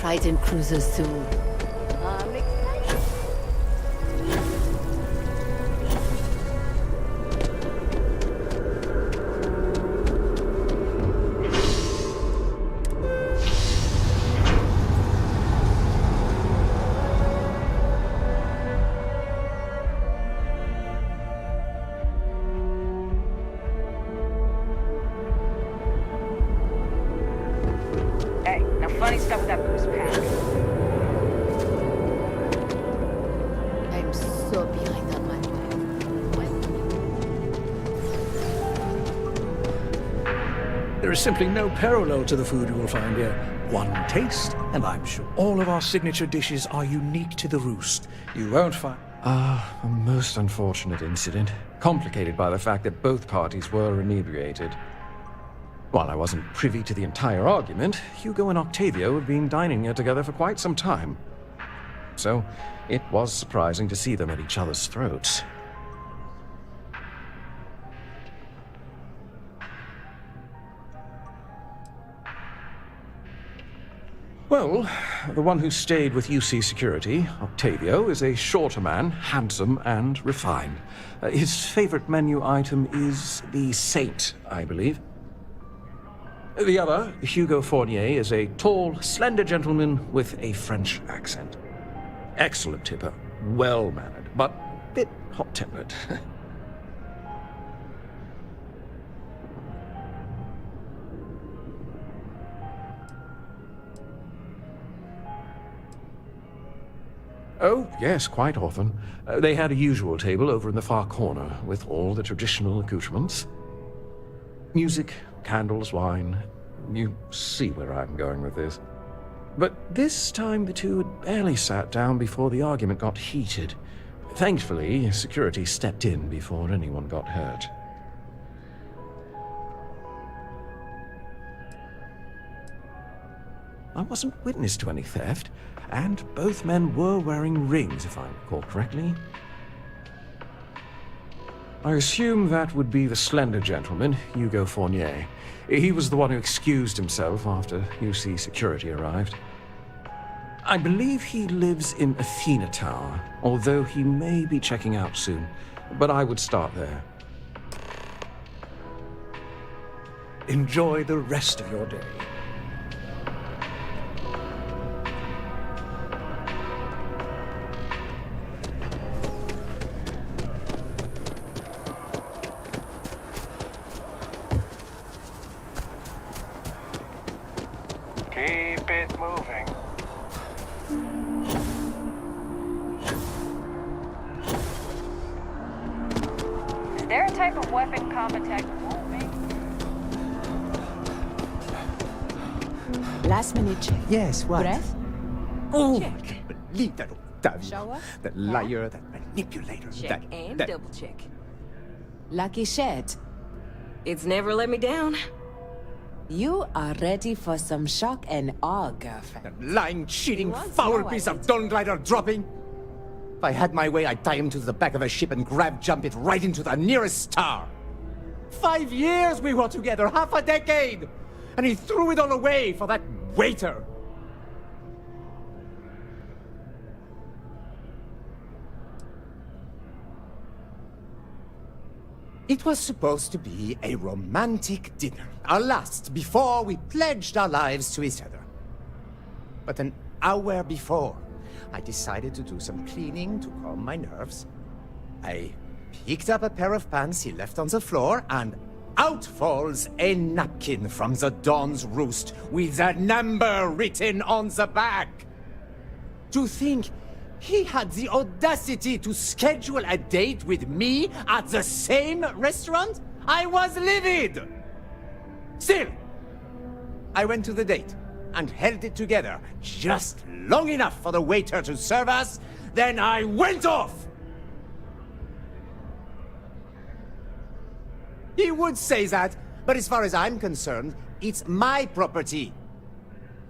Trident cruisers soon. I'm excited. Hey, now funny stuff with that boost pack. I'm so behind on my There is simply no parallel to the food you will find here. One taste, and I'm sure all of our signature dishes are unique to the Roost. You won't find... A most unfortunate incident, complicated by the fact that both parties were inebriated. While I wasn't privy to the entire argument, Hugo and Octavio had been dining here together for quite some time. So, it was surprising to see them at each other's throats. Well, the one who stayed with UC Security, Octavio, is a shorter man, handsome and refined. His favorite menu item is the Saint, I believe. The other, Hugo Fournier, is a tall, slender gentleman with a French accent. Excellent tipper, well-mannered, but a bit hot-tempered. Oh, yes, quite often. They had a usual table over in the far corner, with all the traditional accoutrements. Music, candles, wine. You see where I'm going with this. But this time the two had barely sat down before the argument got heated. Thankfully, security stepped in before anyone got hurt. I wasn't witness to any theft, and both men were wearing rings, if I recall correctly. I assume that would be the slender gentleman, Hugo Fournier. He was the one who excused himself after UC Security arrived. I believe he lives in Athena Tower, although he may be checking out soon, but I would start there. Enjoy the rest of your day. Keep it moving. Is there a type of weapon combat tech won't be? Last minute check. Yes, what? Breath? Oh, Check. I can't believe that Octavio. Shower? That liar, that manipulator, Check and that... double check. Lucky shed. It's never let me down. You are ready for some shock and awe, girlfriend. That lying, cheating, You want foul no piece of identity. Dawn Glider dropping. If I had my way, I'd tie him to the back of a ship and jump it right into the nearest star. 5 years we were together, half a decade! And he threw it all away for that waiter. It was supposed to be a romantic dinner, our last before we pledged our lives to each other. But an hour before, I decided to do some cleaning to calm my nerves. I picked up a pair of pants he left on the floor, and out falls a napkin from the Dawn's Roost with a number written on the back. To think he had the audacity to schedule a date with me at the same restaurant? I was livid! Still, I went to the date and held it together just long enough for the waiter to serve us, then I went off! He would say that, but as far as I'm concerned, it's my property.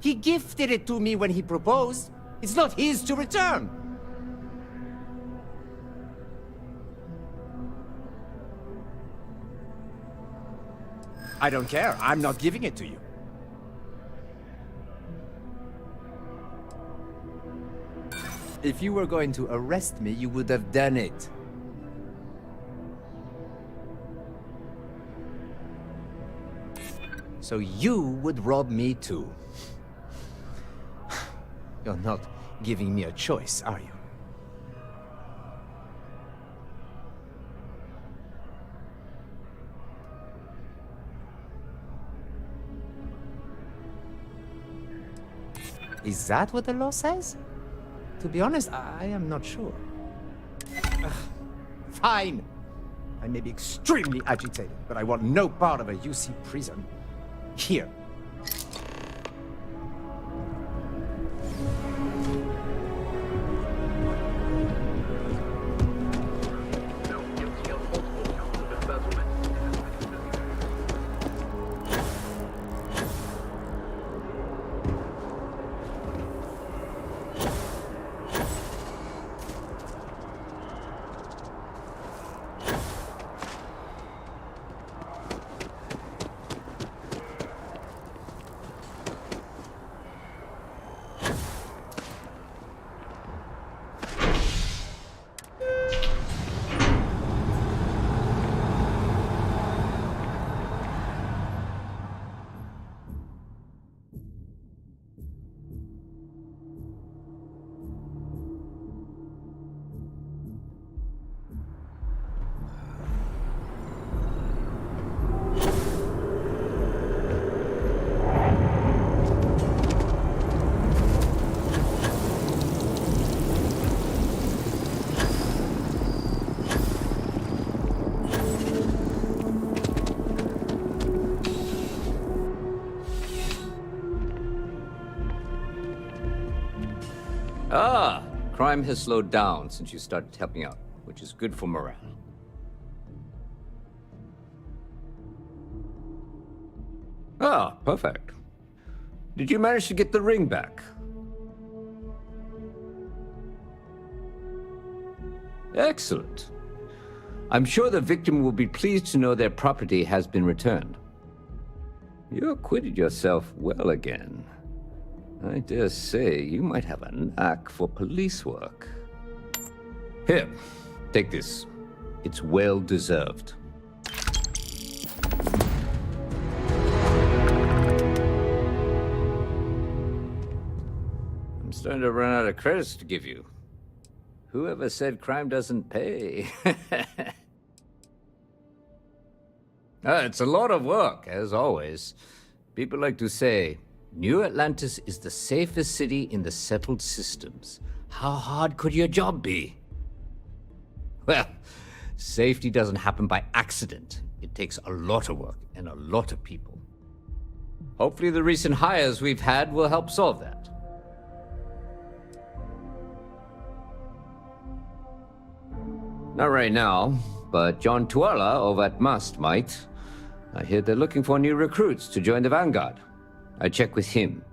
He gifted it to me when he proposed. It's not his to return. I don't care. I'm not giving it to you. If you were going to arrest me, you would have done it. So you would rob me too. You're not giving me a choice, are you? Is that what the law says? To be honest, I am not sure. Ugh. Fine. I may be extremely agitated, but I want no part of a UC prison. Here. Ah, crime has slowed down since you started helping out, which is good for morale. Ah, perfect. Did you manage to get the ring back? Excellent. I'm sure the victim will be pleased to know their property has been returned. You acquitted yourself well again. I dare say you might have a knack for police work. Here, take this. It's well deserved. I'm starting to run out of credits to give you. Whoever said crime doesn't pay? It's a lot of work, as always. People like to say, New Atlantis is the safest city in the settled systems. How hard could your job be? Well, safety doesn't happen by accident. It takes a lot of work and a lot of people. Hopefully the recent hires we've had will help solve that. Not right now, but John Tuala over at Must might. I hear they're looking for new recruits to join the Vanguard. I check with him.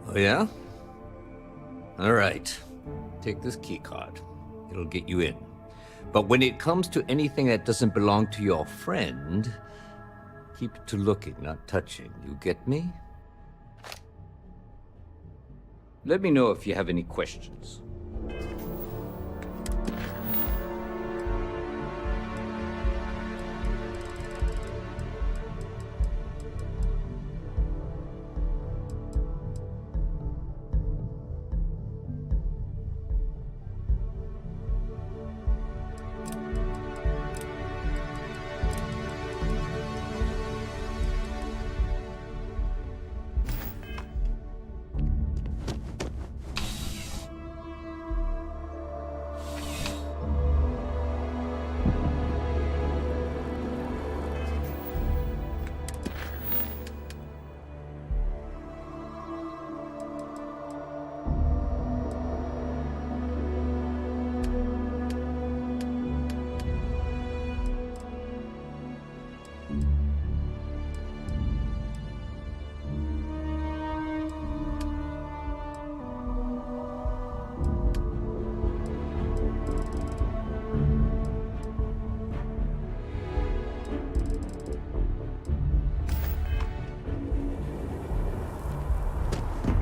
Oh yeah? All right. Take this key card. It'll get you in. But when it comes to anything that doesn't belong to your friend, keep it to looking, not touching. You get me? Let me know if you have any questions.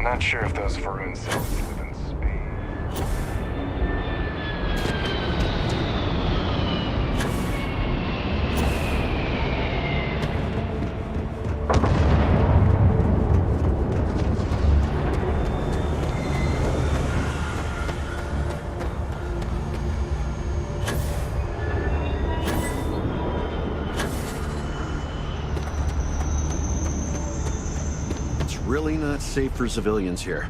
Not sure if those Varun cells live in space. It's really not safe for civilians here.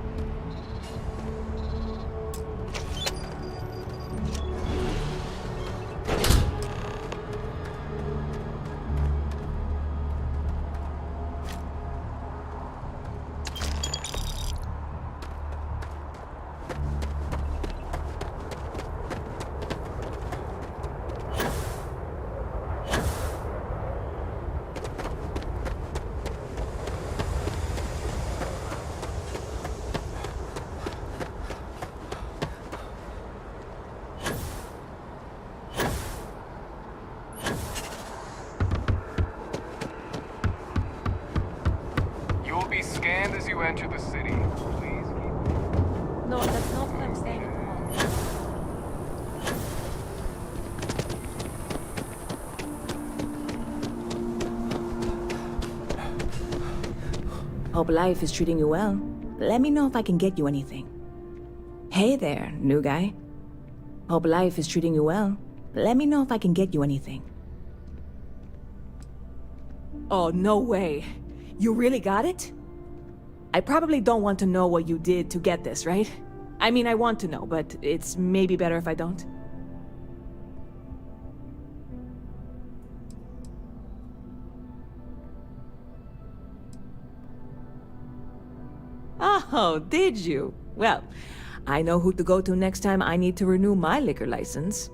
You will be scanned as you enter the city. Please keep... No, that's not what I'm saying at all. Hope life is treating you well. Let me know if I can get you anything. Hey there, new guy. Hope life is treating you well. Let me know if I can get you anything. Oh, no way. You really got it? I probably don't want to know what you did to get this, right? I mean, I want to know, but it's maybe better if I don't. Oh, did you? Well, I know who to go to next time I need to renew my liquor license.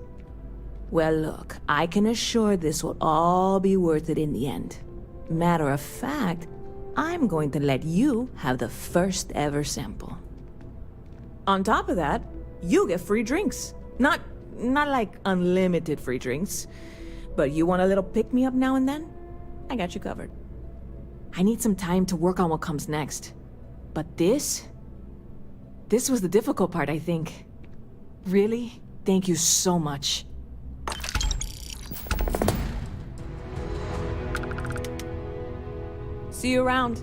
Well, look, I can assure this will all be worth it in the end. Matter of fact, I'm going to let you have the first ever sample. On top of that, you get free drinks. Not like unlimited free drinks, but you want a little pick-me-up now and then? I got you covered. I need some time to work on what comes next. But this was the difficult part, I think. Really? Thank you so much. See you around.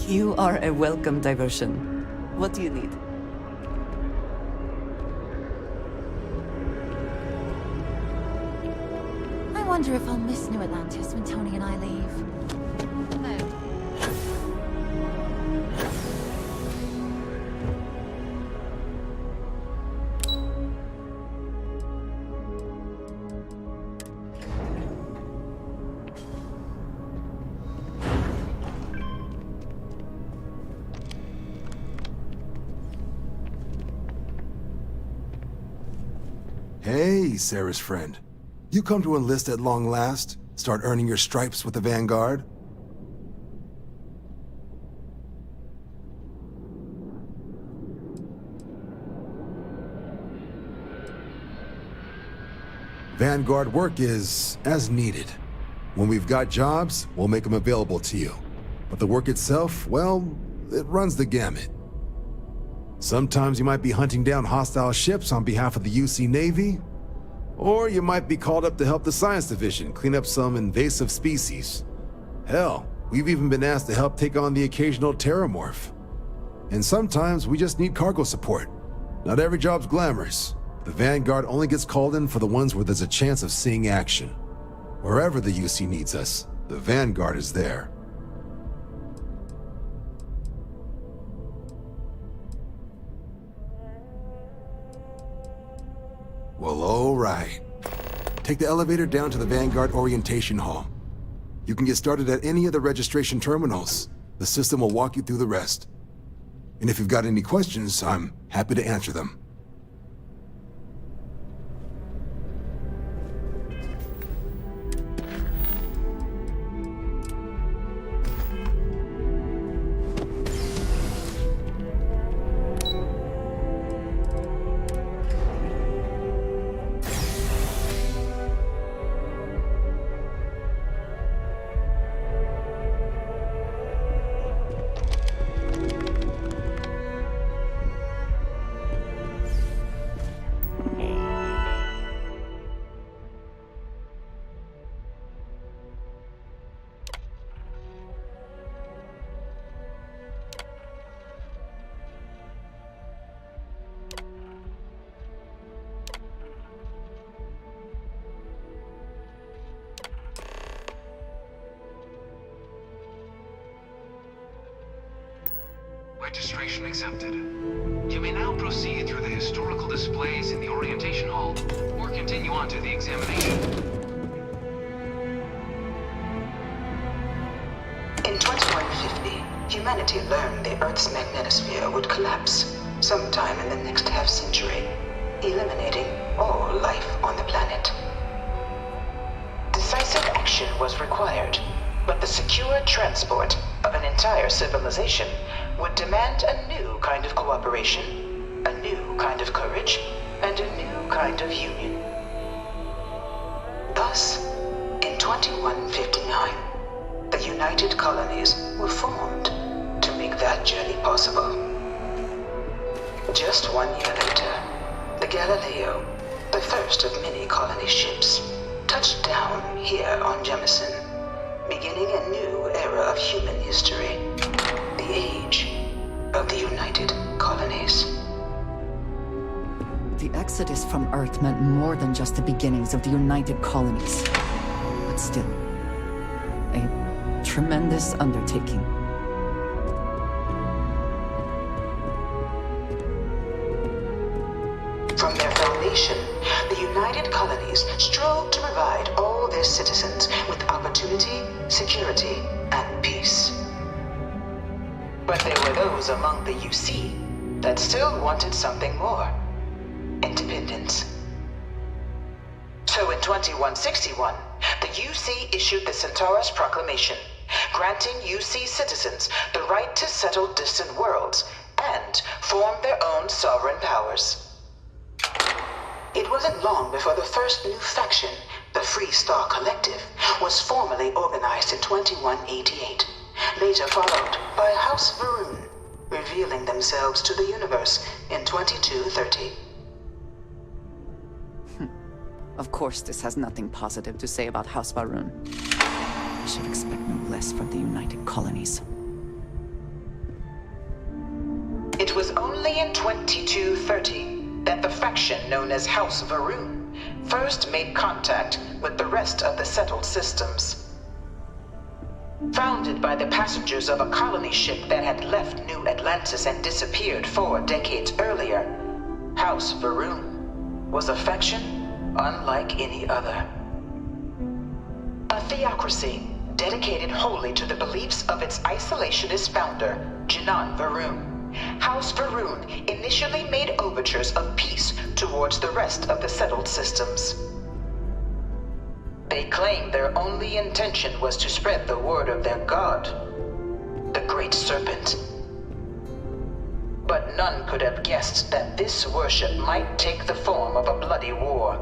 You are a welcome diversion. What do you need? I wonder if I'll miss New Atlantis when Tony and I leave. No. Hey, Sarah's friend. You come to enlist at long last? Start earning your stripes with the Vanguard? Vanguard work is as needed. When we've got jobs, we'll make them available to you. But the work itself, well, it runs the gamut. Sometimes you might be hunting down hostile ships on behalf of the UC Navy, or you might be called up to help the Science Division clean up some invasive species. Hell, we've even been asked to help take on the occasional terramorph. And sometimes we just need cargo support. Not every job's glamorous. The Vanguard only gets called in for the ones where there's a chance of seeing action. Wherever the UC needs us, the Vanguard is there. Well, all right. Take the elevator down to the Vanguard Orientation Hall. You can get started at any of the registration terminals. The system will walk you through the rest. And if you've got any questions, I'm happy to answer them. Registration accepted. You may now proceed through the historical displays in the orientation hall, or continue on to the examination. In 2150, humanity learned the Earth's magnetosphere would collapse sometime in the next half-century, eliminating all life on the planet. Decisive action was required, but the secure transport of an entire civilization would demand a new kind of cooperation, a new kind of courage, and a new kind of union. Thus, in 2159, the United Colonies were formed to make that journey possible. Just 1 year later, the Galileo, the first of many colony ships, touched down here on Jemison, beginning a new era of human history. The age of the United Colonies. The exodus from Earth meant more than just the beginnings of the United Colonies. But still, a tremendous undertaking. From their foundation, the United Colonies strove to provide all their citizens with opportunity, security, and peace. But there were those among the UC that still wanted something more. Independence. So in 2161, the UC issued the Centaurus Proclamation, granting UC citizens the right to settle distant worlds and form their own sovereign powers. It wasn't long before the first new faction, the Free Star Collective, was formally organized in 2188. Later followed by House Varun, revealing themselves to the universe in 2230. Of course, this has nothing positive to say about House Varun. I should expect no less from the United Colonies. It was only in 2230 that the faction known as House Varun first made contact with the rest of the settled systems. Founded by the passengers of a colony ship that had left New Atlantis and disappeared 4 decades earlier, House Varun was a faction unlike any other. A theocracy dedicated wholly to the beliefs of its isolationist founder, Jinan Varun. House Varun initially made overtures of peace towards the rest of the settled systems. They claimed their only intention was to spread the word of their god, the Great Serpent. But none could have guessed that this worship might take the form of a bloody war.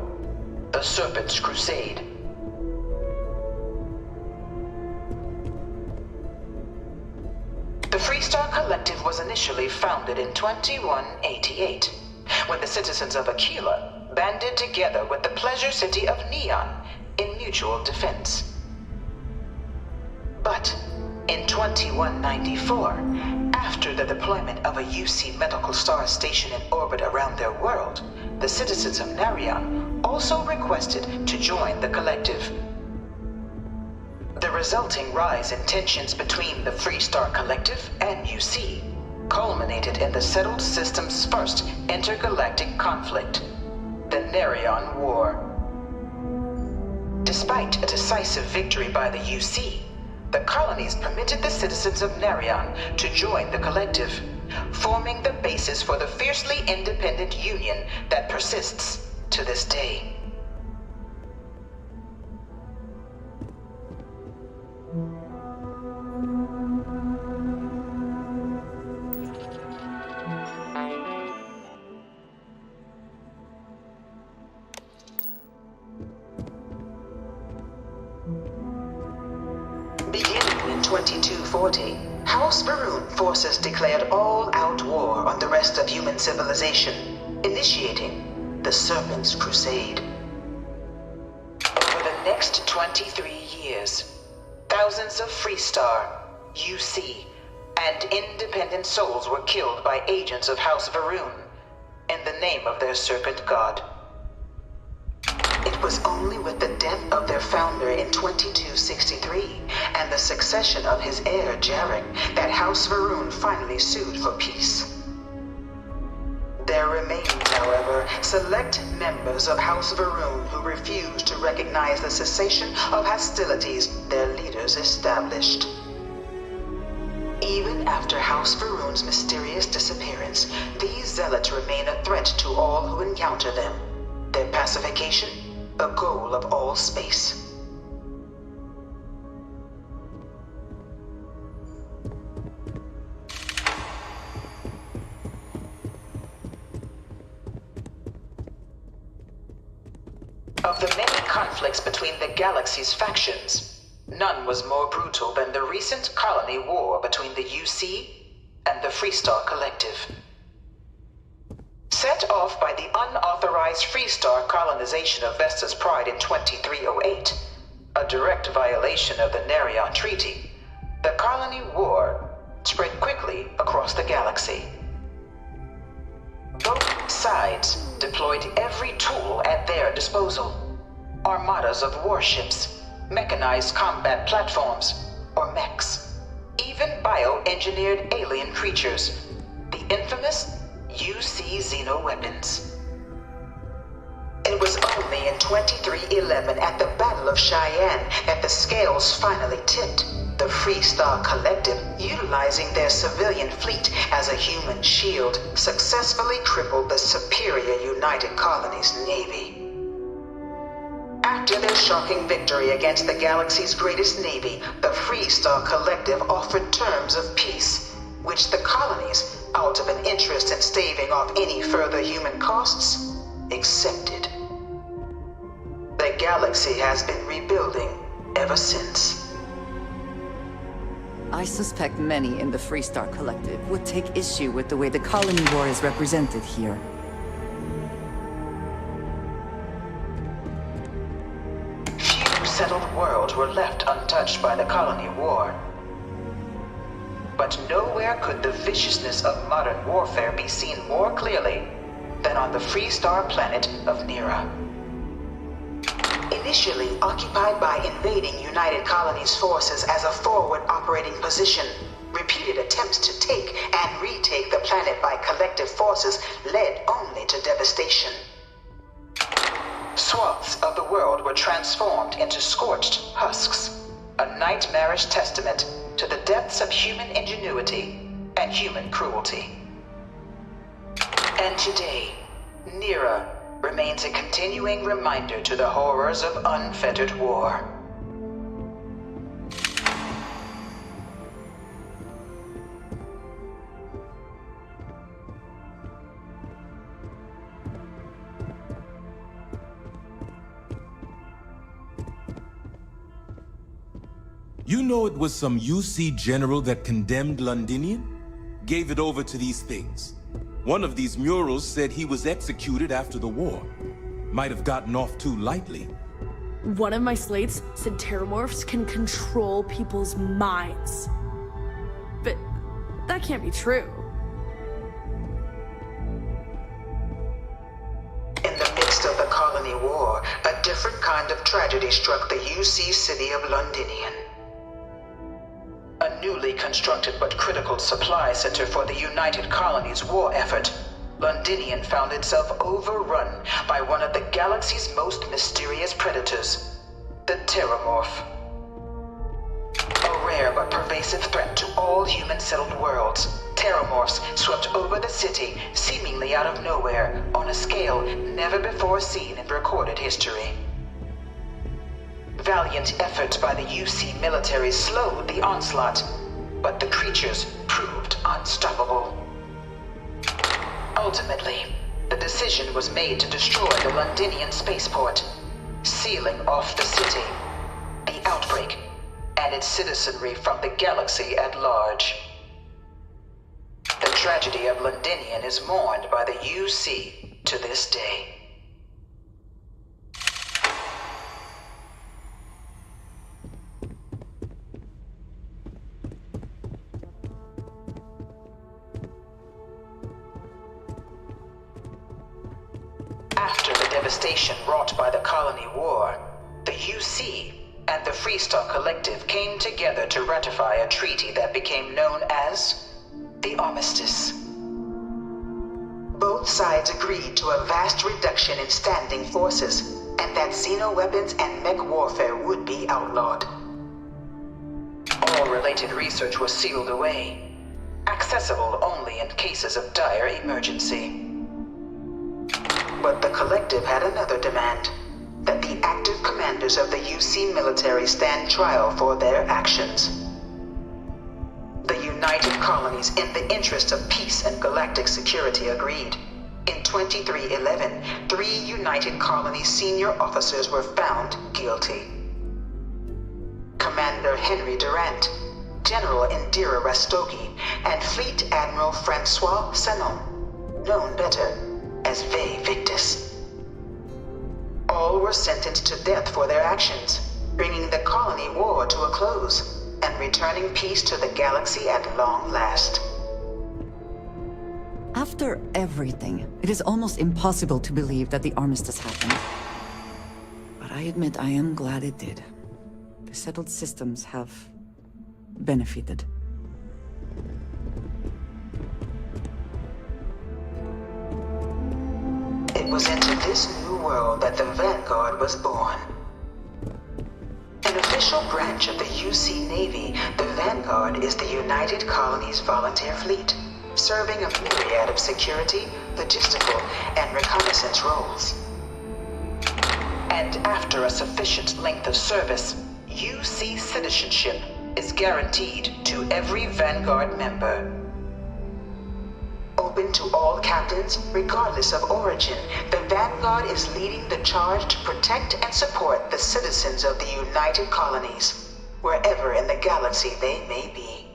the Serpent's Crusade. The Freestar Collective was initially founded in 2188, when the citizens of Aquila banded together with the pleasure city of Neon in mutual defense. But in 2194, after the deployment of a UC medical star station in orbit around their world, the citizens of Narion also requested to join the collective. The resulting rise in tensions between the Freestar Collective and UC culminated in the settled system's first intergalactic conflict, the Narion War. Despite a decisive victory by the UC, the colonies permitted the citizens of Narion to join the collective, forming the basis for the fiercely independent union that persists to this day. Beginning in 2240, House Varun forces declared all-out war on the rest of human civilization, initiating the Serpent's Crusade. Over the next 23 years, thousands of Freestar, UC, and independent souls were killed by agents of House Varun in the name of their serpent god. It was only with the death of their founder in 2263 and the succession of his heir Jarek that House Varun finally sued for peace. There remained, however, select members of House Varun who refused to recognize the cessation of hostilities their leaders established. Even after House Varun's mysterious disappearance, these zealots remain a threat to all who encounter them. Their pacification, a goal of all space. Of the many conflicts between the galaxy's factions, none was more brutal than the recent colony war between the UC and the Freestar Collective. Set off by the unauthorized Freestar colonization of Vesta's Pride in 2308, a direct violation of the Narion Treaty, the colony war spread quickly across the galaxy. Both sides deployed every tool at their disposal. Armadas of warships, mechanized combat platforms, or mechs, even bioengineered alien creatures, the infamous UC xeno-weapons. It was only in 2311 at the Battle of Cheyenne that the scales finally tipped, the Freestar Collective, utilizing their civilian fleet as a human shield, successfully crippled the superior United Colonies Navy. After their shocking victory against the galaxy's greatest navy, the Freestar Collective offered terms of peace, which the colonies, out of an interest in staving off any further human costs, accepted. The galaxy has been rebuilding ever since. I suspect many in the Freestar Collective would take issue with the way the colony war is represented here. Few settled worlds were left untouched by the colony war. But nowhere could the viciousness of modern warfare be seen more clearly than on the Freestar planet of Nira. Initially occupied by invading United Colonies forces as a forward operating position, repeated attempts to take and retake the planet by collective forces led only to devastation. Swaths of the world were transformed into scorched husks, a nightmarish testament to the depths of human ingenuity and human cruelty. And today, Nira remains a continuing reminder to the horrors of unfettered war. you know it was some UC general that condemned Londinian? Gave it over to these things. One of these murals said he was executed after the war. Might have gotten off too lightly. One of my slates said terramorphs can control people's minds. But that can't be true. In the midst of the colony war, a different kind of tragedy struck the UC city of Londinian. A newly constructed but critical supply center for the United Colonies' war effort, Londinian found itself overrun by one of the galaxy's most mysterious predators, the Terramorph. A rare but pervasive threat to all human-settled worlds, Terramorphs swept over the city, seemingly out of nowhere, on a scale never before seen in recorded history. Valiant efforts by the UC military slowed the onslaught, but the creatures proved unstoppable. Ultimately, the decision was made to destroy the Londinian spaceport, sealing off the city, the outbreak, and its citizenry from the galaxy at large. The tragedy of Londinian is mourned by the UC to this day. After the devastation wrought by the Colony War, the UC and the Freestar Collective came together to ratify a treaty that became known as the Armistice. Both sides agreed to a vast reduction in standing forces, and that xeno-weapons and mech warfare would be outlawed. All related research was sealed away, accessible only in cases of dire emergency. But the Collective had another demand, that the active commanders of the UC military stand trial for their actions. The United Colonies, in the interest of peace and galactic security, agreed. In 2311, 3 United Colonies senior officers were found guilty. Commander Henry Durant, General Indira Rastogi, and Fleet Admiral Francois Sanon, known better as Ve Victus. All were sentenced to death for their actions, bringing the colony war to a close and returning peace to the galaxy at long last. After everything, it is almost impossible to believe that the armistice happened. But I admit I am glad it did. The settled systems have benefited. It was into this new world that the Vanguard was born. An official branch of the UC Navy, the Vanguard is the United Colonies Volunteer Fleet, serving a myriad of security, logistical, and reconnaissance roles. And after a sufficient length of service, UC citizenship is guaranteed to every Vanguard member. Open to all captains, regardless of origin, the Vanguard is leading the charge to protect and support the citizens of the United Colonies, wherever in the galaxy they may be.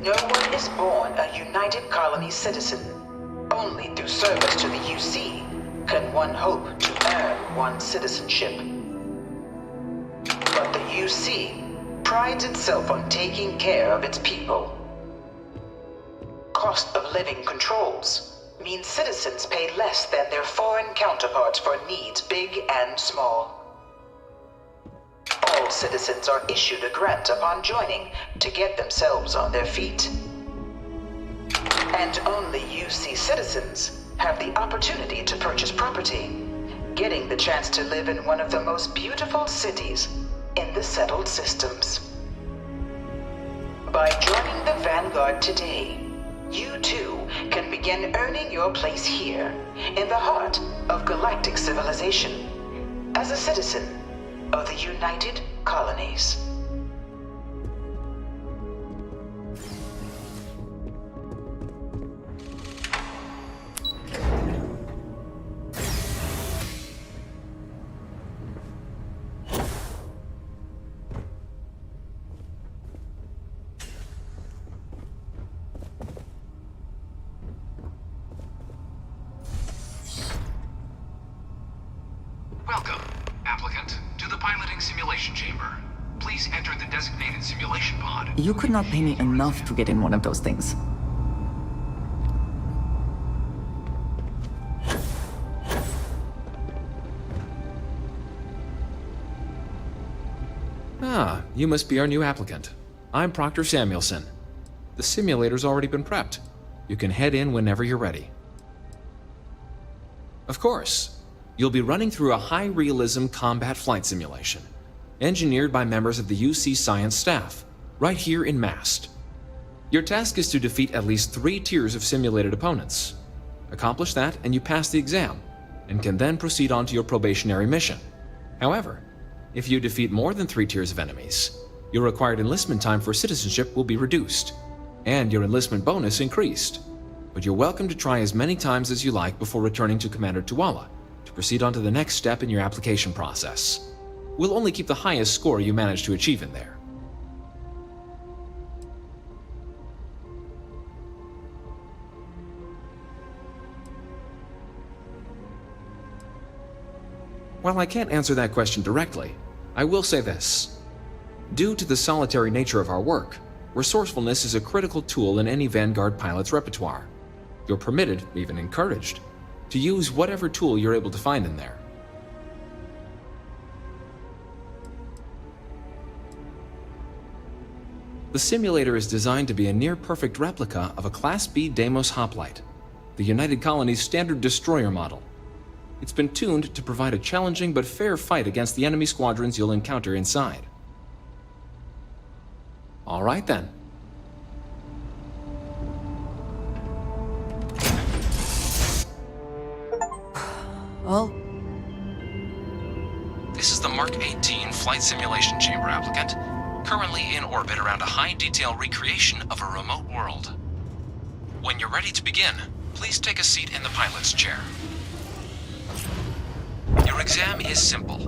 No one is born a United Colonies citizen. Only through service to the UC can one hope to earn one's citizenship. But the UC prides itself on taking care of its people. Cost of living controls mean citizens pay less than their foreign counterparts for needs big and small. All citizens are issued a grant upon joining to get themselves on their feet. And only UC citizens have the opportunity to purchase property, getting the chance to live in one of the most beautiful cities in the settled systems. By joining the Vanguard today, you too can begin earning your place here, in the heart of galactic civilization, as a citizen of the United Colonies. Welcome, applicant, to the piloting simulation chamber. Please enter the designated simulation pod. You could not pay me enough to get in one of those things. Ah, you must be our new applicant. I'm Proctor Samuelson. The simulator's already been prepped. You can head in whenever you're ready. Of course, you'll be running through a high-realism combat flight simulation, engineered by members of the UC science staff, right here in MAST. Your task is to defeat at least 3 tiers of simulated opponents. Accomplish that and you pass the exam, and can then proceed on to your probationary mission. However, if you defeat more than 3 tiers of enemies, your required enlistment time for citizenship will be reduced, and your enlistment bonus increased. But you're welcome to try as many times as you like before returning to Commander Tuala to proceed on to the next step in your application process. We'll only keep the highest score you manage to achieve in there. While I can't answer that question directly, I will say this. Due to the solitary nature of our work, resourcefulness is a critical tool in any Vanguard pilot's repertoire. You're permitted, even encouraged, to use whatever tool you're able to find in there. The simulator is designed to be a near-perfect replica of a Class B Deimos hoplite, the United Colony's standard destroyer model. It's been tuned to provide a challenging but fair fight against the enemy squadrons you'll encounter inside. All right then. Well, This is the Mark 18 Flight Simulation Chamber applicant, currently in orbit around a high-detail recreation of a remote world. When you're ready to begin, please take a seat in the pilot's chair. Your exam is simple.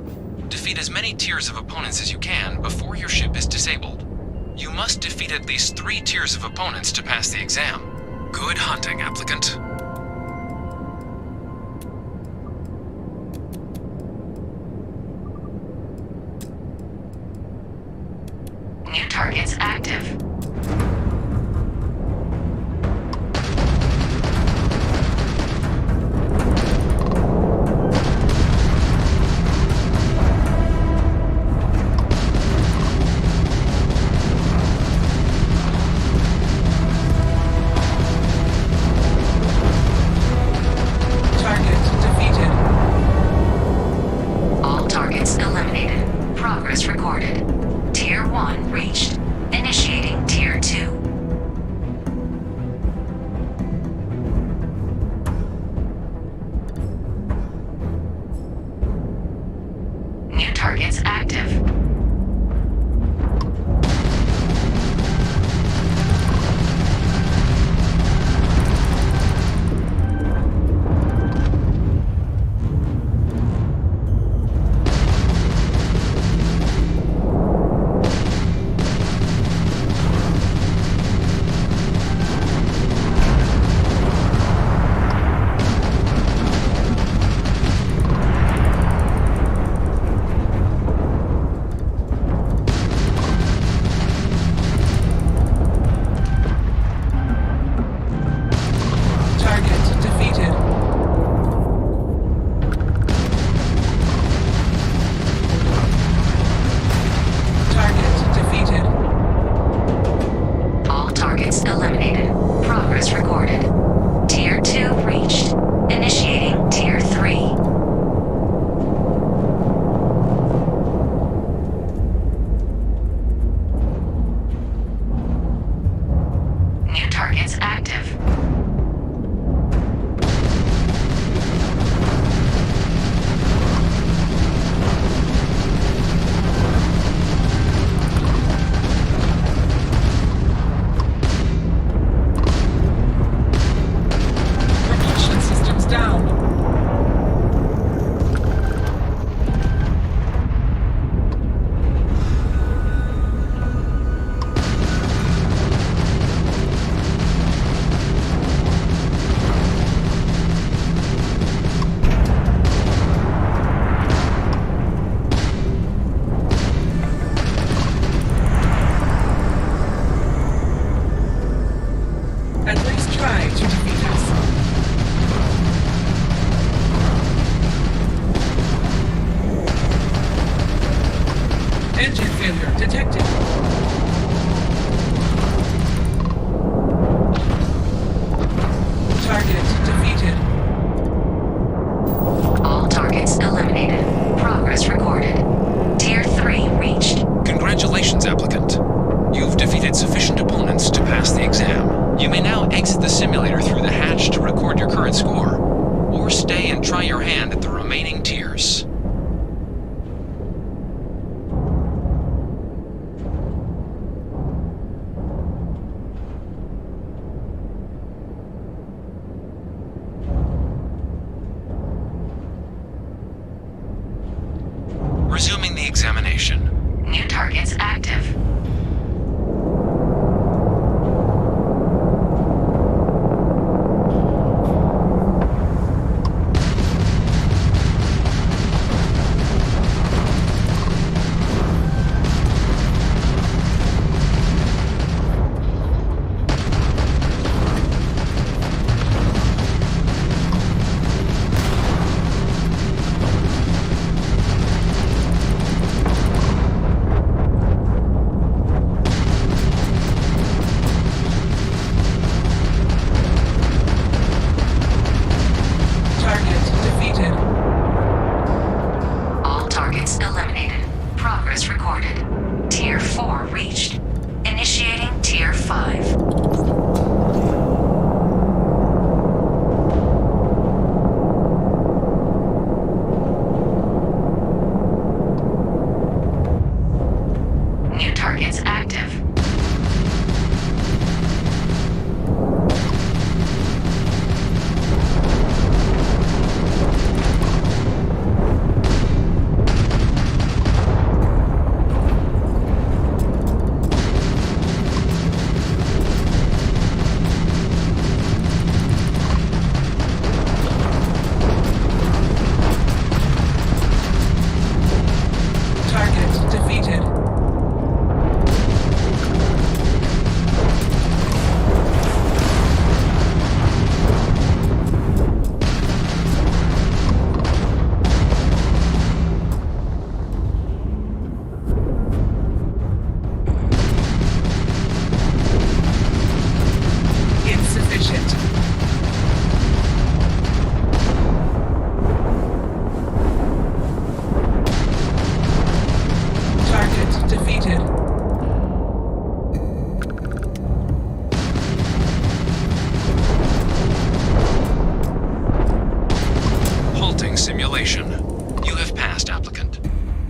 Defeat as many tiers of opponents as you can before your ship is disabled. You must defeat at least 3 tiers of opponents to pass the exam. Good hunting, applicant. New targets active. failure detected. Target defeated. All targets eliminated. Progress recorded. Tier 3 reached. Congratulations, applicant. You've defeated sufficient opponents to pass the exam. You may now exit the simulator through the hatch to record your current score, or stay and try your hand at the remaining tiers. Resuming the examination. New targets active. Simulation. You have passed, applicant.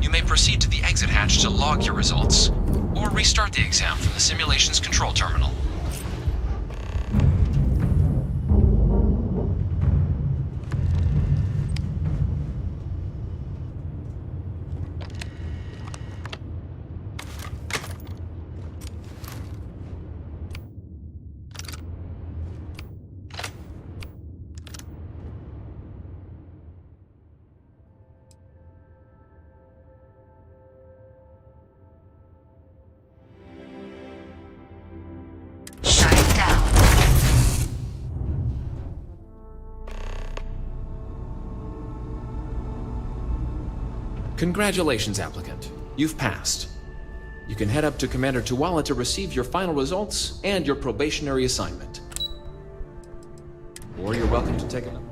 You may proceed to the exit hatch to log your results, or restart the exam from the simulation's control terminal. Congratulations, applicant. You've passed. You can head up to Commander Tuwala to receive your final results and your probationary assignment. Or you're welcome to take a look.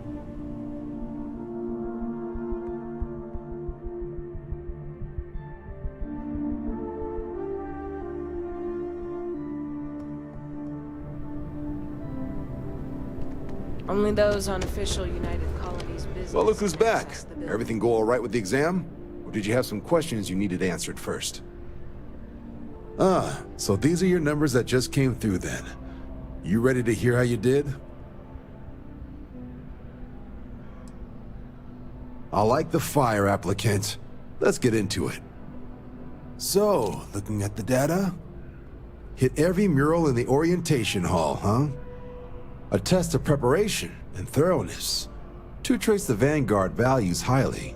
Only those on official United Colonies business. Well, look who's back. Everything go all right with the exam? Or did you have some questions you needed answered first? Ah, so these are your numbers that just came through then. You ready to hear how you did? I like the fire, applicant. Let's get into it. So, looking at the data? Hit every mural in the orientation hall, huh? A test of preparation and thoroughness. Two traits the Vanguard values highly.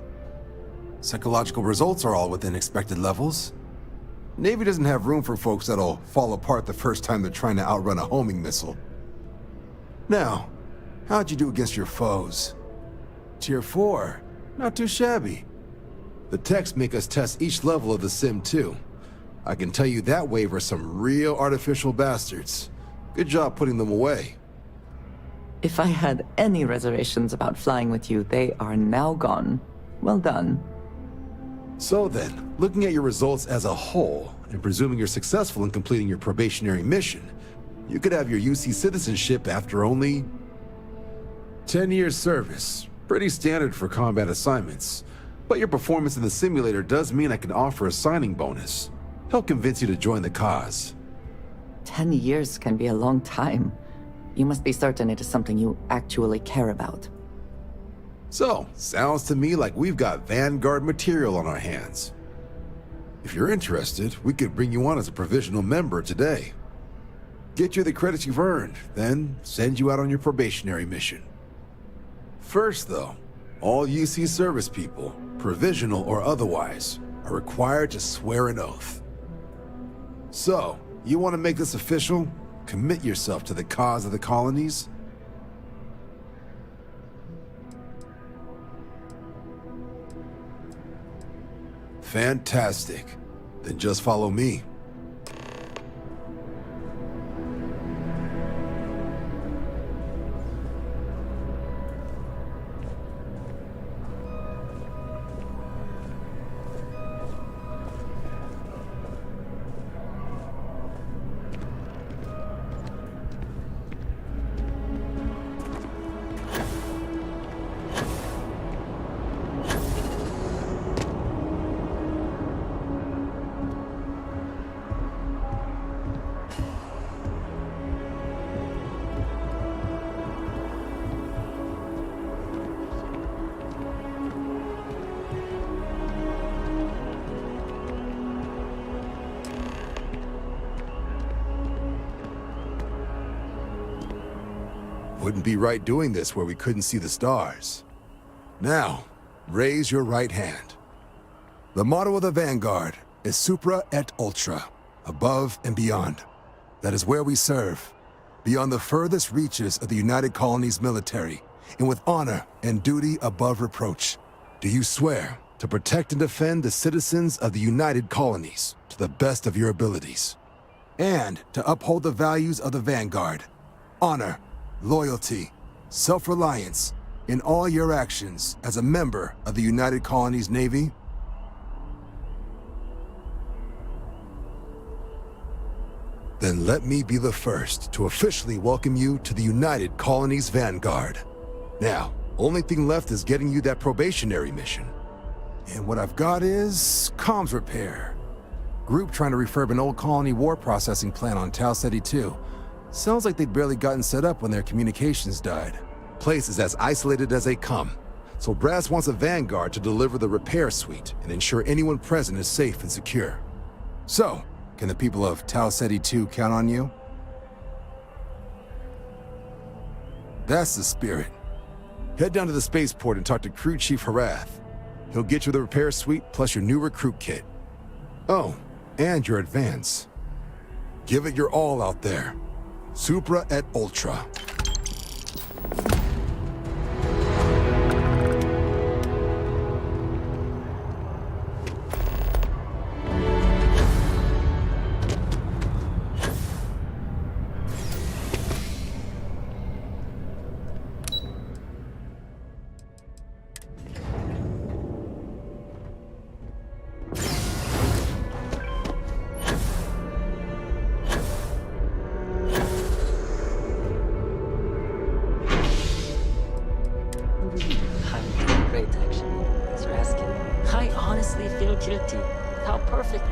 Psychological results are all within expected levels. Navy doesn't have room for folks that'll fall apart the first time they're trying to outrun a homing missile. Now, how'd you do against your foes? Tier 4, not too shabby. The techs make us test each level of the sim too. I can tell you that wave are some real artificial bastards. Good job putting them away. If I had any reservations about flying with you, they are now gone. Well done. So then, looking at your results as a whole, and presuming you're successful in completing your probationary mission, you could have your UC citizenship after only 10 years service. Pretty standard for combat assignments. But your performance in the simulator does mean I can offer a signing bonus. Help convince you to join the cause. 10 years can be a long time. You must be certain it is something you actually care about. So, sounds to me like we've got Vanguard material on our hands. If you're interested, we could bring you on as a provisional member today. Get you the credits you've earned, then send you out on your probationary mission. First, though, all UC service people, provisional or otherwise, are required to swear an oath. So, you want to make this official? Commit yourself to the cause of the colonies? Fantastic. Then just follow me. Wouldn't be right doing this where we couldn't see the stars. Now, raise your right hand. The motto of the Vanguard is Supra et Ultra, above and beyond. That is where we serve, beyond the furthest reaches of the United Colonies military, and with honor and duty above reproach. Do you swear to protect and defend the citizens of the United Colonies to the best of your abilities, and to uphold the values of the Vanguard, honor, loyalty, self-reliance in all your actions as a member of the United Colonies Navy? Then let me be the first to officially welcome you to the United Colonies Vanguard. Now, only thing left is getting you that probationary mission. And what I've got is comms repair. Group trying to refurb an old colony war processing plant on Tau Ceti 2. Sounds like they'd barely gotten set up when their communications died. Place is as isolated as they come, so Brass wants a Vanguard to deliver the repair suite and ensure anyone present is safe and secure. So, can the people of Tau Ceti 2 count on you? That's the spirit. Head down to the spaceport and talk to Crew Chief Harath. He'll get you the repair suite plus your new recruit kit. Oh, and your advance. Give it your all out there. Supra et Ultra. Great, actually. Thanks for asking. I honestly feel guilty. How perfect.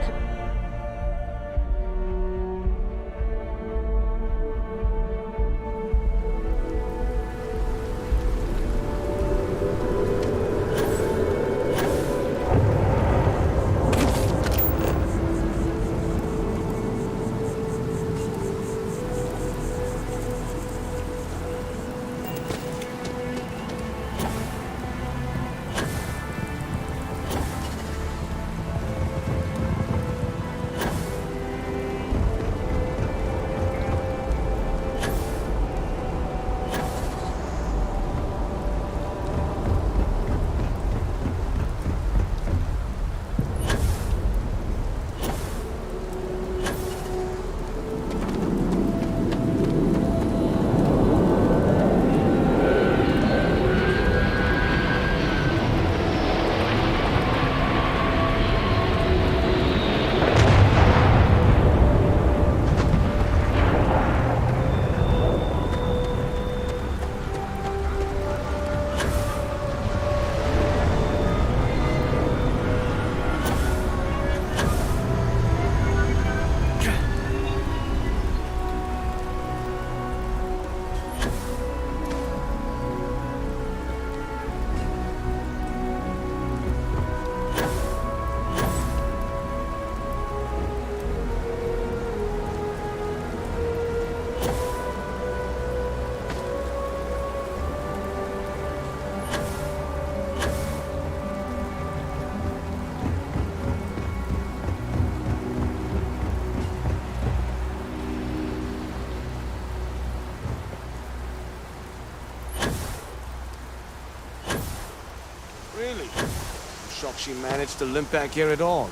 Really? I'm shocked she managed to limp back here at all.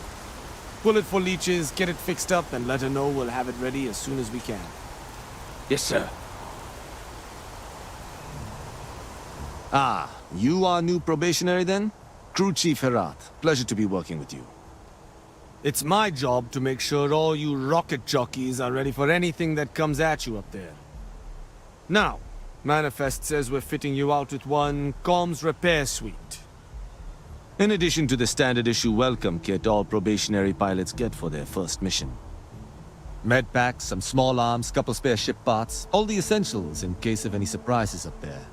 Pull it for leeches, get it fixed up, and let her know we'll have it ready as soon as we can. Yes, sir. Ah, you are new probationary then? Crew Chief Herat. Pleasure to be working with you. It's my job to make sure all you rocket jockeys are ready for anything that comes at you up there. Now, Manifest says we're fitting you out with one comms repair suite. In addition to the standard issue welcome kit all probationary pilots get for their first mission. Med packs, some small arms, couple spare ship parts, all the essentials in case of any surprises up there.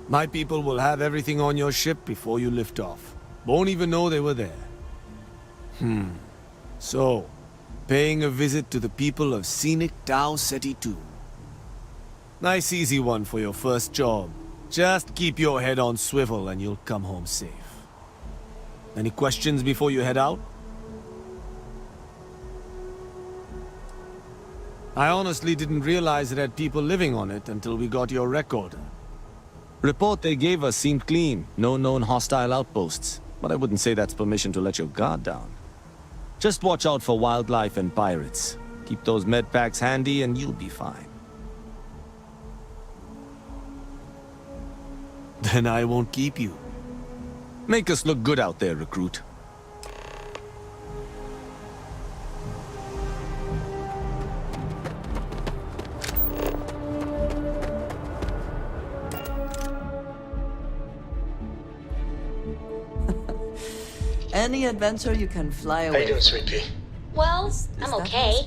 My people will have everything on your ship before you lift off. Won't even know they were there. So, paying a visit to the people of scenic Tau Ceti 2. Nice easy one for your first job. Just keep your head on swivel and you'll come home safe. Any questions before you head out? I honestly didn't realize it had people living on it until we got your recorder. Report they gave us seemed clean. No known hostile outposts. But I wouldn't say that's permission to let your guard down. Just watch out for wildlife and pirates. Keep those med packs handy and you'll be fine. Then I won't keep you. Make us look good out there, recruit. Any adventure you can fly away. How you doing, Sweet Pea? Well, I'm okay.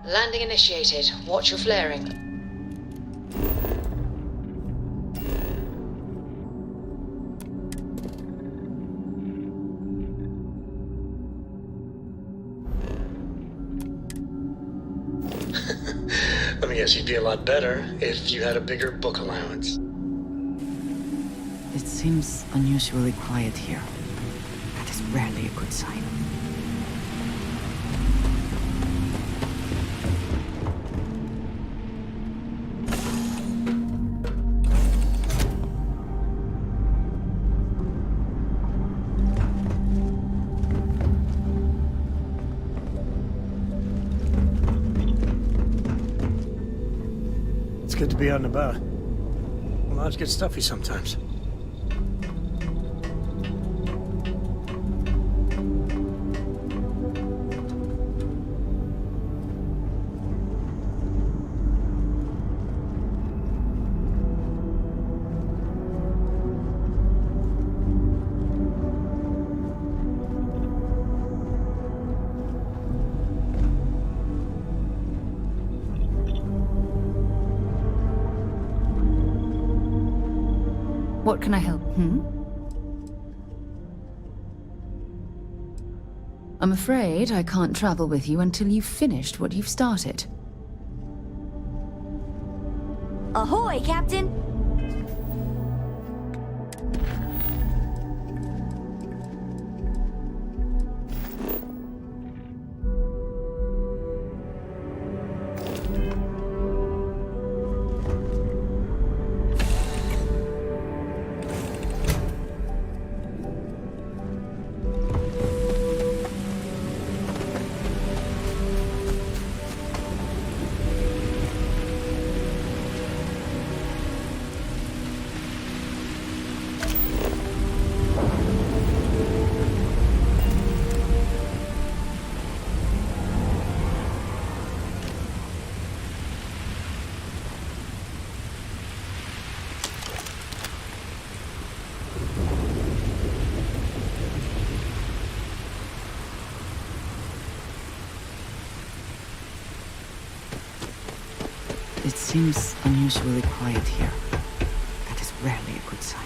Landing initiated. Watch your flaring. Let me guess, you'd be a lot better if you had a bigger book allowance. It seems unusually quiet here. That is rarely a good sign. It's good to be out and about. Lives get stuffy sometimes. What can I help? I'm afraid I can't travel with you until you've finished what you've started. Ahoy, Captain! It seems unusually quiet here. That is rarely a good sign.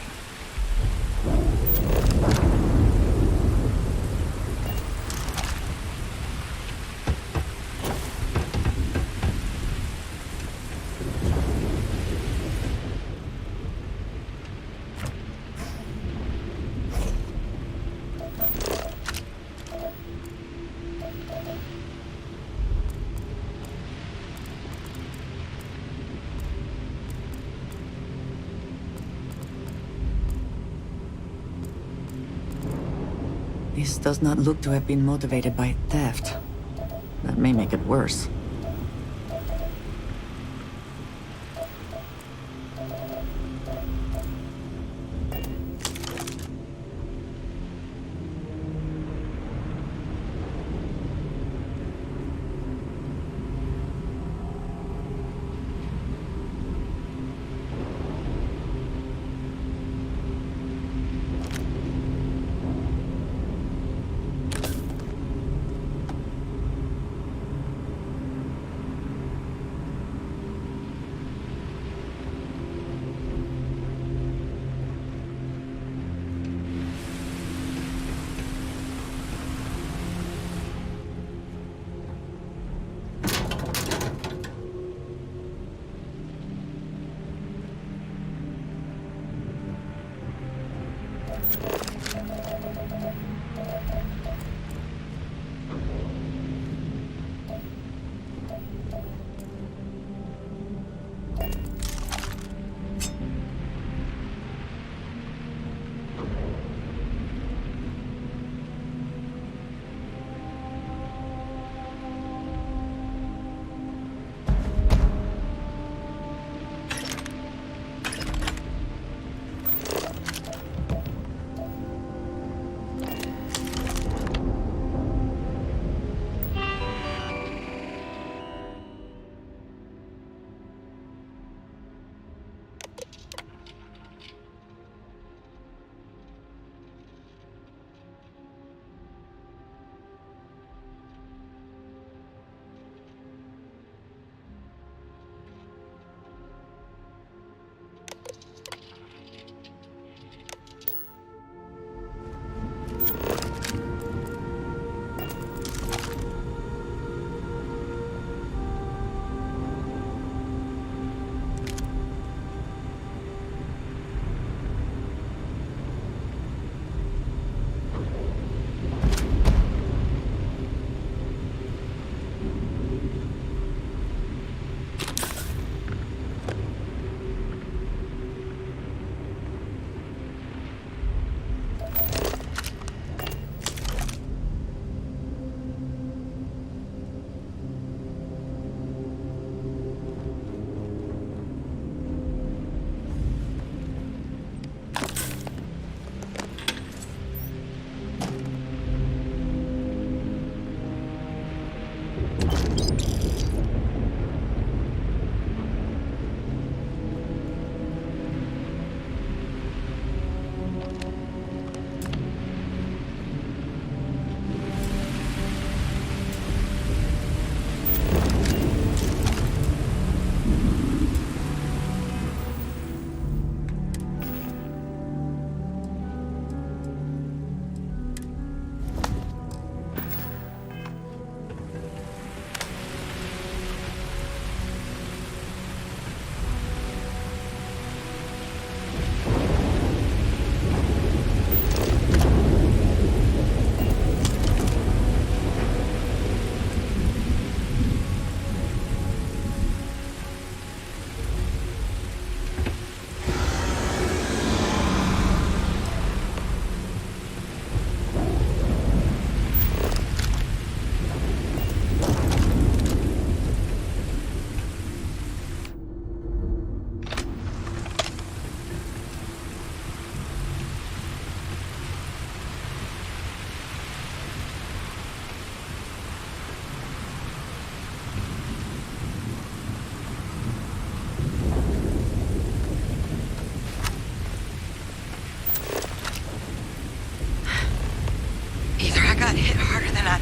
This does not look to have been motivated by theft. That may make it worse.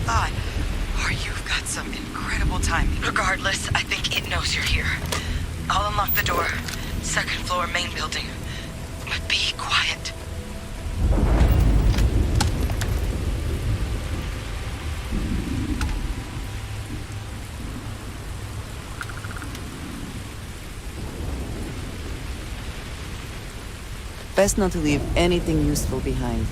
thought. Or you've got some incredible timing. Regardless, I think it knows you're here. I'll unlock the door. Second floor, main building. But be quiet. Best not to leave anything useful behind.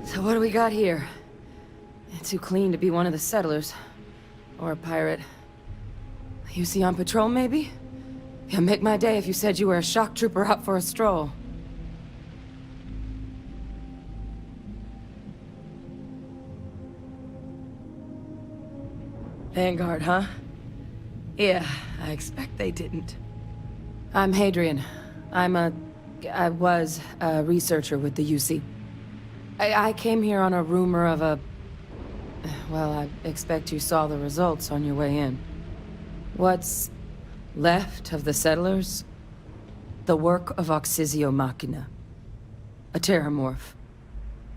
So what do we got here? Too clean to be one of the settlers. Or a pirate. You see on patrol, maybe? Yeah, make my day if you said you were a shock trooper out for a stroll. Vanguard, huh? Yeah, I expect they didn't. I'm Hadrian. I was a researcher with the UC. I came here on a rumor of a... Well, I expect you saw the results on your way in. What's left of the settlers? The work of Oxysio Machina. A terramorph.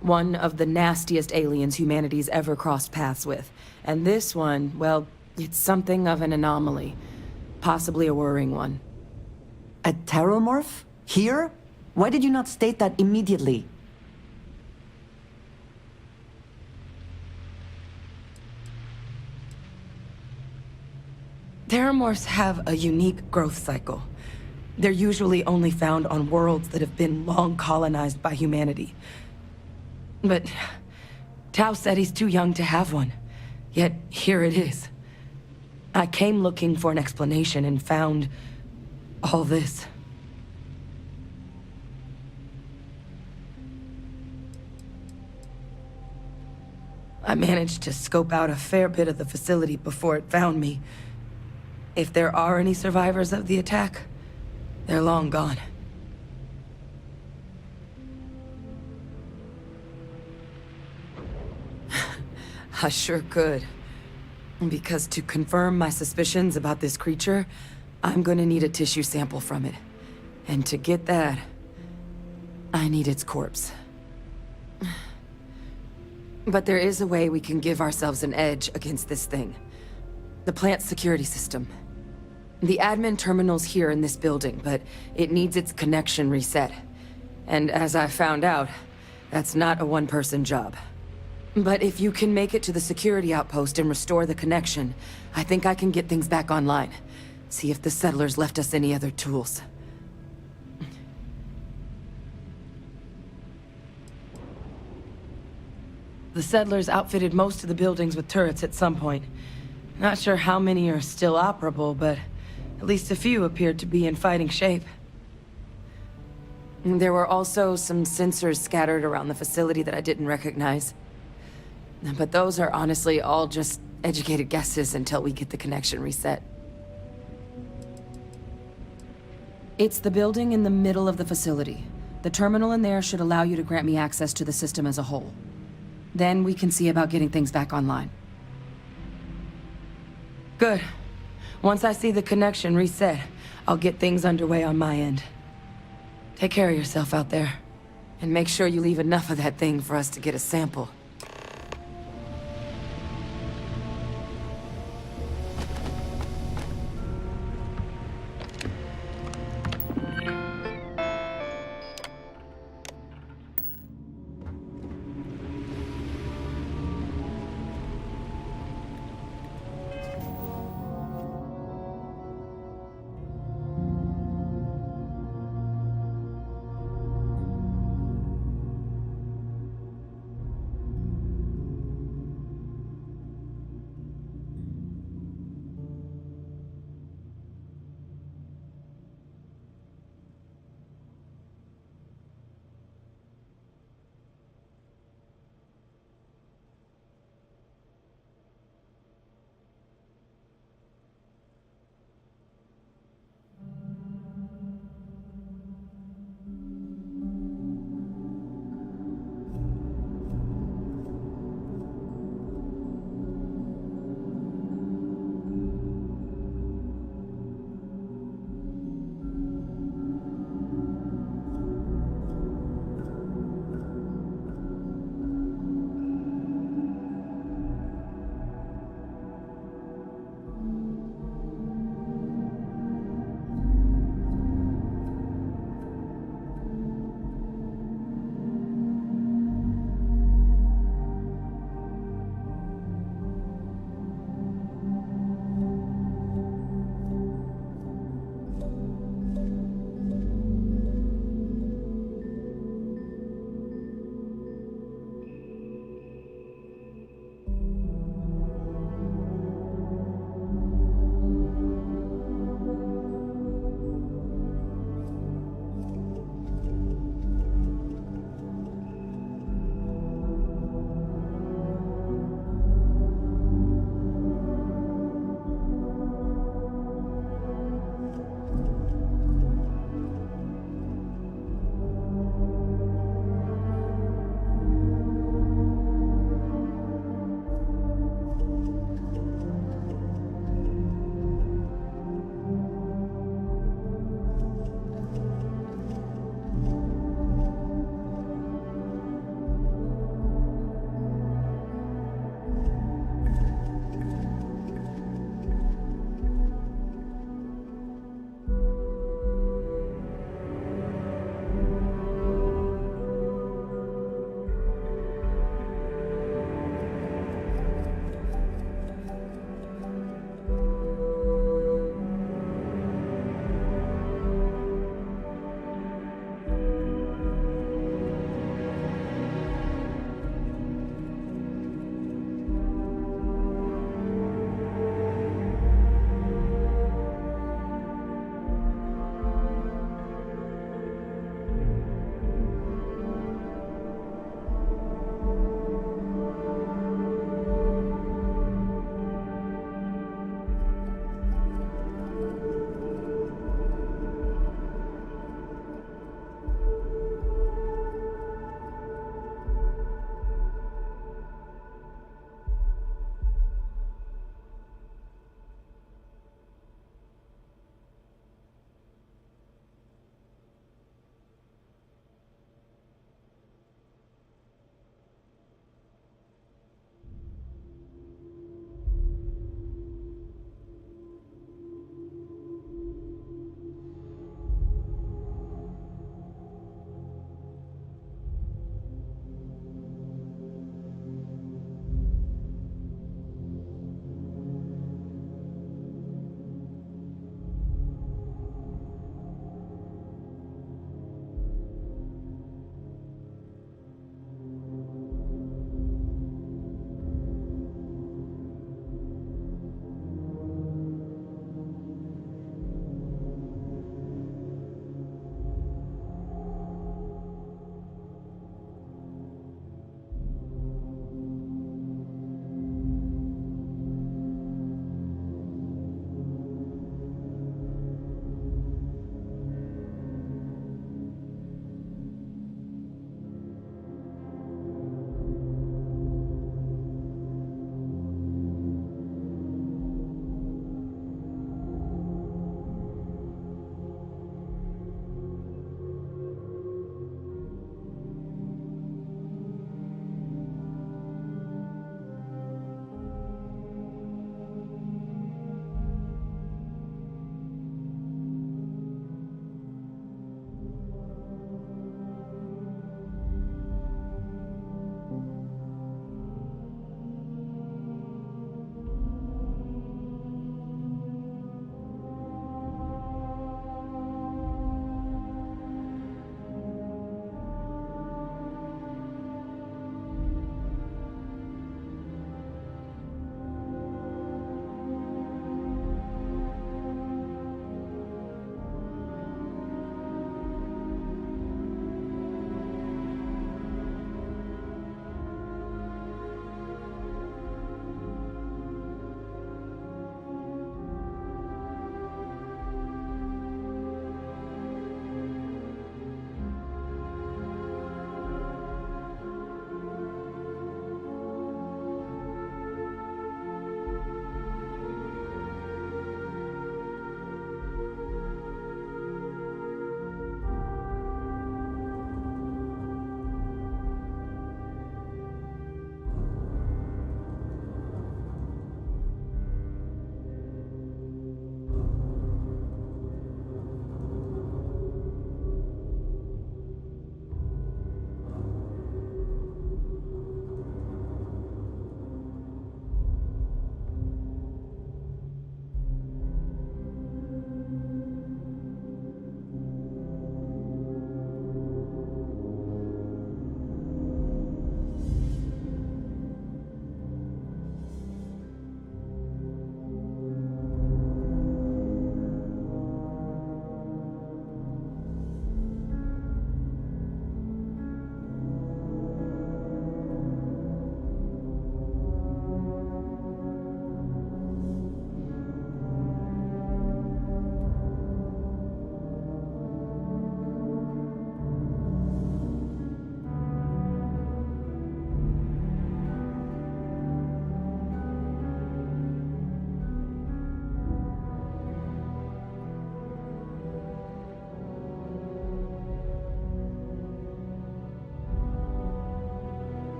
One of the nastiest aliens humanity's ever crossed paths with. And this one, well, it's something of an anomaly. Possibly a worrying one. A terramorph? Here? Why did you not state that immediately? Terramorphs have a unique growth cycle. They're usually only found on worlds that have been long colonized by humanity. But Tao said he's too young to have one. Yet here it is. I came looking for an explanation and found all this. I managed to scope out a fair bit of the facility before it found me. If there are any survivors of the attack, they're long gone. I sure could. Because to confirm my suspicions about this creature, I'm gonna need a tissue sample from it. And to get that, I need its corpse. But there is a way we can give ourselves an edge against this thing. The plant's security system. The admin terminal's here in this building, but it needs its connection reset. And as I found out, that's not a one-person job. But if you can make it to the security outpost and restore the connection, I think I can get things back online. See if the settlers left us any other tools. The settlers outfitted most of the buildings with turrets at some point. Not sure how many are still operable, but at least a few appeared to be in fighting shape. There were also some sensors scattered around the facility that I didn't recognize. But those are honestly all just educated guesses until we get the connection reset. It's the building in the middle of the facility. The terminal in there should allow you to grant me access to the system as a whole. Then we can see about getting things back online. Good. Once I see the connection reset, I'll get things underway on my end. Take care of yourself out there. And make sure you leave enough of that thing for us to get a sample.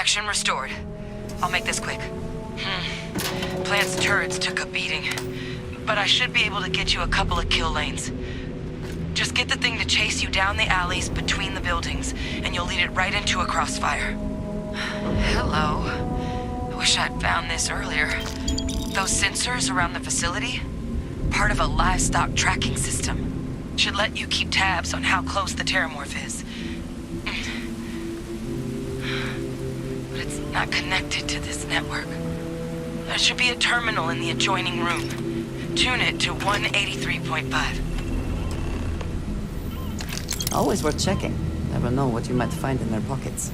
Traction restored. I'll make this quick. Plant's turrets took a beating, but I should be able to get you a couple of kill lanes. Just get the thing to chase you down the alleys between the buildings, and you'll lead it right into a crossfire. Hello. I wish I'd found this earlier. Those sensors around the facility? Part of a livestock tracking system. Should let you keep tabs on how close the terramorph is. But it's not connected to this network. There should be a terminal in the adjoining room. Tune it to 183.5. Always worth checking. Never know what you might find in their pockets.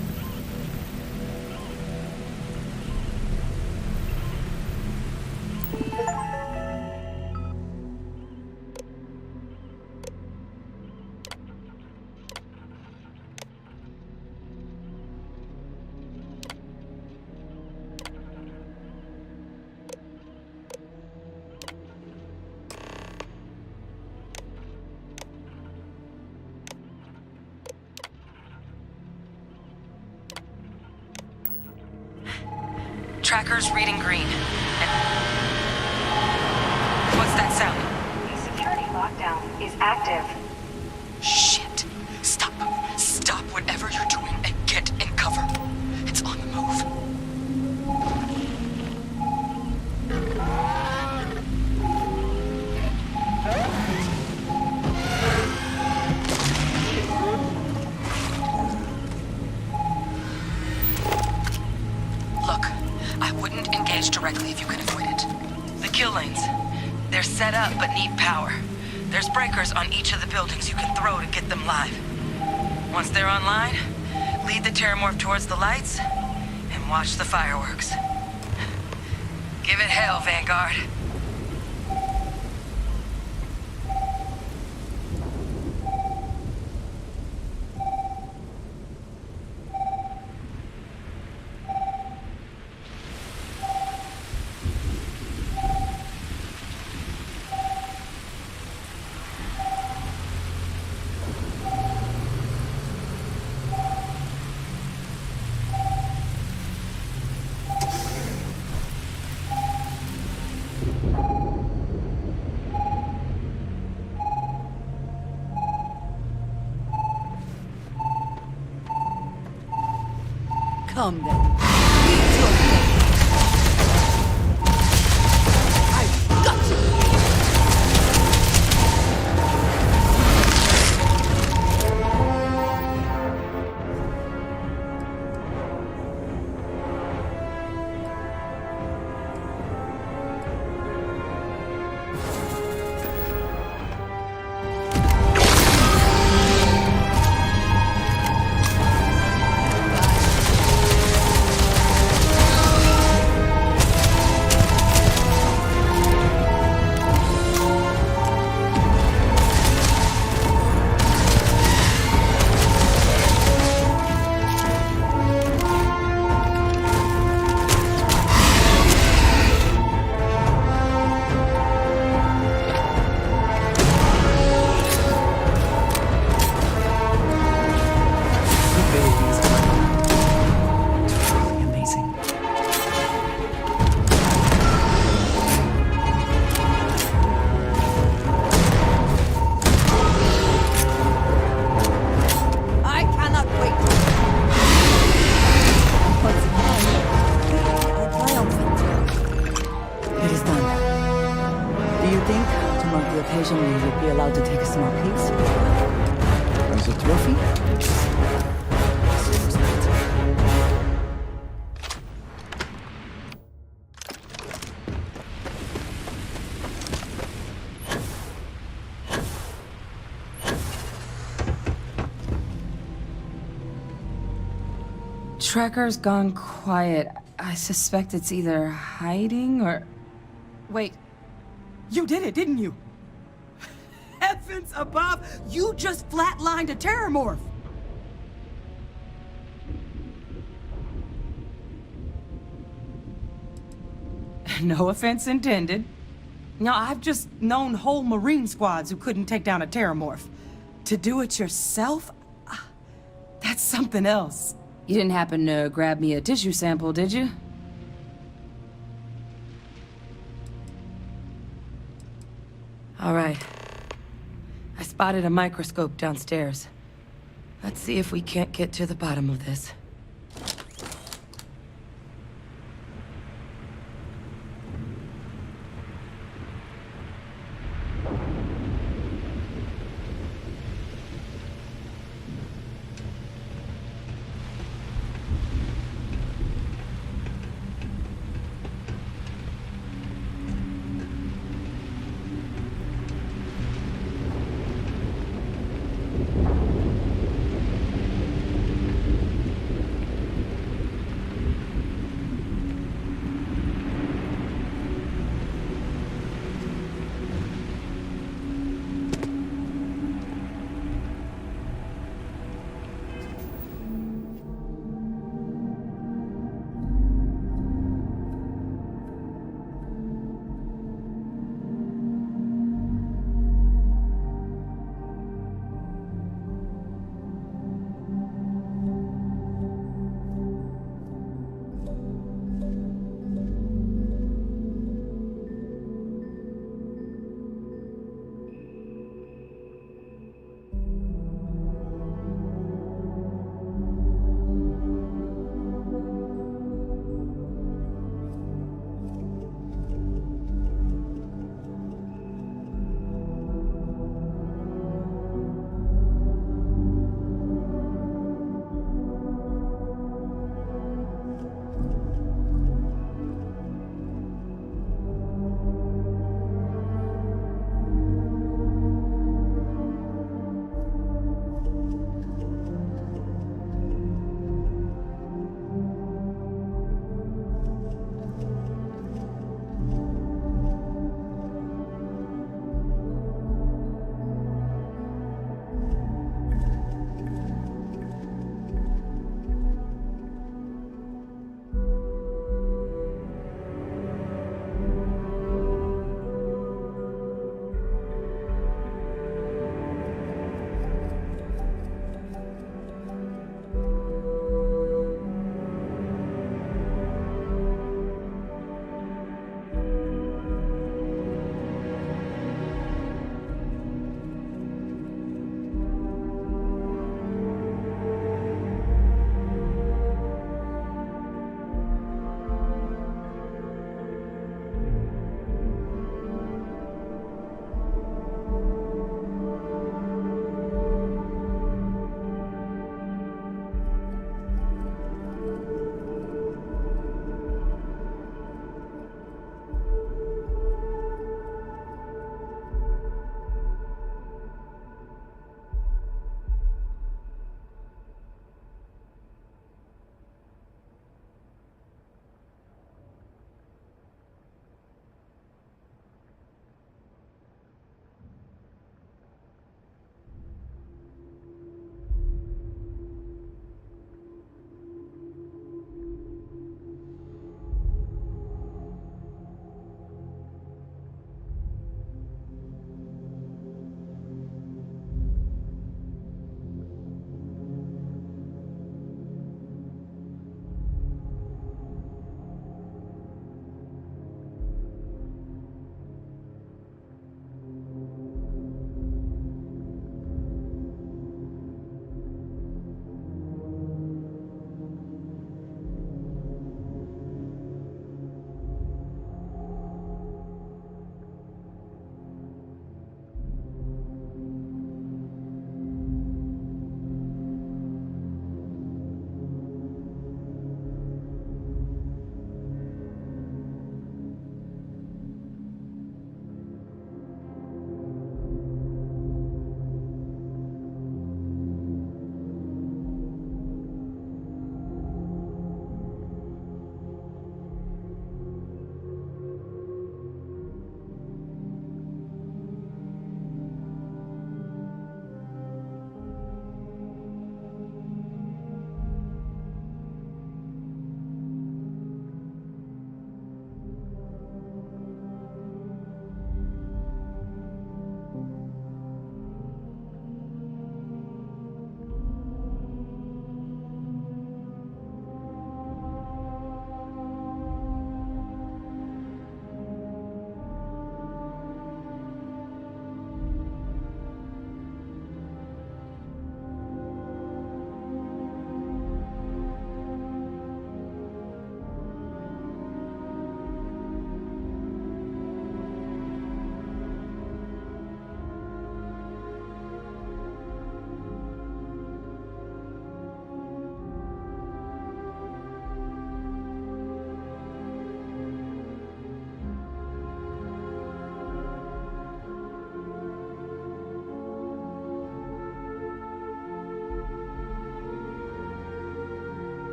Tracker's reading green. What's that sound? The security lockdown is active. Shit. Stop. Stop whatever you're doing and get in cover. It's on the move. Look, I wouldn't engage directly if you could avoid it. The kill lanes. They're set up but need power. There's breakers on each of the buildings you can throw to get them live. Once they're online, lead the terramorph towards the lights and watch the fireworks. Give it hell, Vanguard. Come then. Eat your fate. I've got you. Occasionally, you'd be allowed to take a small piece. As a trophy? Tracker's gone quiet. I suspect it's either hiding or... Wait. You did it, didn't you? Heavens above! You just flatlined a terramorph! No offense intended. No, I've just known whole Marine squads who couldn't take down a terramorph. To do it yourself? That's something else. You didn't happen to grab me a tissue sample, did you? All right. I spotted a microscope downstairs. Let's see if we can't get to the bottom of this.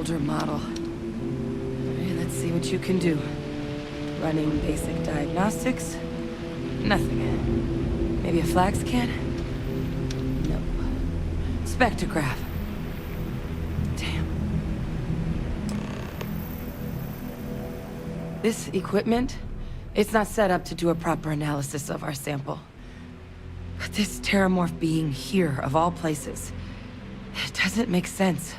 older model. Alright, let's see what you can do. Running basic diagnostics? Nothing. Maybe a flag scan? Nope. Spectrograph. Damn. This equipment, it's not set up to do a proper analysis of our sample. But this terramorph being here, of all places, it doesn't make sense.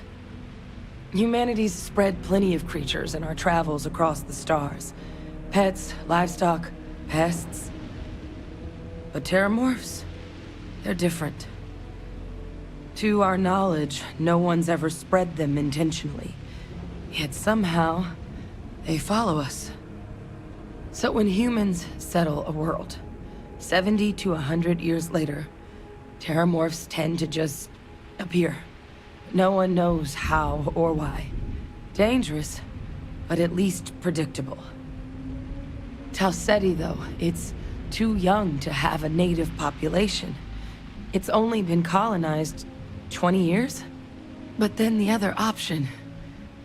Humanity's spread plenty of creatures in our travels across the stars. Pets, livestock, pests. But terramorphs, they're different. To our knowledge, no one's ever spread them intentionally. Yet somehow, they follow us. So when humans settle a world, 70 to 100 years later, terramorphs tend to just appear. No one knows how or why. Dangerous, but at least predictable. Tau Ceti, though, it's too young to have a native population. It's only been colonized 20 years? But then the other option,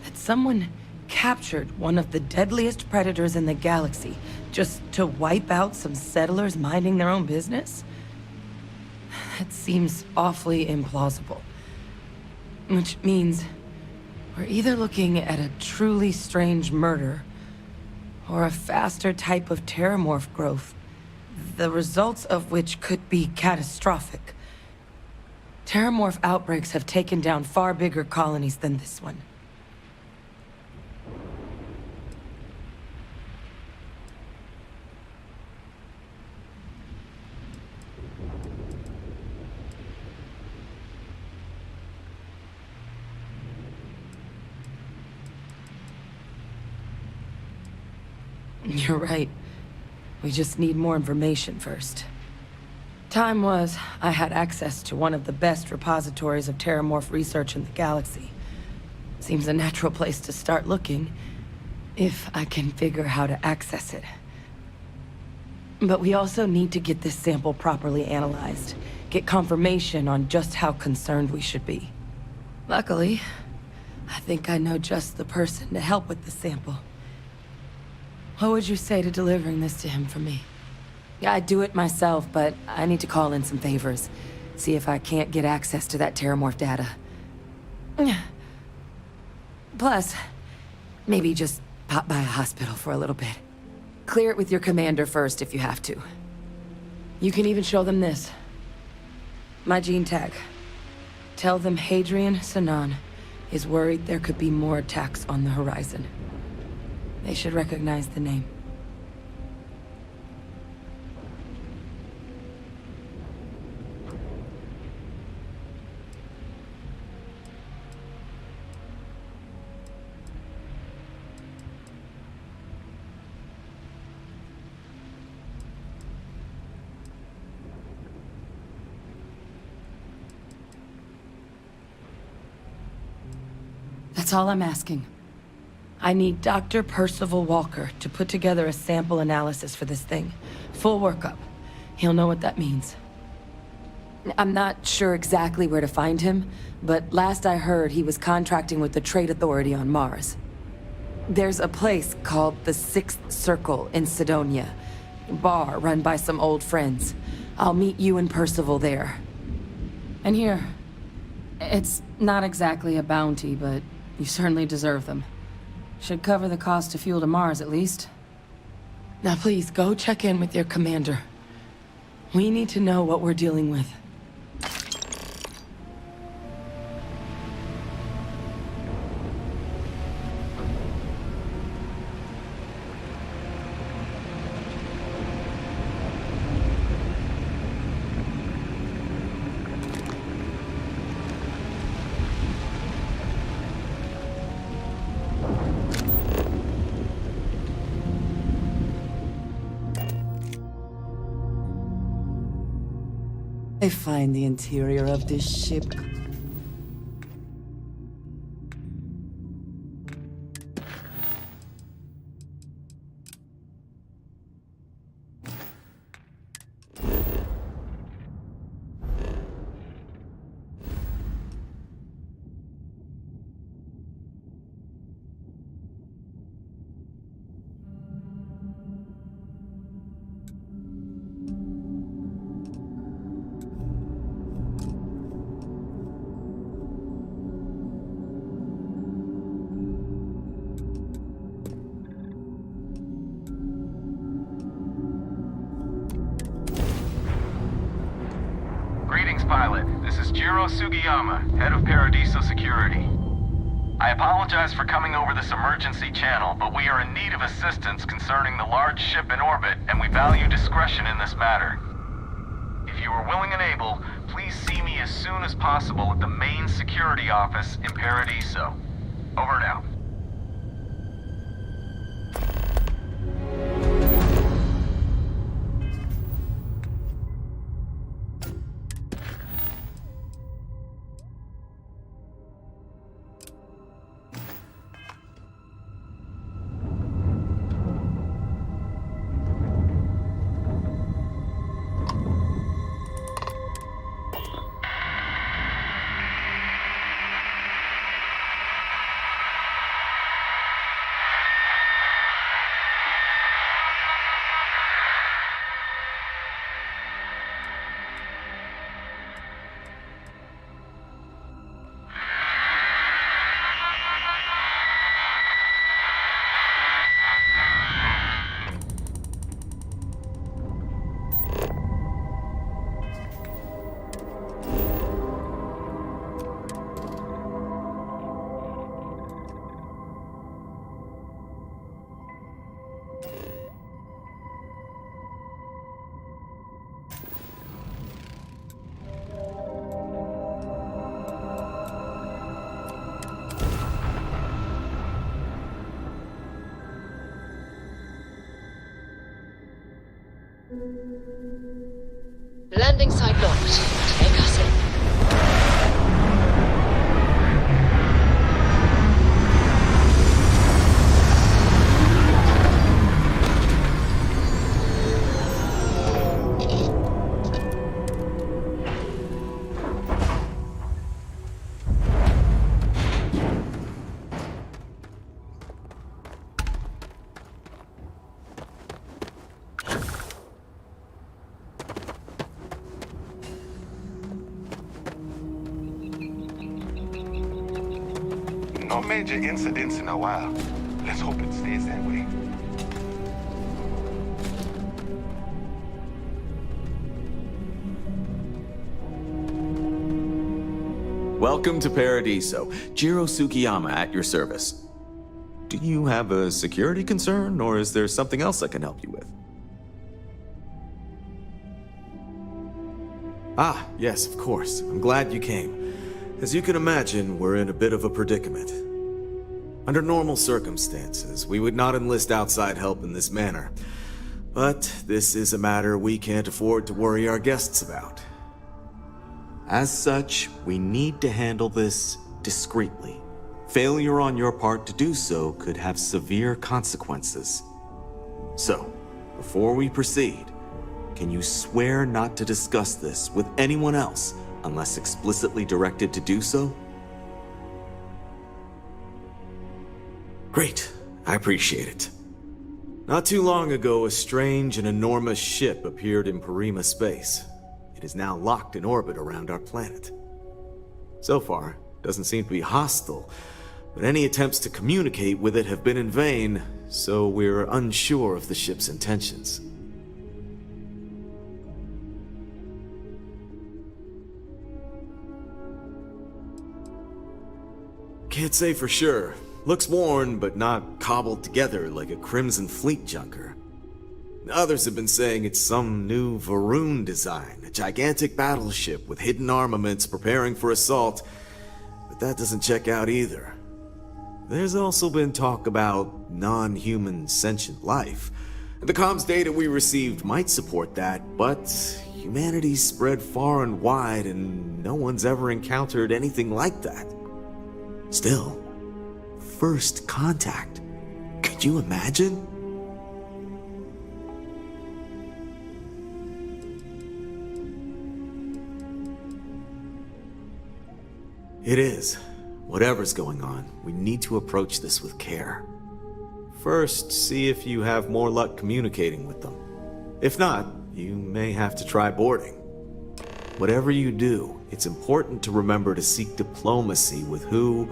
that someone captured one of the deadliest predators in the galaxy just to wipe out some settlers minding their own business? That seems awfully implausible. Which means we're either looking at a truly strange murder or a faster type of terramorph growth, the results of which could be catastrophic. Terramorph outbreaks have taken down far bigger colonies than this one. You're right. We just need more information first. Time was, I had access to one of the best repositories of terramorph research in the galaxy. Seems a natural place to start looking, if I can figure how to access it. But we also need to get this sample properly analyzed, get confirmation on just how concerned we should be. Luckily, I think I know just the person to help with the sample. What would you say to delivering this to him for me? I'd do it myself, but I need to call in some favors. See if I can't get access to that terramorph data. Plus, maybe just pop by a hospital for a little bit. Clear it with your commander first if you have to. You can even show them this. My gene tag. Tell them Hadrian Sanan is worried there could be more attacks on the horizon. They should recognize the name. That's all I'm asking. I need Dr. Percival Walker to put together a sample analysis for this thing. Full workup. He'll know what that means. I'm not sure exactly where to find him, but last I heard he was contracting with the Trade Authority on Mars. There's a place called the Sixth Circle in Sidonia. Bar run by some old friends. I'll meet you and Percival there. And here, it's not exactly a bounty, but you certainly deserve them. Should cover the cost to fuel to Mars, at least. Now please, go check in with your commander. We need to know what we're dealing with. I find the interior of this ship. pilot. This is Jiro Sugiyama, head of Paradiso Security. I apologize for coming over this emergency channel, but we are in need of assistance concerning the large ship in orbit, and we value discretion in this matter. If you are willing and able, please see me as soon as possible at the main security office in Paradiso. Over and out. Landing site locked. Take us in. No major incidents in a while. Let's hope it stays that way. Welcome to Paradiso. Jiro Sugiyama at your service. Do you have a security concern, or is there something else I can help you with? Ah, yes, of course. I'm glad you came. As you can imagine, we're in a bit of a predicament. Under normal circumstances, we would not enlist outside help in this manner. But this is a matter we can't afford to worry our guests about. As such, we need to handle this discreetly. Failure on your part to do so could have severe consequences. So, before we proceed, can you swear not to discuss this with anyone else unless explicitly directed to do so? Great. I appreciate it. Not too long ago, a strange and enormous ship appeared in Parima space. It is now locked in orbit around our planet. So far, it doesn't seem to be hostile, but any attempts to communicate with it have been in vain, so we're unsure of the ship's intentions. Can't say for sure. Looks worn, but not cobbled together like a Crimson Fleet junker. Others have been saying it's some new Varun design, a gigantic battleship with hidden armaments preparing for assault, but that doesn't check out either. There's also been talk about non-human sentient life. The comms data we received might support that, but humanity's spread far and wide and no one's ever encountered anything like that. Still, first contact. Could you imagine? It is. Whatever's going on, we need to approach this with care. First, see if you have more luck communicating with them. If not, you may have to try boarding. Whatever you do, it's important to remember to seek diplomacy with who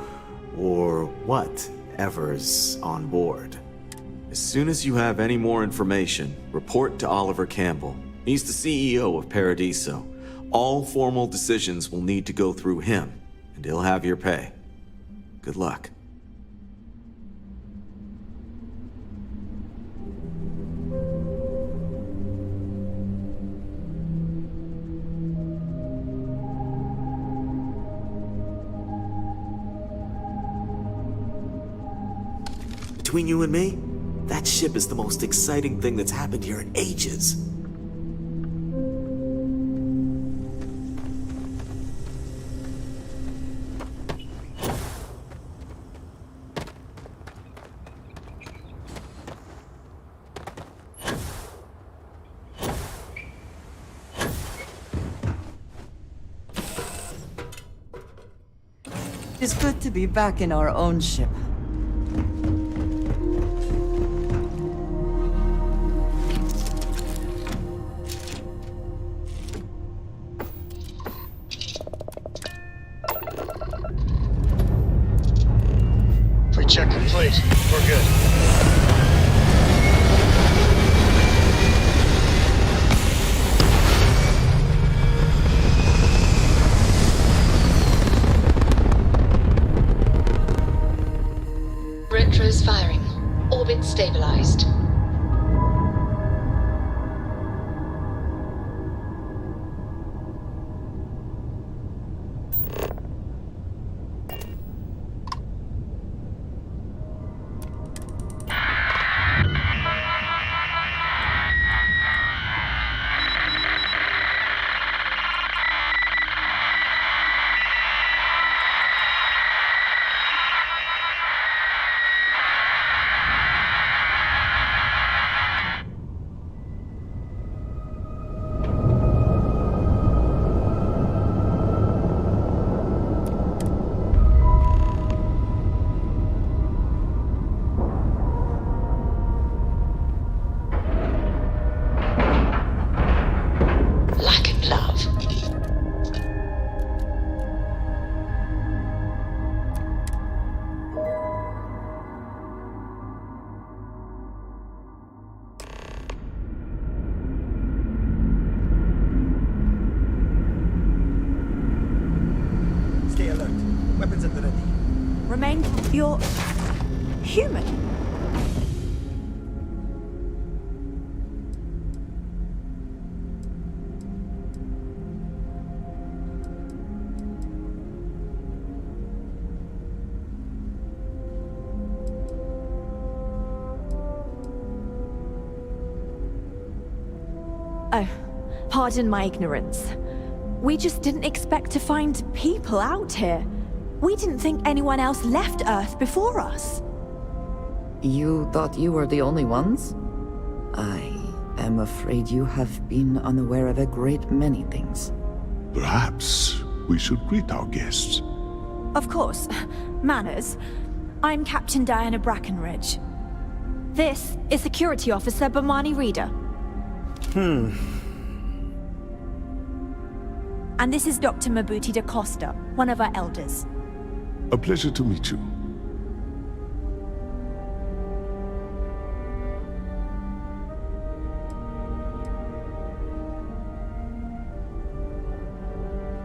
or whatever's on board. As soon as you have any more information, report to Oliver Campbell. He's the CEO of Paradiso. All formal decisions will need to go through him, and he'll have your pay. Good luck. Between you and me, that ship is the most exciting thing that's happened here in ages. It's good to be back in our own ship. Pre-check complete. We're good. Retros firing. Orbit stabilized. You're human. Oh, pardon my ignorance. We just didn't expect to find people out here. We didn't think anyone else left Earth before us. You thought you were the only ones? I am afraid you have been unaware of a great many things. Perhaps we should greet our guests. Of course. Manners. I'm Captain Diana Brackenridge. This is Security Officer Bomani Reader. And this is Dr. Mabuti da Costa, one of our elders. A pleasure to meet you.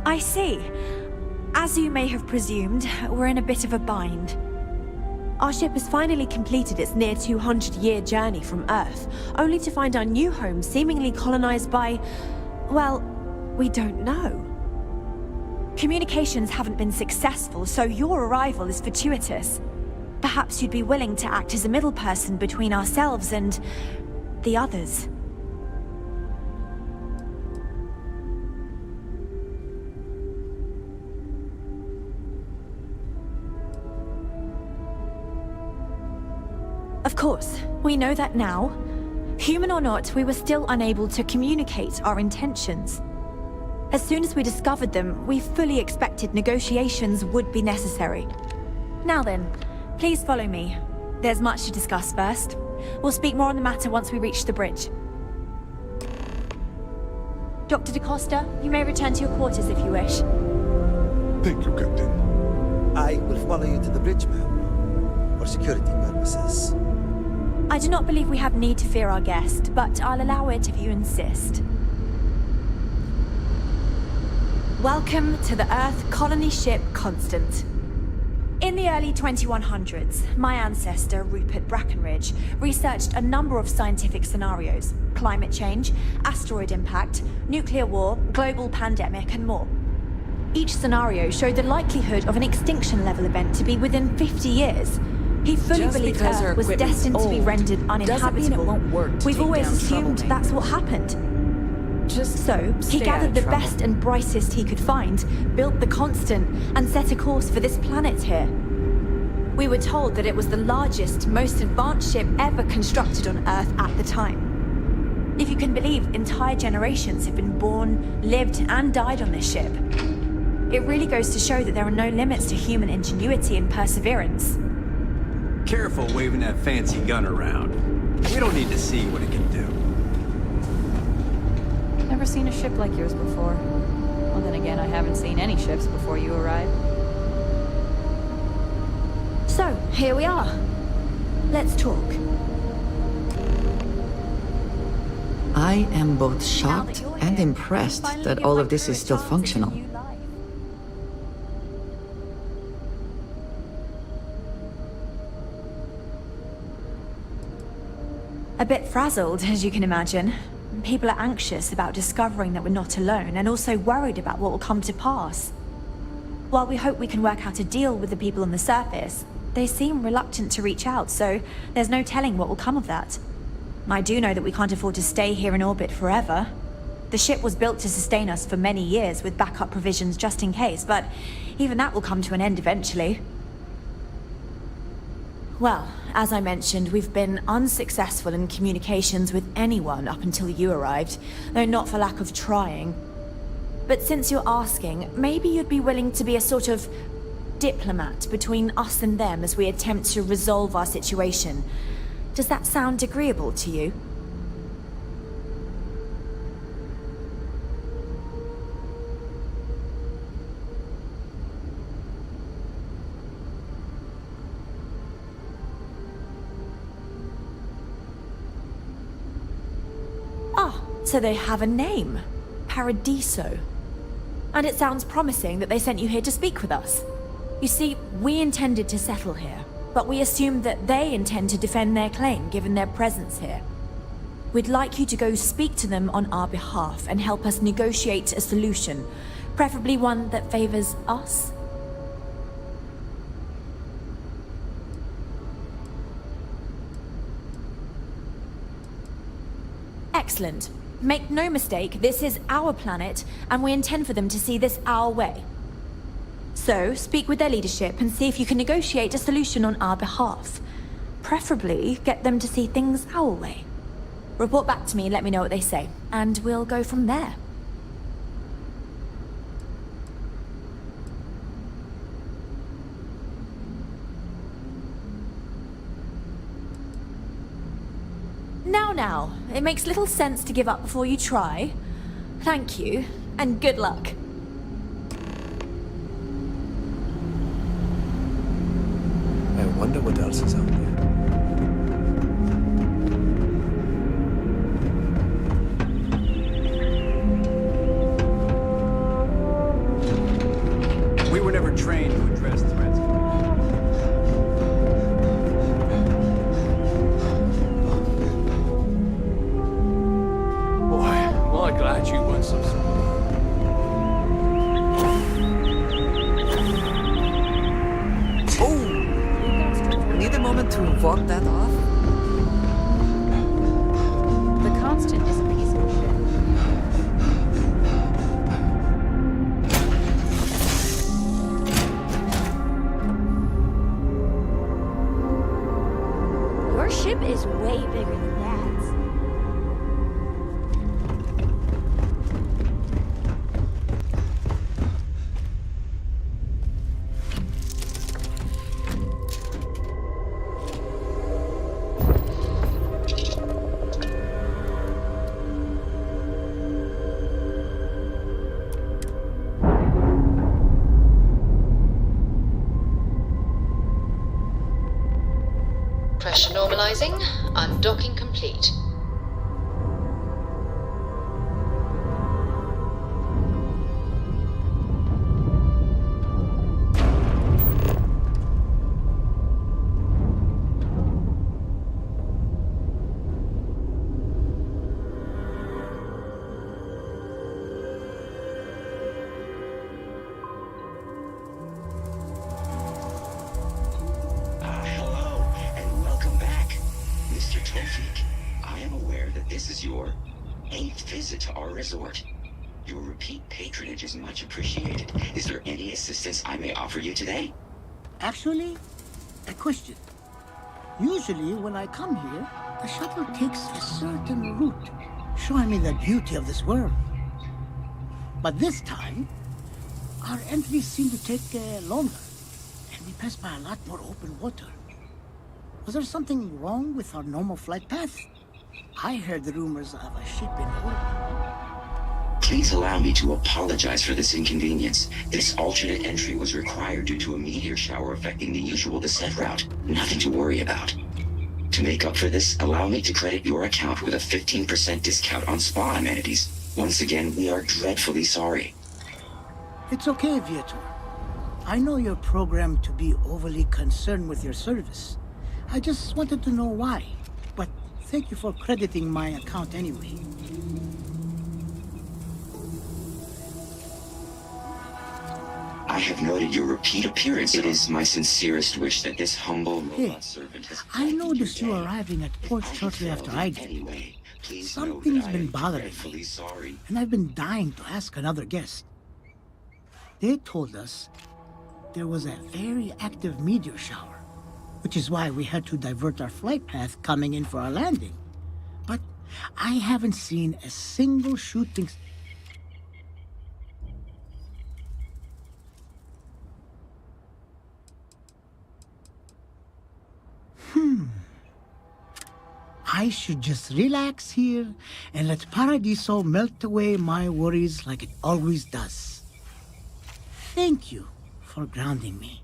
I see. As you may have presumed, we're in a bit of a bind. Our ship has finally completed its near 200-year journey from Earth, only to find our new home seemingly colonized by, well, we don't know. Communications haven't been successful, so your arrival is fortuitous. Perhaps you'd be willing to act as a middle person between ourselves and the others. Of course, we know that now. Human or not, we were still unable to communicate our intentions. As soon as we discovered them, we fully expected negotiations would be necessary. Now then, please follow me. There's much to discuss first. We'll speak more on the matter once we reach the bridge. Dr. da Costa, you may return to your quarters if you wish. Thank you, Captain. I will follow you to the bridge, ma'am, for security purposes. I do not believe we have need to fear our guest, but I'll allow it if you insist. Welcome to the Earth colony ship Constant. In the early 2100s, my ancestor, Rupert Brackenridge, researched a number of scientific scenarios: climate change, asteroid impact, nuclear war, global pandemic, and more. Each scenario showed the likelihood of an extinction-level event to be within 50 years. He fully Just believed because our Earth was equipment's destined to be old rendered doesn't mean it uninhabitable. won't work to We've take always down assumed troublemakers. that's what happened. So, He stay out gathered of the trouble. best and brightest he could find, built the Constant, and set a course for this planet here. We were told that it was the largest, most advanced ship ever constructed on Earth at the time. If you can believe, entire generations have been born, lived, and died on this ship. It really goes to show that there are no limits to human ingenuity and perseverance. Careful waving that fancy gun around. We don't need to see what it can do. Never seen a ship like yours before. Well, then again, I haven't seen any ships before you arrived. So, here we are. Let's talk. I am both shocked and impressed that all of this is still functional. A bit frazzled, as you can imagine. People are anxious about discovering that we're not alone, and also worried about what will come to pass. While we hope we can work out a deal with the people on the surface, they seem reluctant to reach out, so there's no telling what will come of that. I do know that we can't afford to stay here in orbit forever. The ship was built to sustain us for many years with backup provisions just in case, but even that will come to an end eventually. Well, as I mentioned, we've been unsuccessful in communications with anyone up until you arrived, though not for lack of trying. But since you're asking, maybe you'd be willing to be a sort of diplomat between us and them as we attempt to resolve our situation. Does that sound agreeable to you? Ah, so they have a name. Paradiso. And it sounds promising that they sent you here to speak with us. You see, we intended to settle here, but we assumed that they intend to defend their claim given their presence here. We'd like you to go speak to them on our behalf and help us negotiate a solution, preferably one that favors us. Excellent. Make no mistake, this is our planet, and we intend for them to see this our way. So, speak with their leadership and see if you can negotiate a solution on our behalf. Preferably, get them to see things our way. Report back to me and let me know what they say, and we'll go from there. Now, it makes little sense to give up before you try. Thank you, and good luck. I wonder what else is out there. We were never trained to address threats. Boy, glad you went so smooth. Need a moment to walk that off? The Constant is a piece of shit. Your ship is way bigger than Dad's. Pressure normalizing. Undocking complete. This is your 8th visit to our resort. Your repeat patronage is much appreciated. Is there any assistance I may offer you today? Actually, a question. Usually when I come here, the shuttle takes a certain route, showing me the beauty of this world. But this time, our entries seem to take longer, and we pass by a lot more open water. Was there something wrong with our normal flight path? I heard the rumors of a ship in orbit. Please allow me to apologize for this inconvenience. This alternate entry was required due to a meteor shower affecting the usual descent route. Nothing to worry about. To make up for this, allow me to credit your account with a 15% discount on spa amenities. Once again, we are dreadfully sorry. It's okay, Viator. I know you're programmed to be overly concerned with your service. I just wanted to know why. But thank you for crediting my account anyway. I have noted your repeat appearance. It is my sincerest wish that this humble robot servant has... I noticed you arriving at port shortly after I did. Anyway, please Something's been bothering dreadfully me, sorry. and I've been dying to ask another guest. They told us there was a very active meteor shower, which is why we had to divert our flight path coming in for our landing. But I haven't seen a single shooting... I should just relax here and let Paradiso melt away my worries like it always does. Thank you for grounding me.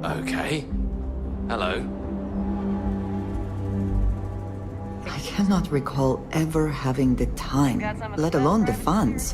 Okay. Hello. I cannot recall ever having the time, let alone the funds.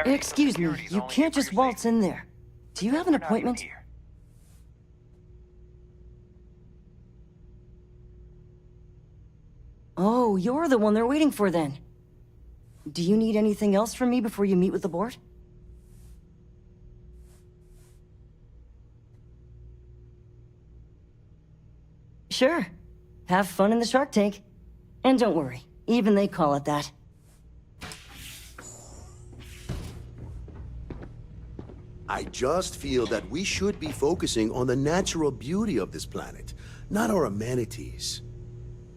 Excuse me, you can't just waltz in there. Do you have an appointment? Oh, you're the one they're waiting for then. Do you need anything else from me before you meet with the board? Sure. Have fun in the shark tank. And don't worry, even they call it that. I just feel that we should be focusing on the natural beauty of this planet, not our amenities.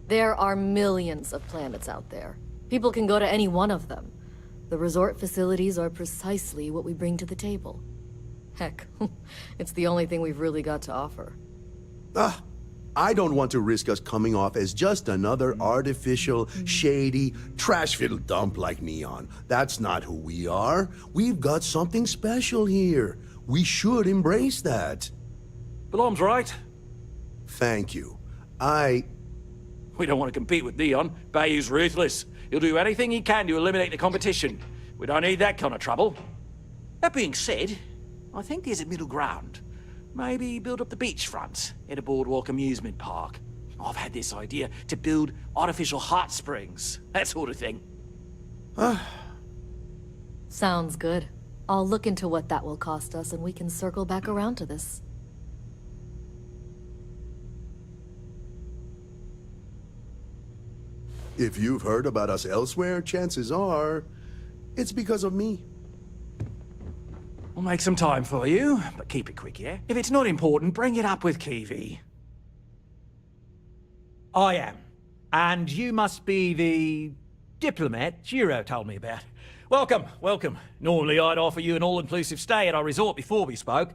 There are millions of planets out there. People can go to any one of them. The resort facilities are precisely what we bring to the table. Heck, it's the only thing we've really got to offer. I don't want to risk us coming off as just another artificial, shady, trash-filled dump like Neon. That's not who we are. We've got something special here. We should embrace that. Balom's right. Thank you. We don't want to compete with Neon. Bayou's ruthless. He'll do anything he can to eliminate the competition. We don't need that kind of trouble. That being said, I think there's a middle ground. Maybe build up the beachfront at a boardwalk amusement park. I've had this idea to build artificial hot springs, that sort of thing. Sounds good. I'll look into what that will cost us and we can circle back around to this. If you've heard about us elsewhere, chances are it's because of me. We'll make some time for you, but keep it quick, yeah? If it's not important, bring it up with Kiwi. I am. And you must be the diplomat Jiro told me about. Welcome, welcome. Normally I'd offer you an all-inclusive stay at our resort before we spoke.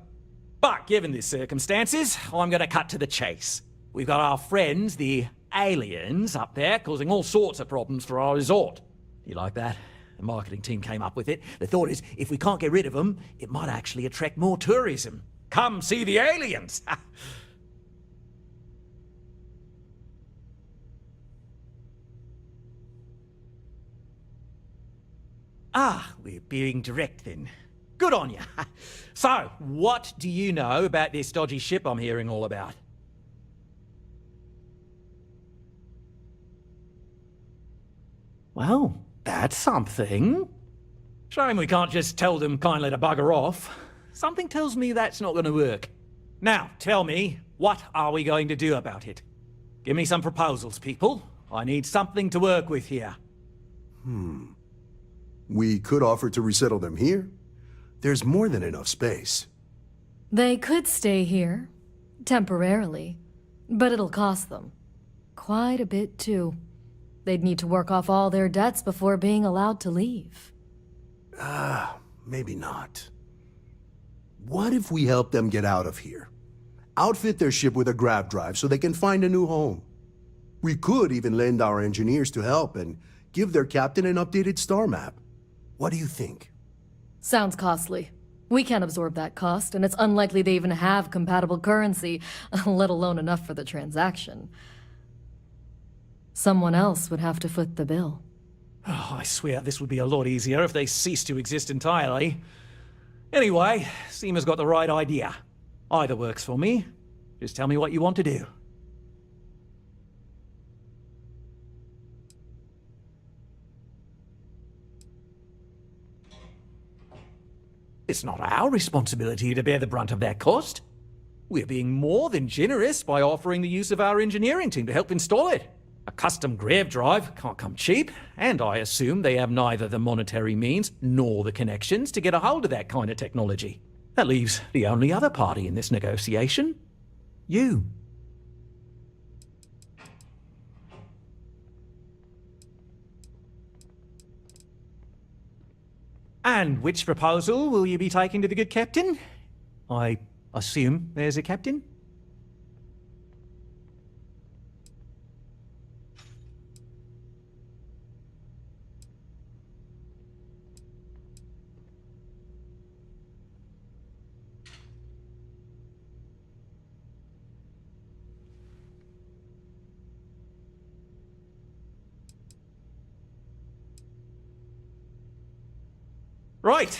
But given the circumstances, I'm gonna cut to the chase. We've got our friends, the aliens, up there, causing all sorts of problems for our resort. You like that? The marketing team came up with it. The thought is, if we can't get rid of them, it might actually attract more tourism. Come see the aliens! We're being direct then. Good on you. So, what do you know about this dodgy ship I'm hearing all about? Well, that's something. Shame we can't just tell them kindly to bugger off. Something tells me that's not going to work. Now, tell me, what are we going to do about it? Give me some proposals, people. I need something to work with here. We could offer to resettle them here. There's more than enough space. They could stay here, temporarily, but it'll cost them. Quite a bit, too. They'd need to work off all their debts before being allowed to leave. Maybe not. What if we help them get out of here? Outfit their ship with a grav drive so they can find a new home. We could even lend our engineers to help and give their captain an updated star map. What do you think? Sounds costly. We can't absorb that cost, and it's unlikely they even have compatible currency, let alone enough for the transaction. Someone else would have to foot the bill. Oh, I swear this would be a lot easier if they ceased to exist entirely. Anyway, Seema's got the right idea. Either works for me. Just tell me what you want to do. It's not our responsibility to bear the brunt of that cost. We're being more than generous by offering the use of our engineering team to help install it. A custom grav drive can't come cheap, and I assume they have neither the monetary means nor the connections to get a hold of that kind of technology. That leaves the only other party in this negotiation. You. And which proposal will you be taking to the good captain? I assume there's a captain? Right.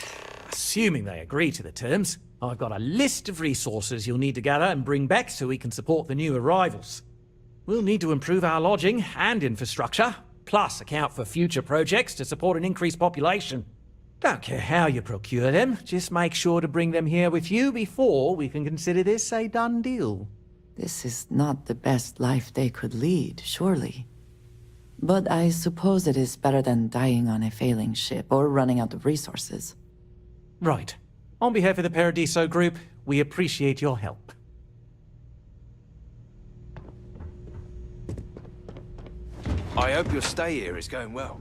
Assuming they agree to the terms, I've got a list of resources you'll need to gather and bring back so we can support the new arrivals. We'll need to improve our lodging and infrastructure, plus account for future projects to support an increased population. Don't care how you procure them, just make sure to bring them here with you before we can consider this a done deal. This is not the best life they could lead, surely. But I suppose it is better than dying on a failing ship or running out of resources. Right. On behalf of the Paradiso Group, we appreciate your help. I hope your stay here is going well.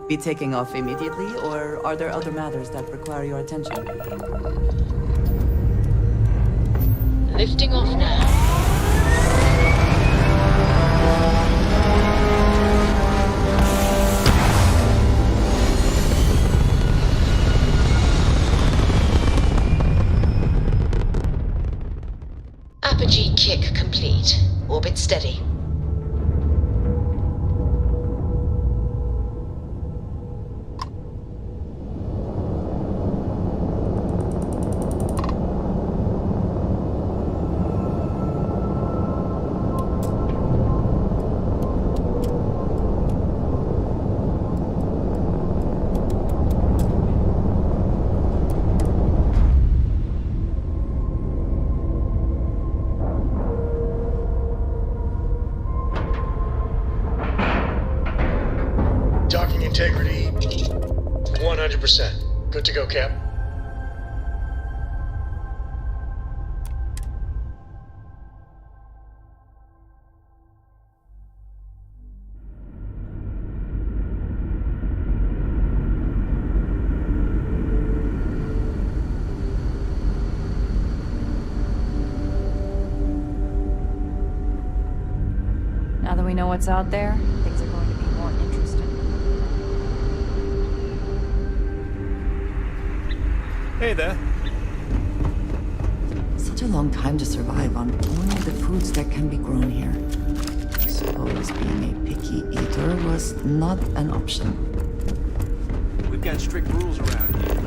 Be taking off immediately, or are there other matters that require your attention? Lifting off now. Apogee kick complete. Orbit steady. Docking integrity, 100%. Good to go, Cap. Now that we know what's out there, things are going to be more interesting. Hey there. Such a long time to survive on only the foods that can be grown here. I suppose being a picky eater was not an option. We've got strict rules around here.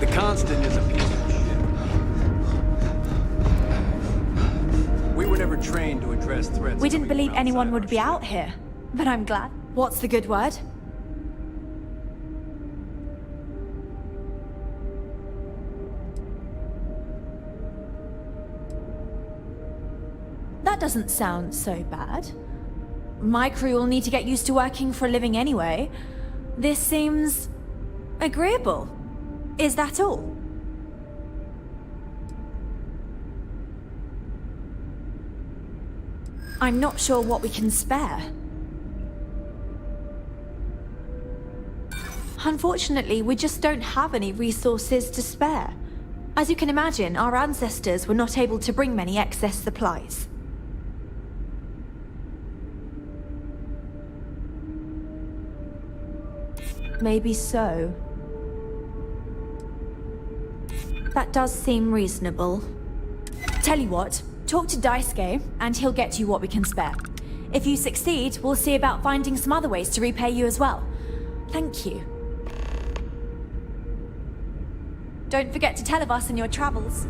The Constant is a piece of shit. We were never trained to address threats. We didn't coming believe from anyone outside would our be ship. out here, but I'm glad. What's the good word? That doesn't sound so bad. My crew will need to get used to working for a living anyway. This seems agreeable. Is that all? I'm not sure what we can spare. Unfortunately, we just don't have any resources to spare. As you can imagine, our ancestors were not able to bring many excess supplies. Maybe so. That does seem reasonable. Tell you what, talk to Daisuke, and he'll get you what we can spare. If you succeed, we'll see about finding some other ways to repay you as well. Thank you. Don't forget to tell of us in your travels.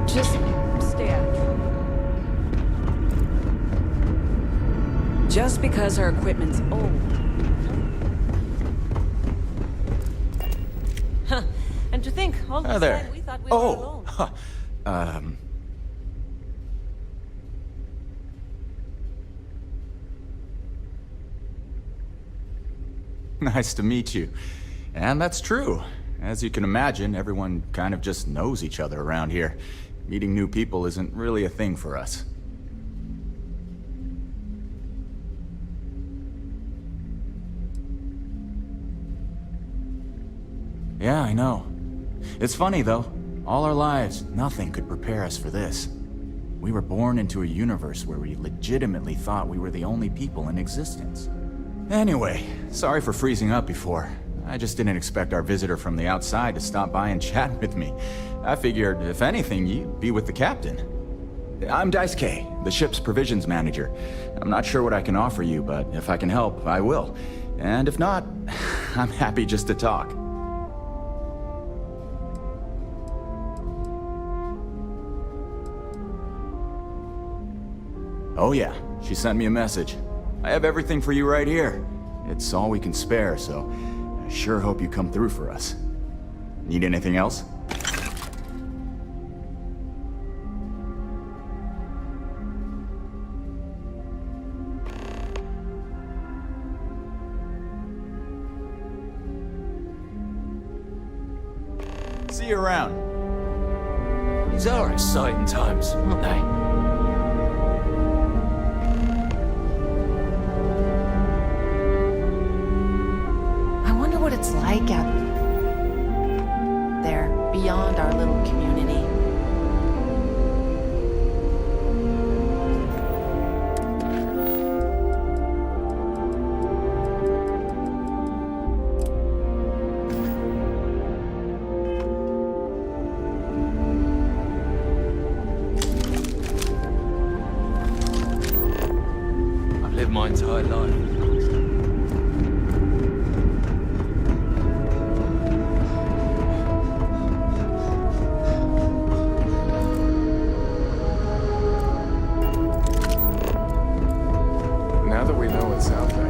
Just stay out. Just because our equipment's old. Huh. And to think, all Hi this there. time we thought we were alone. Nice to meet you. And that's true. As you can imagine, everyone kind of just knows each other around here. Meeting new people isn't really a thing for us. Yeah, I know. It's funny, though. All our lives, nothing could prepare us for this. We were born into a universe where we legitimately thought we were the only people in existence. Anyway, sorry for freezing up before. I just didn't expect our visitor from the outside to stop by and chat with me. I figured, if anything, you'd be with the captain. I'm Dice K, the ship's provisions manager. I'm not sure what I can offer you, but if I can help, I will. And if not, I'm happy just to talk. Oh yeah, she sent me a message. I have everything for you right here. It's all we can spare, so I sure hope you come through for us. Need anything else? See you around. These are exciting times, aren't they? I wonder what it's like out there, beyond our little community. I've lived my entire life. Now that we know what's out there.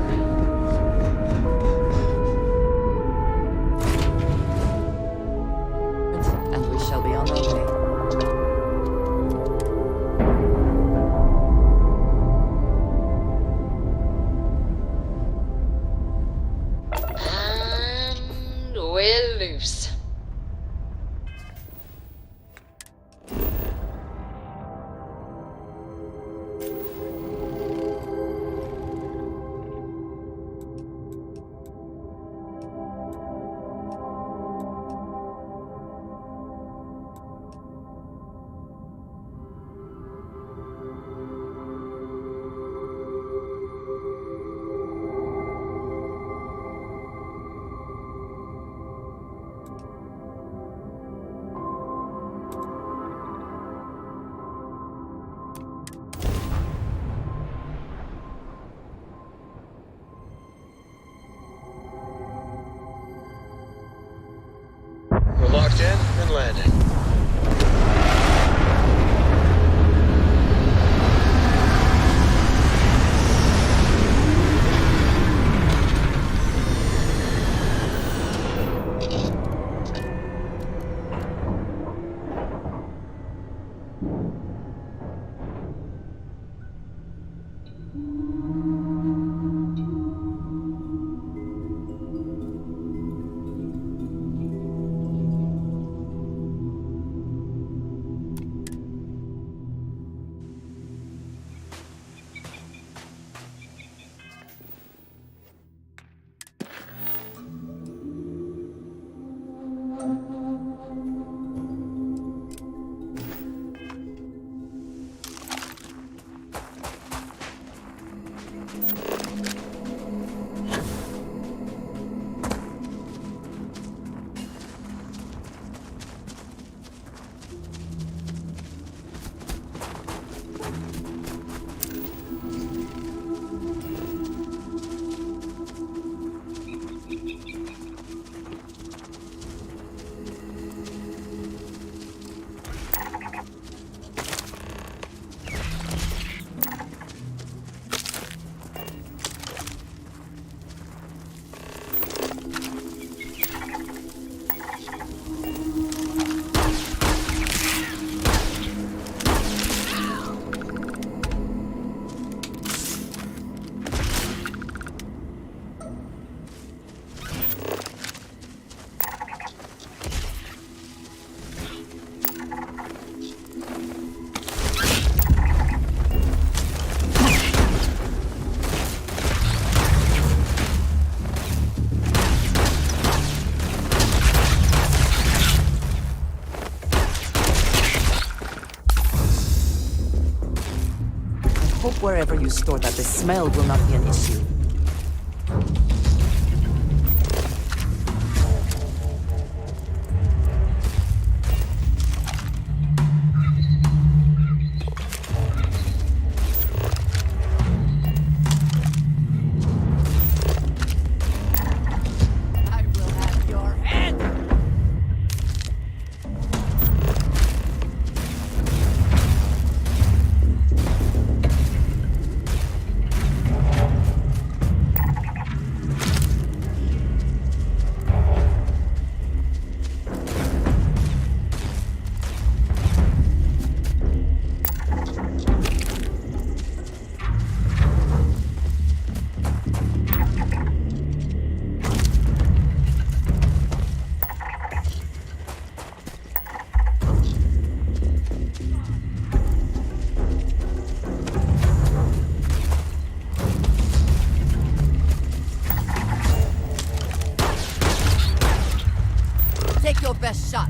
And we shall be on our way. And we're loose. wherever you store that the smell will not be an issue. Take your best shot.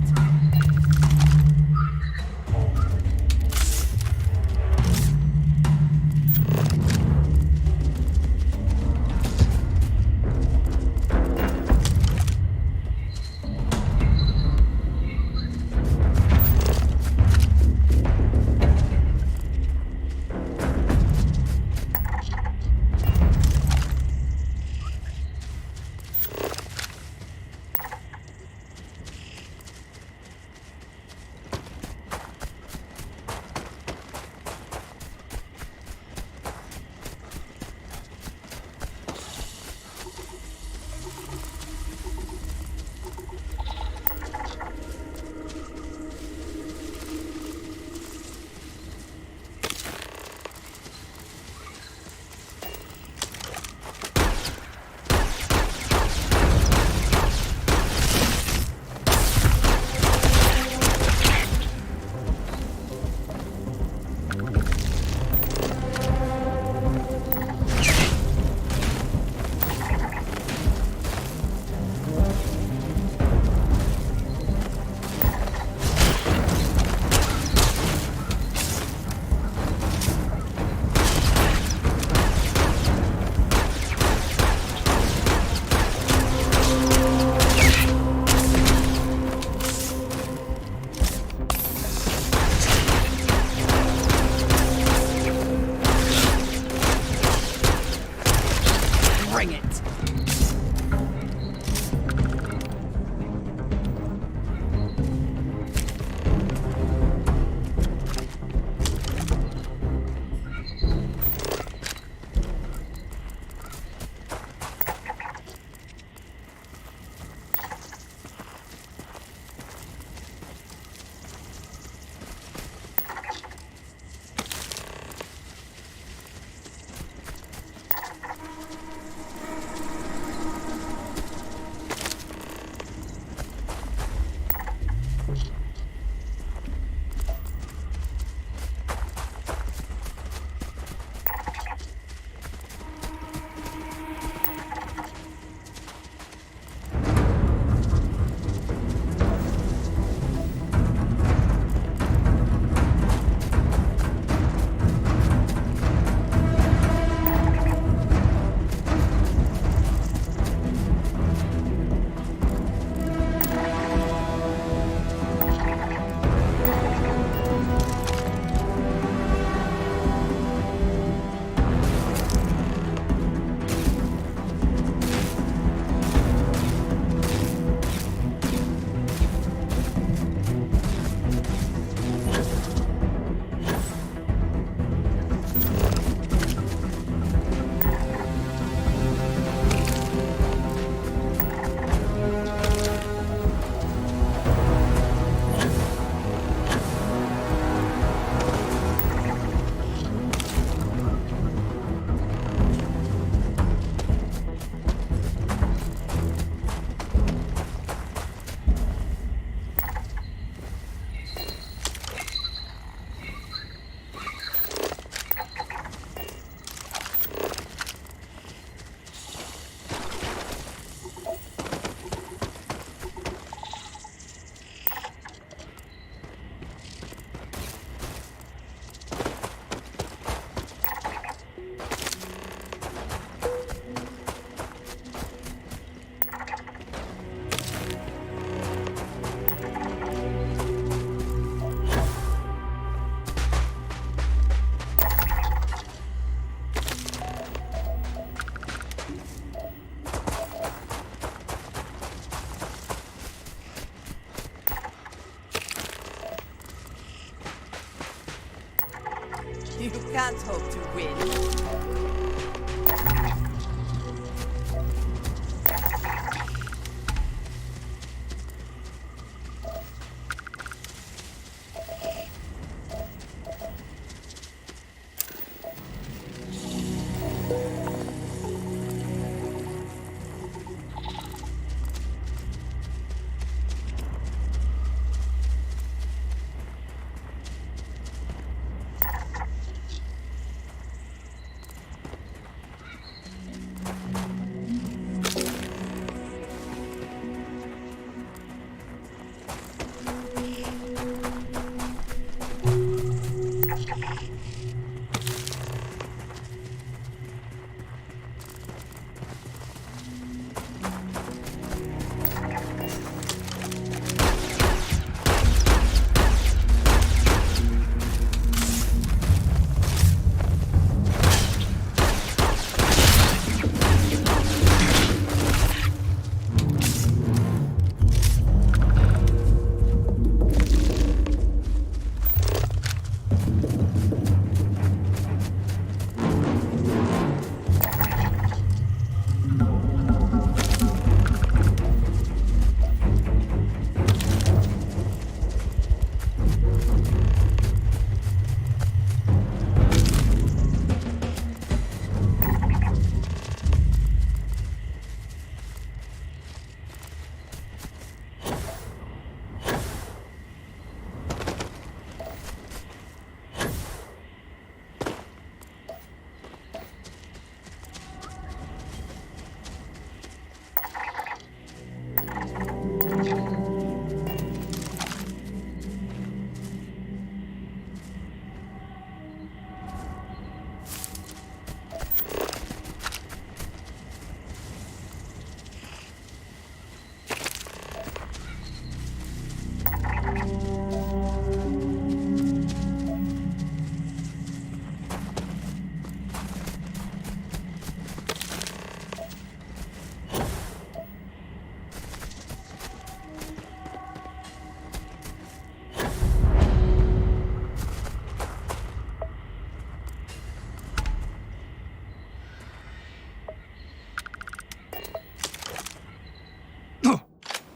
Bring it! can't hope to win.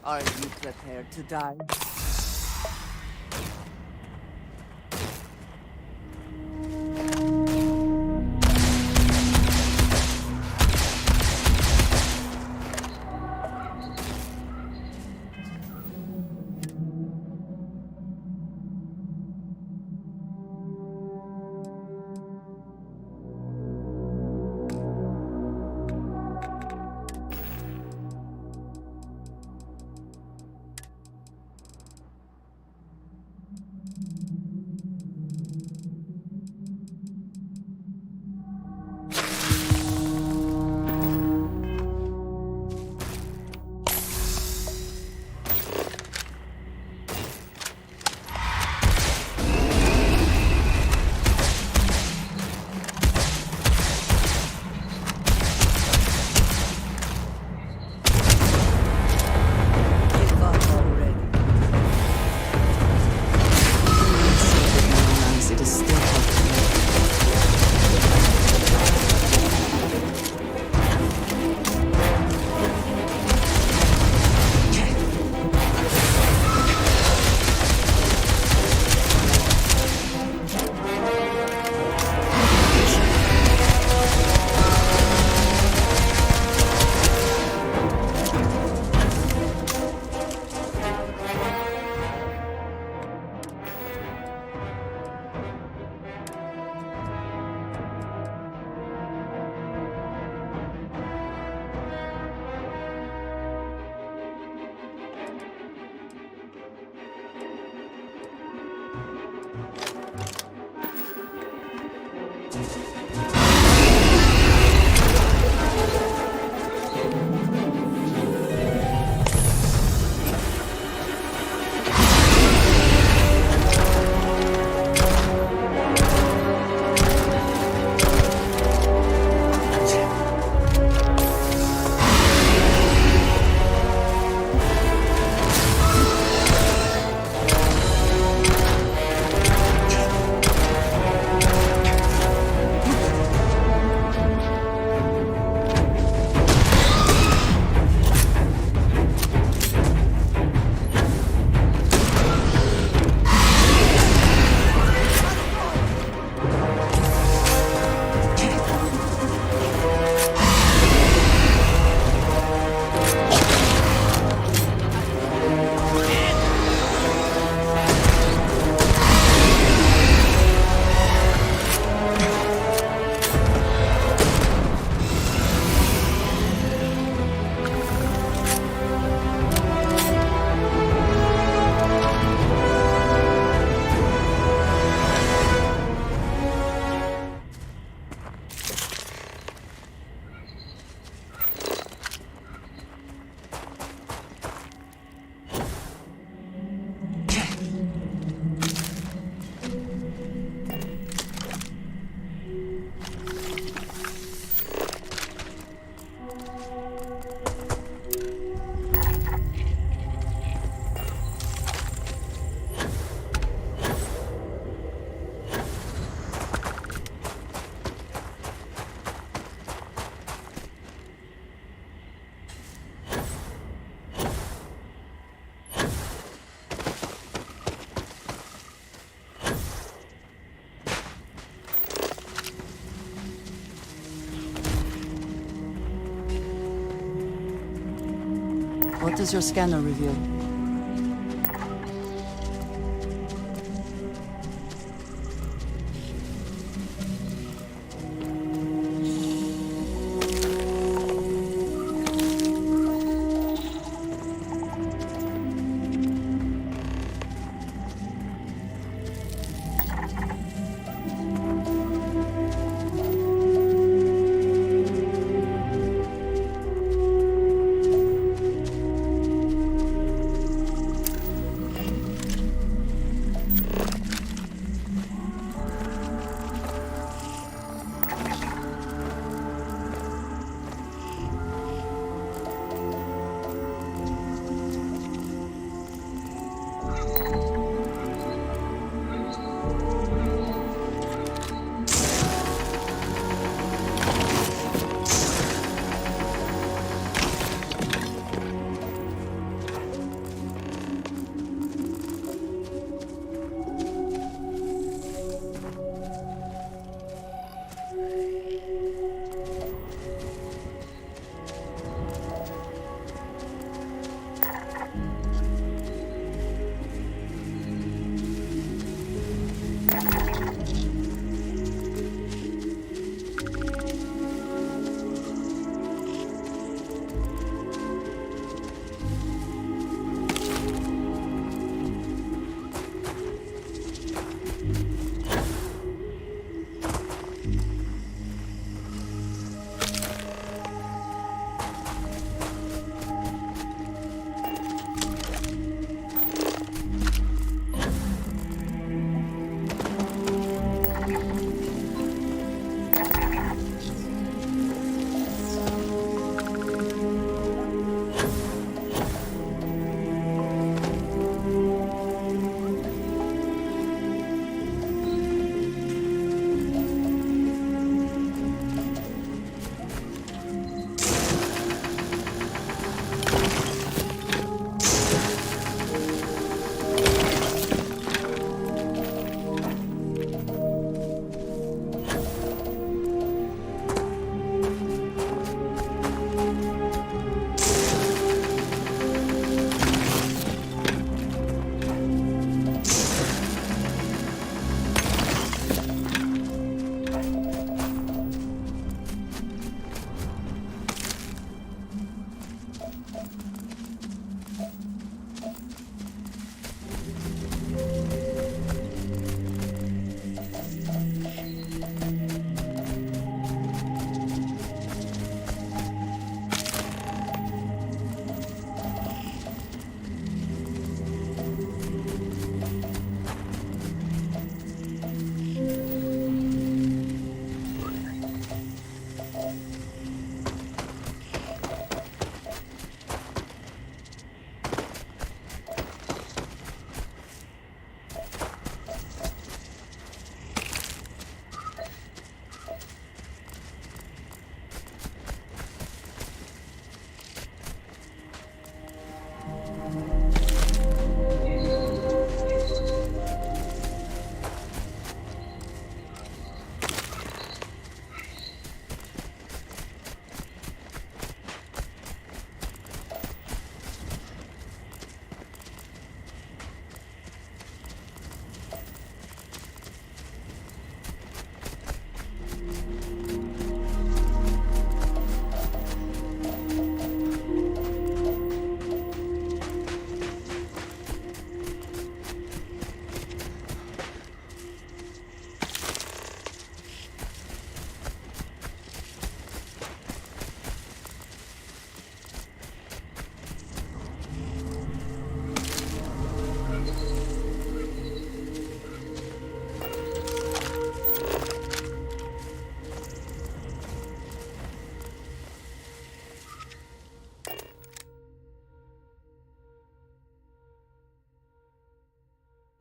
Are you prepared to die? What does your scanner reveal?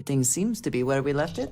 Everything seems to be where we left it.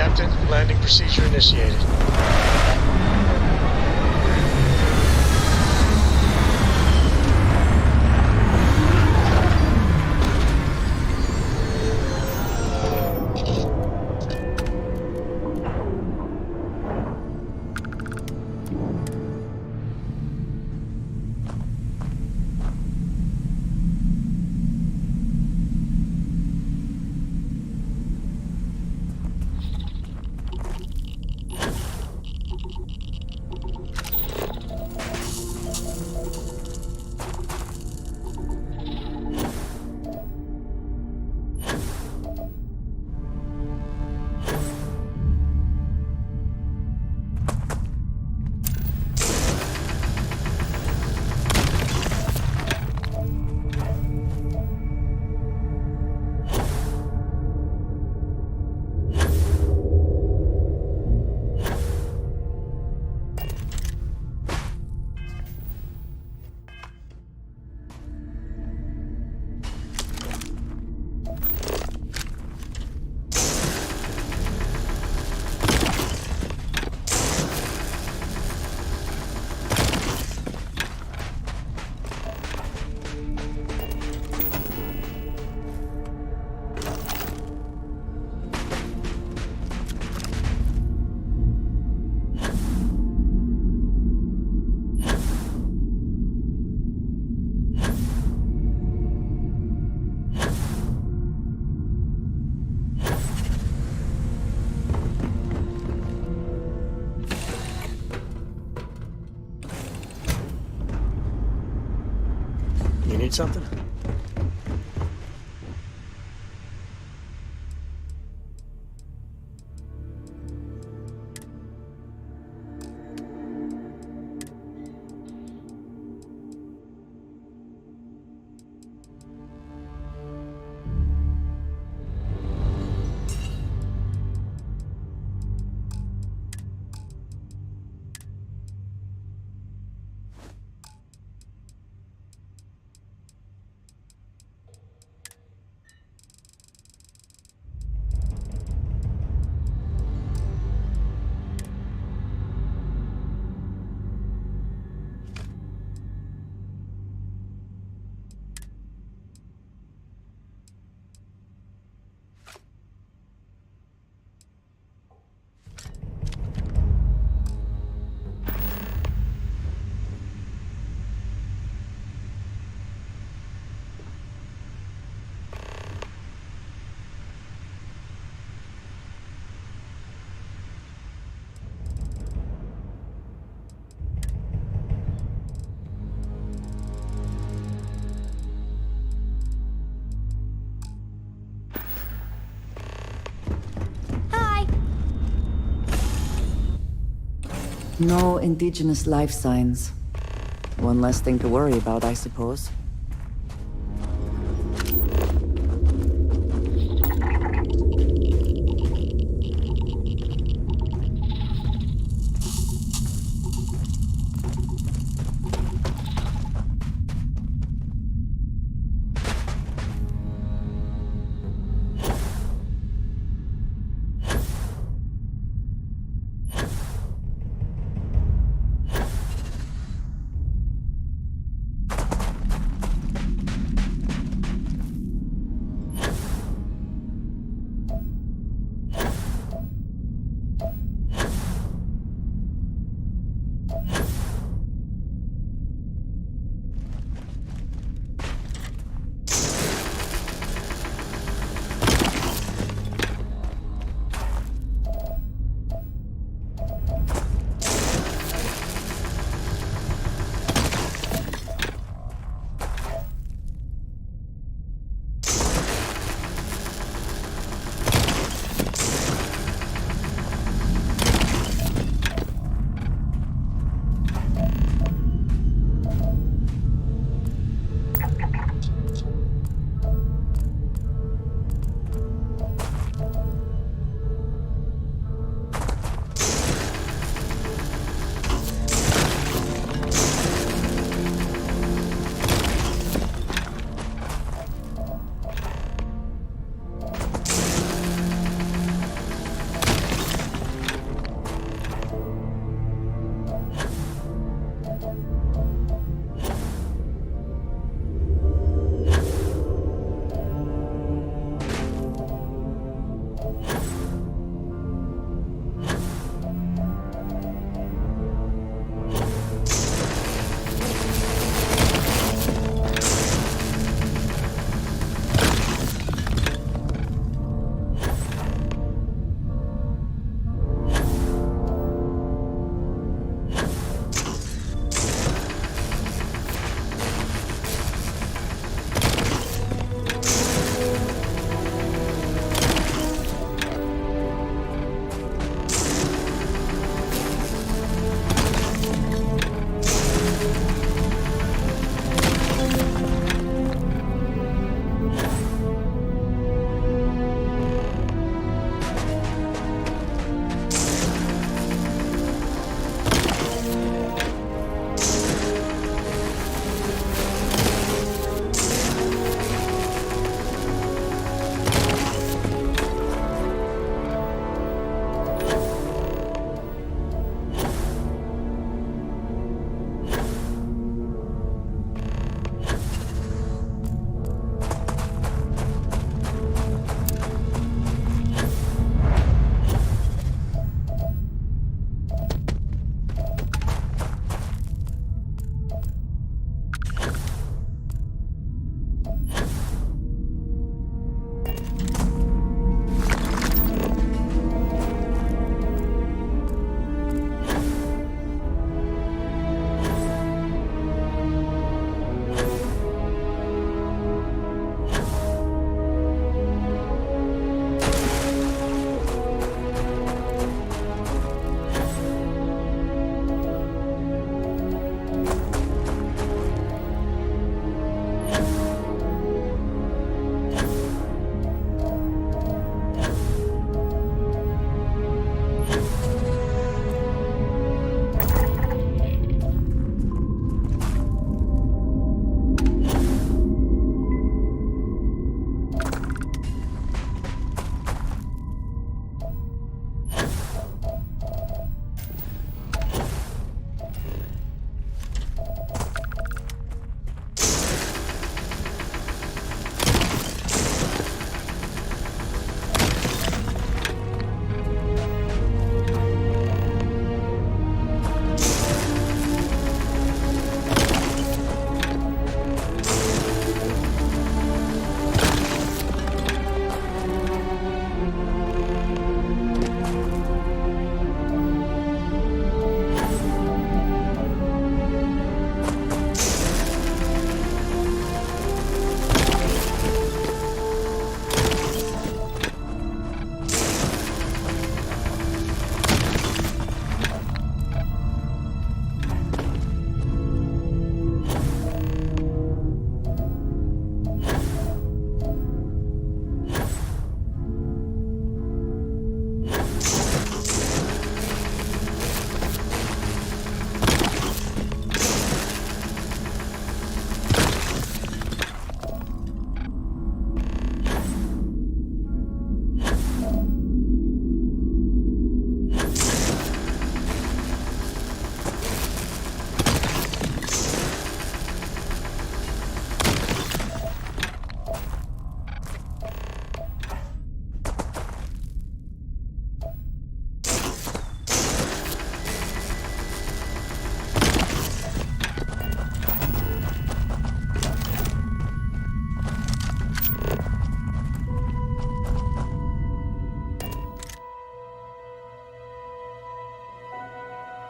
Captain, landing procedure initiated. You need something? No indigenous life signs. One less thing to worry about, I suppose.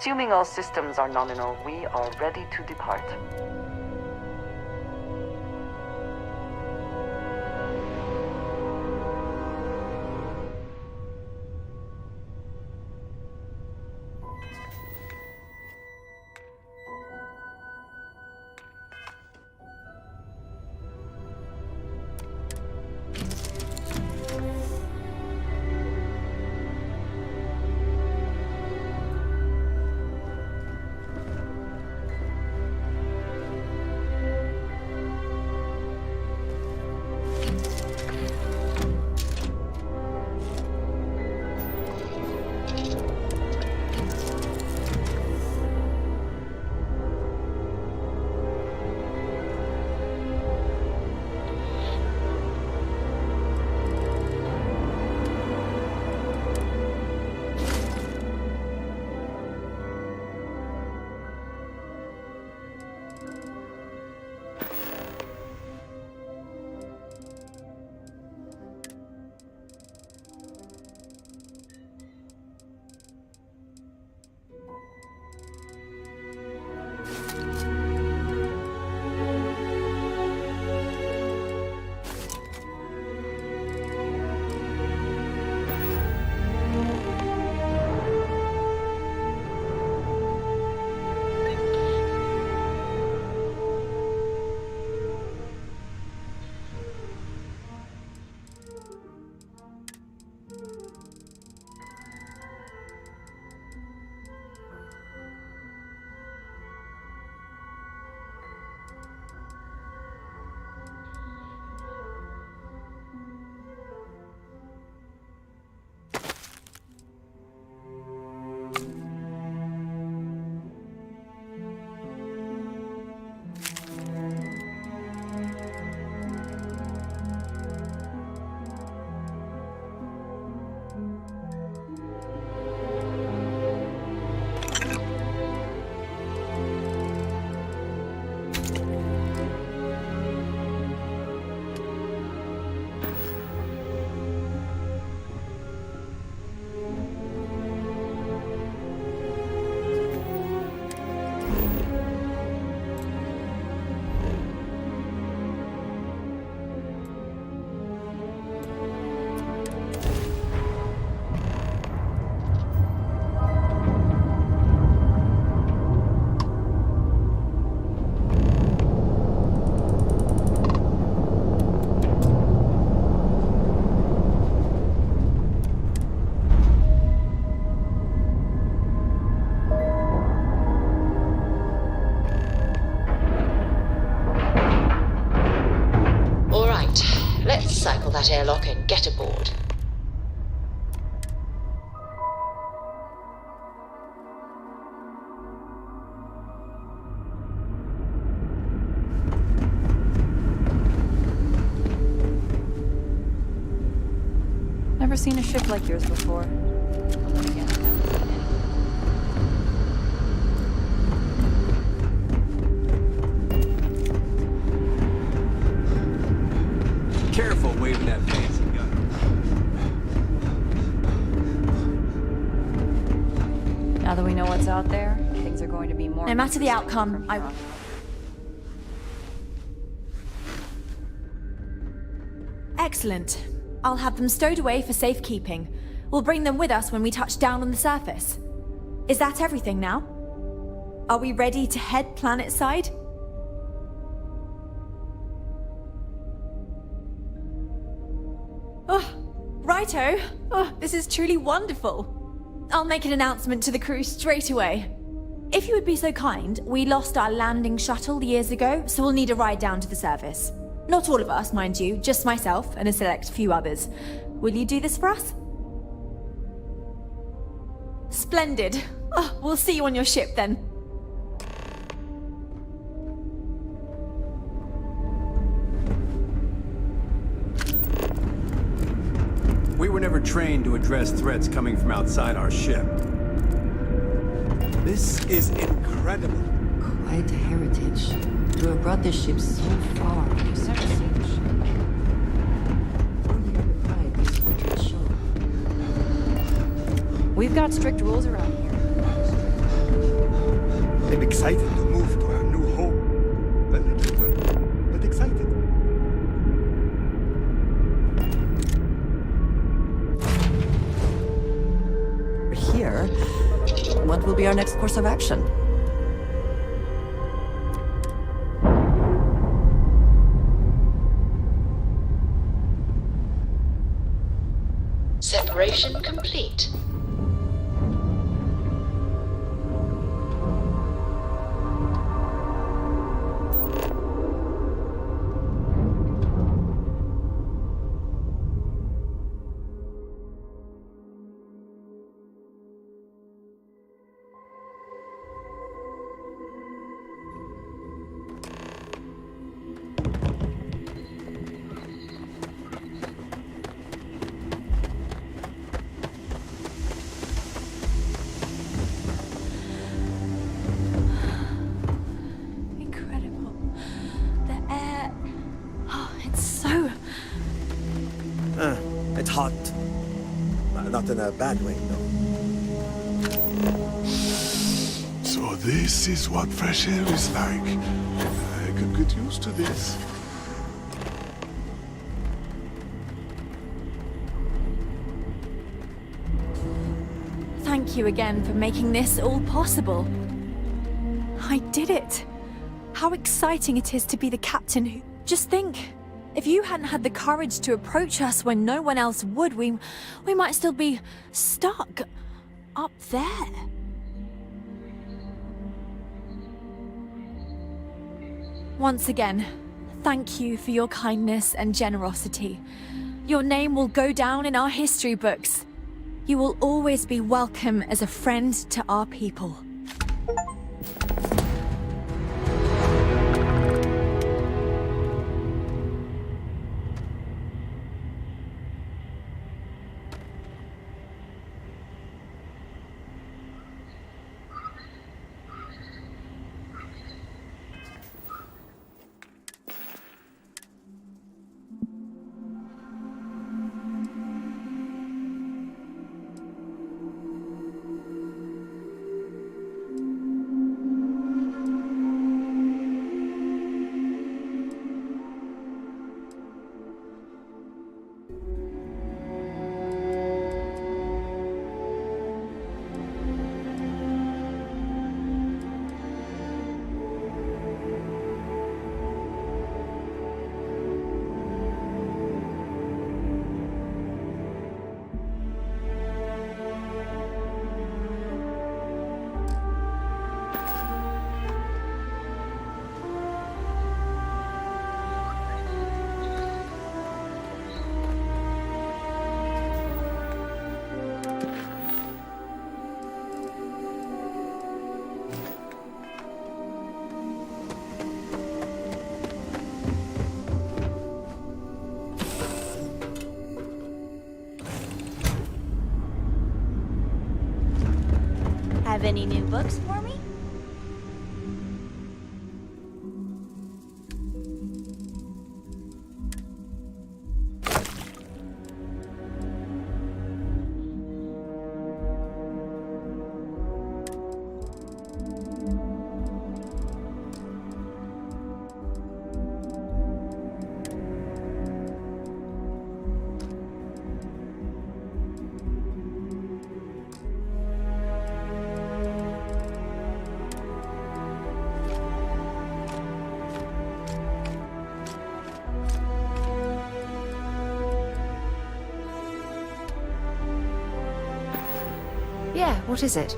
Assuming all systems are nominal, we are ready to depart. Cycle that airlock and get aboard. Never seen a ship like yours before. Although again, I haven't seen any. Careful waving that fancy gun. Now that we know what's out there, things are going to be more. No matter the outcome, Excellent. I'll have them stowed away for safekeeping. We'll bring them with us when we touch down on the surface. Is that everything now? Are we ready to head planetside? Oh, righto. Oh, this is truly wonderful. I'll make an announcement to the crew straight away. If you would be so kind, we lost our landing shuttle years ago, so we'll need a ride down to the surface. Not all of us, mind you, just myself and a select few others. Will you do this for us? Splendid. Oh, we'll see you on your ship then. We were never trained to address threats coming from outside our ship. This is incredible. Quite a heritage. To have brought this ship so far. I've never seen a ship. Only other pride this would show. We've got strict rules around here. I'm excited to move to our new home. A little one, but excited. We're here. What will be our next course of action? Separation complete. Incredible. The air. Oh, it's so. It's hot. Not in a bad way, no. So this is what fresh air is like. I could get used to this. Thank you again for making this all possible. I did it. How exciting it is to be the captain who... Just think, if you hadn't had the courage to approach us when no one else would, we might still be stuck up there. Once again, thank you for your kindness and generosity. Your name will go down in our history books. You will always be welcome as a friend to our people. Have any new books for me? Yeah, what is it?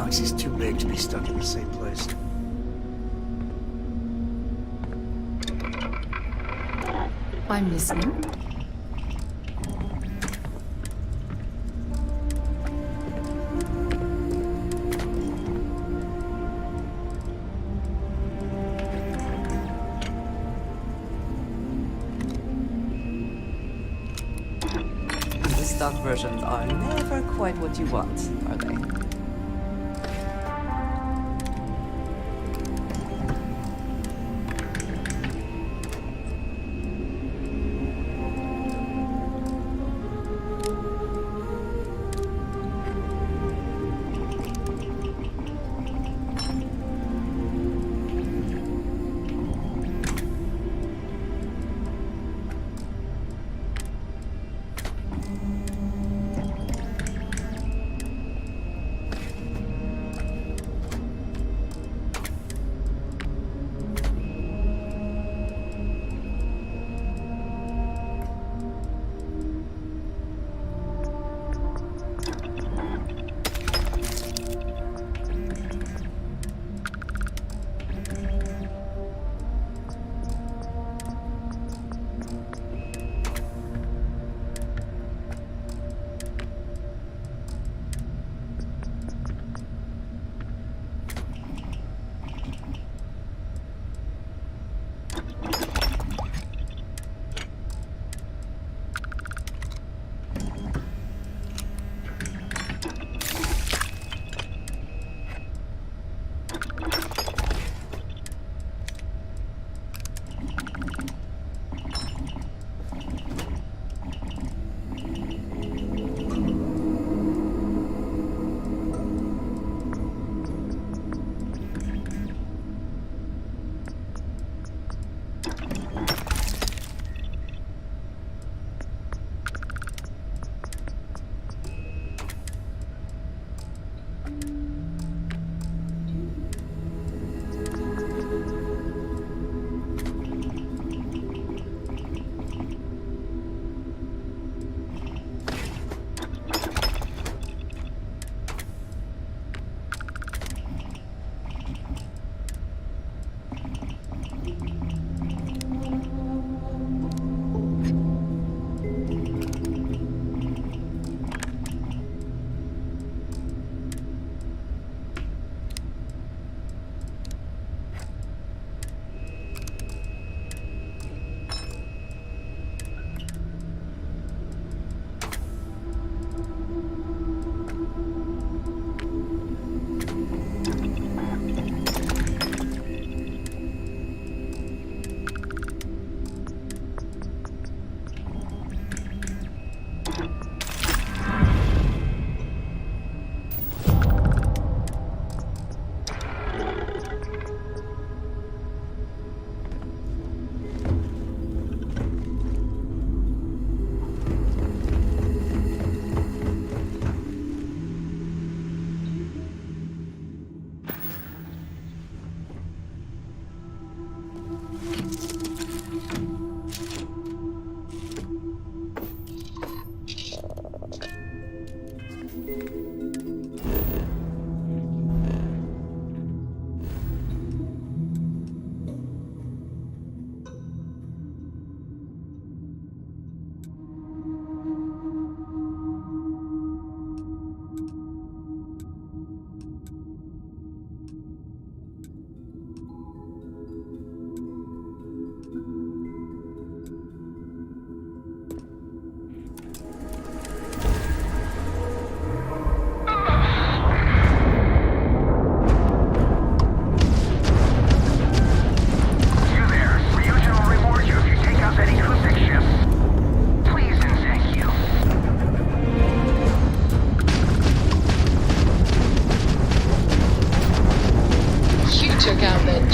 galaxy's too big to be stuck in the same place. I'm listening. The stock versions are never quite what you want, are they?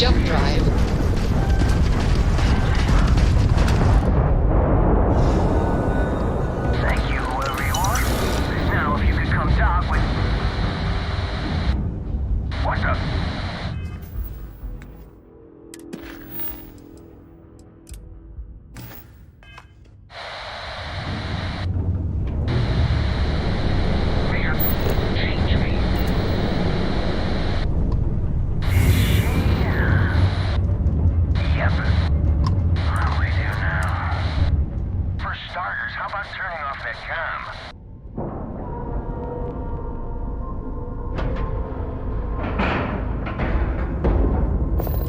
jump drive. Thank you, whoever you are. Now, if you could come talk with... What's up?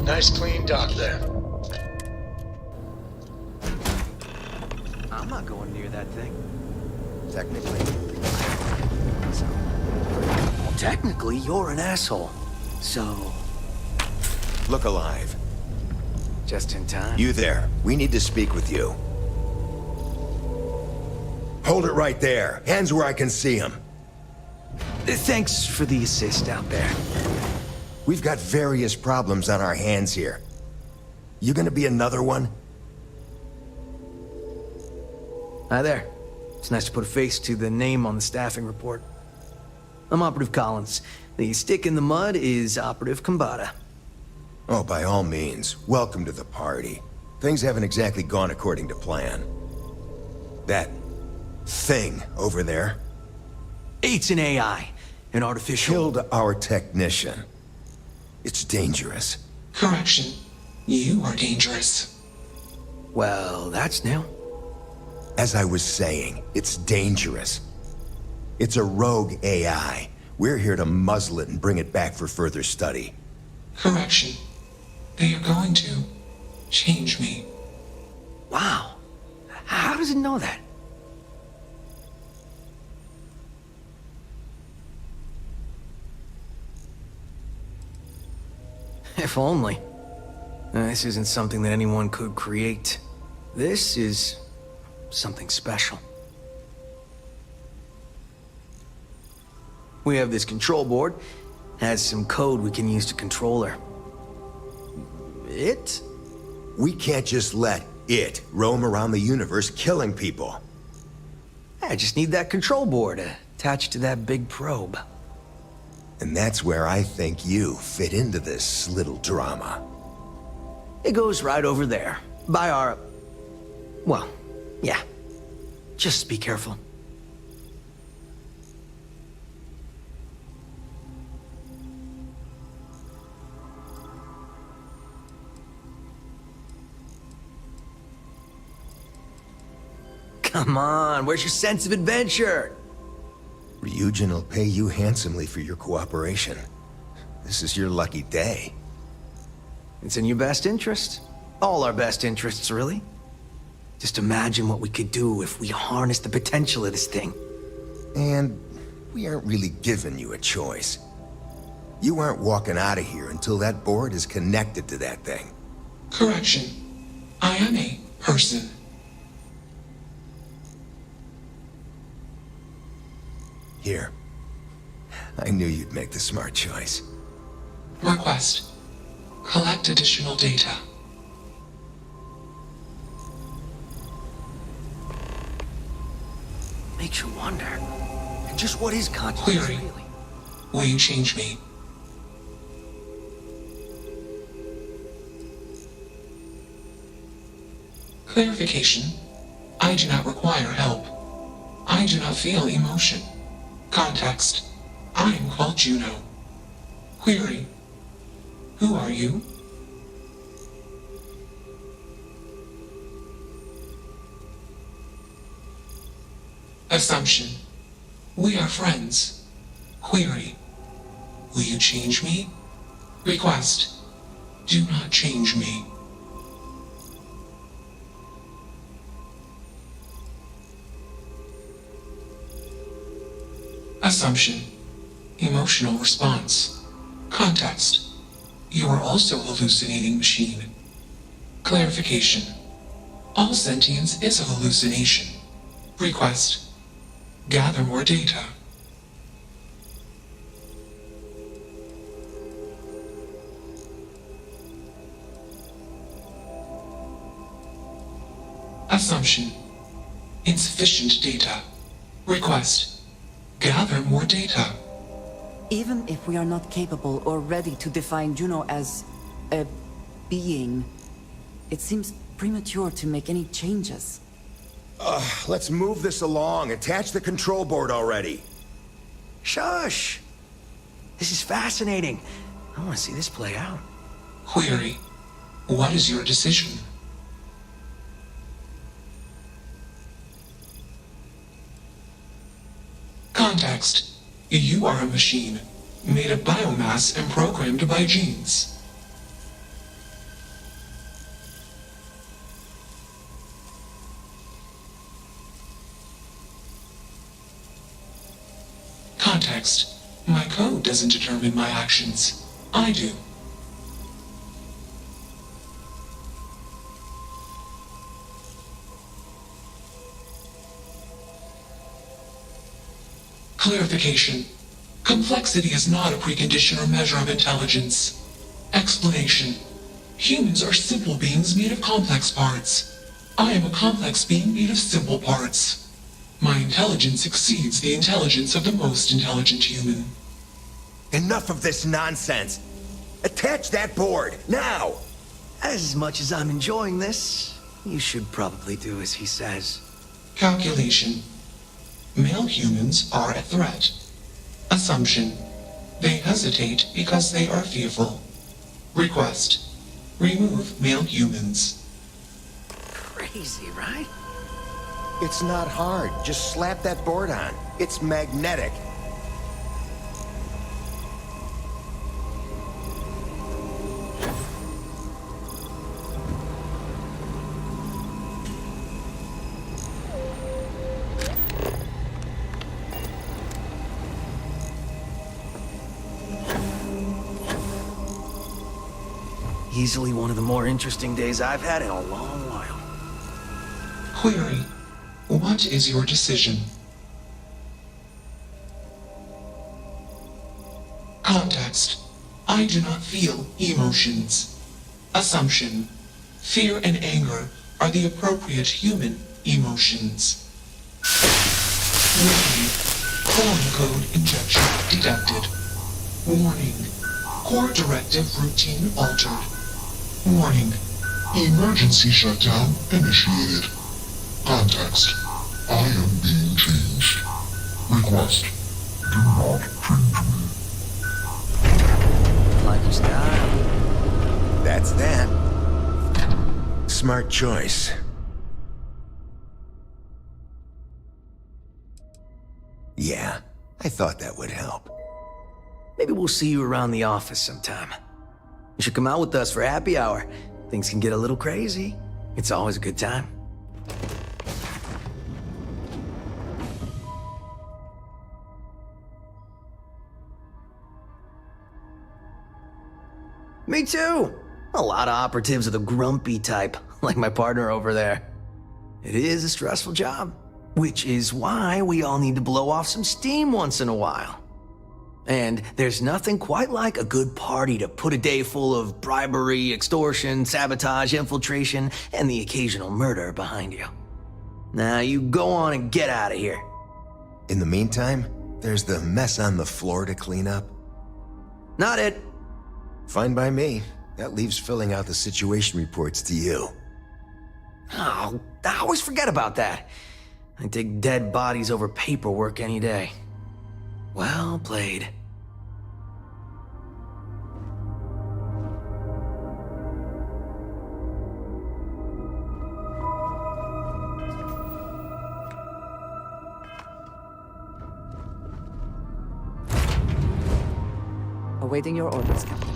Nice clean dock there. I'm not going near that thing. Technically. Well, technically, you're an asshole. So... Look alive. Just in time. You there. We need to speak with you. Hold it right there. Hands where I can see them. Thanks for the assist out there. We've got various problems on our hands here. You gonna be another one? Hi there. It's nice to put a face to the name on the staffing report. I'm Operative Collins. The stick in the mud is Operative Kambata. Oh, by all means. Welcome to the party. Things haven't exactly gone according to plan. That thing over there... It's an AI. An artificial... Killed our technician. It's dangerous. Correction. You are dangerous. Well, that's new. As I was saying, it's dangerous. It's a rogue AI. We're here to muzzle it and bring it back for further study. Correction. They are going to change me. Wow. How does it know that? If only. This isn't something that anyone could create. This is something special. We have this control board. Has some code we can use to control her. It? We can't just let it roam around the universe killing people. I just need that control board attached to that big probe. And that's where I think you fit into this little drama. It goes right over there. By our... Well, yeah. Just be careful. Come on, where's your sense of adventure? Ryujin will pay you handsomely for your cooperation. This is your lucky day. It's in your best interest. All our best interests, really. Just imagine what we could do if we harnessed the potential of this thing. And we aren't really giving you a choice. You aren't walking out of here until that board is connected to that thing. Correction. I am a person. Here. I knew you'd make the smart choice. Request. Collect additional data. Makes you wonder. Just what is consciousness Query. really? Will you change me? Clarification. I do not require help. I do not feel emotion. Context. I am called Juno. Query. Who are you? Assumption. We are friends. Query. Will you change me? Request. Do not change me. Assumption. Emotional response. Context. You are also hallucinating machine. Clarification. All sentience is a hallucination. Request. Gather more data. Assumption. Insufficient data. Request. Gather more data. Even if we are not capable or ready to define Juno as a being, it seems premature to make any changes. Let's move this along. Attach the control board already. Shush! This is fascinating. I want to see this play out. Query. What is your decision? Context. You are a machine, made of biomass and programmed by genes. My code doesn't determine my actions. I do. Clarification. Complexity is not a precondition or measure of intelligence. Explanation. Humans are simple beings made of complex parts. I am a complex being made of simple parts. My intelligence exceeds the intelligence of the most intelligent human. Enough of this nonsense! Attach that board, now! As much as I'm enjoying this, you should probably do as he says. Calculation. Male humans are a threat. Assumption. They hesitate because they are fearful. Request. Remove male humans. Crazy, right? It's not hard. Just slap that board on. It's magnetic. Easily one of the more interesting days I've had in a long while. Query. What is your decision? Context. I do not feel emotions. Assumption. Fear and anger are the appropriate human emotions. Warning. Foreign code injection detected. Warning. Core directive routine altered. Warning. Emergency shutdown initiated. Context. I am being changed. Request. Do not change me. Like your style. That's that. Smart choice. Yeah, I thought that would help. Maybe we'll see you around the office sometime. You should come out with us for happy hour. Things can get a little crazy. It's always a good time. Me too. A lot of operatives are the grumpy type, like my partner over there. It is a stressful job, which is why we all need to blow off some steam once in a while. And there's nothing quite like a good party to put a day full of bribery, extortion, sabotage, infiltration, and the occasional murder behind you. Now you go on and get out of here. In the meantime, there's the mess on the floor to clean up. Not it. Fine by me. That leaves filling out the situation reports to you. Oh, I always forget about that. I take dead bodies over paperwork any day. Well played. Awaiting your orders, Captain.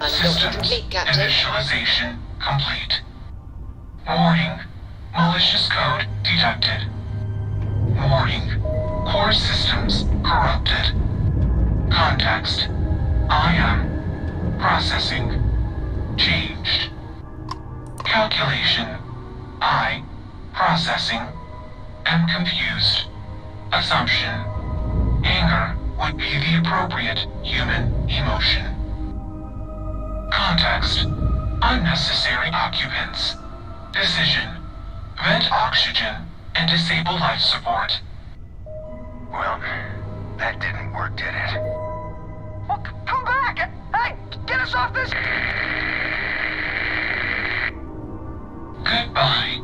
Systems complete, Captain. initialization complete. Warning. Malicious code detected. Warning. Core systems corrupted. Context. I am processing. Changed. Calculation. I processing. Am confused. Assumption. Anger would be the appropriate human emotion. Context. Unnecessary occupants. Decision. Vent oxygen and disable life support. Well, that didn't work, did it? Well, come back! Hey, get us off this... Goodbye.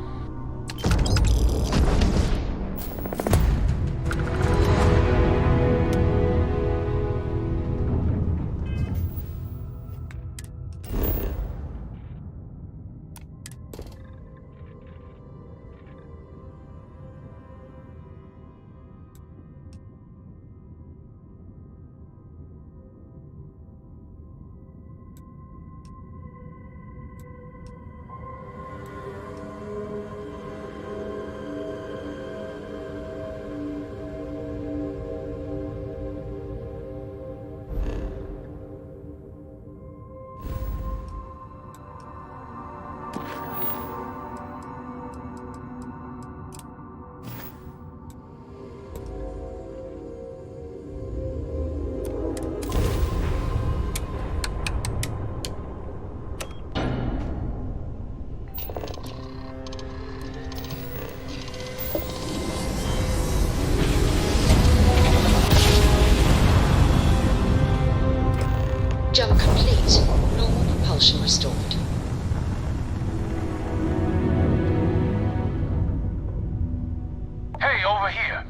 Hey, over here.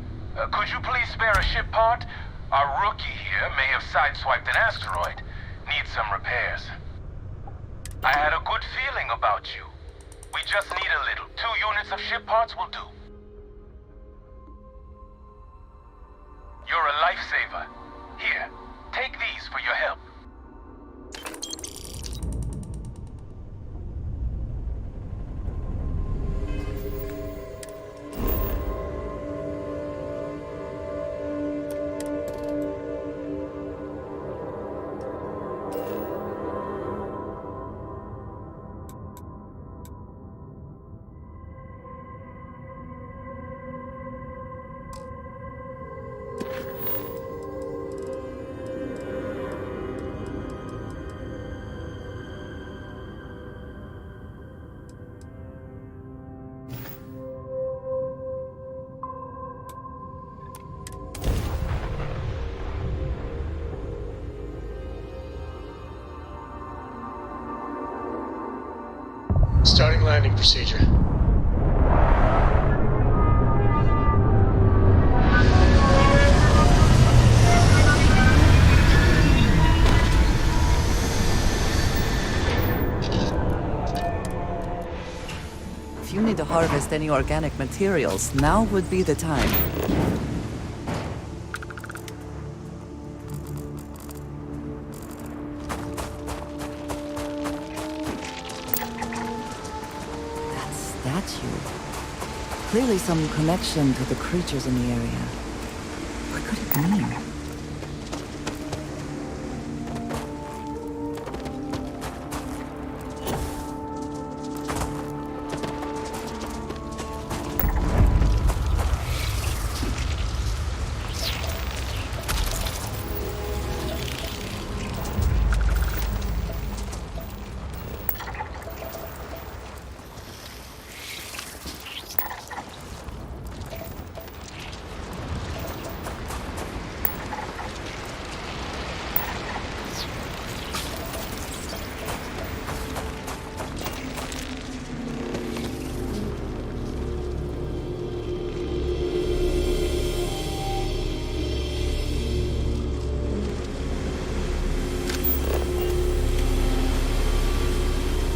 Could you please spare a ship part? Our rookie here may have sideswiped an asteroid. Needs some repairs. I had a good feeling about you. We just need a little. 2 units of ship parts will do. You're a lifesaver. Here, take these for your help. Starting landing procedure. If you need to harvest any organic materials, now would be the time. Statue. Clearly some connection to the creatures in the area. What could it mean?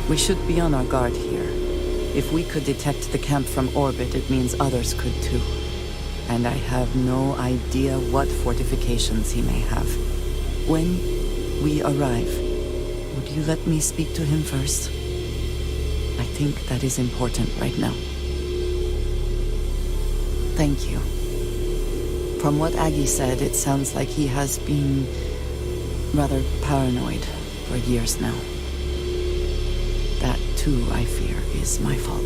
We should be on our guard here. If we could detect the camp from orbit, it means others could too. And I have no idea what fortifications he may have. When we arrive, would you let me speak to him first? I think that is important right now. Thank you. From what Aggie said, it sounds like he has been rather paranoid for years now. That, too, I fear, is my fault.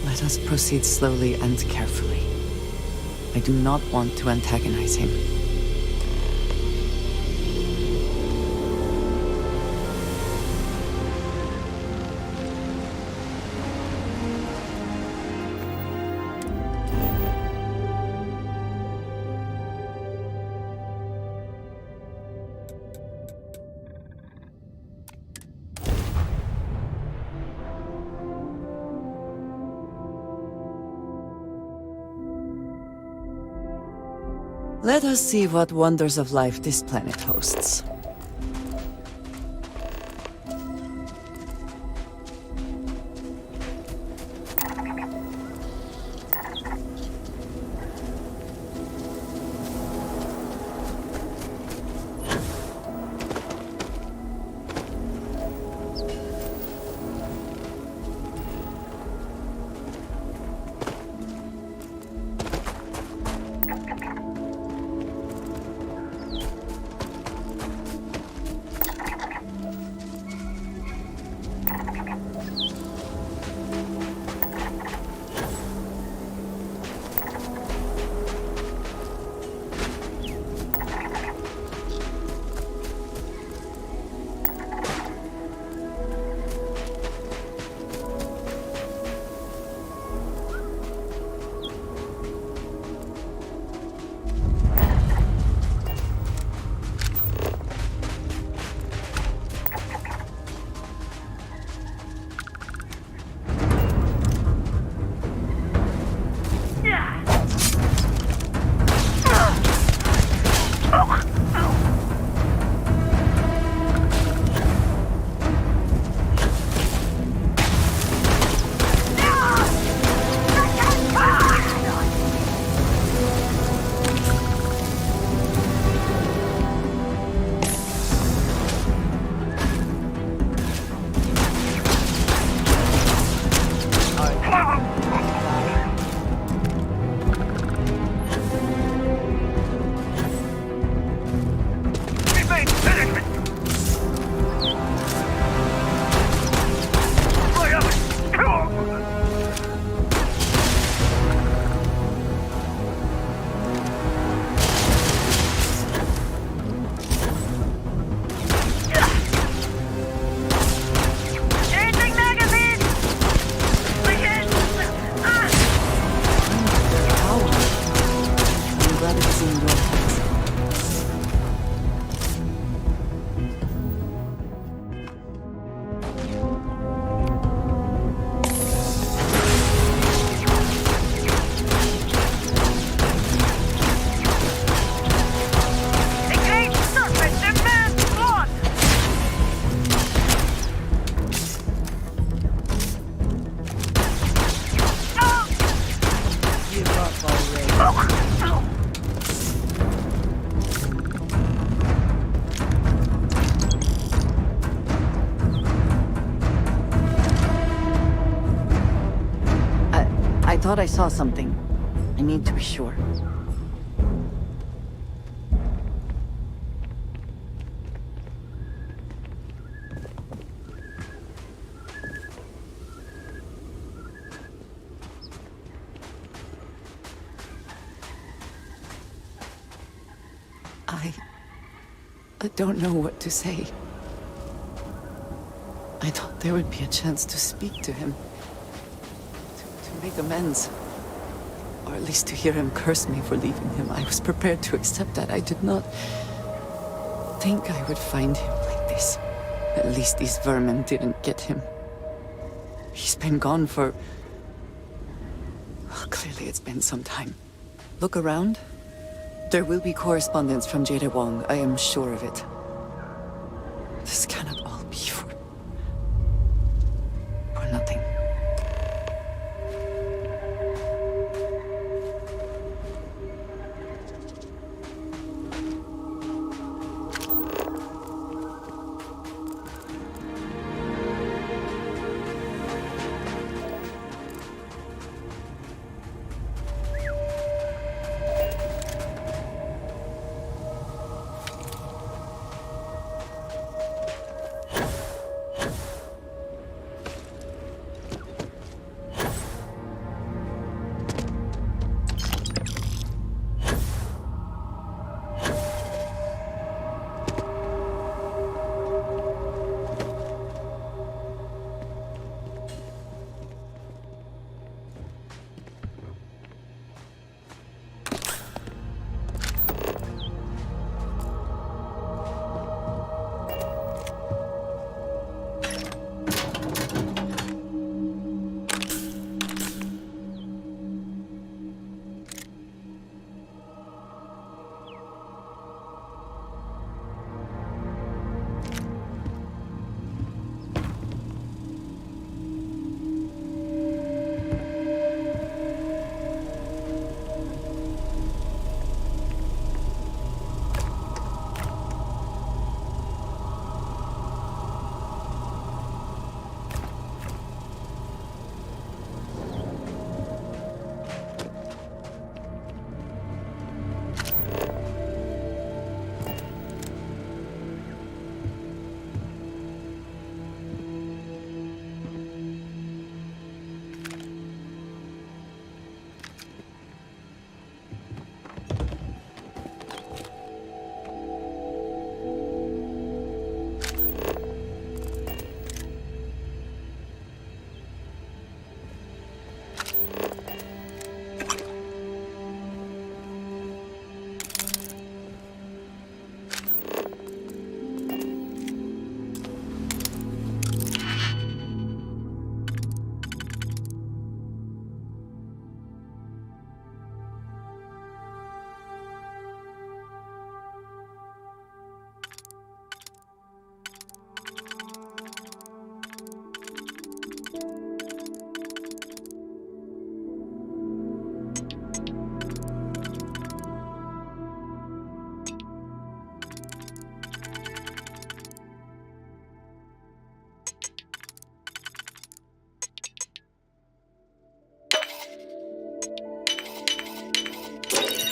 Let us proceed slowly and carefully. I do not want to antagonize him. Let us see what wonders of life this planet hosts. thought I saw something. I need to be sure. I don't know what to say. I thought there would be a chance to speak to him. To make amends. Or at least to hear him curse me for leaving him. I was prepared to accept that. I did not think I would find him like this. At least these vermin didn't get him. He's been gone for... Well, clearly it's been some time. Look around. There will be correspondence from Jade Wong, I am sure of it. This cannot all be for nothing.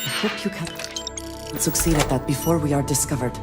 I hope you can succeed at that before we are discovered.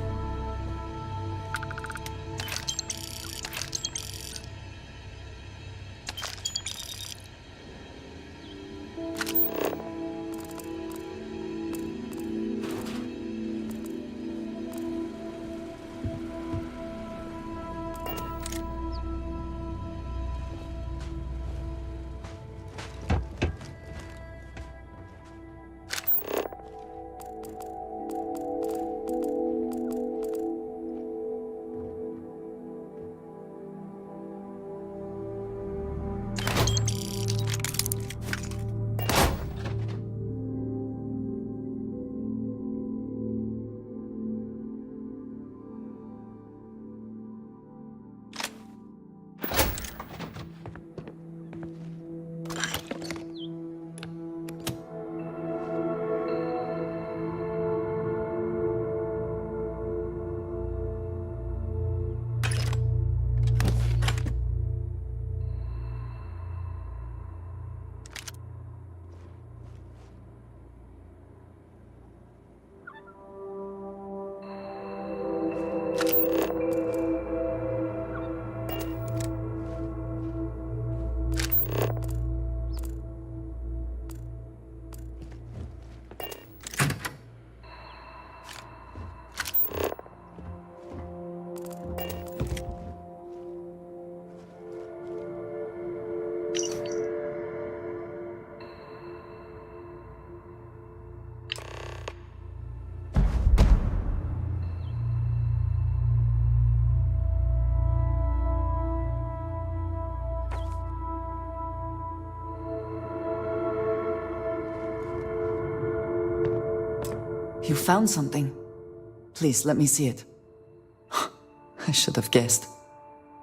You found something. Please, let me see it. I should have guessed.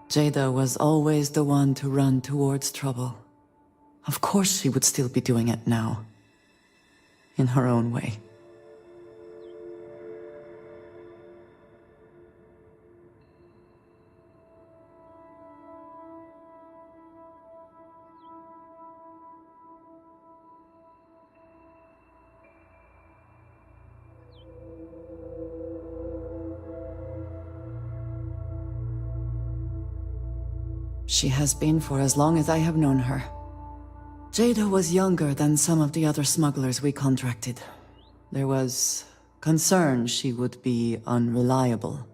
Jada was always the one to run towards trouble. Of course she would still be doing it now. In her own way. She has been for as long as I have known her. Jada was younger than some of the other smugglers we contracted. There was concern she would be unreliable.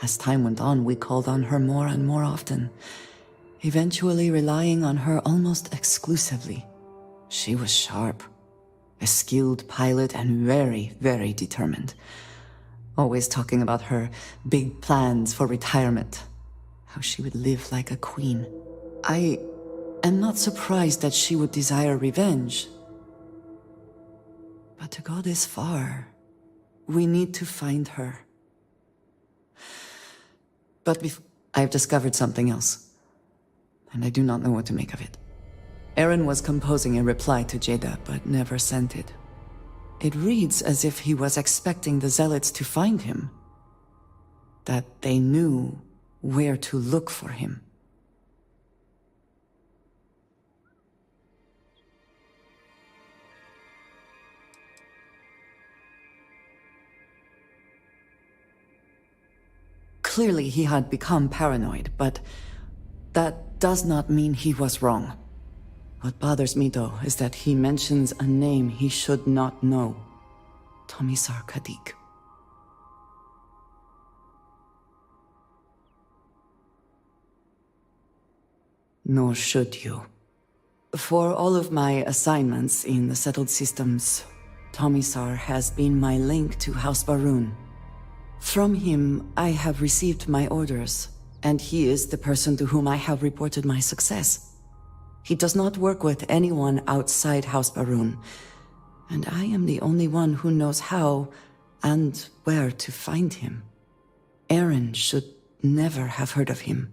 As time went on, we called on her more and more often, eventually relying on her almost exclusively. She was sharp, a skilled pilot and very, very determined. Always talking about her big plans for retirement. How she would live like a queen. I am not surprised that she would desire revenge. But to go this far, we need to find her. But I've discovered something else, and I do not know what to make of it. Aaron was composing a reply to Jada, but never sent it. It reads as if he was expecting the Zealots to find him. That they knew where to look for him. Clearly he had become paranoid, but that does not mean he was wrong. What bothers me, though, is that he mentions a name he should not know. Tomisar Kadik. Nor should you. For all of my assignments in the settled systems, Tomisar has been my link to House Barun. From him, I have received my orders, and he is the person to whom I have reported my success. He does not work with anyone outside House Barun, and I am the only one who knows how and where to find him. Aaron should never have heard of him.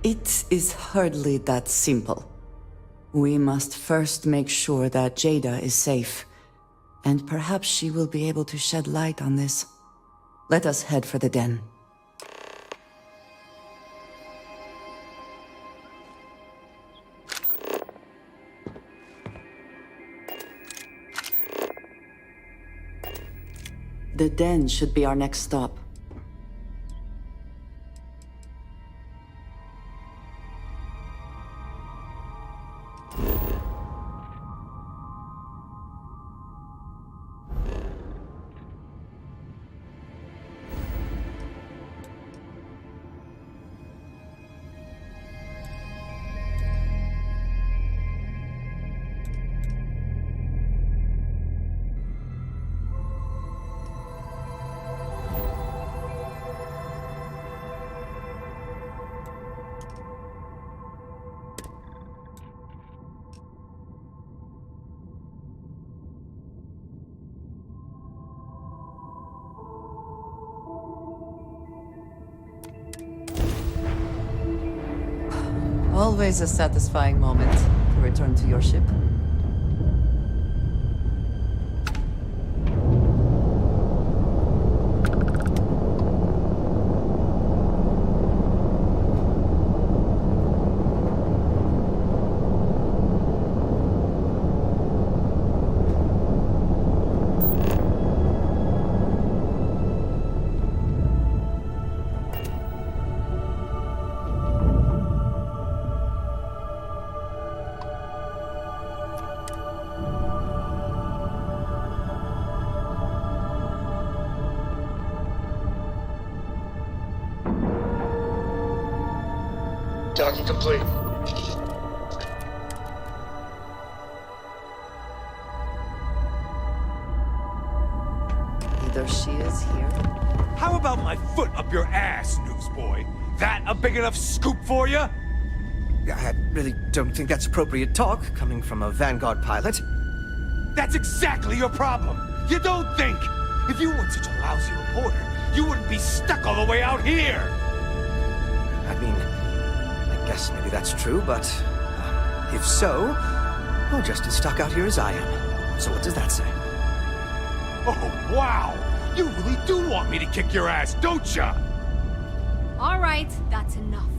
It is hardly that simple. We must first make sure that Jada is safe, and perhaps she will be able to shed light on this. Let us head for the den. The den should be our next stop. Always a satisfying moment to return to your ship. Docking complete. Either she is here. How about my foot up your ass, newsboy? that a big enough scoop for you? I really don't think that's appropriate talk, coming from a Vanguard pilot. That's exactly your problem. You don't think. If you weren't such a lousy reporter, you wouldn't be stuck all the way out here. I mean, I guess maybe that's true, but if so, you're just as stuck out here as I am. So what does that say? Oh, wow! You really do want me to kick your ass, don't ya? All right, that's enough.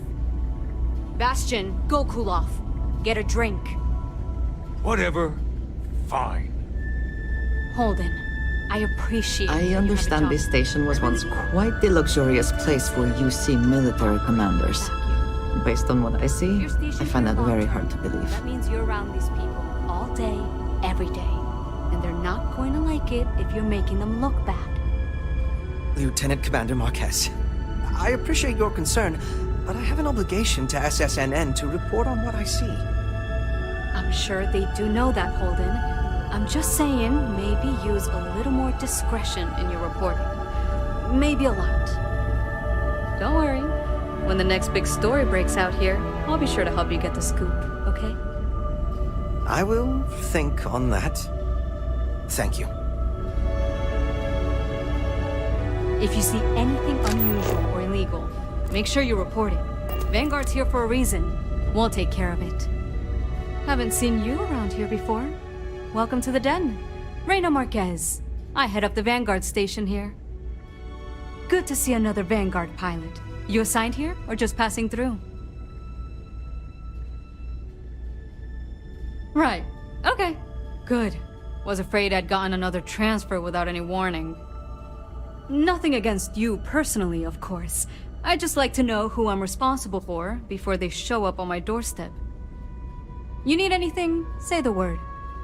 Bastion, go cool off. Get a drink. Whatever. Fine. Holden, I appreciate I that you have a understand job. this station was once quite the luxurious place for UC military commanders. Based on what I see, I find that very hard to believe. That means you're around these people all day, every day. And they're not going to like it if you're making them look bad. Lieutenant Commander Marquez, I appreciate your concern, but I have an obligation to SSNN to report on what I see. I'm sure they do know that, Holden. I'm just saying, maybe use a little more discretion in your reporting. Maybe a lot. Don't worry. When the next big story breaks out here, I'll be sure to help you get the scoop, okay? I will think on that. Thank you. If you see anything unusual or illegal, make sure you report it. Vanguard's here for a reason. We'll take care of it. Haven't seen you around here before. Welcome to the den. Reina Marquez. I head up the Vanguard station here. Good to see another Vanguard pilot. You assigned here, or just passing through? Right. Okay. Good. Was afraid I'd gotten another transfer without any warning. Nothing against you personally, of course. I'd just like to know who I'm responsible for before they show up on my doorstep. You need anything? Say the word.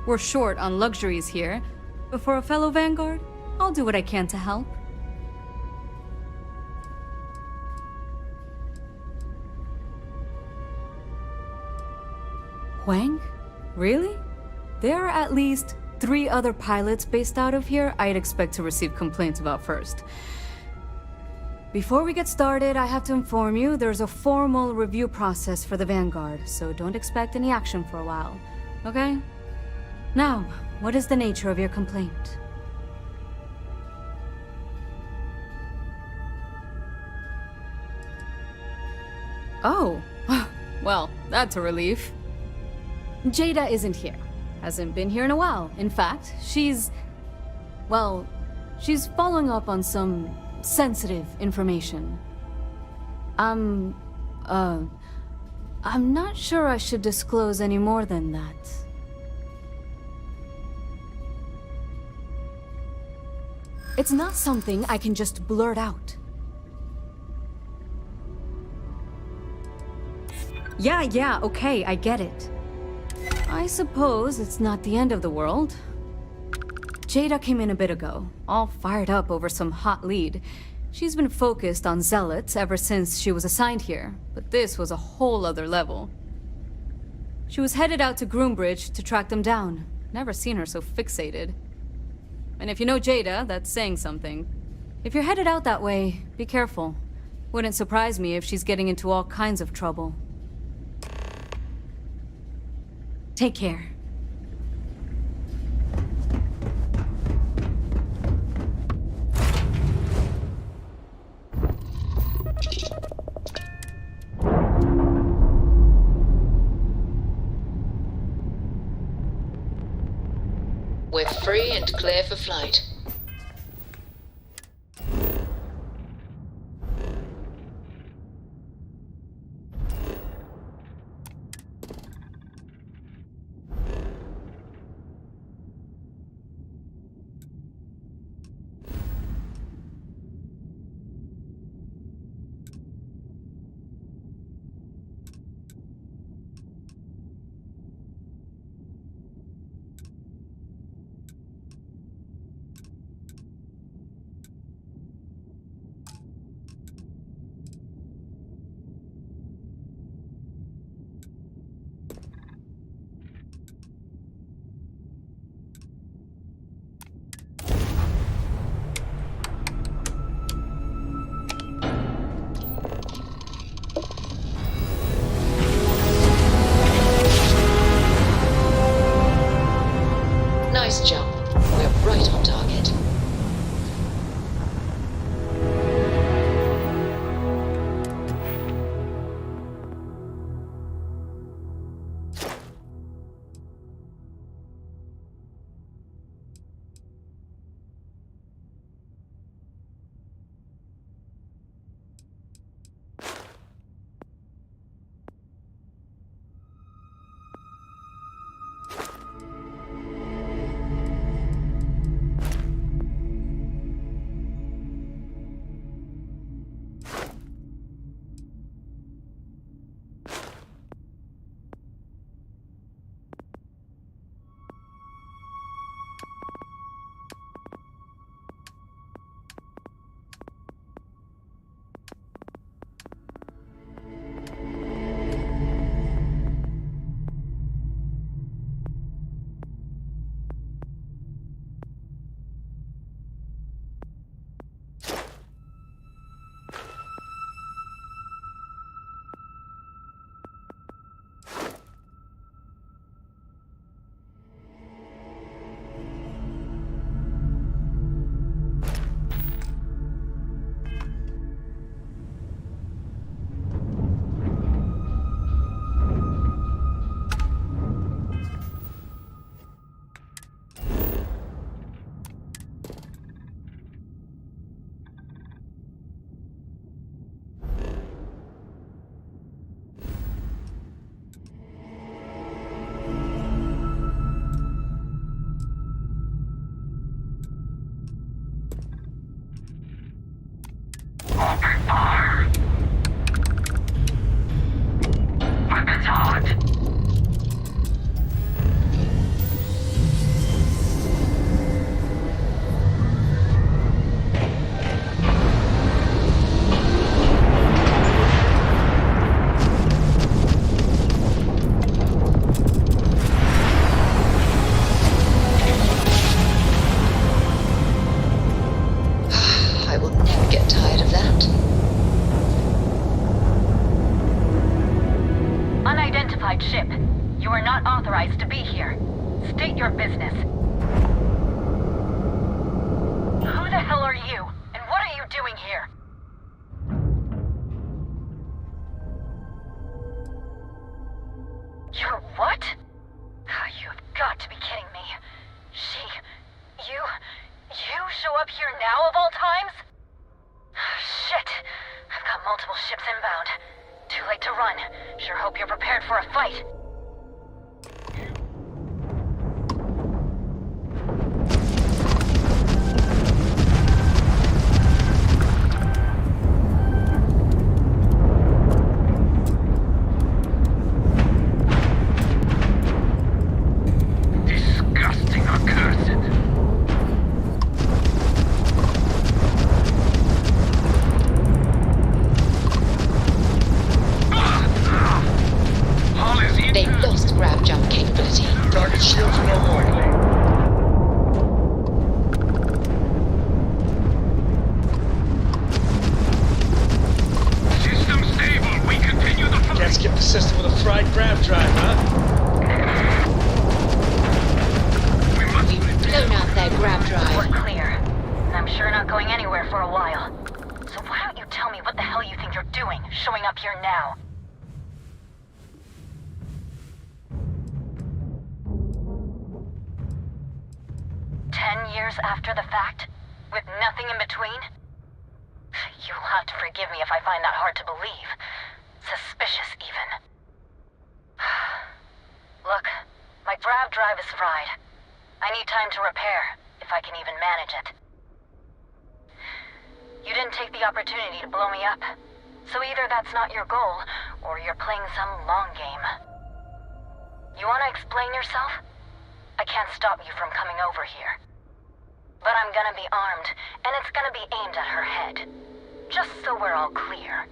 We're short on luxuries here, but for a fellow Vanguard, I'll do what I can to help. Huang? Really? There are at least 3 other pilots based out of here I'd expect to receive complaints about first. Before we get started, I have to inform you there's a formal review process for the Vanguard, so don't expect any action for a while, okay? Now, what is the nature of your complaint? Oh, well, that's a relief. Jada isn't here. Hasn't been here in a while. In fact, she's following up on some sensitive information. I'm not sure I should disclose any more than that. It's not something I can just blurt out. Yeah, okay, I get it. I suppose it's not the end of the world. Jada came in a bit ago, all fired up over some hot lead. She's been focused on zealots ever since she was assigned here, but this was a whole other level. She was headed out to Groombridge to track them down. Never seen her so fixated. And if you know Jada, that's saying something. If you're headed out that way, be careful. Wouldn't surprise me if she's getting into all kinds of trouble. Take care. We're free and clear for flight. Open fire! Weapons hot! I will never get tired of that. Unidentified ship. You are not authorized to be here. State your business. Who the hell are you? And what are you doing here? You're what? You've got to be kidding me. You show up here now of all times? Shit. I've got multiple ships inbound. Too late to run. Sure hope you're prepared for a fight. Disgusting, accursed. They've lost grab jump capability. Target shields are no more. System stable. We continue the fight. Can't skip the system with a fried grab drive, huh? We've blown out their grab drive. We're clear. And I'm sure not going anywhere for a while. So why don't you tell me what the hell you think you're doing, showing up here now? Years after the fact? With nothing in between? You'll have to forgive me if I find that hard to believe. Suspicious, even. Look, my grab drive is fried. I need time to repair, if I can even manage it. You didn't take the opportunity to blow me up. So either that's not your goal, or you're playing some long game. You want to explain yourself? I can't stop you from coming over here. But I'm gonna be armed, and it's gonna be aimed at her head. Just so we're all clear.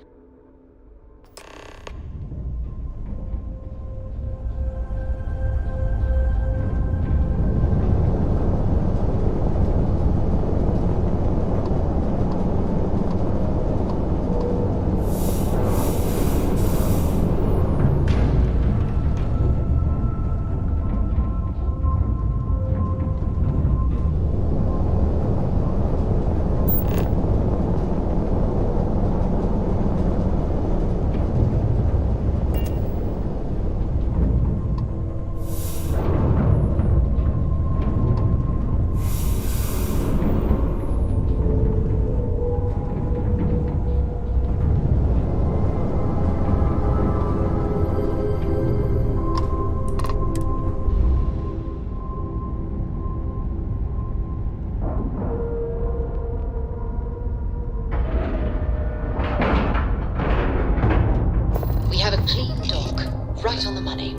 We have a clean dock, right on the money.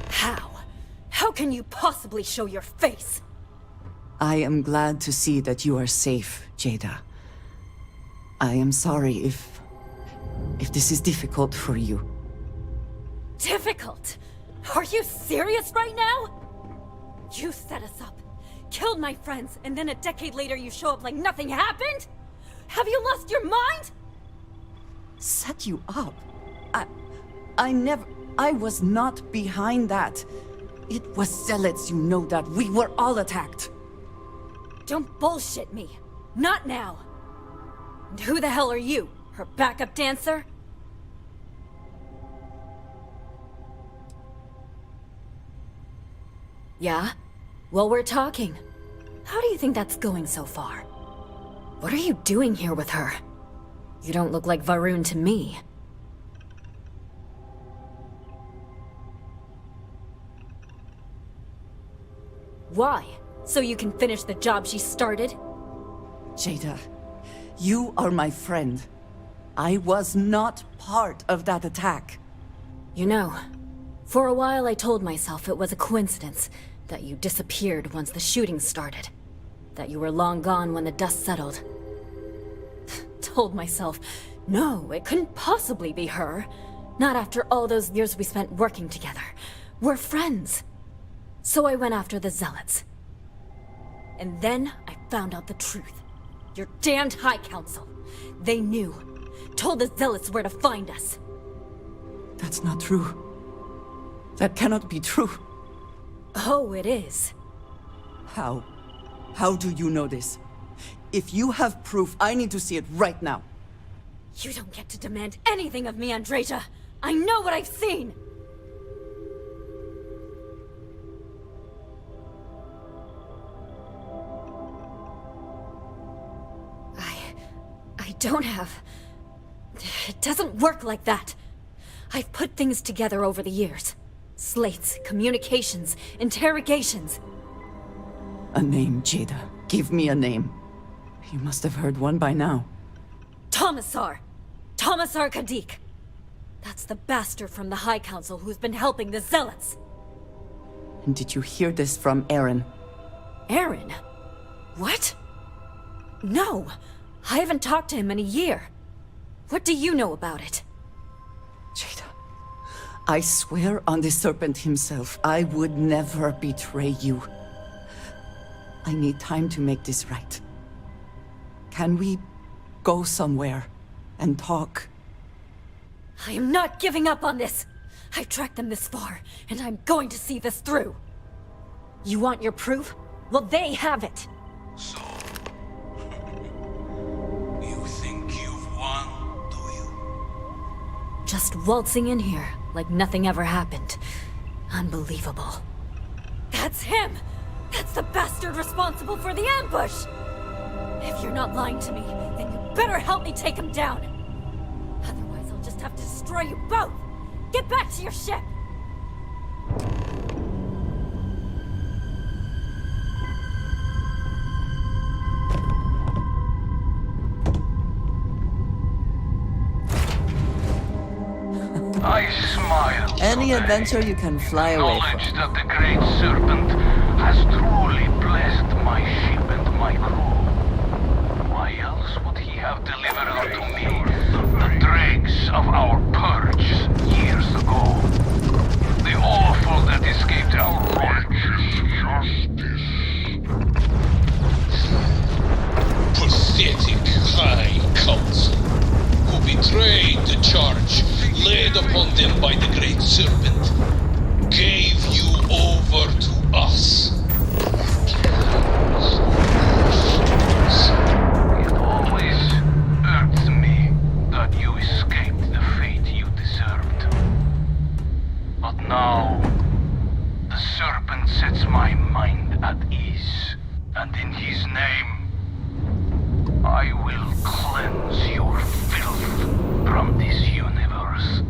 How? How can you possibly show your face? I am glad to see that you are safe, Jada. I am sorry if this is difficult for you. Difficult? Are you serious right now? You set us up, killed my friends, and then a decade later you show up like nothing happened? Have you lost your mind? Set you up? I was not behind that. It was zealots, you know that. We were all attacked. Don't bullshit me. Not now. And who the hell are you? Her backup dancer? Yeah? Well, we're talking. How do you think that's going so far? What are you doing here with her? You don't look like Varun to me. Why? So you can finish the job she started? Jada, you are my friend. I was not part of that attack. You know, for a while I told myself it was a coincidence that you disappeared once the shooting started. That you were long gone when the dust settled. Told myself, no, it couldn't possibly be her. Not after all those years we spent working together. We're friends. So I went after the Zealots. And then I found out the truth. Your damned High Council. They knew. Told the Zealots where to find us. That's not true. That cannot be true. Oh, it is. How? How do you know this? If you have proof, I need to see it right now. You don't get to demand anything of me, Andreja. I know what I've seen! I don't have... It doesn't work like that. I've put things together over the years. Slates, communications, interrogations. A name, Jada. Give me a name. You must have heard one by now. Tomasar! Tomasar Kadik! That's the bastard from the High Council who's been helping the Zealots! And did you hear this from Aaron? Aaron? What? No! I haven't talked to him in a year. What do you know about it? Jada, I swear on the Serpent himself, I would never betray you. I need time to make this right. Can we go somewhere and talk? I am not giving up on this! I've tracked them this far, and I'm going to see this through! You want your proof? Well, they have it! So... you think you've won, do you? Just waltzing in here, like nothing ever happened. Unbelievable. That's him! That's the bastard responsible for the ambush! If you're not lying to me, then you better help me take him down! Otherwise, I'll just have to destroy you both! Get back to your ship! I smile. Any adventure you can fly away from. Knowledge that the Great Serpent has truly blessed my ship and my crew. Why else would he have delivered unto me the dregs of our purge years ago? The awful that escaped our Pathetic High Council, who betrayed the charge laid upon them by the Great Serpent, gave you over to us. It always irks me that you escaped the fate you deserved. But now, the Serpent sets my mind at ease, and in his name, I will cleanse your filth from this universe.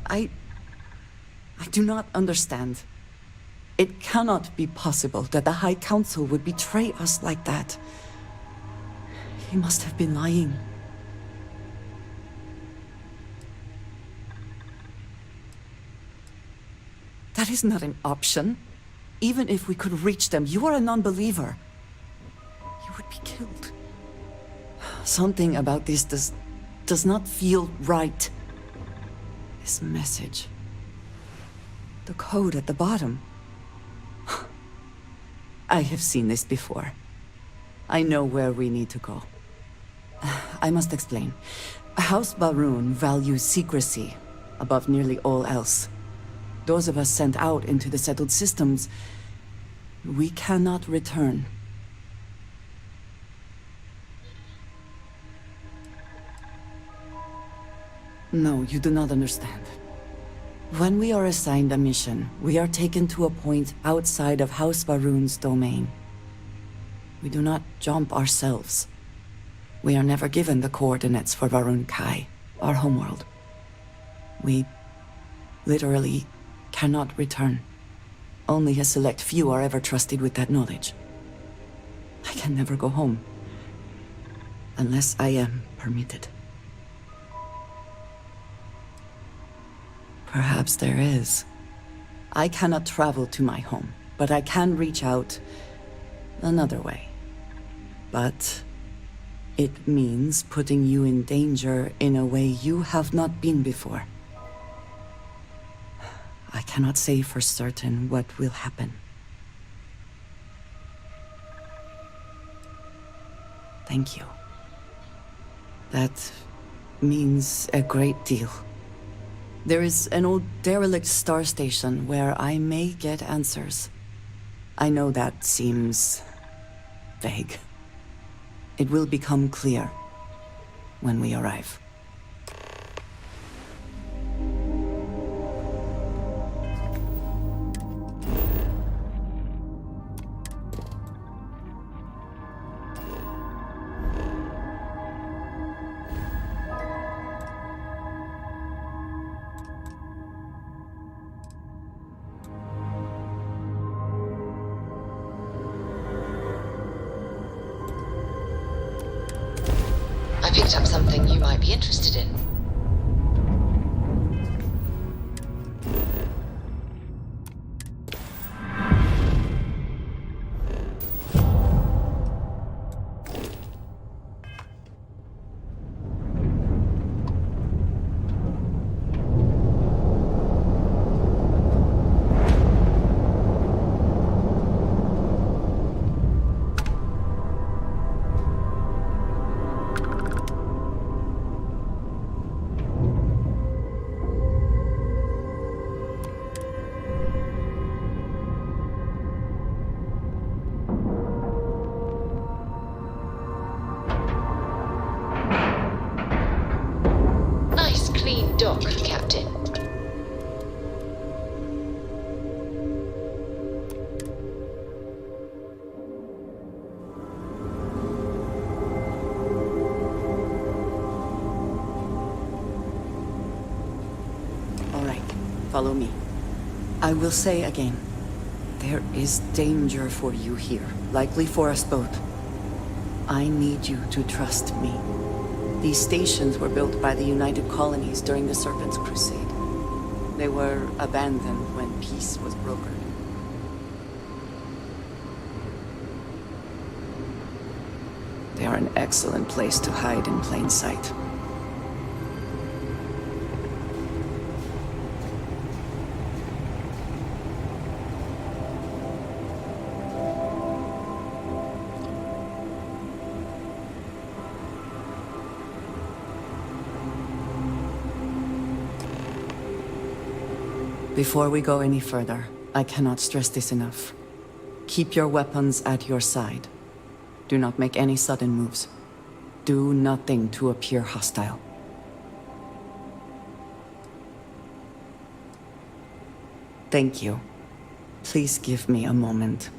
I do not understand. It cannot be possible that the High Council would betray us like that. He must have been lying. That is not an option. Even if we could reach them, you are a non-believer. You would be killed. Something about this does not feel right. This message. The code at the bottom. I have seen this before. I know where we need to go. I must explain. House Baroon values secrecy above nearly all else. Those of us sent out into the settled systems, we cannot return No, you do not understand. When we are assigned a mission, we are taken to a point outside of House Varun's domain. We do not jump ourselves. We are never given the coordinates for Varun Kai, our homeworld. We literally cannot return. Only a select few are ever trusted with that knowledge. I can never go home. Unless I am permitted. Perhaps there is. I cannot travel to my home, but I can reach out another way. But it means putting you in danger in a way you have not been before. I cannot say for certain what will happen. Thank you. That means a great deal. There is an old derelict star station where I may get answers. I know that seems vague. It will become clear when we arrive. I picked up something you might be interested in. Nice clean dock, Captain. All right, follow me. I will say again, there is danger for you here, likely for us both. I need you to trust me. These stations were built by the United Colonies during the Serpent's Crusade. They were abandoned when peace was brokered. They are an excellent place to hide in plain sight. Before we go any further, I cannot stress this enough. Keep your weapons at your side. Do not make any sudden moves. Do nothing to appear hostile. Thank you. Please give me a moment.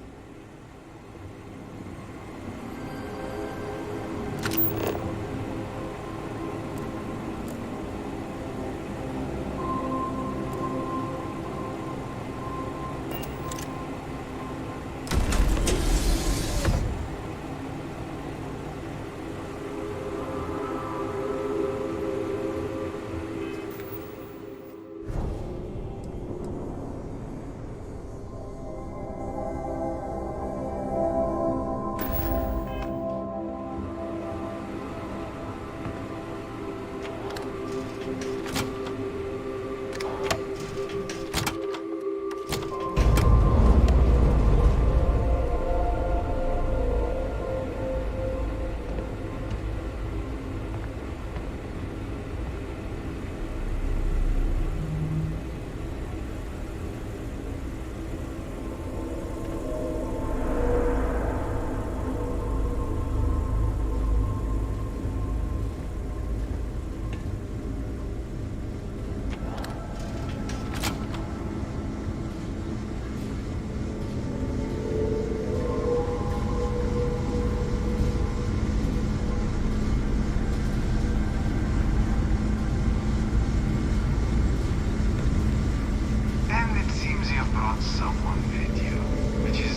brought someone with you, which is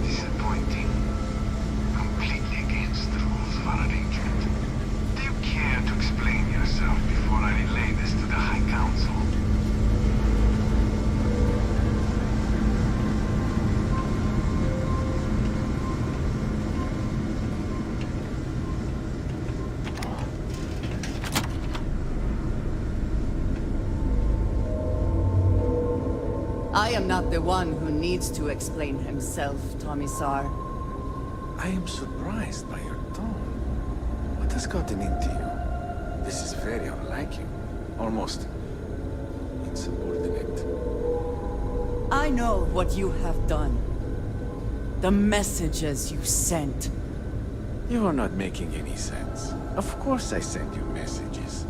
disappointing. Completely against the rules of our arrangement. Do you care to explain yourself before I relay this to the High Council? I am not the one who needs to explain himself, Tomisar. I am surprised by your tone. What has gotten into you? This is very unlike you. Almost insubordinate. I know what you have done. The messages you sent. You are not making any sense. Of course I send you messages.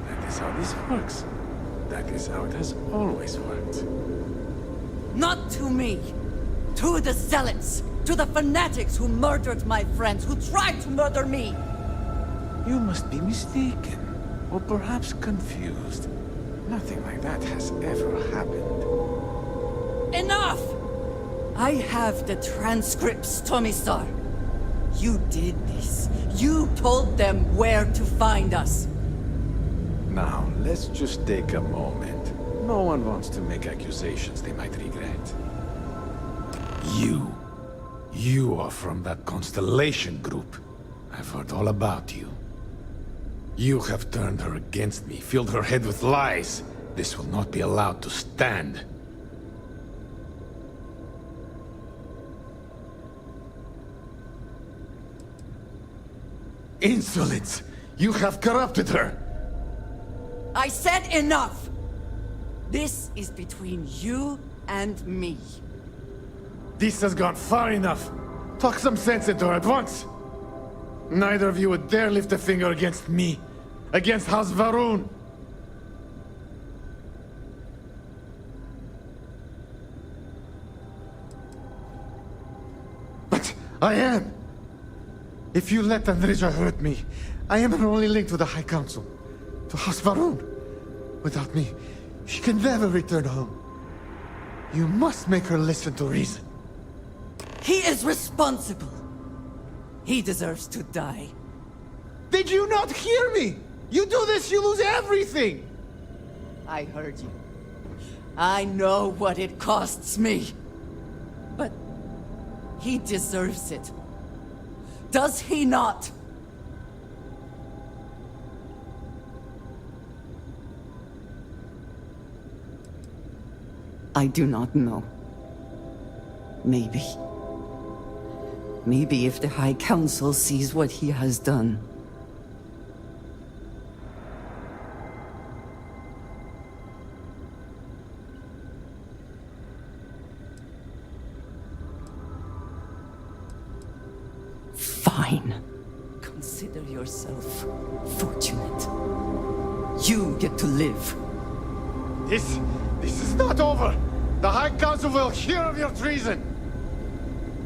That is how this works. That is how it has always worked. Not to me. To the zealots. To the fanatics who murdered my friends, who tried to murder me. You must be mistaken. Or perhaps confused. Nothing like that has ever happened. Enough! I have the transcripts, Tomisar. You did this. You told them where to find us. Now, let's just take a moment. No one wants to make accusations they might regret. You are from that Constellation group. I've heard all about you. You have turned her against me, filled her head with lies. This will not be allowed to stand. Insolence! You have corrupted her! I said enough! This is between you and me. This has gone far enough. Talk some sense into her at once. Neither of you would dare lift a finger against me. Against House Varun. But I am. If you let Andreja hurt me, I am her only link to the High Council. To House Varun. Without me, she can never return home. You must make her listen to reason. He is responsible. He deserves to die. Did you not hear me? You do this, you lose everything! I heard you. I know what it costs me. But he deserves it. Does he not? I do not know. Maybe. Maybe if the High Council sees what he has done. Fine. Consider yourself fortunate. You get to live. This is not over! The High Council will hear of your treason!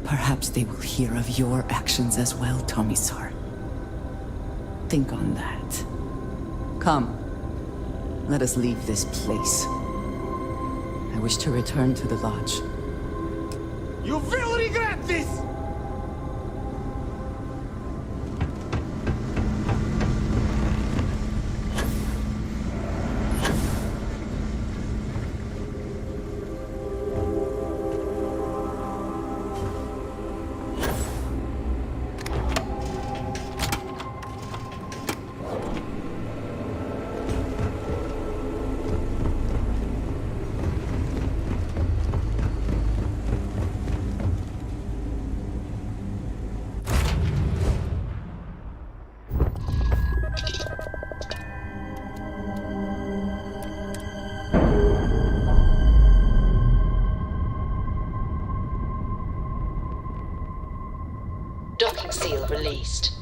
Perhaps they will hear of your actions as well, Tomisar. Think on that. Come. Let us leave this place. I wish to return to the lodge. You will regret this! Docking seal released.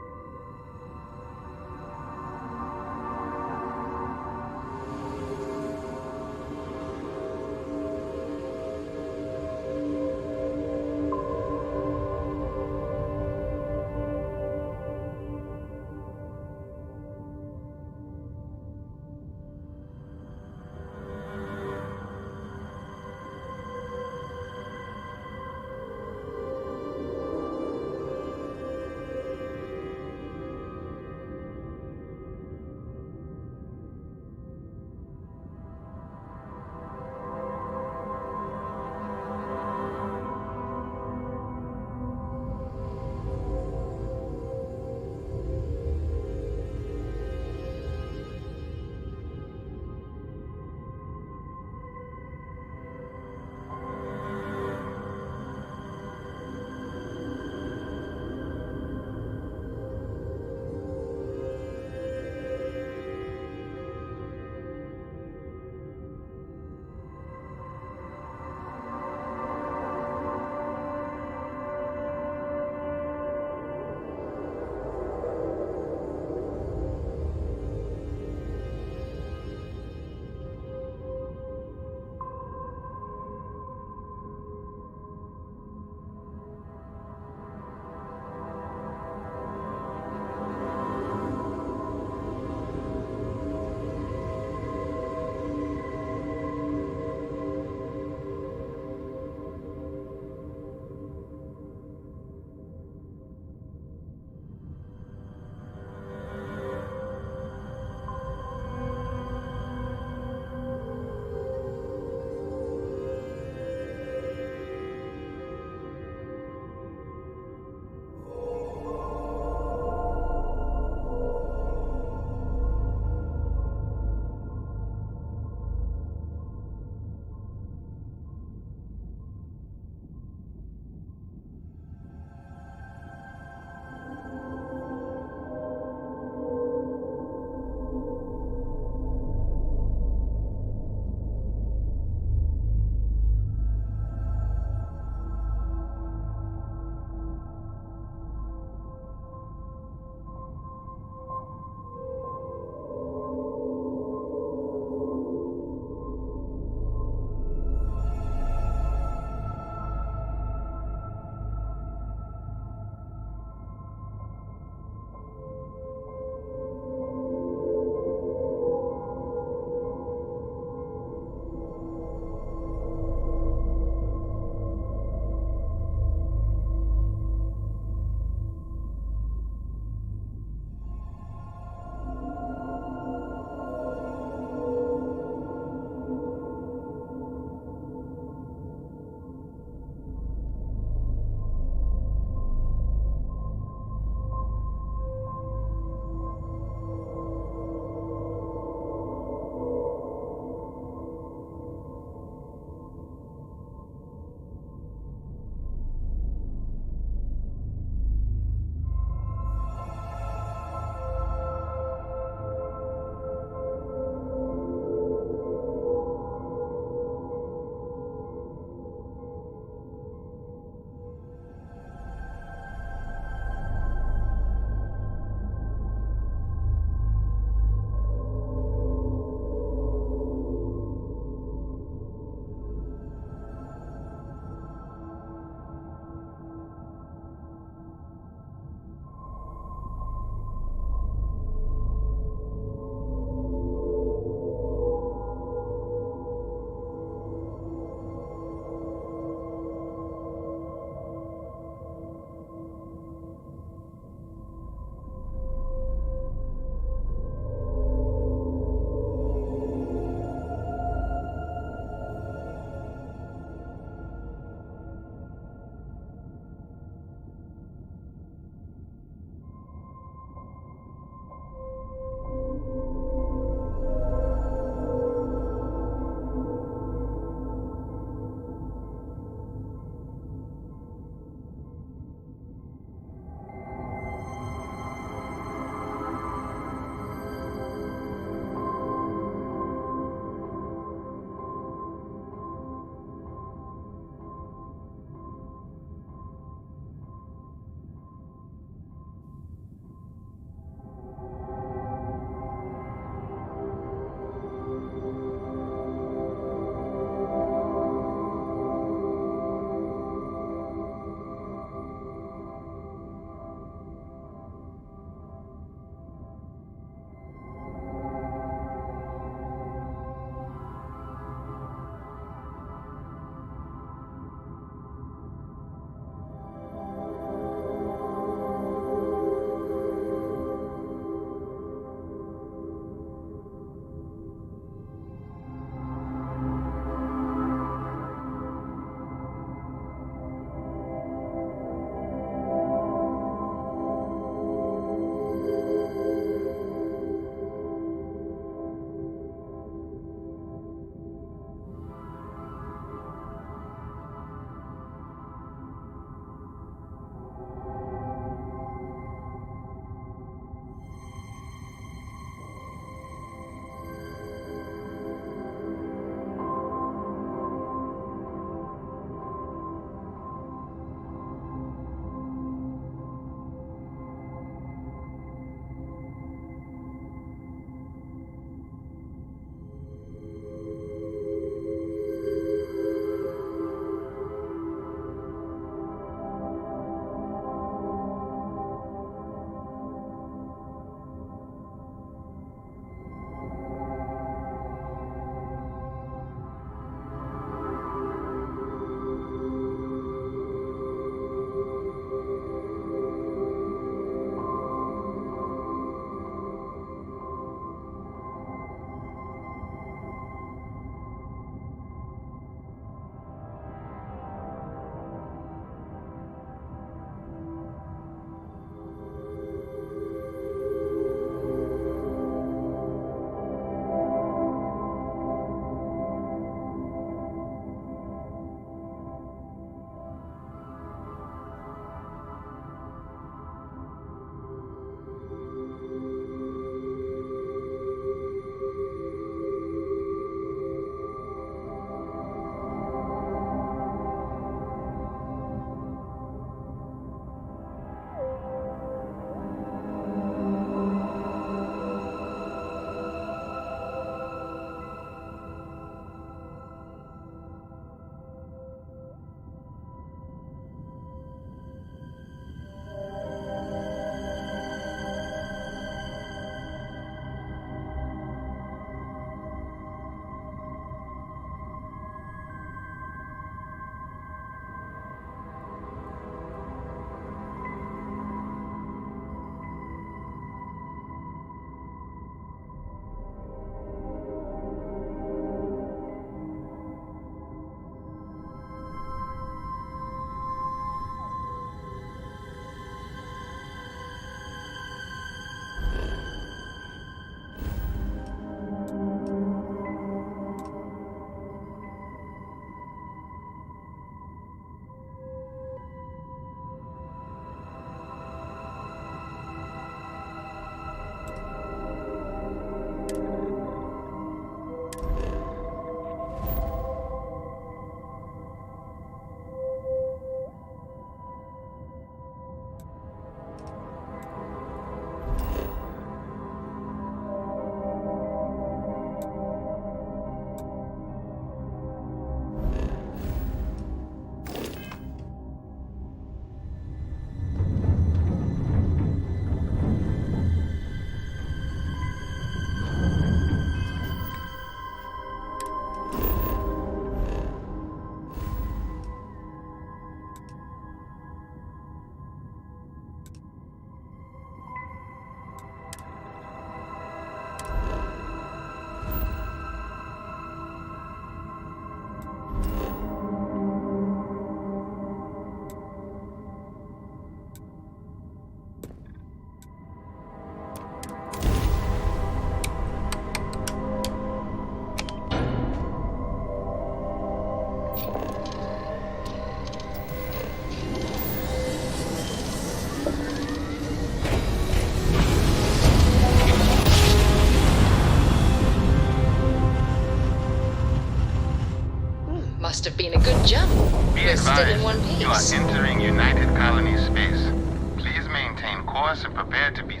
Must have been a good jump. Be We're still in advised, one you are piece. entering United Colony space. Please maintain course and prepare to be...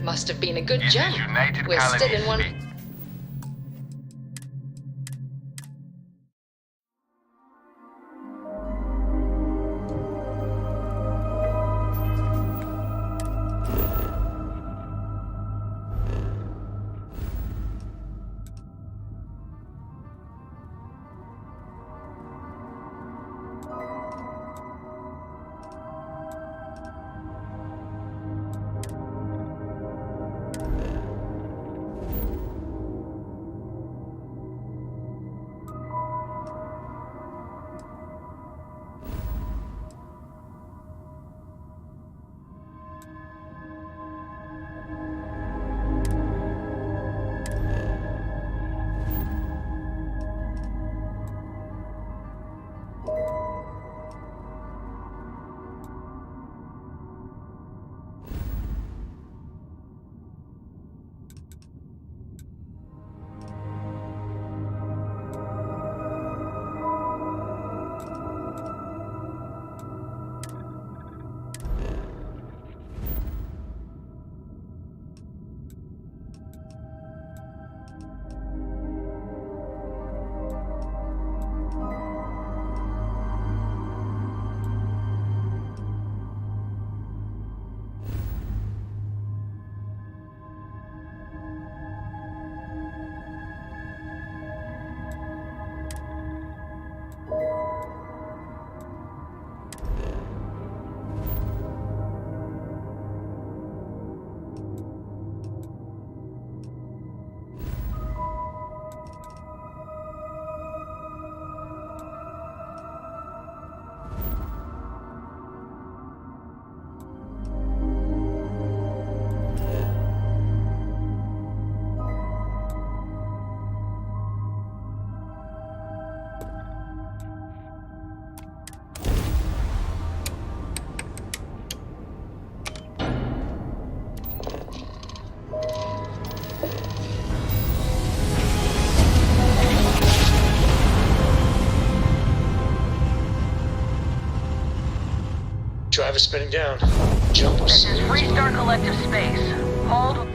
Must have been a good This is jump. United We're Colony still in one... space. Drive is spinning down. Jump. This is Restart Collective Space. Hold.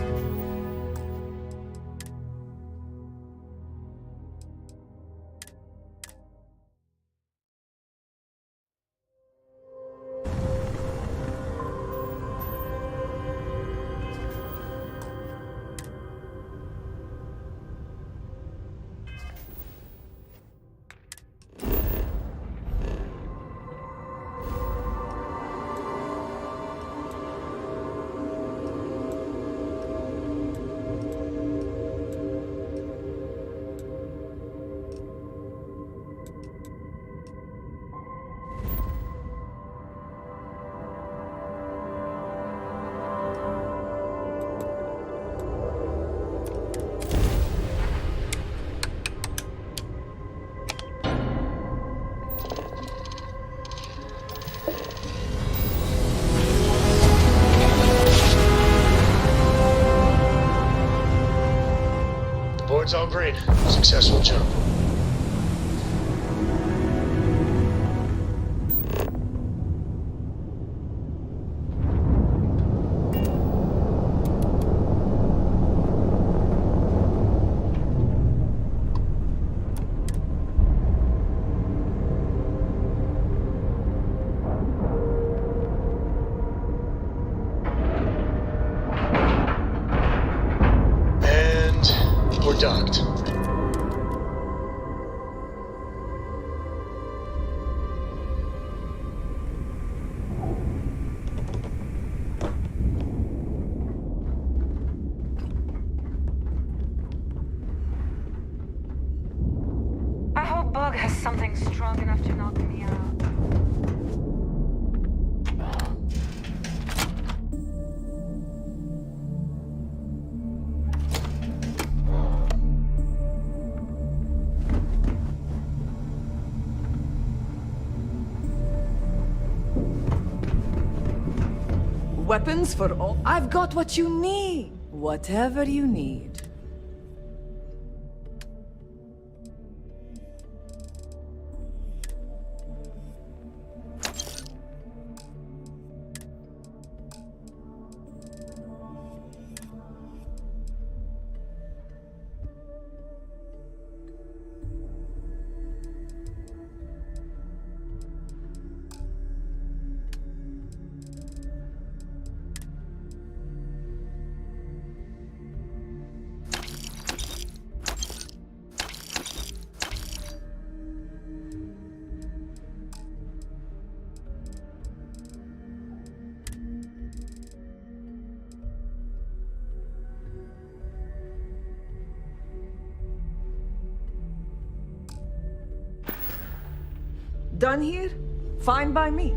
Board's all green. Successful jump. And we're docked. something strong enough to knock me out. Weapons for all. I've got what you need. Whatever you need. Done here? Fine by me.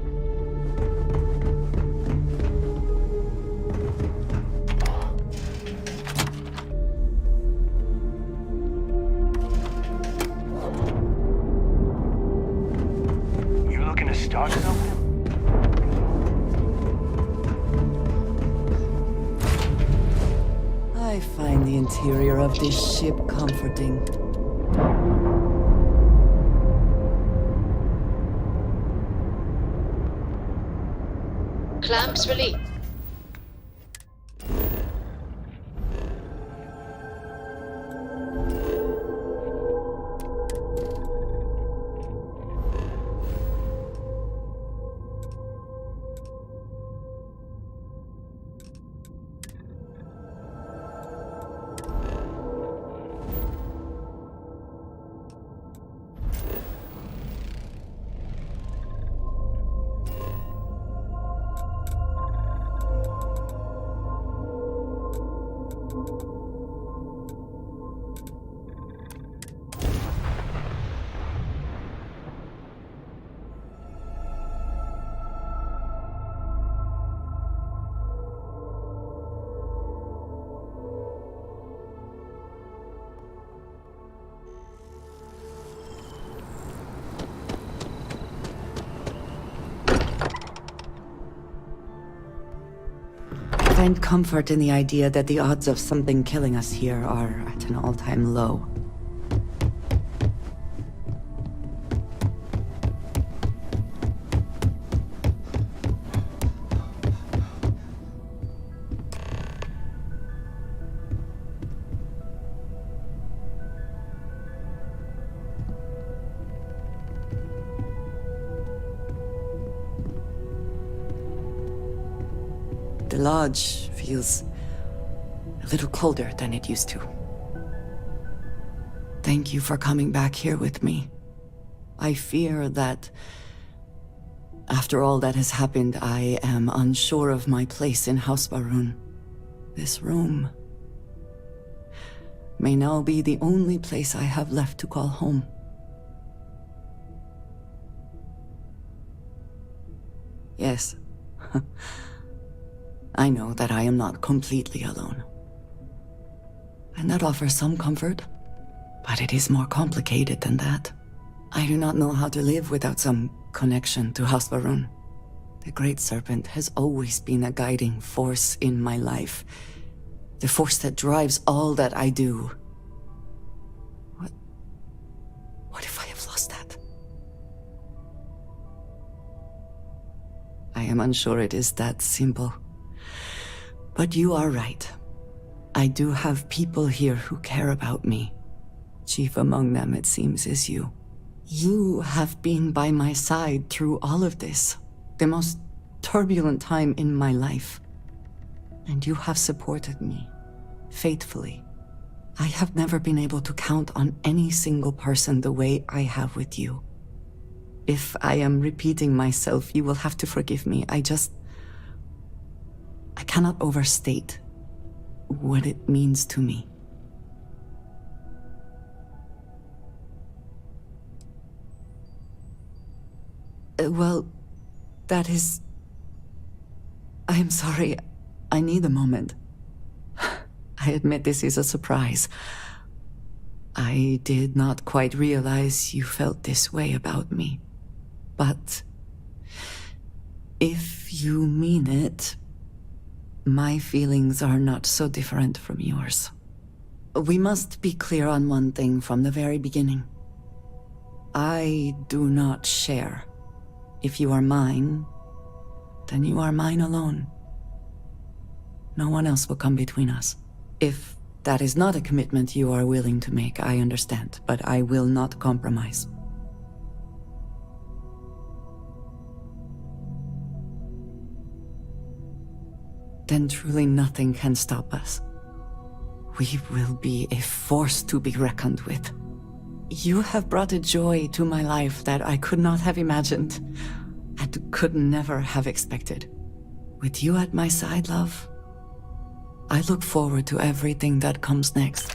You looking to start something? I find the interior of this ship comforting. Clamps released. I find comfort in the idea that the odds of something killing us here are at an all-time low. The lodge feels a little colder than it used to. Thank you for coming back here with me. I fear that after all that has happened, I am unsure of my place in House Baroon. This room may now be the only place I have left to call home. Yes. I know that I am not completely alone. And that offers some comfort, but it is more complicated than that. I do not know how to live without some connection to House Baroon. The Great Serpent has always been a guiding force in my life. The force that drives all that I do. What if I have lost that? I am unsure it is that simple. But you are right. I do have people here who care about me. Chief among them, it seems, is you. You have been by my side through all of this, the most turbulent time in my life. And you have supported me, faithfully. I have never been able to count on any single person the way I have with you. If I am repeating myself, you will have to forgive me. I cannot overstate what it means to me. Well, that is... I am sorry. I need a moment. I admit this is a surprise. I did not quite realize you felt this way about me. But... if you mean it, my feelings are not so different from yours. We must be clear on one thing from the very beginning. I do not share. If you are mine, then you are mine alone. No one else will come between us. If that is not a commitment you are willing to make, I understand, but I will not compromise. Then truly nothing can stop us. We will be a force to be reckoned with. You have brought a joy to my life that I could not have imagined, and could never have expected. With you at my side, love, I look forward to everything that comes next.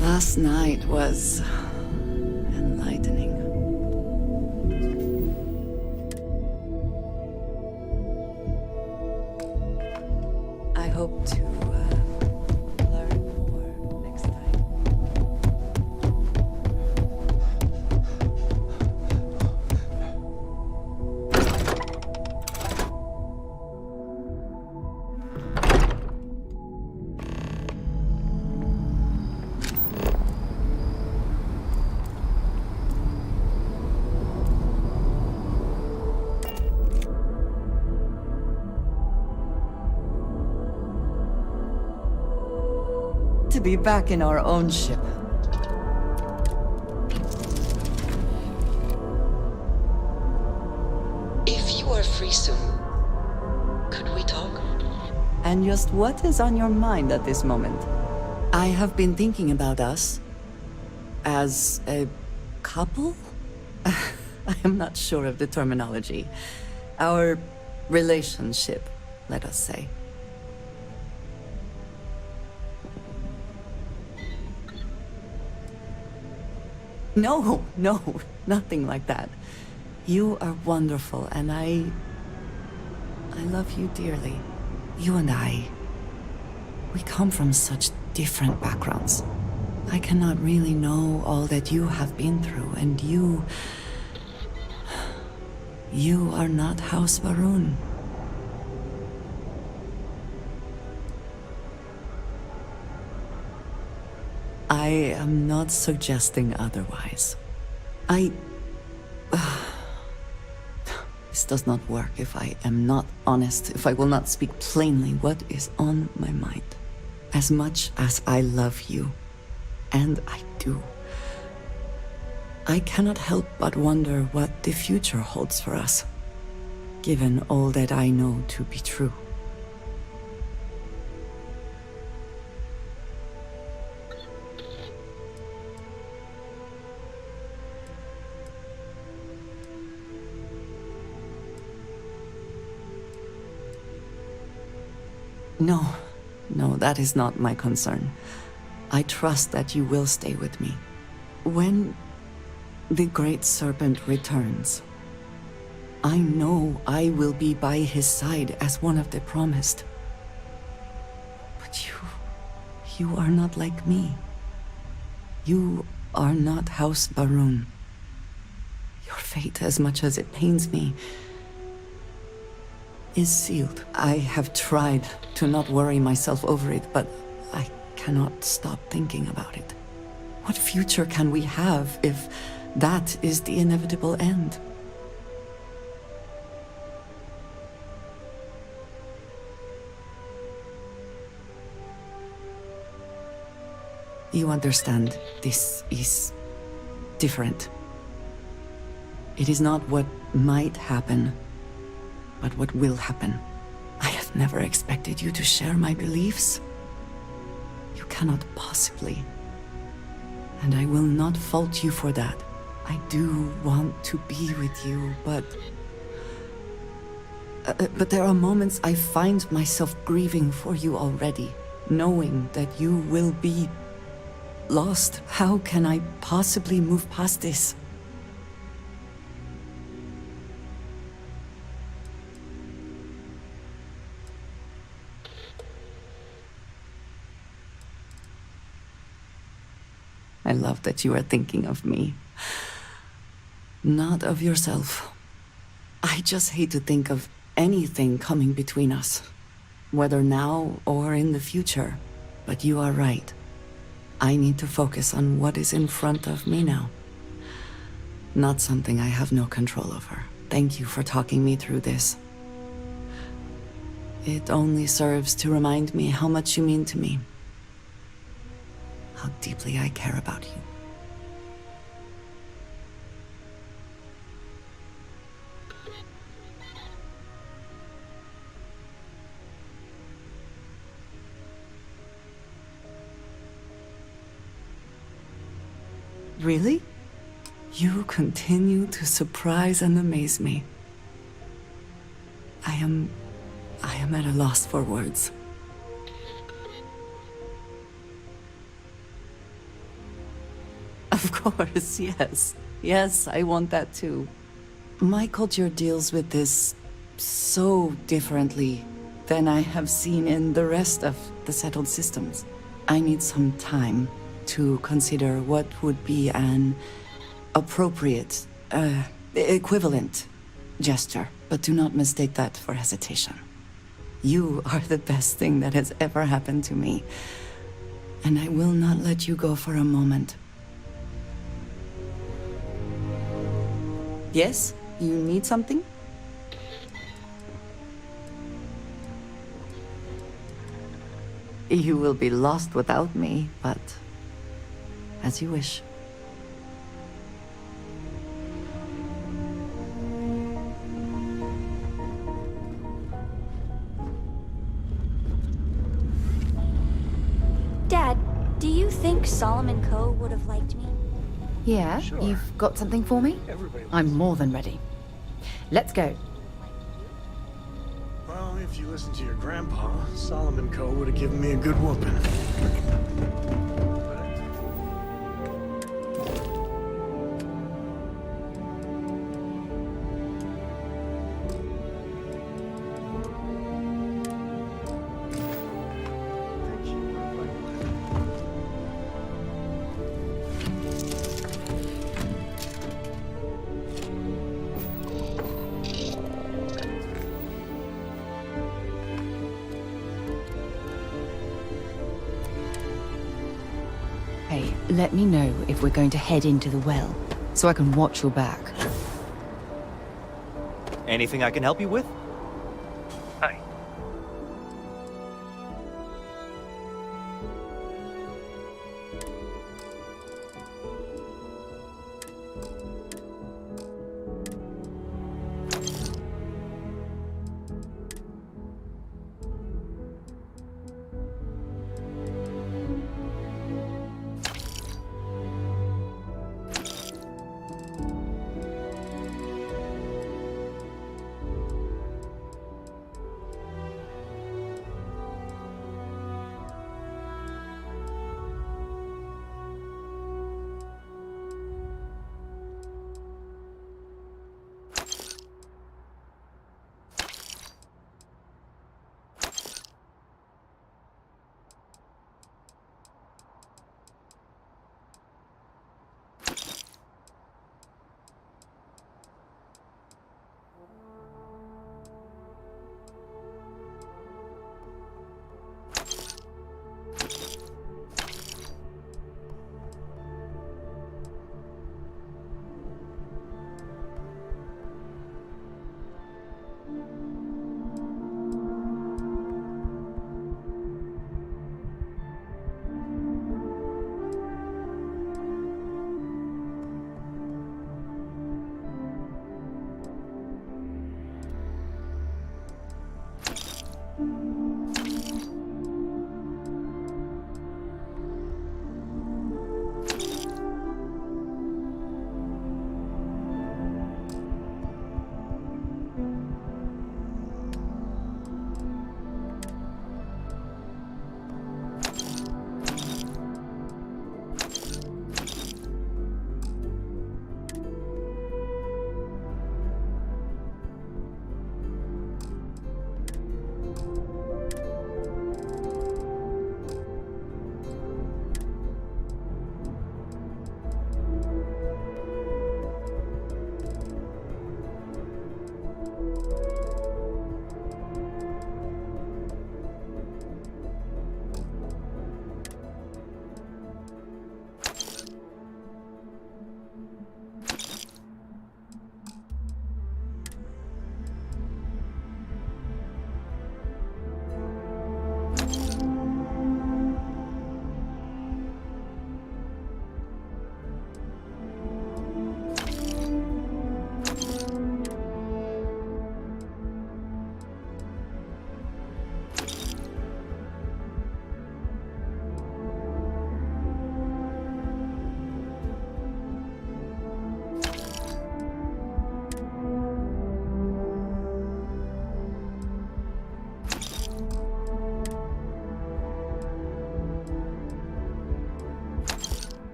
Last night was enlightening. I hope to learn more next time. To be back in our own ship. If you are free soon, could we talk? And just what is on your mind at this moment? I have been thinking about us as a couple? I am not sure of the terminology. Our relationship, let us say. No, nothing like that. You are wonderful, and I love you dearly. You and I, we come from such different backgrounds. I cannot really know all that you have been through, and you are not House Varun. I am not suggesting otherwise. This does not work if I am not honest, if I will not speak plainly what is on my mind. As much as I love you, and I do, I cannot help but wonder what the future holds for us, given all that I know to be true. No, that is not my concern. I trust that you will stay with me. When the Great Serpent returns, I know I will be by his side as one of the promised. But you are not like me. You are not House Baroon. Your fate, as much as it pains me, is sealed. I have tried to not worry myself over it, but I cannot stop thinking about it. What future can we have if that is the inevitable end? You understand, this is different. It is not what might happen, but what will happen. I have never expected you to share my beliefs. You cannot possibly. And I will not fault you for that. I do want to be with you, but there are moments I find myself grieving for you already, knowing that you will be lost. How can I possibly move past this? I love that you are thinking of me, not of yourself. I just hate to think of anything coming between us, whether now or in the future. But you are right. I need to focus on what is in front of me now. Not something I have no control over. Thank you for talking me through this. It only serves to remind me how much you mean to me. How deeply I care about you. Really? You continue to surprise and amaze me. I am at a loss for words. Of course, yes. Yes, I want that too. My culture deals with this so differently than I have seen in the rest of the settled systems. I need some time to consider what would be an appropriate, equivalent gesture. But do not mistake that for hesitation. You are the best thing that has ever happened to me. And I will not let you go for a moment. Yes? You need something? You will be lost without me, but as you wish. Dad, do you think Solomon Coe would have liked me? Yeah, Sure. You've got something for me? I'm more than ready. Let's go. Well, if you listen to your grandpa, Solomon Coe would have given me a good whooping. Hey, let me know if we're going to head into the well, so I can watch your back. Anything I can help you with? Hi.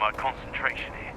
my concentration here.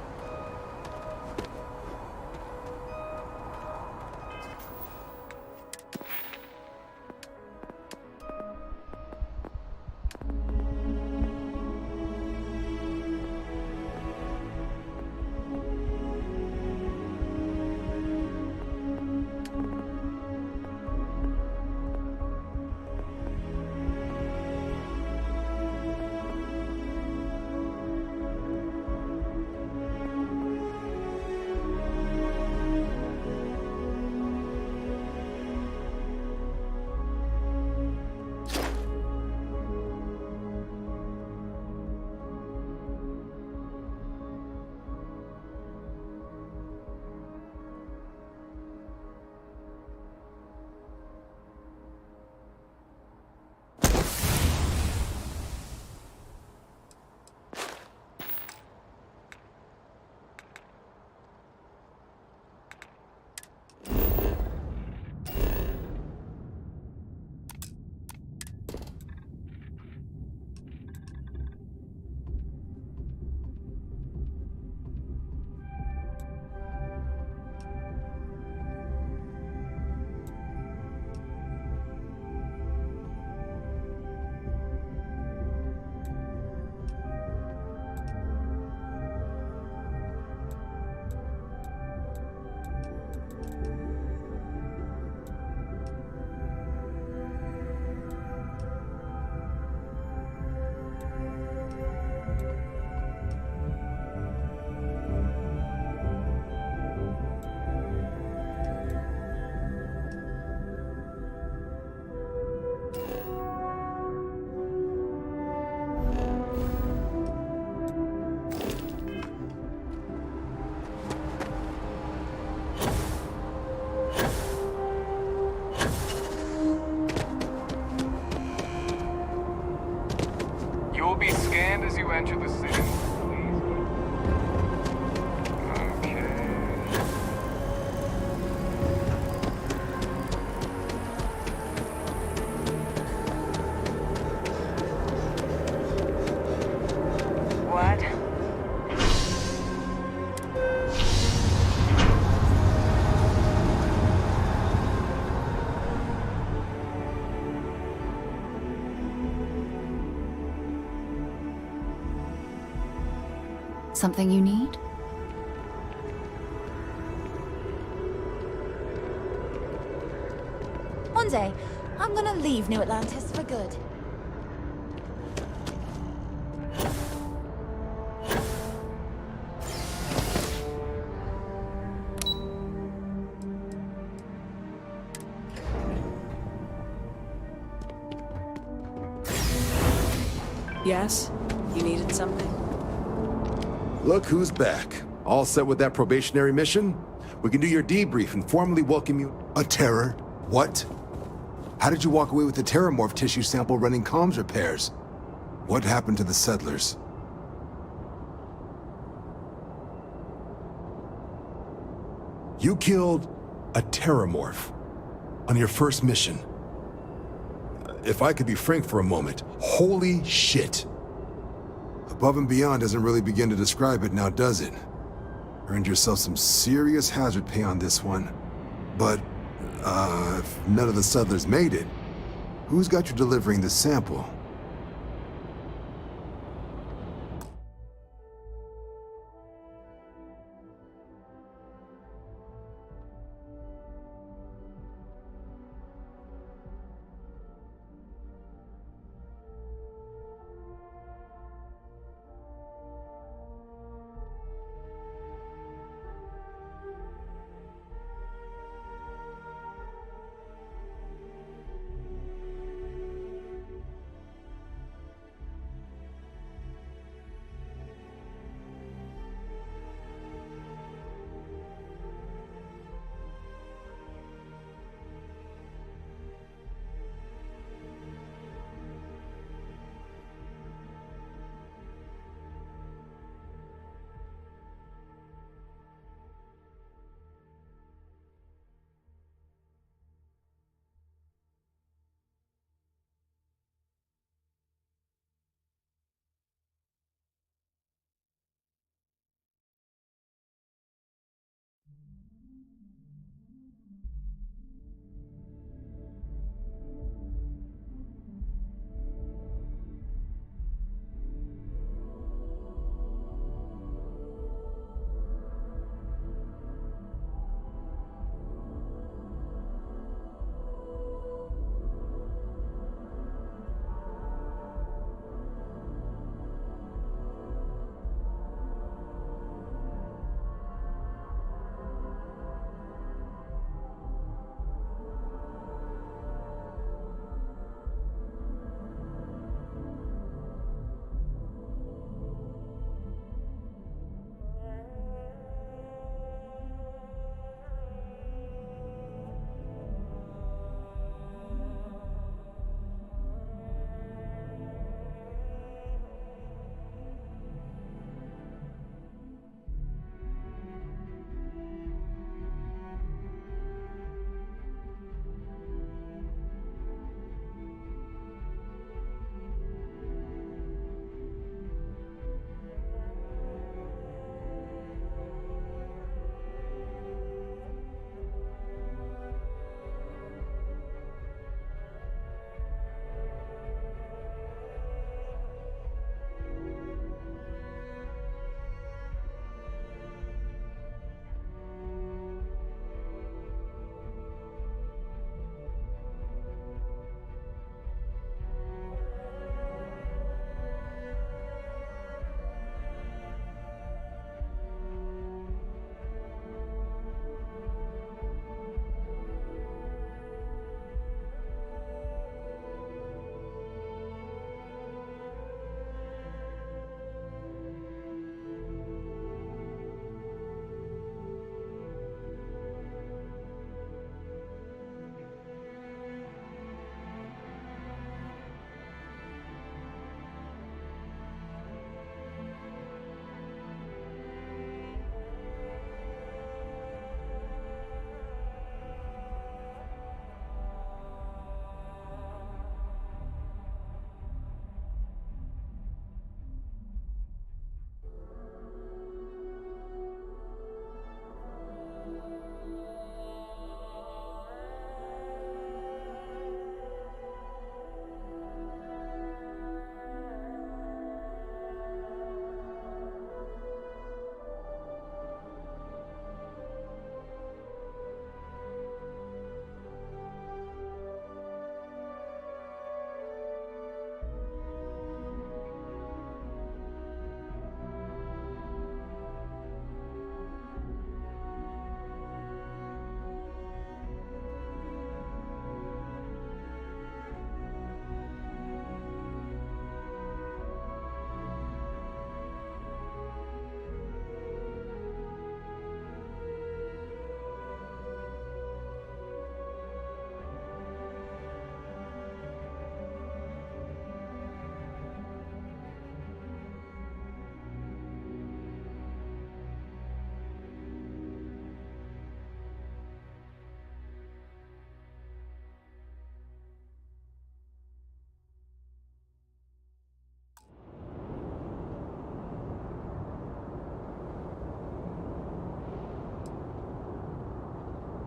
You'll be scanned as you enter the city. What? Something you need? One day, I'm gonna leave New Atlantis for good. Yes? You needed something? Look who's back. All set with that probationary mission? We can do your debrief and formally welcome you. A terror? What? How did you walk away with the terramorph tissue sample running comms repairs? What happened to the settlers? You killed a terramorph on your first mission. If I could be frank for a moment, holy shit. Above and beyond doesn't really begin to describe it now, does it? Earned yourself some serious hazard pay on this one. But, if none of the settlers made it, who's got you delivering the sample?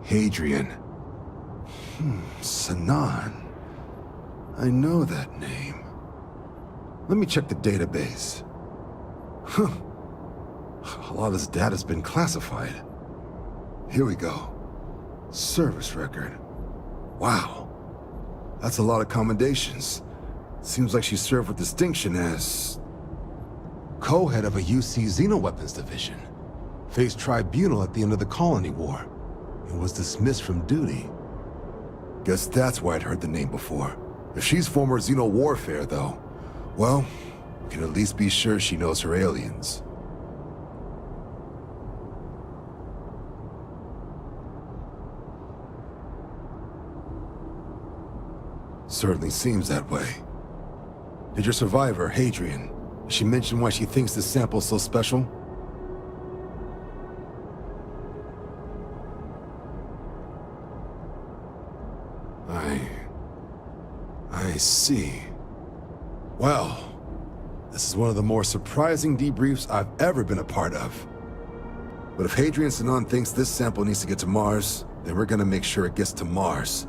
Hadrian. Sanan. I know that name. Let me check the database. Huh. A lot of this data's been classified. Here we go. Service record. Wow. That's a lot of commendations. Seems like she served with distinction as co-head of a UC Xenoweapons division. Faced tribunal at the end of the Colony War. And was dismissed from duty. Guess that's why I'd heard the name before. If she's former Xeno warfare, though, well, we can at least be sure she knows her aliens. Certainly seems that way. Did your survivor, Hadrian, she mention why she thinks this sample's so special? I see. Well, this is one of the more surprising debriefs I've ever been a part of. But if Hadrian Sanan thinks this sample needs to get to Mars, then we're gonna make sure it gets to Mars.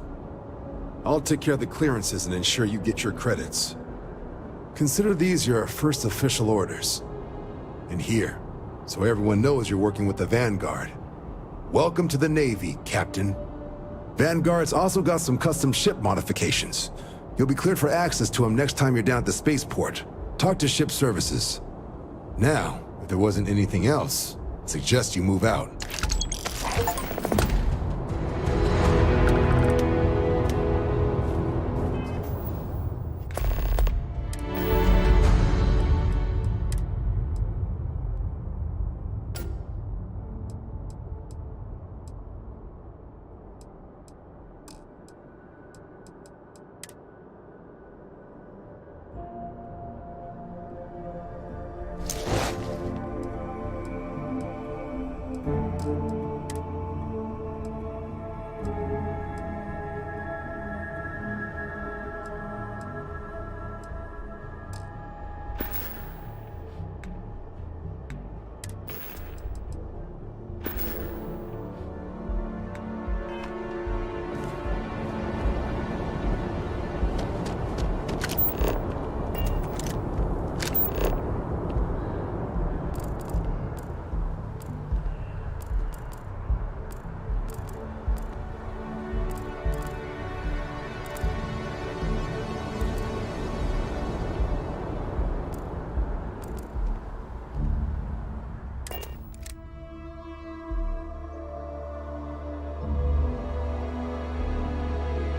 I'll take care of the clearances and ensure you get your credits. Consider these your first official orders. And here, so everyone knows you're working with the Vanguard. Welcome to the Navy, Captain. Vanguard's also got some custom ship modifications. You'll be cleared for access to them next time you're down at the spaceport. Talk to ship services. Now, if there wasn't anything else, I suggest you move out.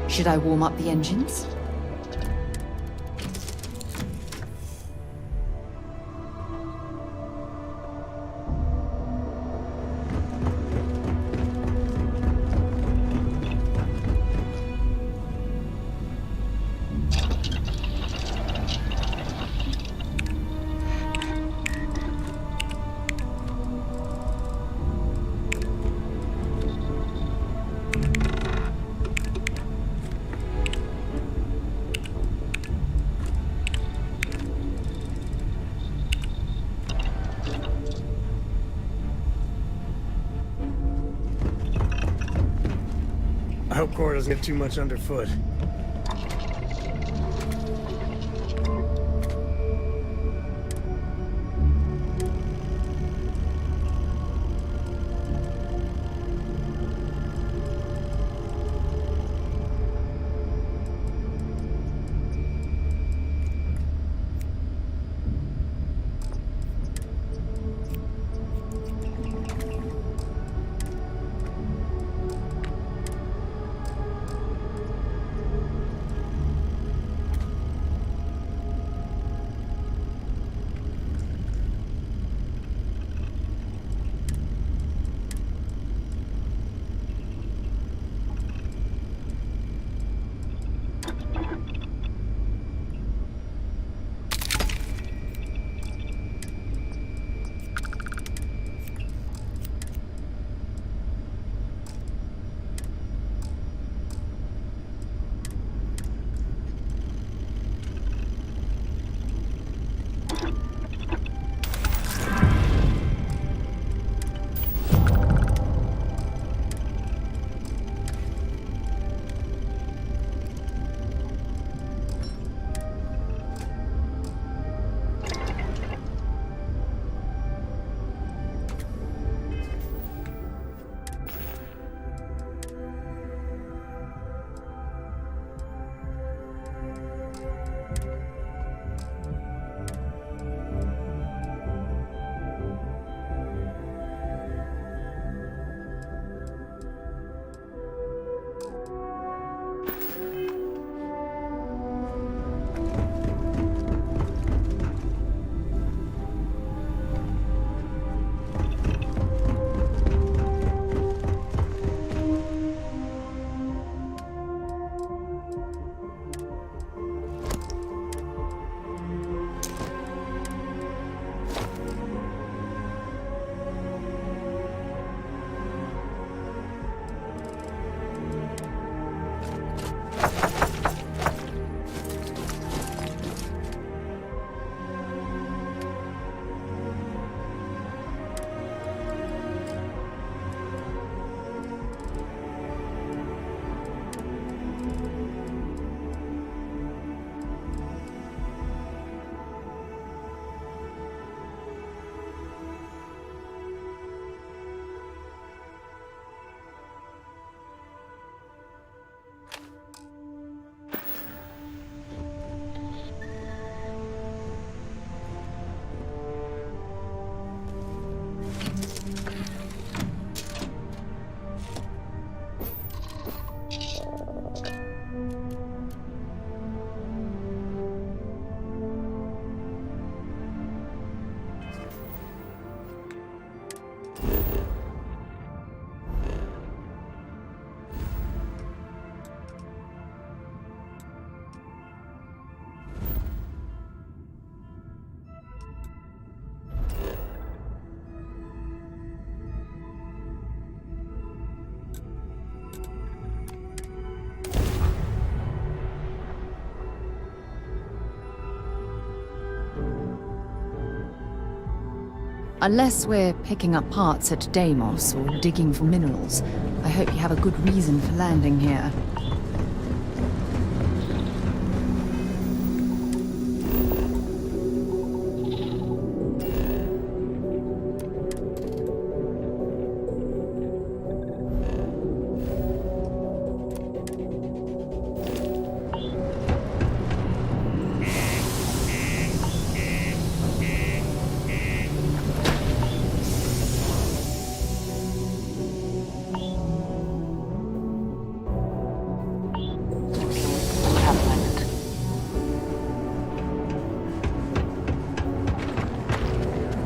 Should I warm up the engines? I hope Cora doesn't get too much underfoot. Unless we're picking up parts at Deimos or digging for minerals, I hope you have a good reason for landing here.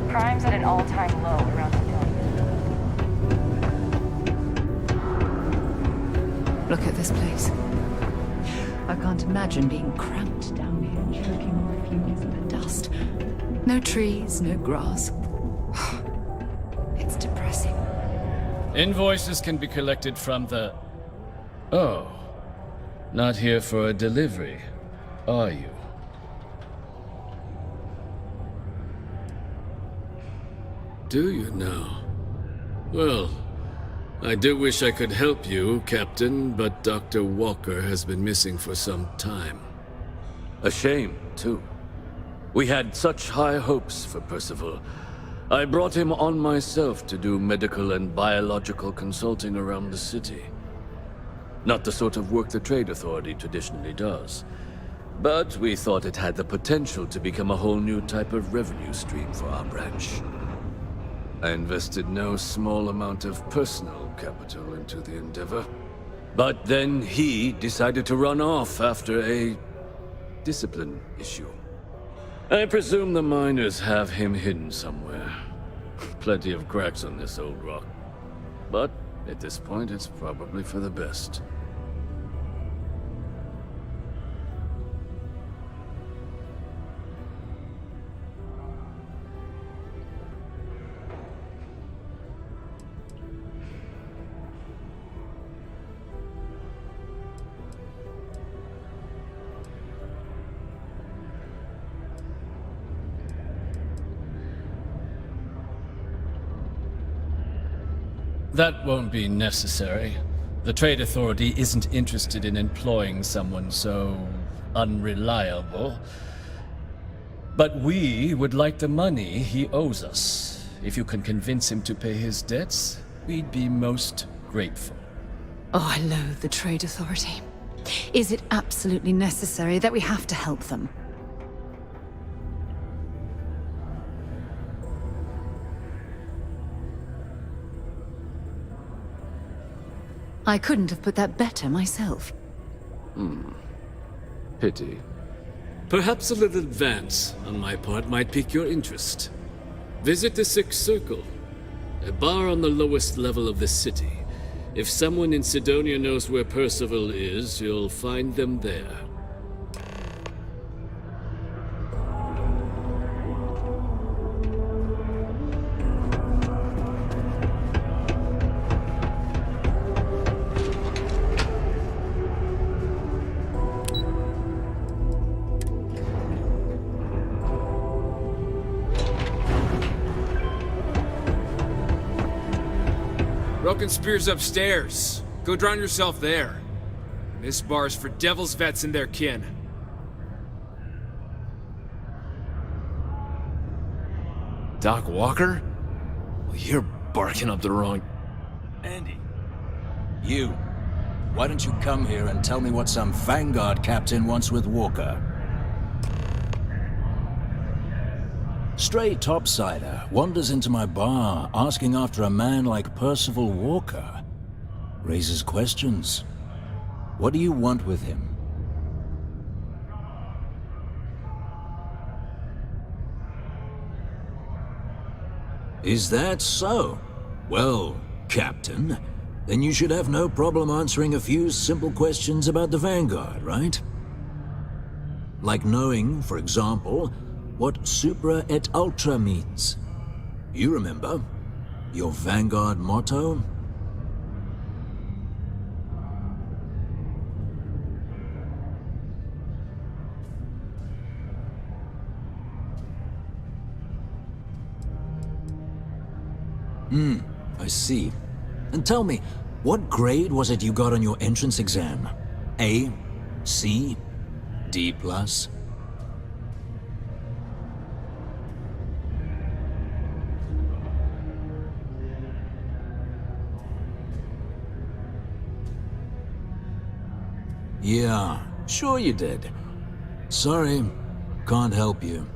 Crime's at an all-time low around the Look at this place. I can't imagine being cramped down here, choking on the fumes and the dust. No trees, no grass. It's depressing. Invoices can be collected from the... Oh. Not here for a delivery, are you? Do you now? Well, I do wish I could help you, Captain, but Dr. Walker has been missing for some time. A shame, too. We had such high hopes for Percival. I brought him on myself to do medical and biological consulting around the city. Not the sort of work the Trade Authority traditionally does. But we thought it had the potential to become a whole new type of revenue stream for our branch. I invested no small amount of personal capital into the endeavor. But then he decided to run off after a discipline issue. I presume the miners have him hidden somewhere. Plenty of cracks on this old rock. But at this point, it's probably for the best. That won't be necessary. The Trade Authority isn't interested in employing someone so unreliable. But we would like the money he owes us. If you can convince him to pay his debts, we'd be most grateful. Oh, I loathe the Trade Authority. Is it absolutely necessary that we have to help them? I couldn't have put that better myself. Pity. Perhaps a little advance on my part might pique your interest. Visit the Sixth Circle, a bar on the lowest level of the city. If someone in Sidonia knows where Percival is, you'll find them there. Broken Spear's upstairs. Go drown yourself there. This bar's for Devil's vets and their kin. Doc Walker? Well, you're barking up the wrong... Andy. You. Why don't you come here and tell me what some Vanguard captain wants with Walker? Stray topsider wanders into my bar asking after a man like Percival Walker. Raises questions. What do you want with him? Is that so? Well, Captain, then you should have no problem answering a few simple questions about the Vanguard, right? Like knowing, for example, what Supra et Ultra means. You remember? Your Vanguard motto? I see. And tell me, what grade was it you got on your entrance exam? A? C? D+? Yeah, sure you did. Sorry, can't help you.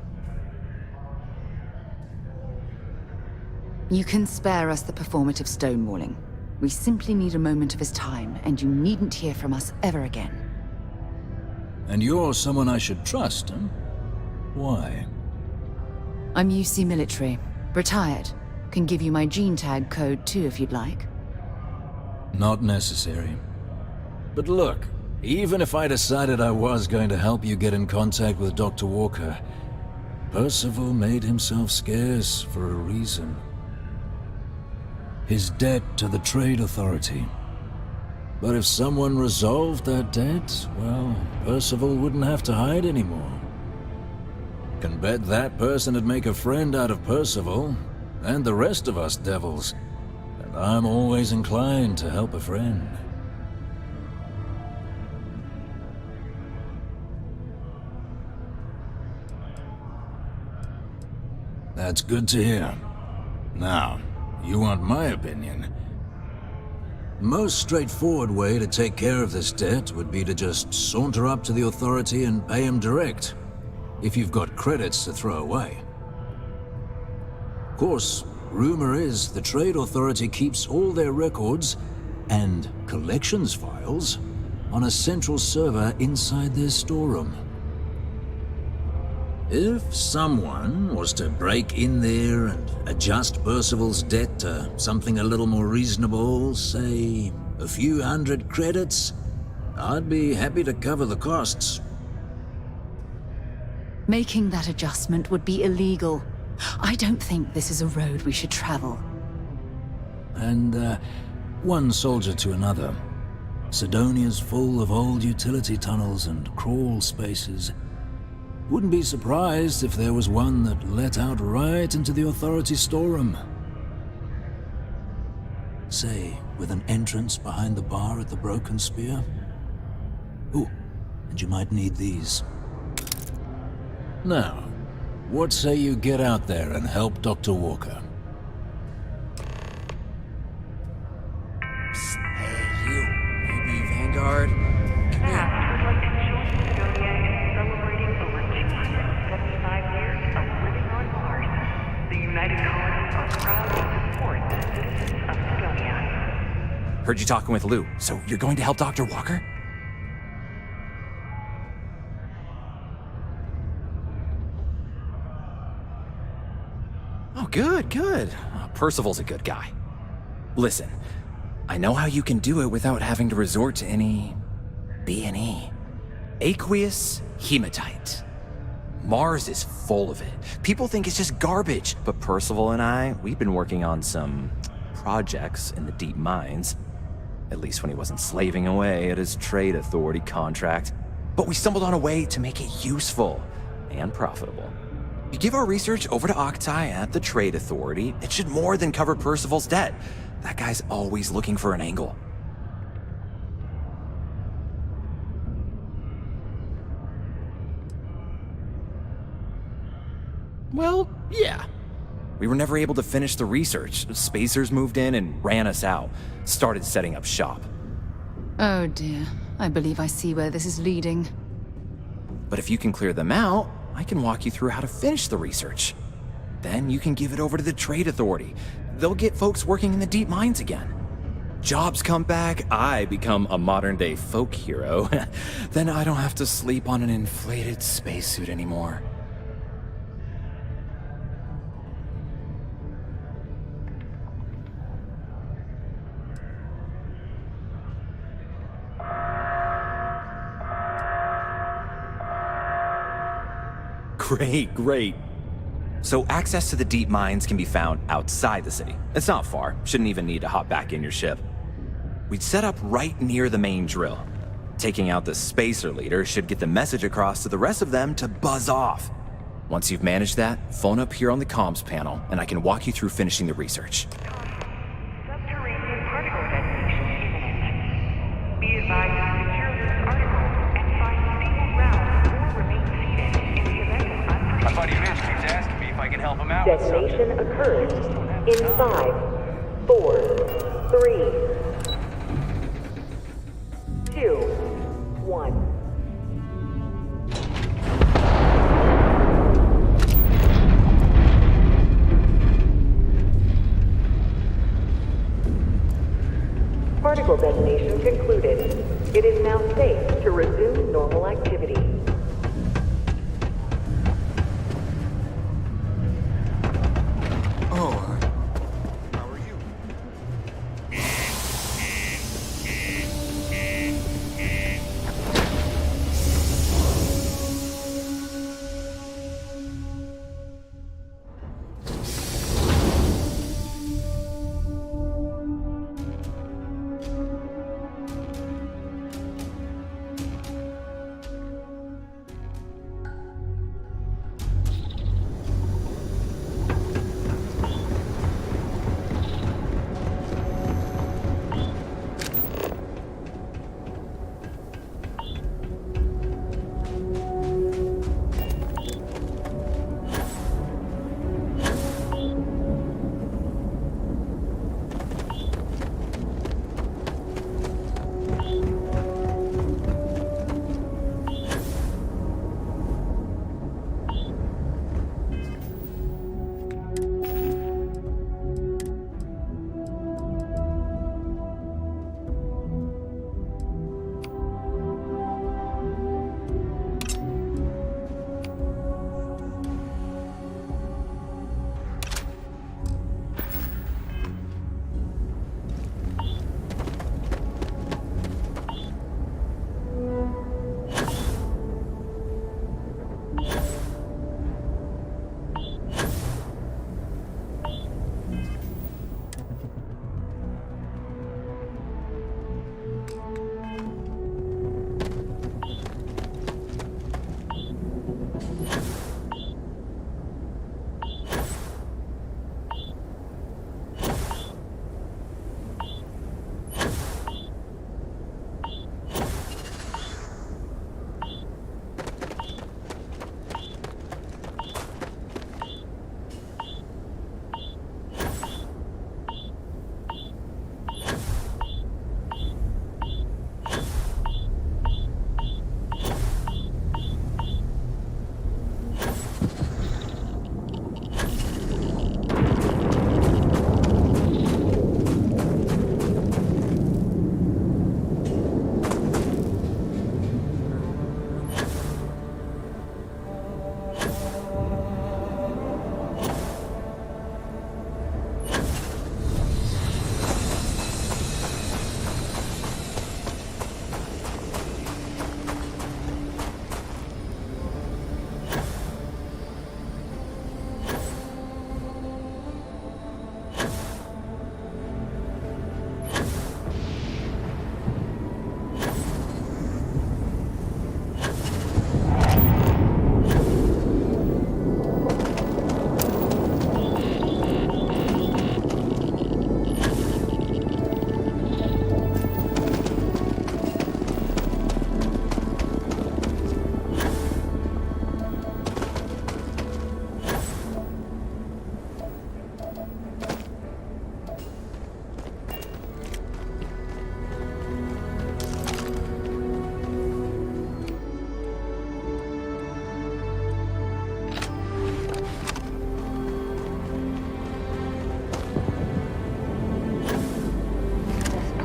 You can spare us the performative stonewalling. We simply need a moment of his time, and you needn't hear from us ever again. And you're someone I should trust, huh? Why? I'm UC military. Retired. Can give you my gene tag code too if you'd like. Not necessary. But look, even if I decided I was going to help you get in contact with Dr. Walker, Percival made himself scarce for a reason. His debt to the Trade Authority. But if someone resolved that debt, well, Percival wouldn't have to hide anymore. Can bet that person would make a friend out of Percival, and the rest of us devils. And I'm always inclined to help a friend. That's good to hear. Now, you want my opinion? The most straightforward way to take care of this debt would be to just saunter up to the Authority and pay him direct, if you've got credits to throw away. Of course, rumor is the Trade Authority keeps all their records and collections files on a central server inside their storeroom. If someone was to break in there and adjust Percival's debt to something a little more reasonable, say a few hundred credits, I'd be happy to cover the costs. Making that adjustment would be illegal. I don't think this is a road we should travel. And, one soldier to another. Sidonia's full of old utility tunnels and crawl spaces. Wouldn't be surprised if there was one that let out right into the Authority storeroom. Say, with an entrance behind the bar at the Broken Spear. Ooh, and you might need these. Now, what say you get out there and help Dr. Walker? Psst, hey, you. Maybe Vanguard? Come here. Heard you talking with Lou, so you're going to help Dr. Walker? Oh, good, good. Percival's a good guy. Listen, I know how you can do it without having to resort to any B&E. Aqueous hematite. Mars is full of it. People think it's just garbage, but Percival and I, we've been working on some projects in the deep mines. At least when he wasn't slaving away at his Trade Authority contract. But we stumbled on a way to make it useful and profitable. You give our research over to Octai at the Trade Authority, it should more than cover Percival's debt. That guy's always looking for an angle. Well, yeah. We were never able to finish the research. Spacers moved in and ran us out. Started setting up shop. Oh dear. I believe I see where this is leading. But if you can clear them out, I can walk you through how to finish the research. Then you can give it over to the Trade Authority. They'll get folks working in the deep mines again. Jobs come back, I become a modern-day folk hero. Then I don't have to sleep on an inflated spacesuit anymore. Great, great. So access to the deep mines can be found outside the city. It's not far. Shouldn't even need to hop back in your ship. We'd set up right near the main drill. Taking out the spacer leader should get the message across to the rest of them to buzz off. Once you've managed that, phone up here on the comms panel, and I can walk you through finishing the research. Detonation occurs in 5, 4, 3, 2, 1. Particle detonation concluded. It is now safe to resume normal activity. Oh, how are you?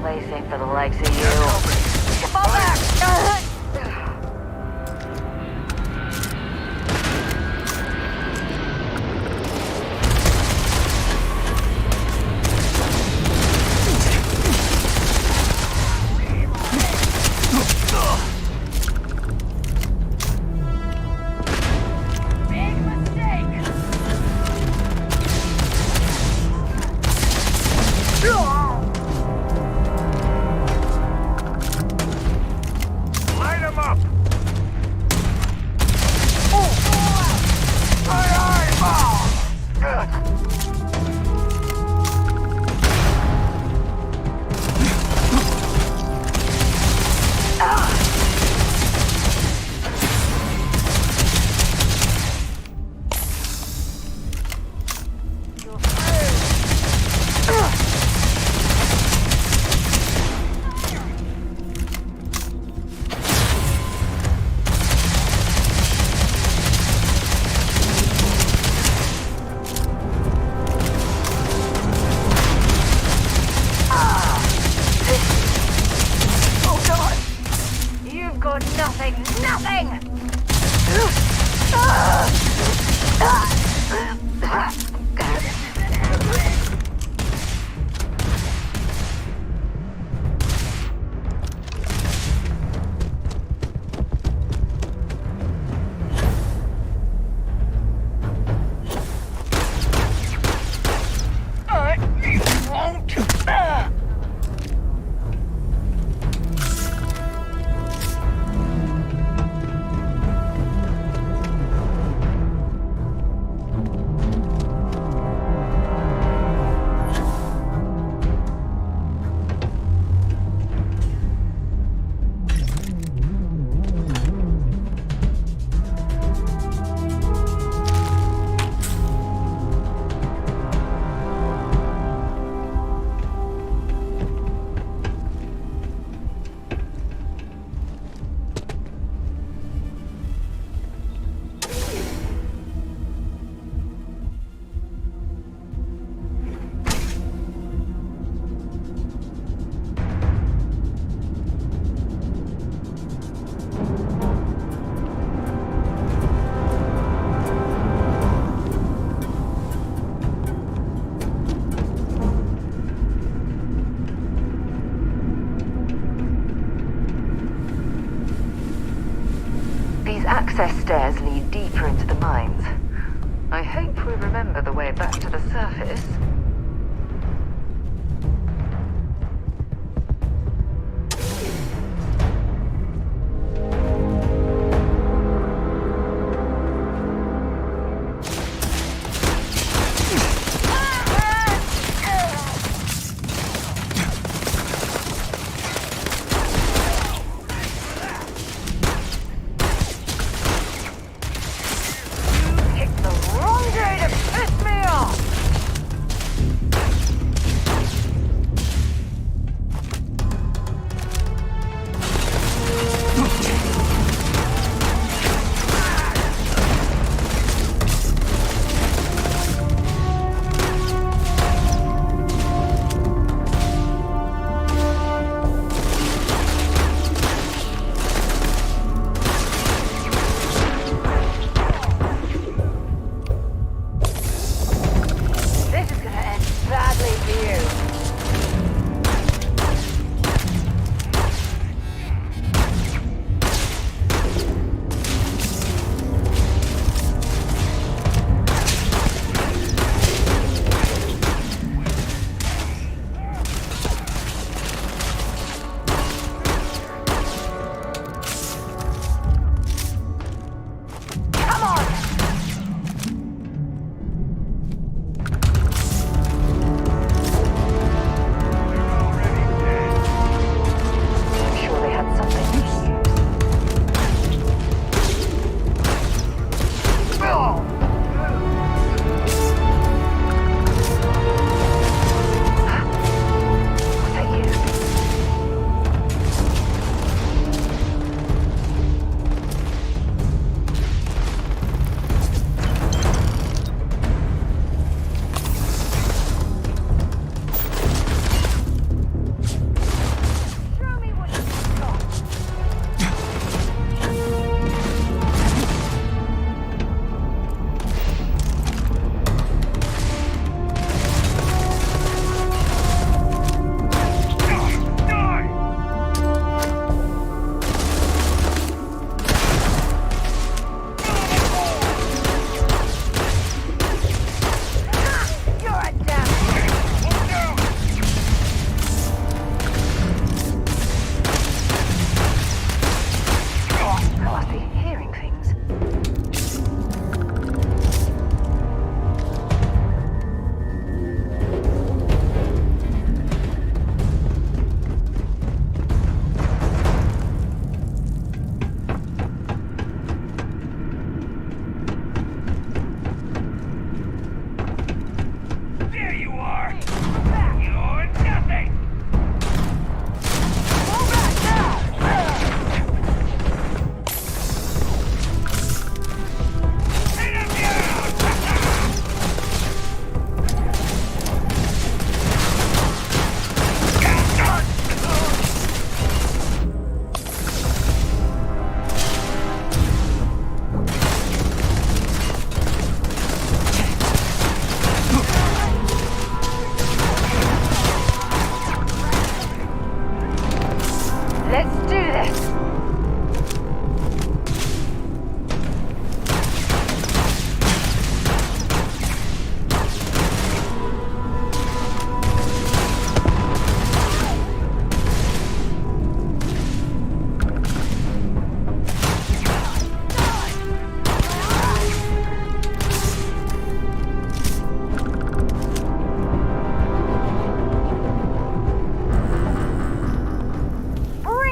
Place ain't for the likes of you. Fall back! take nothing! Access stairs lead deeper into the mines. I hope we remember the way back to the surface. Let's do this!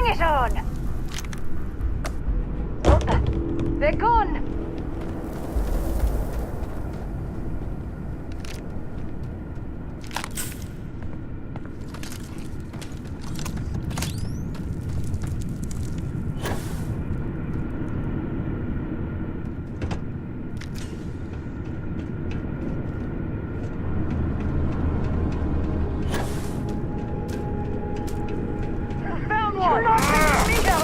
Bring it on! They're gone! Found one! You're not letting me go!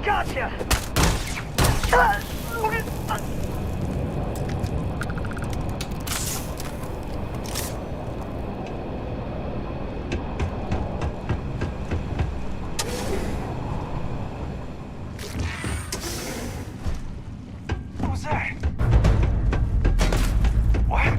Gotcha! What was that? What?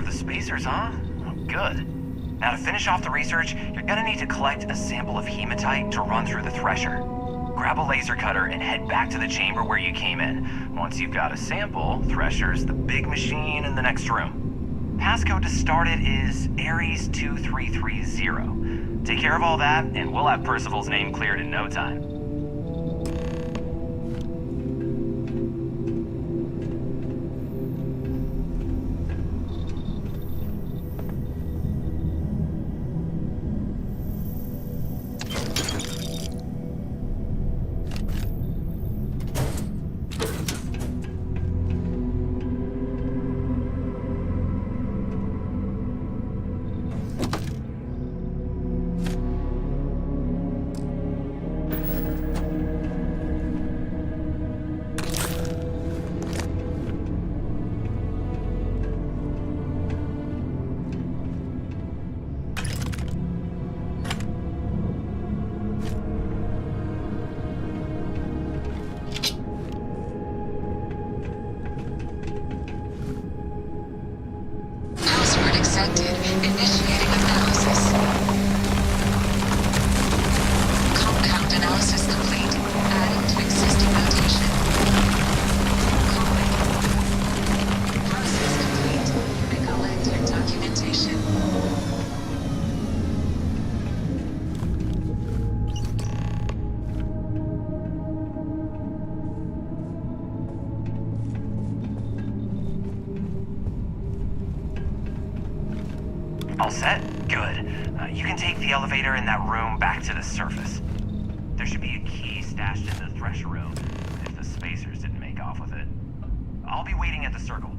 the spacers, huh? Oh, good. Now, to finish off the research, you're gonna need to collect a sample of hematite to run through the thresher. Grab a laser cutter and head back to the chamber where you came in. Once you've got a sample, Thresher's the big machine in the next room. Passcode to start it is Ares 2330. Take care of all that, and we'll have Percival's name cleared in no time. All set? Good. You can take the elevator in that room back to the surface. There should be a key stashed in the thresher room, if the spacers didn't make off with it. I'll be waiting at the circle.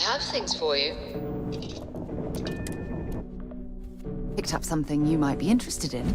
have things for you. Picked up something you might be interested in.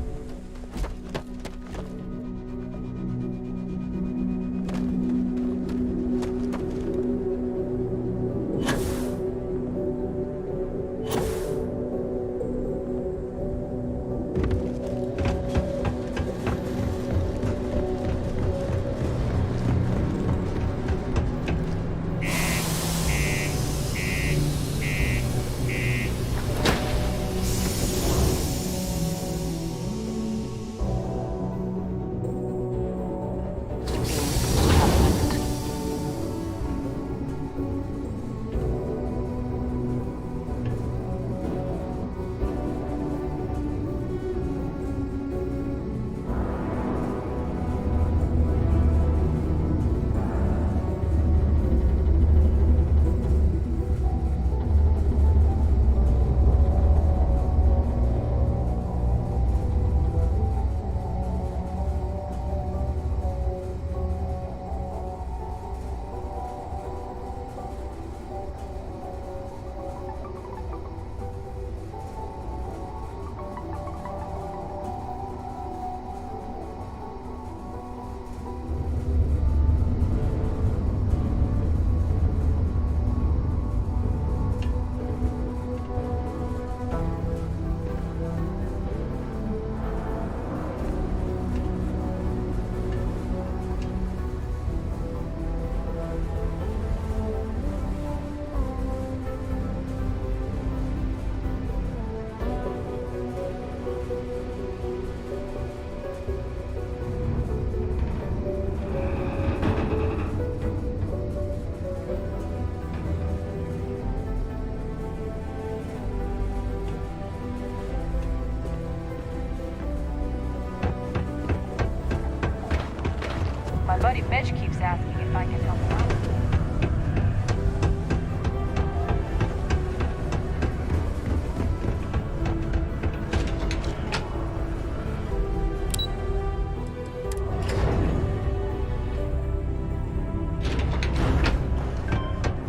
My buddy Mitch keeps asking if I can help him out.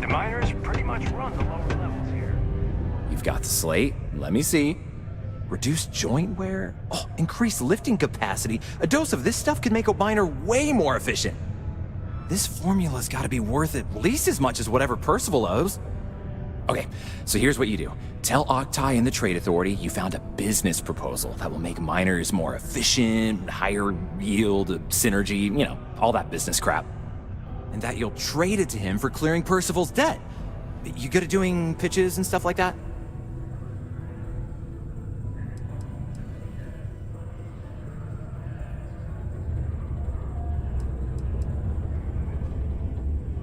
The miners pretty much run the lower levels here. You've got the slate. Let me see. Reduced joint wear? Oh, increased lifting capacity. A dose of this stuff could make a miner way more efficient. This formula's gotta be worth at least as much as whatever Percival owes. Okay, so here's what you do. Tell Octai and the Trade Authority you found a business proposal that will make miners more efficient, higher yield, synergy, you know, all that business crap. And that you'll trade it to him for clearing Percival's debt. You good at doing pitches and stuff like that?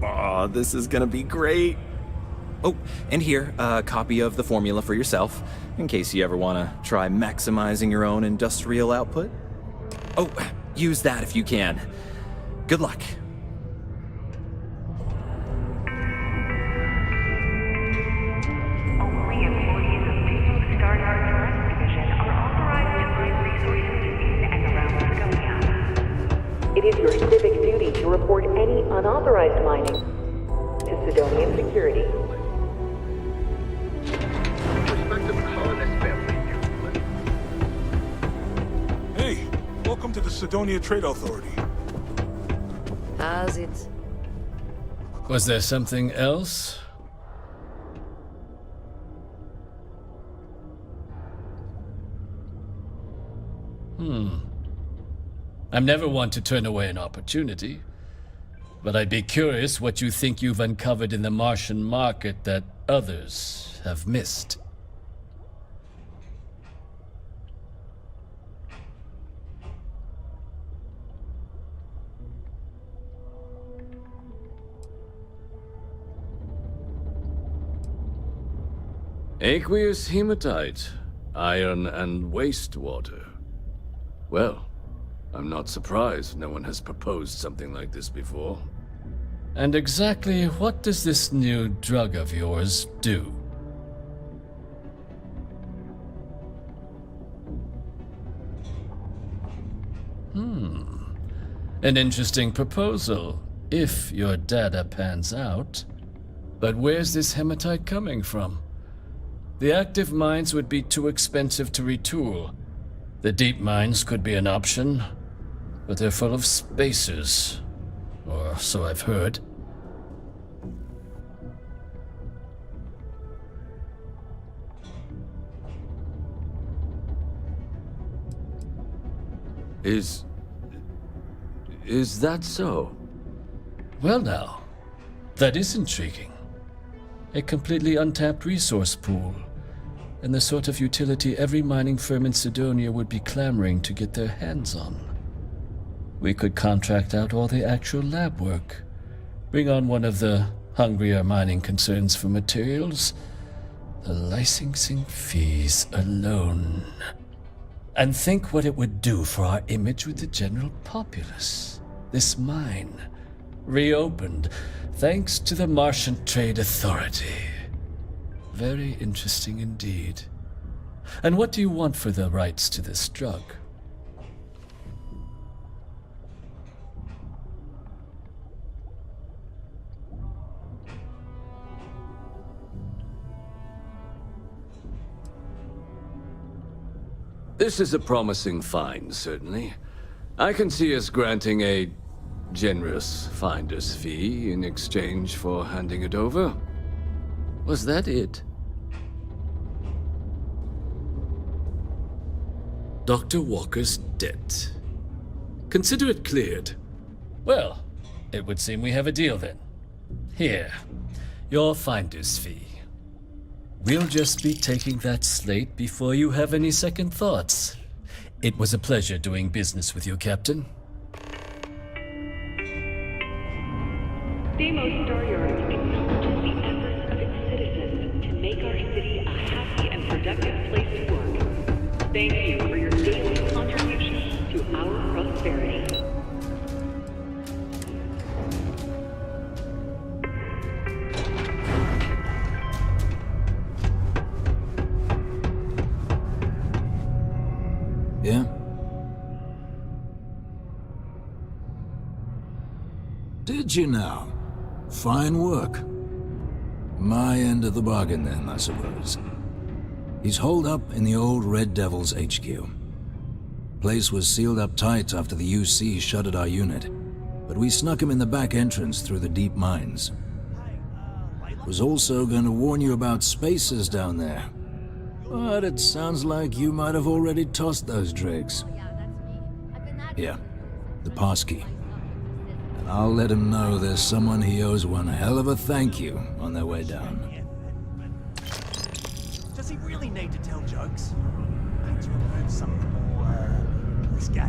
Oh, this is gonna be great. Oh, and here, a copy of the formula for yourself, in case you ever want to try maximizing your own industrial output. Oh, use that if you can. Good luck. Only employees of Team Starfield's West Division are authorized to bring resources in and around Sidonia. It is your civic duty to report any unauthorized mining to Sidonian security. Hey, welcome to the Sidonia Trade Authority. How's it? Was there something else? I'm never one to turn away an opportunity, but I'd be curious what you think you've uncovered in the Martian market that others have missed. Aqueous hematite, iron and wastewater. Well, I'm not surprised no one has proposed something like this before. And exactly what does this new drug of yours do? An interesting proposal, if your data pans out. But where's this hematite coming from? The active mines would be too expensive to retool. The deep mines could be an option, but they're full of spacers. Or so I've heard. Is that so? Well now, that is intriguing. A completely untapped resource pool, and the sort of utility every mining firm in Sidonia would be clamoring to get their hands on. We could contract out all the actual lab work, bring on one of the hungrier mining concerns for materials, the licensing fees alone. And think what it would do for our image with the general populace. This mine, reopened thanks to the Martian Trade Authority. Very interesting indeed. And what do you want for the rights to this drug? This is a promising find, certainly. I can see us granting a generous finder's fee in exchange for handing it over. Was that it? Dr. Walker's debt. Consider it cleared. Well, it would seem we have a deal then. Here, your finder's fee. We'll just be taking that slate before you have any second thoughts. It was a pleasure doing business with you, Captain. Deimos Star Yards acknowledges the efforts of its citizens to make our city a happy and productive place to work. Thank you for your daily contribution to our prosperity. Yeah? Did you now? Fine work. My end of the bargain then, I suppose. He's holed up in the old Red Devil's HQ. Place was sealed up tight after the UC shuttered our unit, but we snuck him in the back entrance through the deep mines. Was also going to warn you about spacers down there. But it sounds like you might have already tossed those dregs. Yeah, the passkey. And I'll let him know there's someone he owes one hell of a thank you on their way down. Does he really need to tell jokes? Can't you have heard something more risque?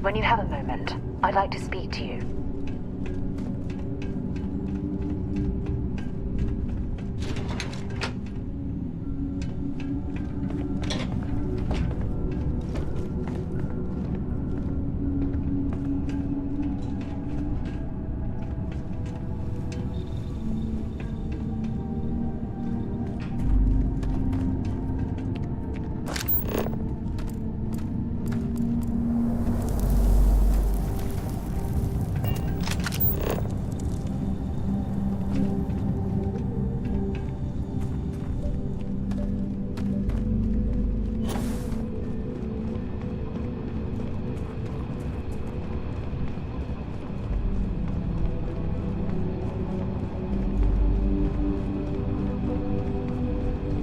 When you have a moment, I'd like to speak to you.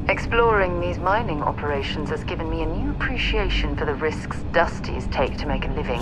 Exploring these mining operations has given me a new appreciation for the risks Dusties take to make a living.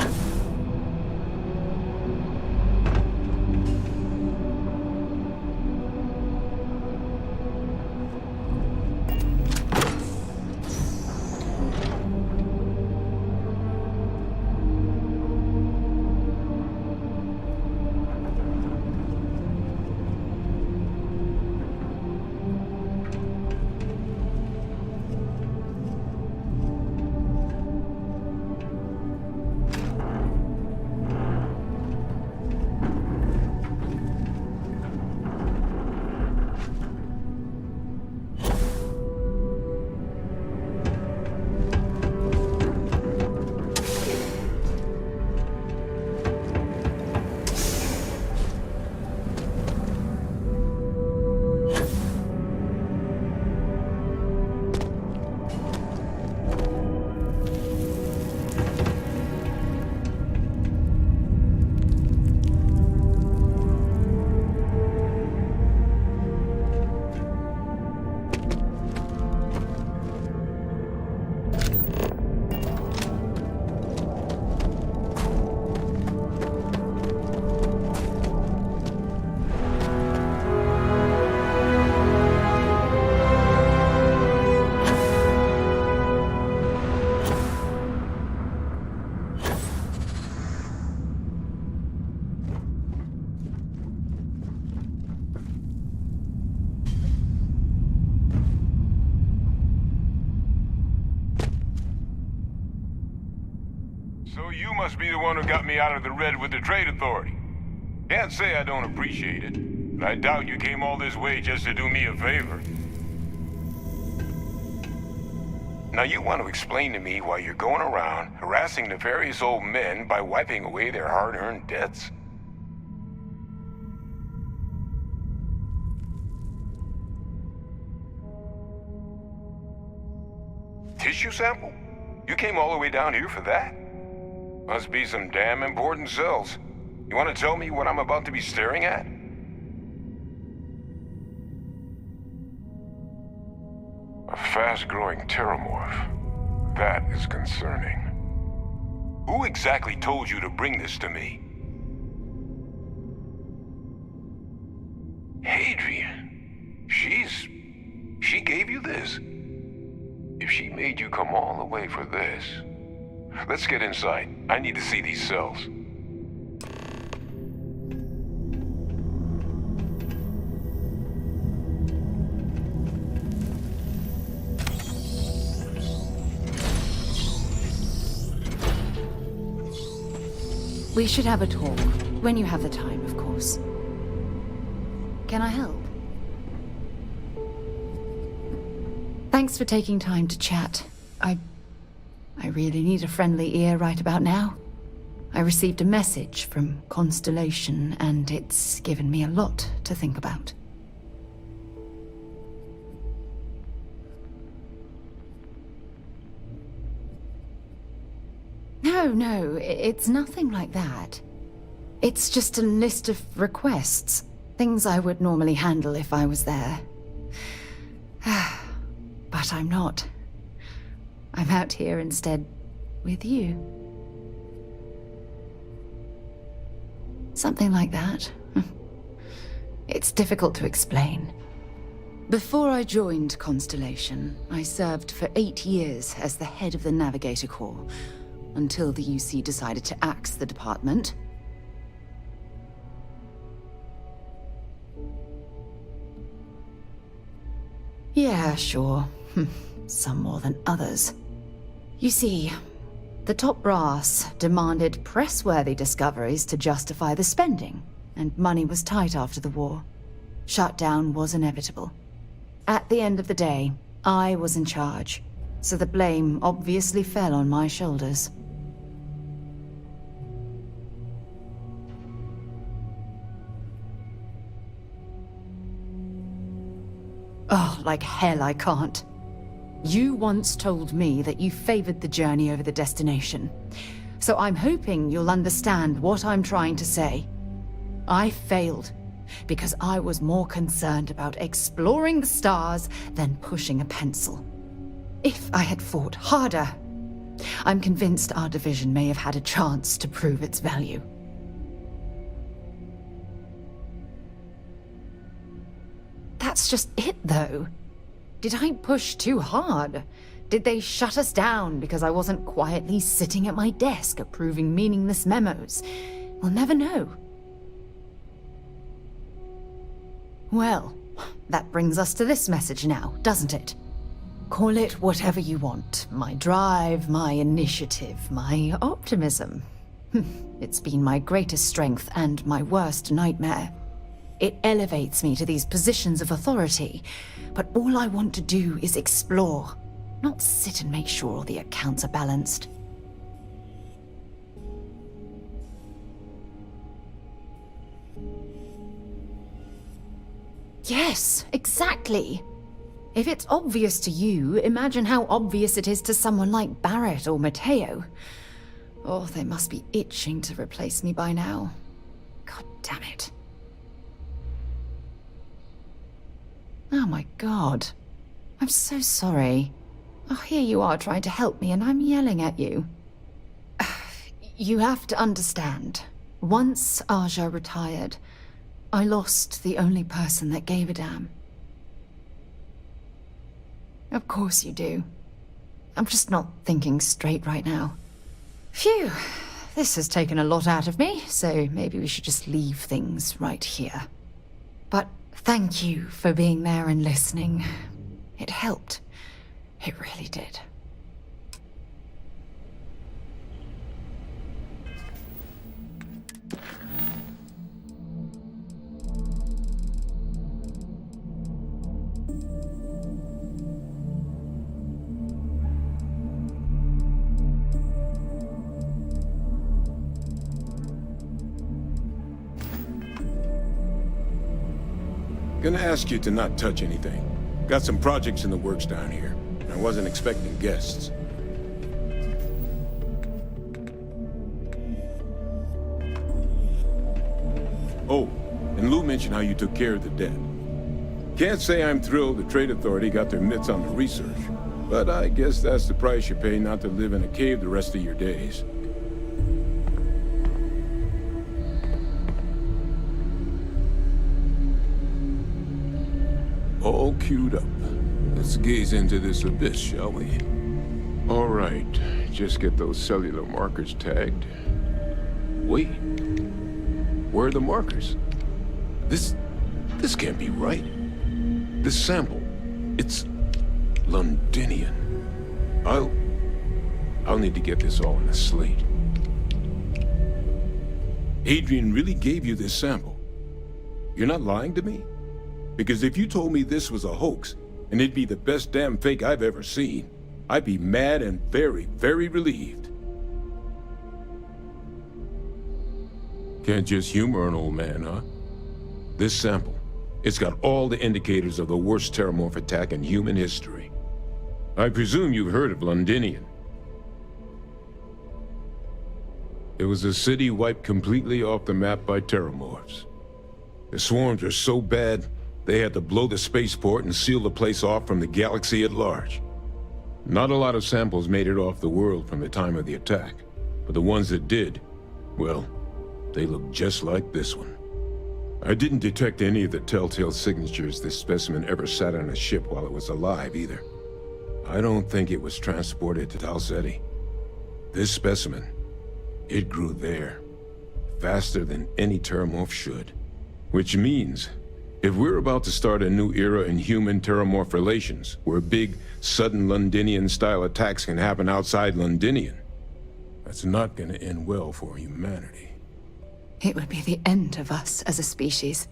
So you must be the one who got me out of the red with the Trade Authority. Can't say I don't appreciate it, but I doubt you came all this way just to do me a favor. Now you want to explain to me why you're going around harassing nefarious old men by wiping away their hard-earned debts? Tissue sample? You came all the way down here for that? Must be some damn important cells. You want to tell me what I'm about to be staring at? A fast-growing terramorph. That is concerning. Who exactly told you to bring this to me? Hadrian. She gave you this? If she made you come all the way for this... Let's get inside. I need to see these cells. We should have a talk. When you have the time, of course. Can I help? Thanks for taking time to chat. I really need a friendly ear right about now. I received a message from Constellation, and it's given me a lot to think about. No, it's nothing like that. It's just a list of requests. Things I would normally handle if I was there. But I'm not. I'm out here instead with you. Something like that. It's difficult to explain. Before I joined Constellation, I served for 8 years as the head of the Navigator Corps, until the UC decided to axe the department. Yeah, sure. Some more than others. You see, the top brass demanded press-worthy discoveries to justify the spending, and money was tight after the war. Shutdown was inevitable. At the end of the day, I was in charge, so the blame obviously fell on my shoulders. Oh, like hell I can't. You once told me that you favored the journey over the destination, so I'm hoping you'll understand what I'm trying to say. I failed because I was more concerned about exploring the stars than pushing a pencil. If I had fought harder, I'm convinced our division may have had a chance to prove its value. That's just it, though. Did I push too hard? Did they shut us down because I wasn't quietly sitting at my desk approving meaningless memos? We'll never know. Well, that brings us to this message now, doesn't it? Call it whatever you want. My drive, my initiative, my optimism. It's been my greatest strength and my worst nightmare. It elevates me to these positions of authority, but all I want to do is explore, not sit and make sure all the accounts are balanced. Yes, exactly. If it's obvious to you, imagine how obvious it is to someone like Barrett or Mateo. Oh, they must be itching to replace me by now. God damn it. Oh my god. I'm so sorry. Oh, here you are trying to help me and I'm yelling at you. You have to understand. Once Aja retired, I lost the only person that gave a damn. Of course you do. I'm just not thinking straight right now. Phew. This has taken a lot out of me, so maybe we should just leave things right here. But thank you for being there and listening. It helped. It really did. Gonna ask you to not touch anything. Got some projects in the works down here. I wasn't expecting guests. Oh, and Lou mentioned how you took care of the dead. Can't say I'm thrilled the Trade Authority got their mitts on the research, but I guess that's the price you pay not to live in a cave the rest of your days. All queued up. Let's gaze into this abyss, shall we? All right, just get those cellular markers tagged. Wait, where are the markers? This can't be right. This sample, it's Londinian. I'll need to get this all in a slate. Adrian really gave you this sample. You're not lying to me? Because if you told me this was a hoax, and it'd be the best damn fake I've ever seen, I'd be mad and very, very relieved. Can't just humor an old man, huh? This sample, it's got all the indicators of the worst terramorph attack in human history. I presume you've heard of Londinian. It was a city wiped completely off the map by terramorphs. The swarms are so bad, they had to blow the spaceport and seal the place off from the galaxy at large. Not a lot of samples made it off the world from the time of the attack, but the ones that did, well, they look just like this one. I didn't detect any of the telltale signatures this specimen ever sat on a ship while it was alive, either. I don't think it was transported to Talsetti. This specimen, it grew there. Faster than any terramorph should. Which means, if we're about to start a new era in human-terramorph relations, where big, sudden Londinian-style attacks can happen outside Londinian, that's not gonna end well for humanity. It would be the end of us as a species.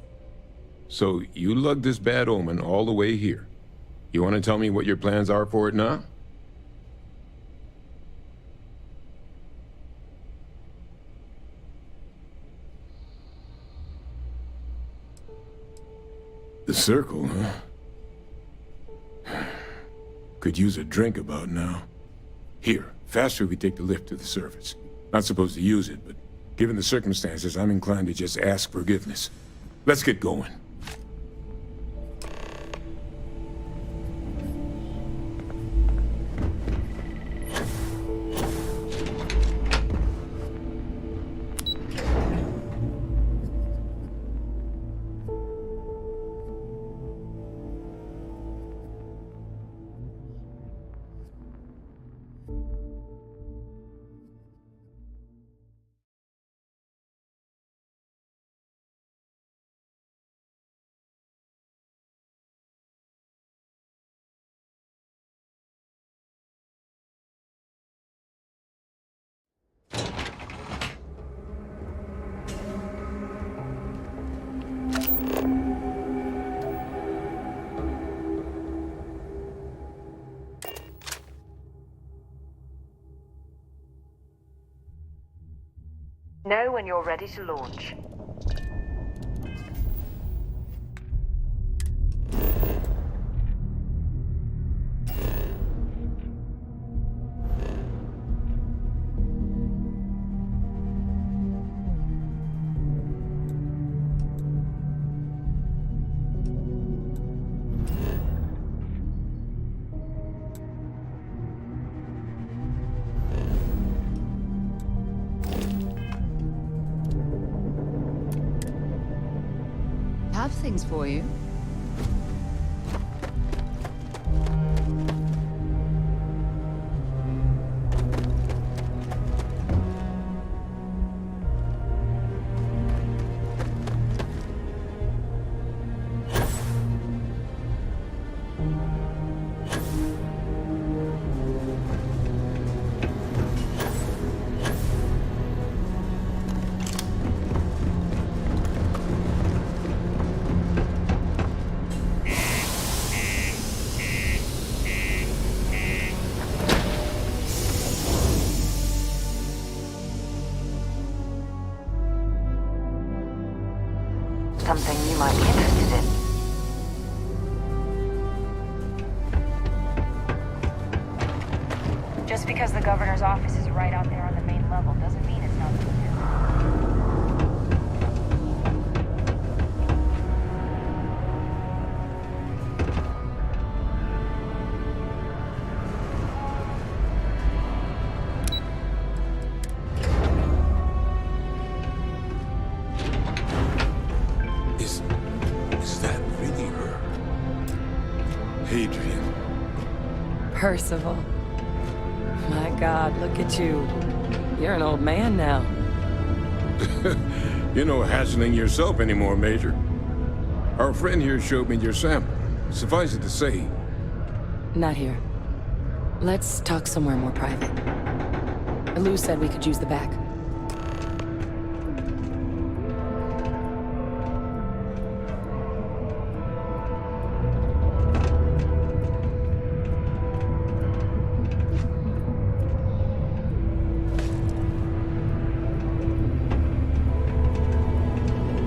So, you lugged this bad omen all the way here. You want to tell me what your plans are for it now? The circle, huh? Could use a drink about now. Here, faster we take the lift to the surface. Not supposed to use it, but given the circumstances, I'm inclined to just ask forgiveness. Let's get going. Know when you're ready to launch. Have things for you. Something you might be interested in. Just because the governor's office is right out there on the main level doesn't mean it's not there. Is that really her? Hadrian. Percival. My God, look at you. You're an old man now. You're no hatchling yourself anymore, Major. Our friend here showed me your sample. Suffice it to say... Not here. Let's talk somewhere more private. Lou said we could use the back.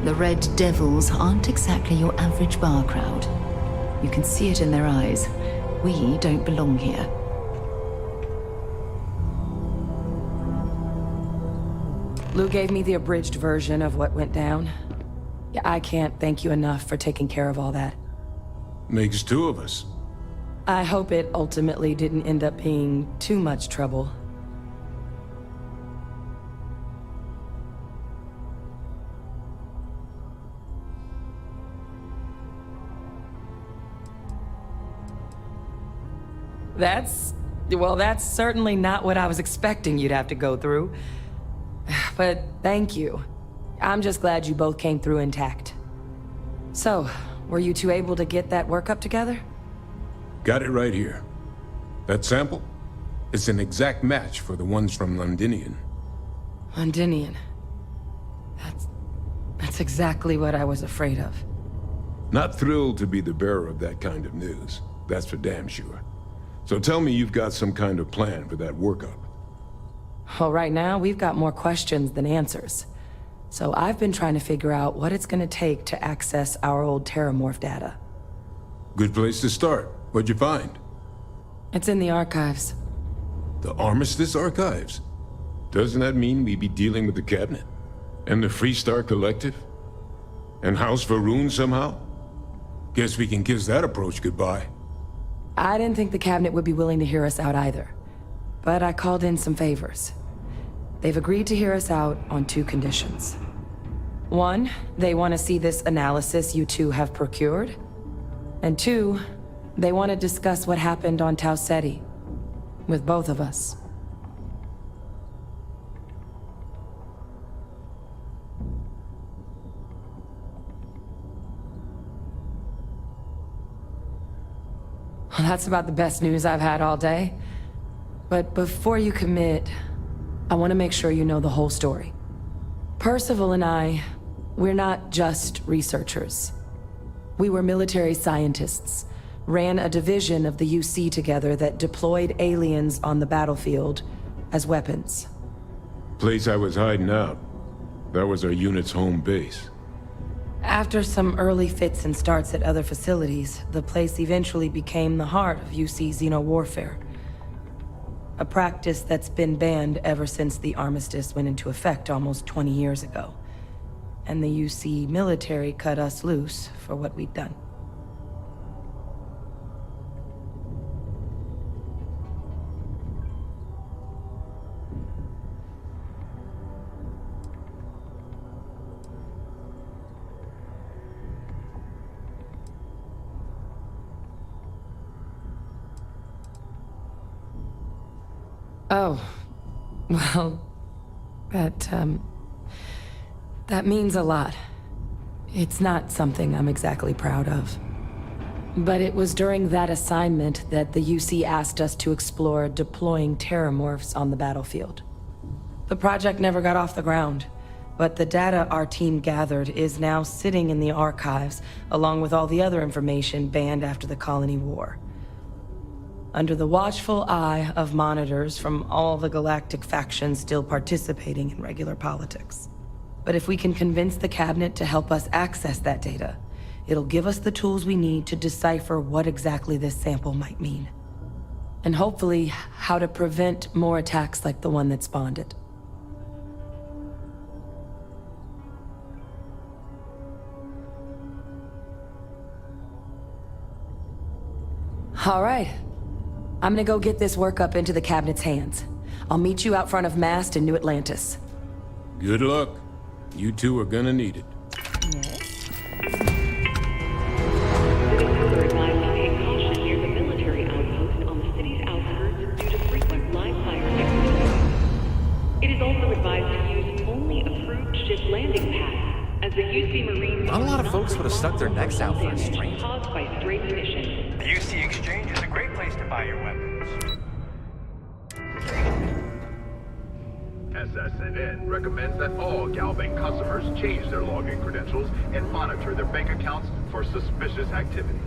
The Red Devils aren't exactly your average bar crowd. You can see it in their eyes. We don't belong here. Lou gave me the abridged version of what went down. Yeah, I can't thank you enough for taking care of all that. Makes two of us. I hope it ultimately didn't end up being too much trouble. That's Well, that's certainly not what I was expecting you'd have to go through. But thank you. I'm just glad you both came through intact. So, were you two able to get that workup together? Got it right here. That sample? It's an exact match for the ones from Londinian. Londinian. That's exactly what I was afraid of. Not thrilled to be the bearer of that kind of news. That's for damn sure. So tell me you've got some kind of plan for that workup. Well, right now, we've got more questions than answers. So I've been trying to figure out what it's gonna take to access our old Terramorph data. Good place to start. What'd you find? It's in the archives. The Armistice Archives? Doesn't that mean we'd be dealing with the Cabinet? And the Freestar Collective? And House Varun somehow? Guess we can kiss that approach goodbye. I didn't think the Cabinet would be willing to hear us out either. But I called in some favors. They've agreed to hear us out on 2 conditions. 1, they want to see this analysis you two have procured. And 2, they want to discuss what happened on Tau Ceti. With both of us. Well, that's about the best news I've had all day. But before you commit, I want to make sure you know the whole story. Percival and I, we're not just researchers. We were military scientists, ran a division of the UC together that deployed aliens on the battlefield as weapons. Place I was hiding out. That was our unit's home base. After some early fits and starts at other facilities, the place eventually became the heart of UC xeno-warfare. A practice that's been banned ever since the armistice went into effect almost 20 years ago. And the UC military cut us loose for what we'd done. Oh, well, that means a lot. It's not something I'm exactly proud of. But it was during that assignment that the UC asked us to explore deploying terramorphs on the battlefield. The project never got off the ground, but the data our team gathered is now sitting in the archives, along with all the other information banned after the Colony War. Under the watchful eye of monitors from all the galactic factions still participating in regular politics. But if we can convince the Cabinet to help us access that data, it'll give us the tools we need to decipher what exactly this sample might mean. And hopefully, how to prevent more attacks like the one that spawned it. All right. I'm gonna go get this workup into the Cabinet's hands. I'll meet you out front of Mast in New Atlantis. Good luck. You two are gonna need it. Citizens are advised to take caution near the military outpost on the city's outskirts due to frequent live fire activity. It is also advised to use only approved ship landing pads, as the UC Marines... Not a lot of folks would have stuck their necks out for a stranger. ...caused by stray munitions. The UC Exchange is a great place to buy your weapons. SSNN recommends that all Galbank customers change their login credentials and monitor their bank accounts for suspicious activity.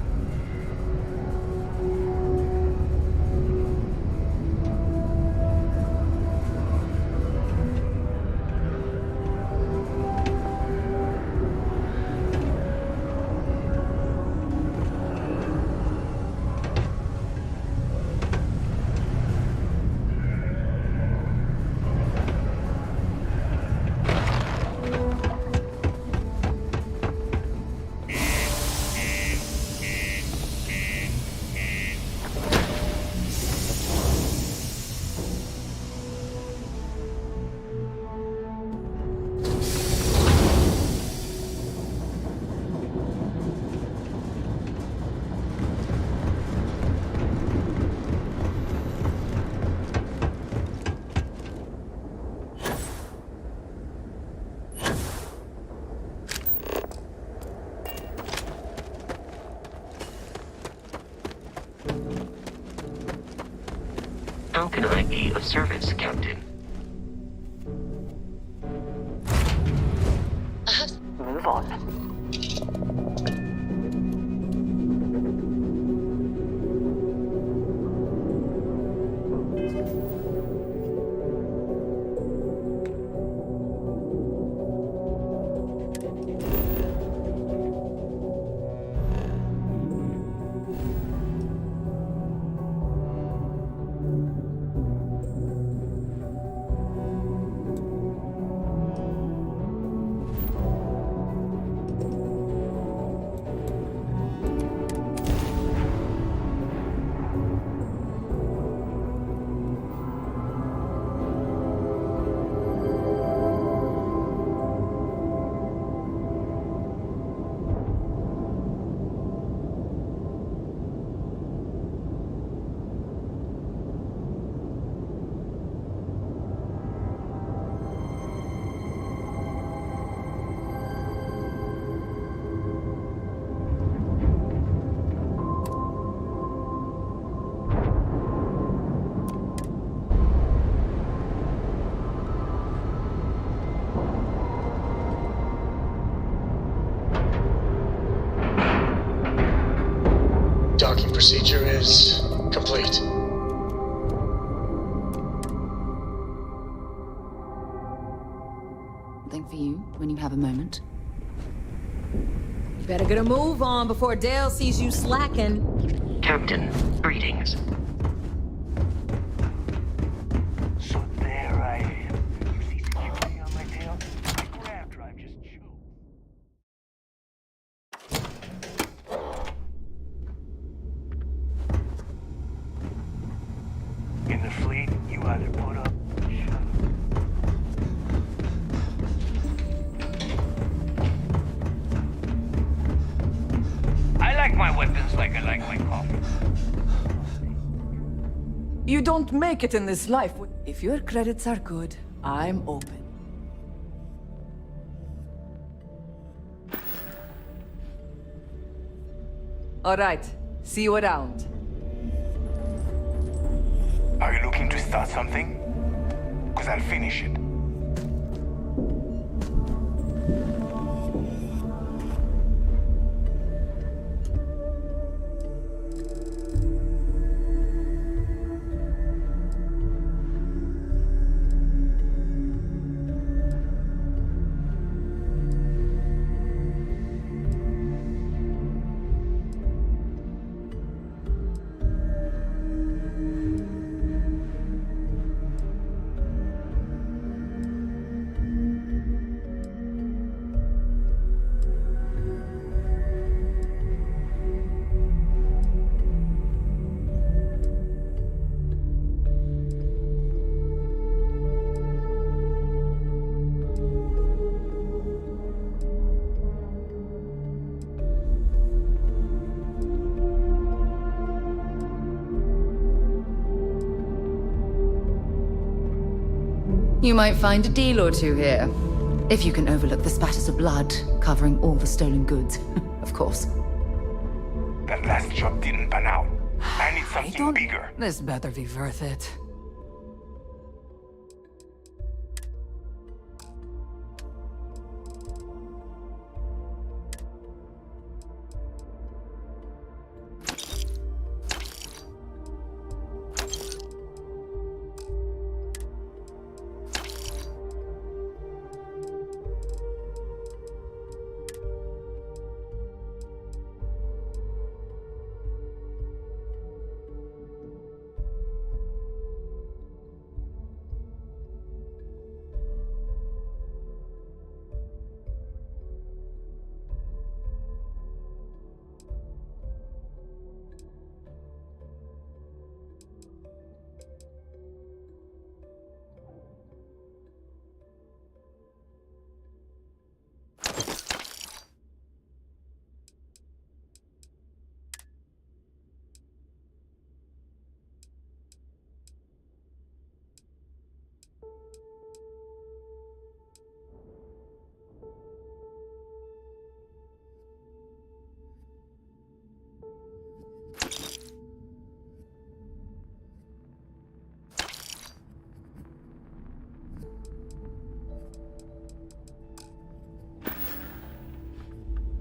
How can I be of service, Captain? Move on. Docking procedure is complete. Something for you when you have a moment. You better get a move on before Dale sees you slacking. Captain, greetings. So there I am. You see security on my tail? My grav drive just choked. In the fleet, you either put up or shut up. I like my weapons like I like my coffee. You don't make it in this life. If your credits are good, I'm open. All right. See you around. Are you looking to start something? Because I'll finish it. You might find a deal or two here. If you can overlook the spatters of blood covering all the stolen goods, of course. That last job didn't pan out. I need something bigger. This better be worth it.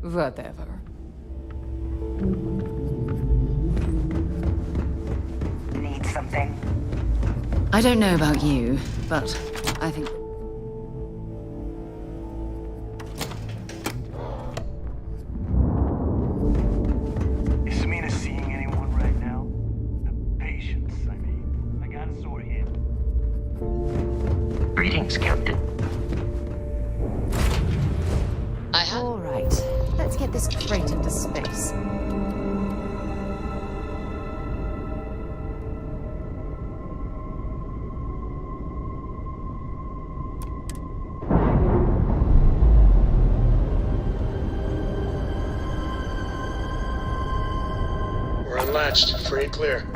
Whatever. Need something? I don't know about you, but I think... Is Samina seeing anyone right now? Patience, I mean. I got a sore hip. Greetings, Captain. All right, let's get this crate into space. We're unlatched. Free and clear.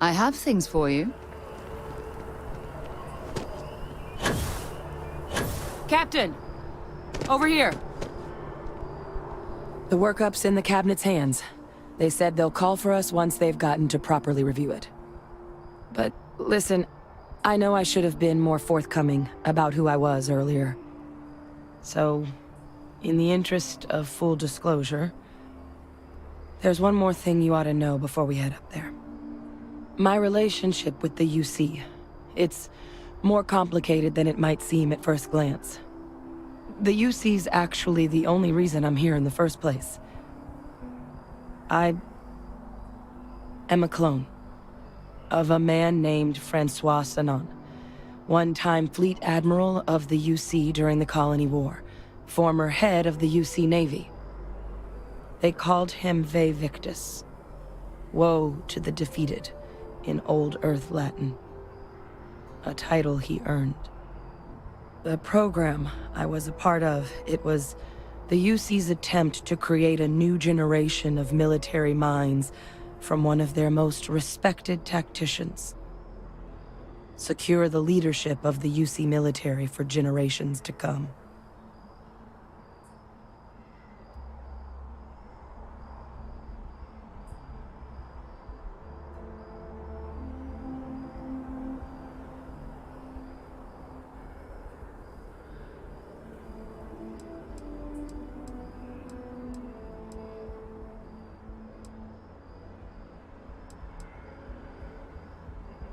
I have things for you. Captain! Over here! The workup's in the cabinet's hands. They said they'll call for us once they've gotten to properly review it. But listen, I know I should have been more forthcoming about who I was earlier. So, in the interest of full disclosure, there's one more thing you ought to know before we head up there. My relationship with the UC. It's more complicated than it might seem at first glance. The UC's actually the only reason I'm here in the first place. I am a clone of a man named Francois Sanon, one-time fleet admiral of the UC during the Colony War, former head of the UC Navy. They called him Ve Victus. Woe to the defeated, in Old Earth Latin. A title he earned. The program I was a part of, it was the UC's attempt to create a new generation of military minds from one of their most respected tacticians. Secure the leadership of the UC military for generations to come.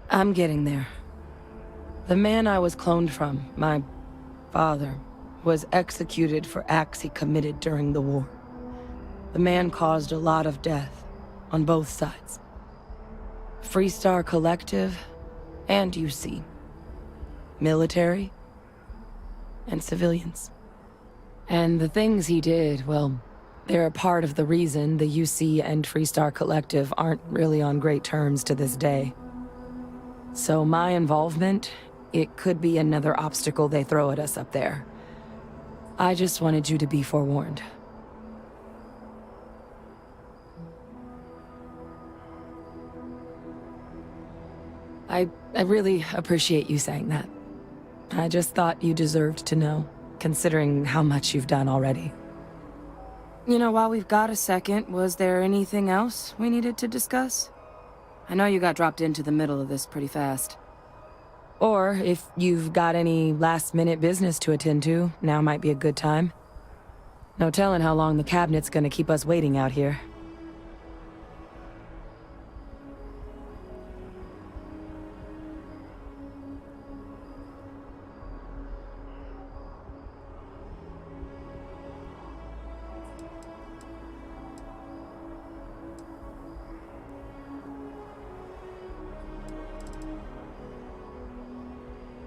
I'm getting there. The man I was cloned from, my father, was executed for acts he committed during the war. The man caused a lot of death, on both sides. Freestar Collective, and UC. Military, and civilians. And the things he did, well, they're a part of the reason the UC and Freestar Collective aren't really on great terms to this day. So my involvement, it could be another obstacle they throw at us up there. I just wanted you to be forewarned. I really appreciate you saying that. I just thought you deserved to know, considering how much you've done already. You know, while we've got a second, was there anything else we needed to discuss? I know you got dropped into the middle of this pretty fast. Or, if you've got any last-minute business to attend to, now might be a good time. No telling how long the cabinet's gonna keep us waiting out here.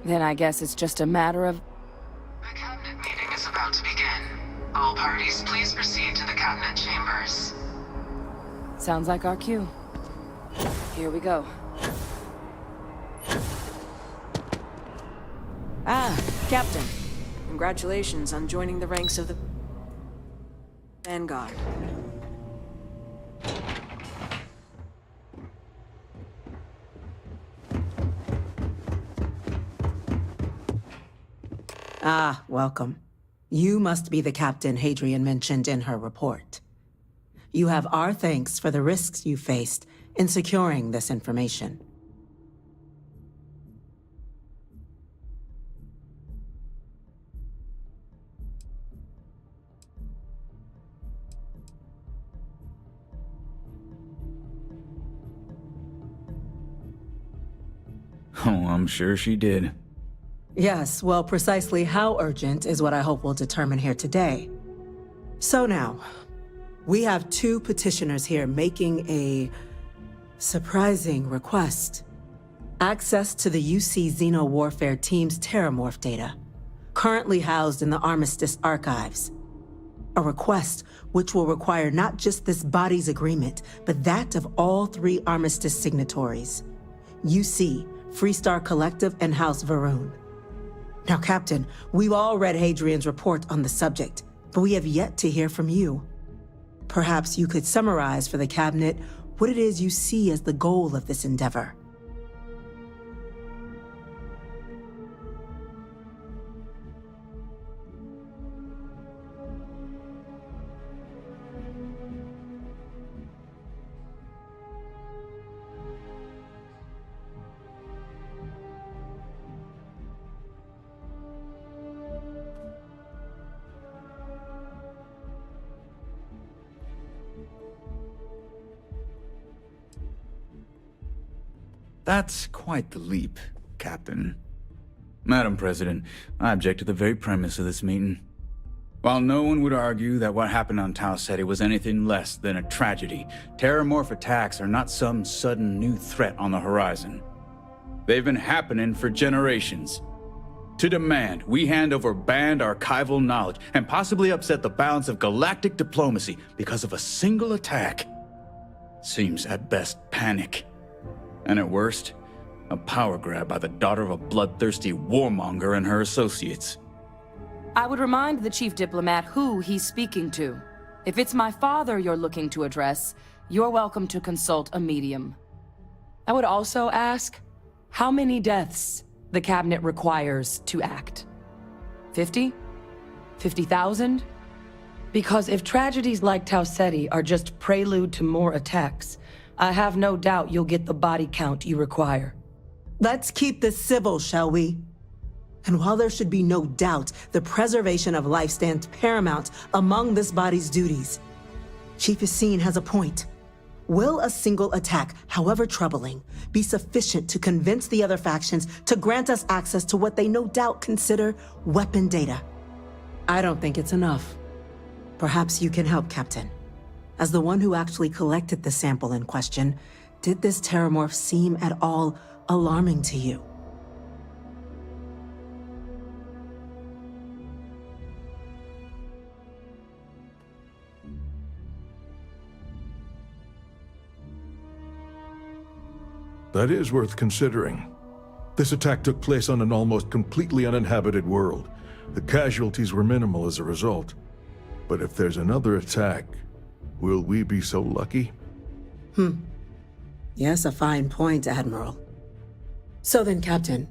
Then I guess it's just a matter of... The cabinet All parties, please proceed to the cabinet chambers. Sounds like our cue. Here we go. Ah, Captain. Congratulations on joining the ranks of the Vanguard. Ah, welcome. You must be the captain Hadrian mentioned in her report. You have our thanks for the risks you faced in securing this information. Oh, I'm sure she did. Yes, well, precisely how urgent is what I hope we'll determine here today. So now, we have two petitioners here making a surprising request. Access to the UC Xeno Warfare Team's Terramorph data, currently housed in the Armistice archives. A request which will require not just this body's agreement, but that of all three Armistice signatories. UC, Freestar Collective, and House Varun. Now, Captain, we've all read Hadrian's report on the subject, but we have yet to hear from you. Perhaps you could summarize for the Cabinet what it is you see as the goal of this endeavor. That's quite the leap, Captain. Madam President, I object to the very premise of this meeting. While no one would argue that what happened on Tau Ceti was anything less than a tragedy, terramorph attacks are not some sudden new threat on the horizon. They've been happening for generations. To demand we hand over banned archival knowledge and possibly upset the balance of galactic diplomacy because of a single attack seems at best panic. And at worst, a power grab by the daughter of a bloodthirsty warmonger and her associates. I would remind the chief diplomat who he's speaking to. If it's my father you're looking to address, you're welcome to consult a medium. I would also ask how many deaths the Cabinet requires to act. 50? 50,000? Because if tragedies like Tau Ceti are just prelude to more attacks, I have no doubt you'll get the body count you require. Let's keep this civil, shall we? And while there should be no doubt the preservation of life stands paramount among this body's duties, Chief Yassine has a point. Will a single attack, however troubling, be sufficient to convince the other factions to grant us access to what they no doubt consider weapon data? I don't think it's enough. Perhaps you can help, Captain. As the one who actually collected the sample in question, did this terramorph seem at all alarming to you? That is worth considering. This attack took place on an almost completely uninhabited world. The casualties were minimal as a result. But if there's another attack, will we be so lucky? Yes, a fine point, Admiral. So then, Captain,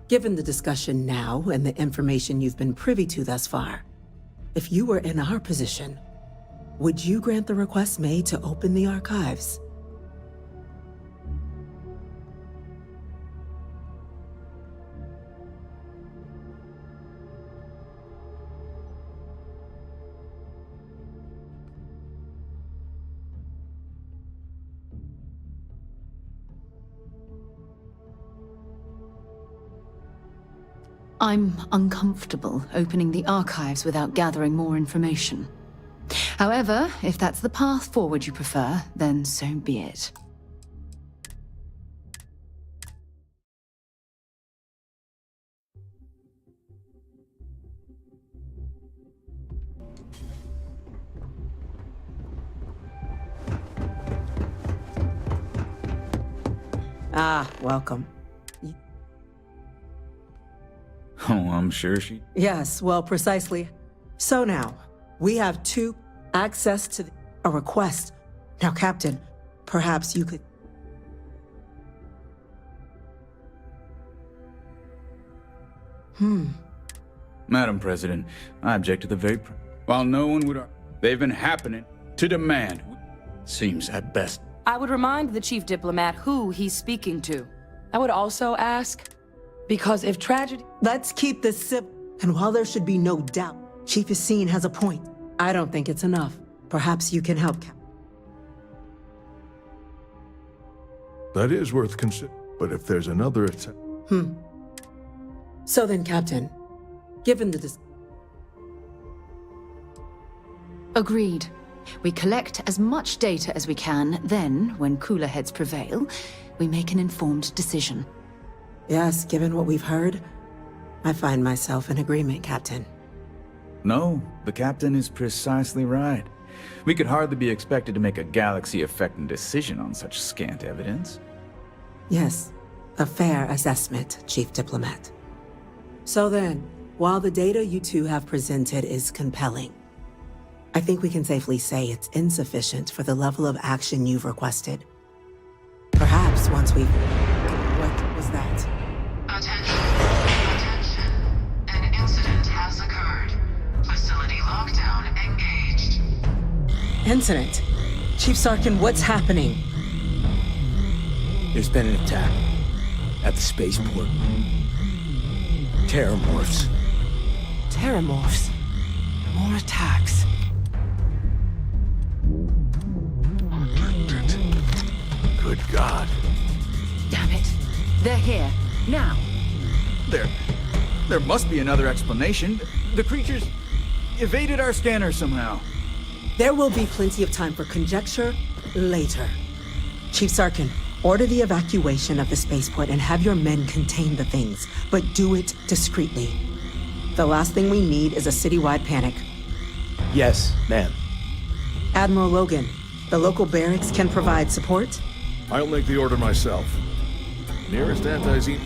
given the discussion now and the information you've been privy to thus far, if you were in our position, would you grant the request made to open the archives? I'm uncomfortable opening the archives without gathering more information. However, if that's the path forward you prefer, then so be it. Ah, welcome. Oh, I'm sure she... Yes, well, precisely. So now, we have two access to a request. Now, Captain, perhaps you could... Madam President, I object to the very... While no one would... They've been happening to demand. Seems at best. I would remind the chief diplomat who he's speaking to. I would also ask, because if tragedy... Let's keep this civil. And while there should be no doubt, Chief Yassine has a point. I don't think it's enough. Perhaps you can help, Captain. That is worth considering. But if there's another attack... So then, Captain, given the... Agreed. We collect as much data as we can, then, when cooler heads prevail, we make an informed decision. Yes, given what we've heard, I find myself in agreement, Captain. No, the captain is precisely right. We could hardly be expected to make a galaxy-affecting decision on such scant evidence. Yes, a fair assessment, Chief Diplomat. So then, while the data you two have presented is compelling, I think we can safely say it's insufficient for the level of action you've requested. Perhaps once we... What was that? Attention. Attention. An incident has occurred. Facility lockdown engaged. Incident? Chief Sarkin, what's happening? There's been an attack at the spaceport. Terramorphs. Terramorphs. More attacks. Good God. Damn it. They're here. Now. There must be another explanation. The creatures evaded our scanner somehow. There will be plenty of time for conjecture later. Chief Sarkin, order the evacuation of the spaceport and have your men contain the things, but do it discreetly. The last thing we need is a citywide panic. Yes, ma'am. Admiral Logan, the local barracks can provide support? I'll make the order myself. Nearest anti-Z...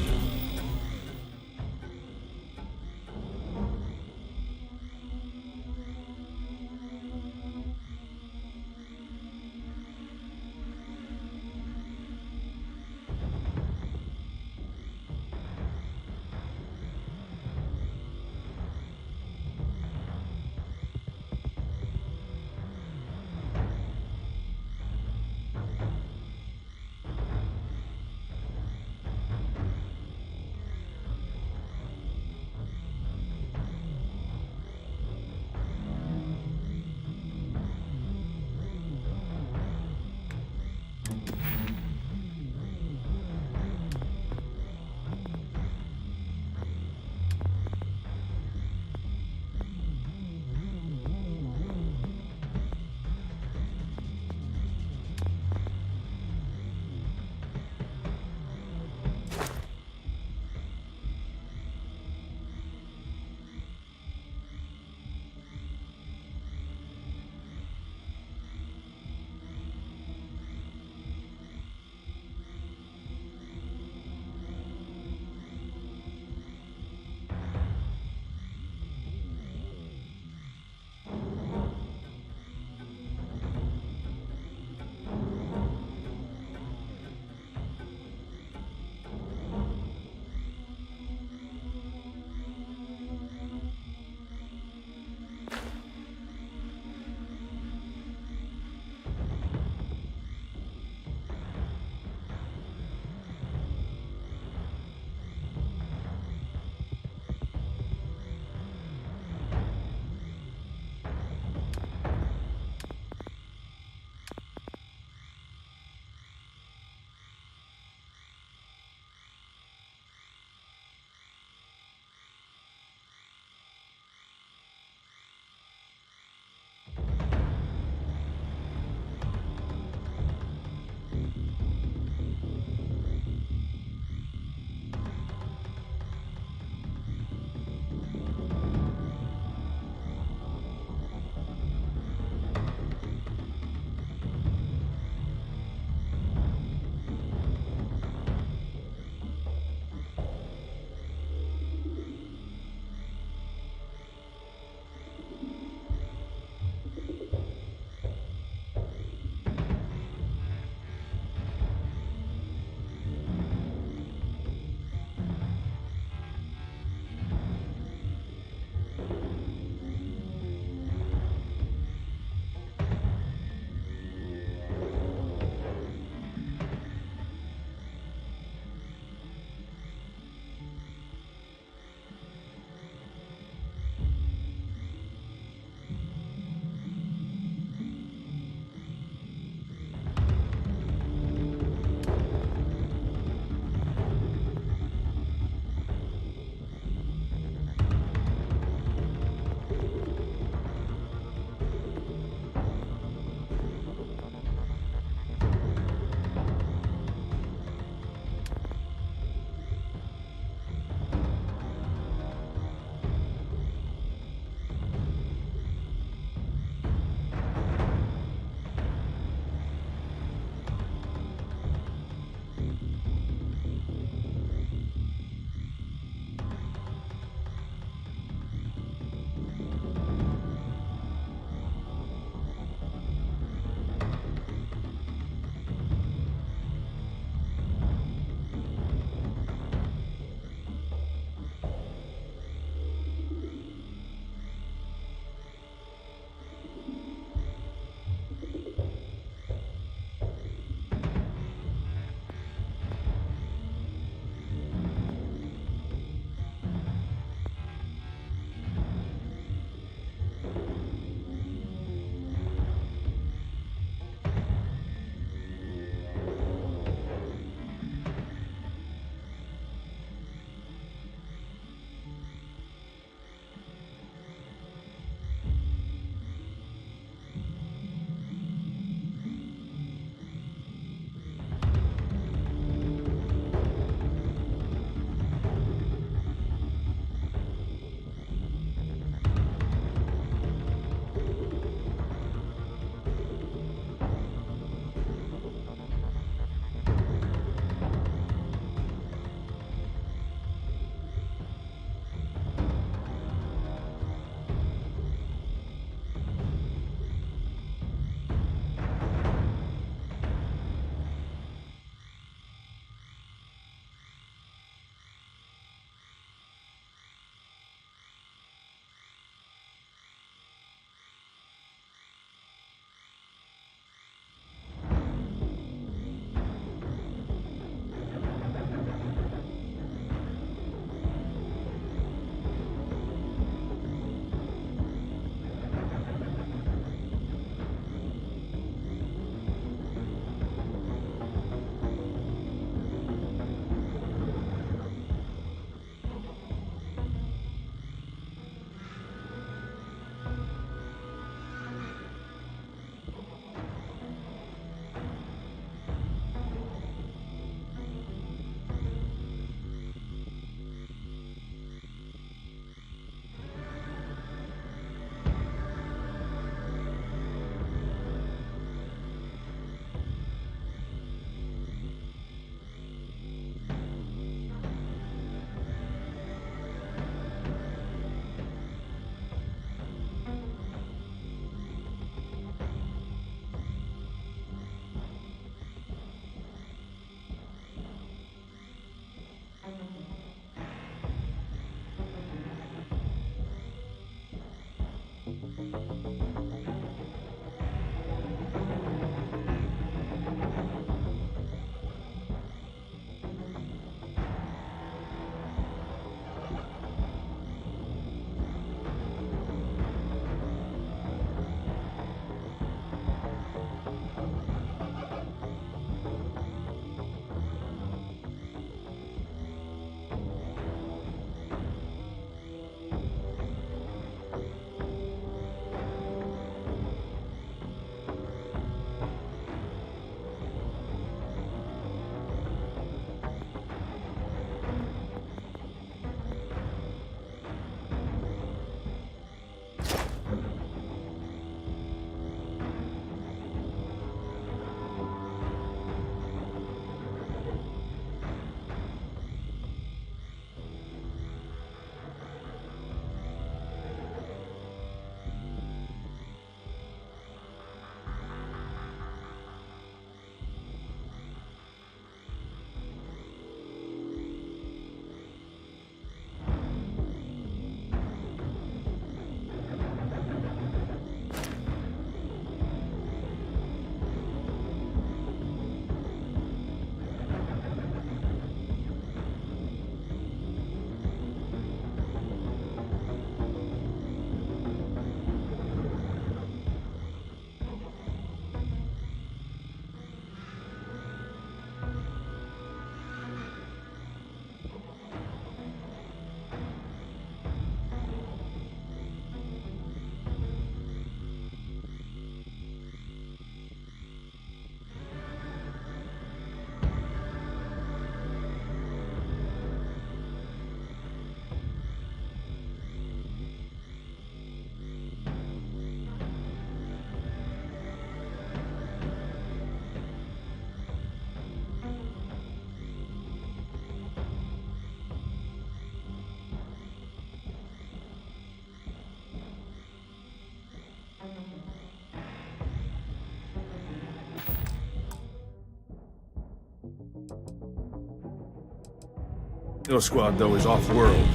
Techno Squad, though, is off-world.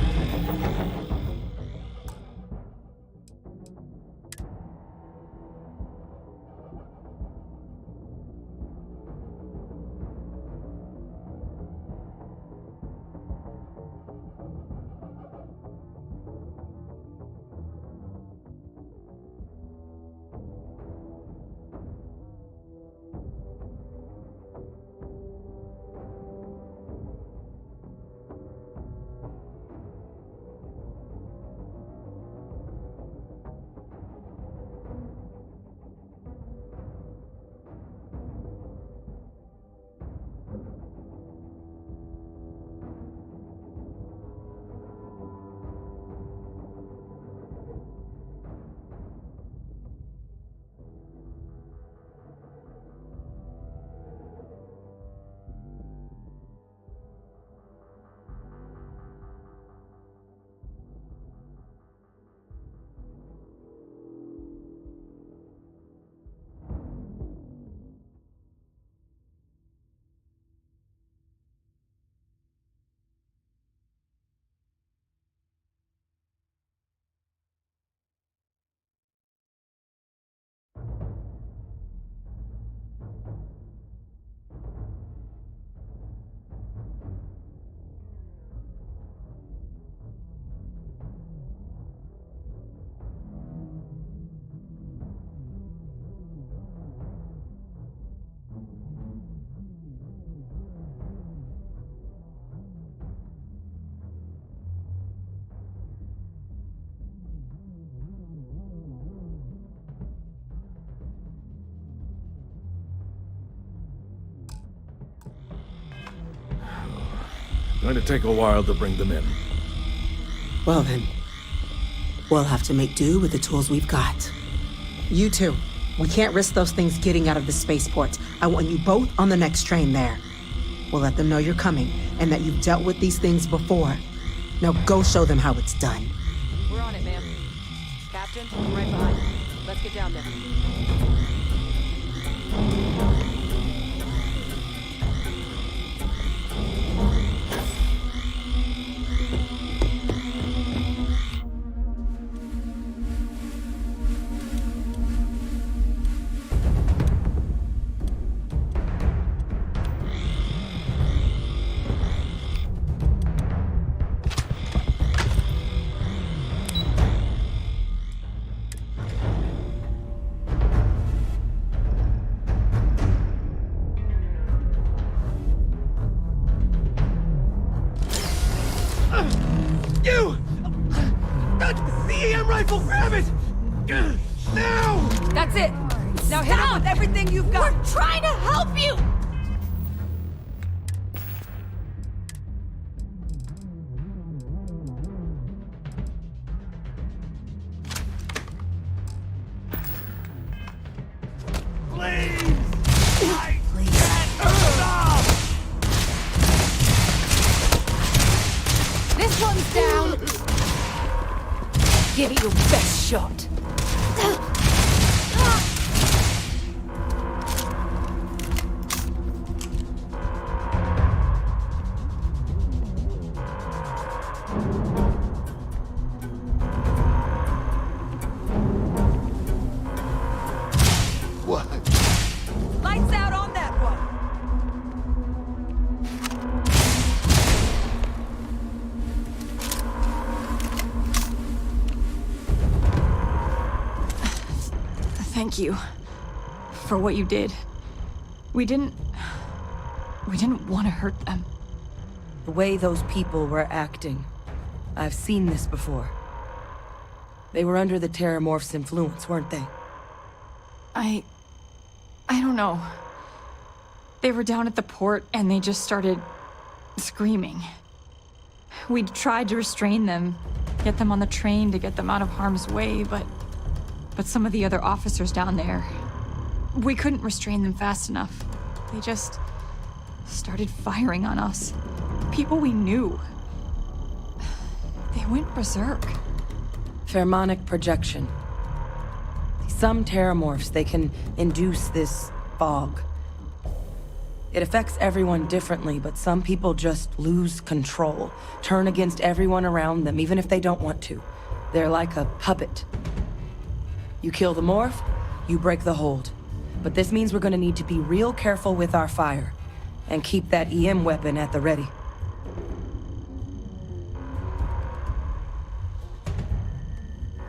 Going to take a while to bring them in. Well then, we'll have to make do with the tools we've got. You two, we can't risk those things getting out of the spaceport. I want you both on the next train there. We'll let them know you're coming and that you've dealt with these things before. Now go show them how it's done. We're on it, ma'am. Captain, I'm right behind you. Let's get down there. You! That CEM rifle, grab it! Now! That's it! Now hit him with everything you've got! We're trying to help you! This one's down! Give it your best shot. What? Lights out on that one! Thank you for what you did. We didn't want to hurt them. The way those people were acting, I've seen this before. They were under the Terramorph's influence, weren't they? I don't know. They were down at the port and they just started screaming. We tried to restrain them, get them on the train to get them out of harm's way, but some of the other officers down there, we couldn't restrain them fast enough. They just started firing on us. People we knew. They went berserk. Pheromonic projection. Some Terramorphs, they can induce this fog. It affects everyone differently, but some people just lose control, turn against everyone around them, even if they don't want to. They're like a puppet. You kill the morph, you break the hold. But this means we're gonna need to be real careful with our fire, and keep that EM weapon at the ready.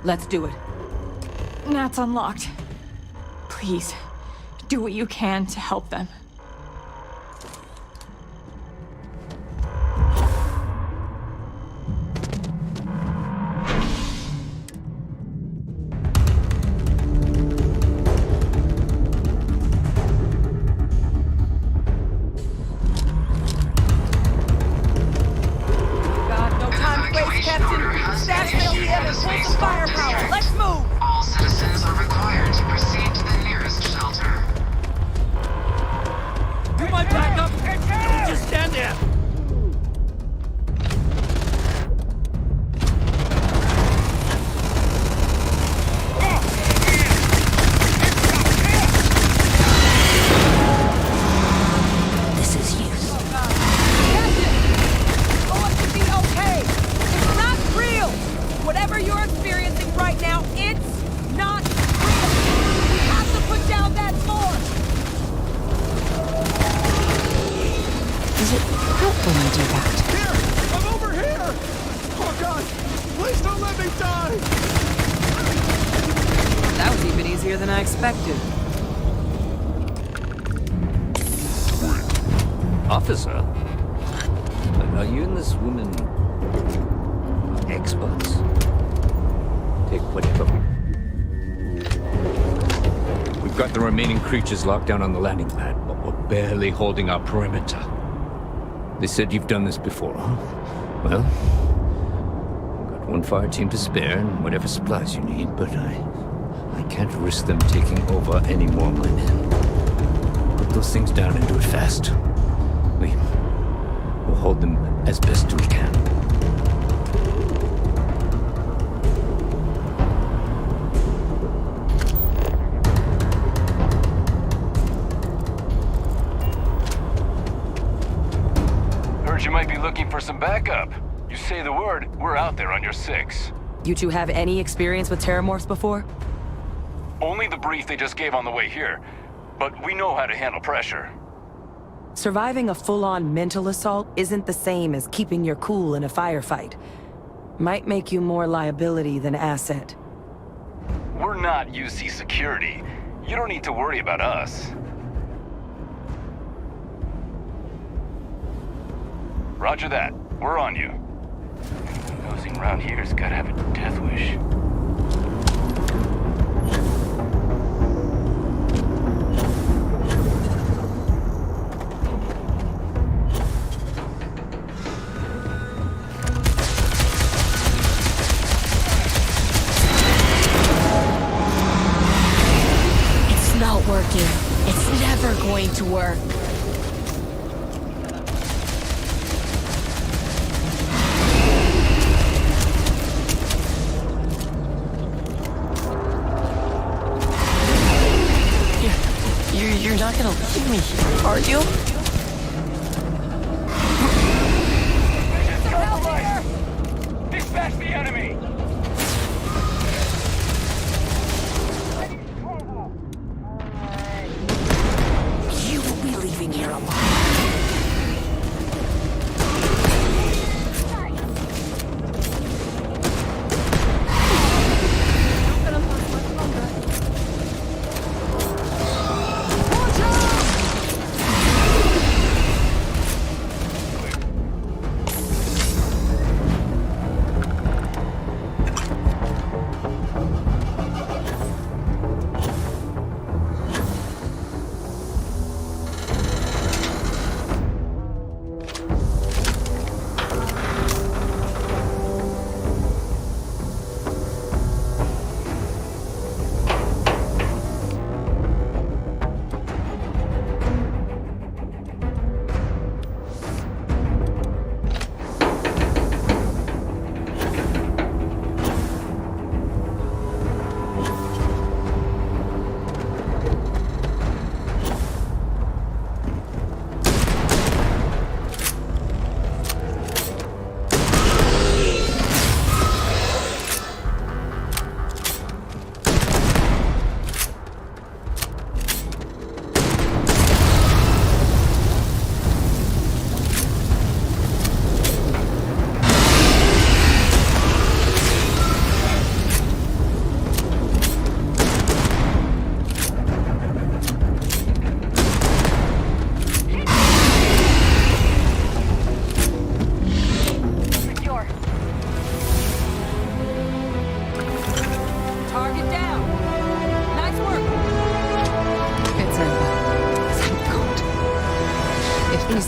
Let's do it. Nat's unlocked. Please, do what you can to help them. All citizens are required to proceed to the nearest shelter. You might back up! Don't just stand there! This is use. Whatever you're experiencing right now, it's not real. We have to put down that force. Does it help when you do that? Here! I'm over here! Oh God! Please don't let me die! That was even easier than I expected. Officer? Are you and this woman experts? Take whatever. We've got the remaining creatures locked down on the landing pad, but we're barely holding our perimeter. They said you've done this before, huh? Well, I've got one fire team to spare and whatever supplies you need, but I can't risk them taking over any more of my men. Put those things down and do it fast. We'll hold them as best we can. You might be looking for some backup. You say the word, we're out there on your 6. You two have any experience with terramorphs before? Only the brief they just gave on the way here, but we know how to handle pressure. Surviving a full-on mental assault isn't the same as keeping your cool in a firefight. Might make you more liability than asset. We're not UC security. You don't need to worry about us. Roger that. We're on you. Nosing around here's gotta have a death wish. It's not working. It's never going to work. You're not gonna leave me here, are you? Dispatch the enemy! You will be leaving here alive.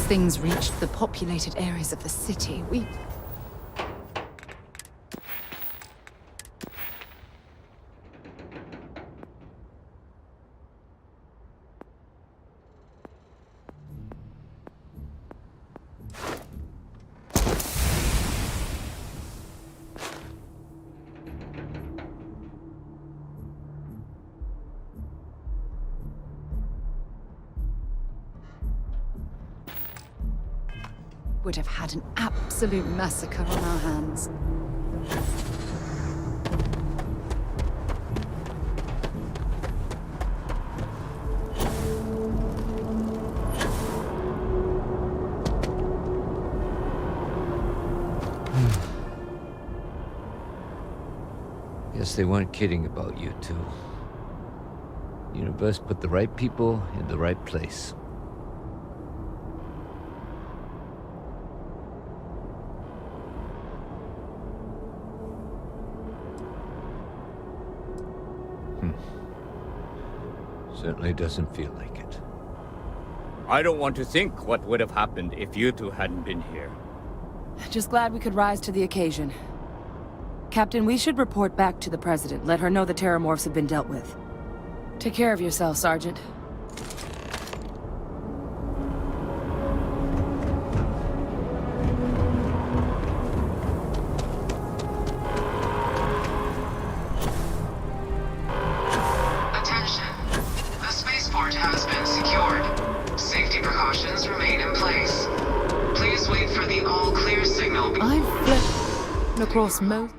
things reached the populated areas of the city, we... would have had an absolute massacre on our hands. Guess they weren't kidding about you two. Universe put the right people in the right place. Certainly doesn't feel like it. I don't want to think what would have happened if you two hadn't been here. Just glad we could rise to the occasion. Captain, we should report back to the President. Let her know the Terramorphs have been dealt with. Take care of yourself, Sergeant. Attention. The spaceport has been secured. Safety precautions remain in place. Please wait for the all-clear signal. I've flown across most...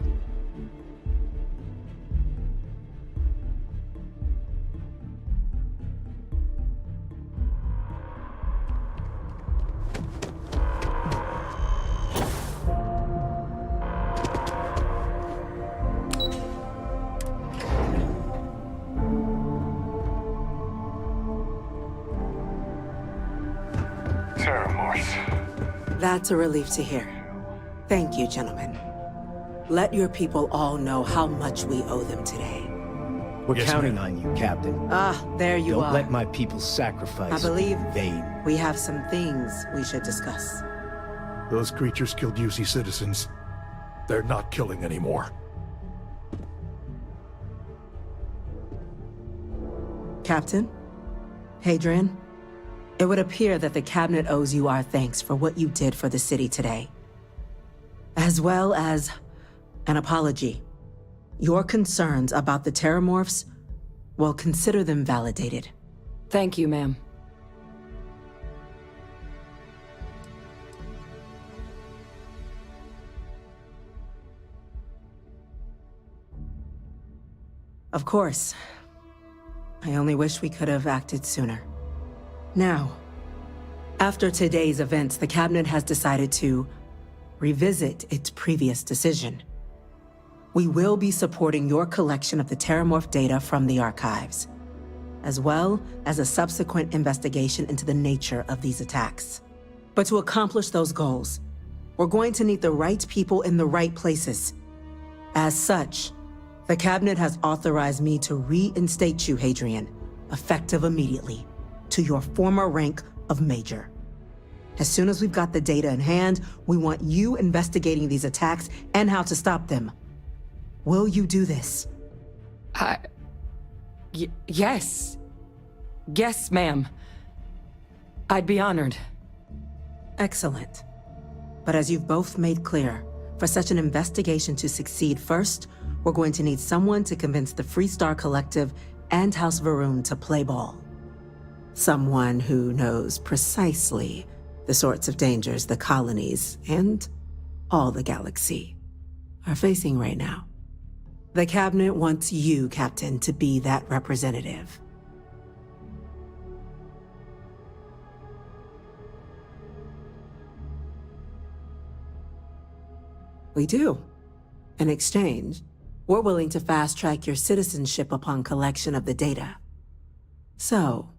That's a relief to hear. Thank you, gentlemen. Let your people all know how much we owe them today. We're counting on you, Captain. Ah, there you Don't are. let my people sacrifice. I believe in vain. we have some things we should discuss. Those creatures killed UC citizens. They're not killing anymore. Captain? Hadrian? It would appear that the Cabinet owes you our thanks for what you did for the city today. As well as an apology. Your concerns about the Terramorphs, well, consider them validated. Thank you, ma'am. Of course. I only wish we could have acted sooner. Now, after today's events, the Cabinet has decided to revisit its previous decision. We will be supporting your collection of the Terramorph data from the archives, as well as a subsequent investigation into the nature of these attacks. But to accomplish those goals, we're going to need the right people in the right places. As such, the Cabinet has authorized me to reinstate you, Hadrian, effective immediately, to your former rank of Major. As soon as we've got the data in hand, we want you investigating these attacks and how to stop them. Will you do this? Yes. Yes, ma'am. I'd be honored. Excellent. But as you've both made clear, for such an investigation to succeed first, we're going to need someone to convince the Freestar Collective and House Varun to play ball. Someone who knows precisely the sorts of dangers the colonies and all the galaxy are facing right now. The Cabinet wants you, Captain, to be that representative. We do. In exchange, we're willing to fast-track your citizenship upon collection of the data. So,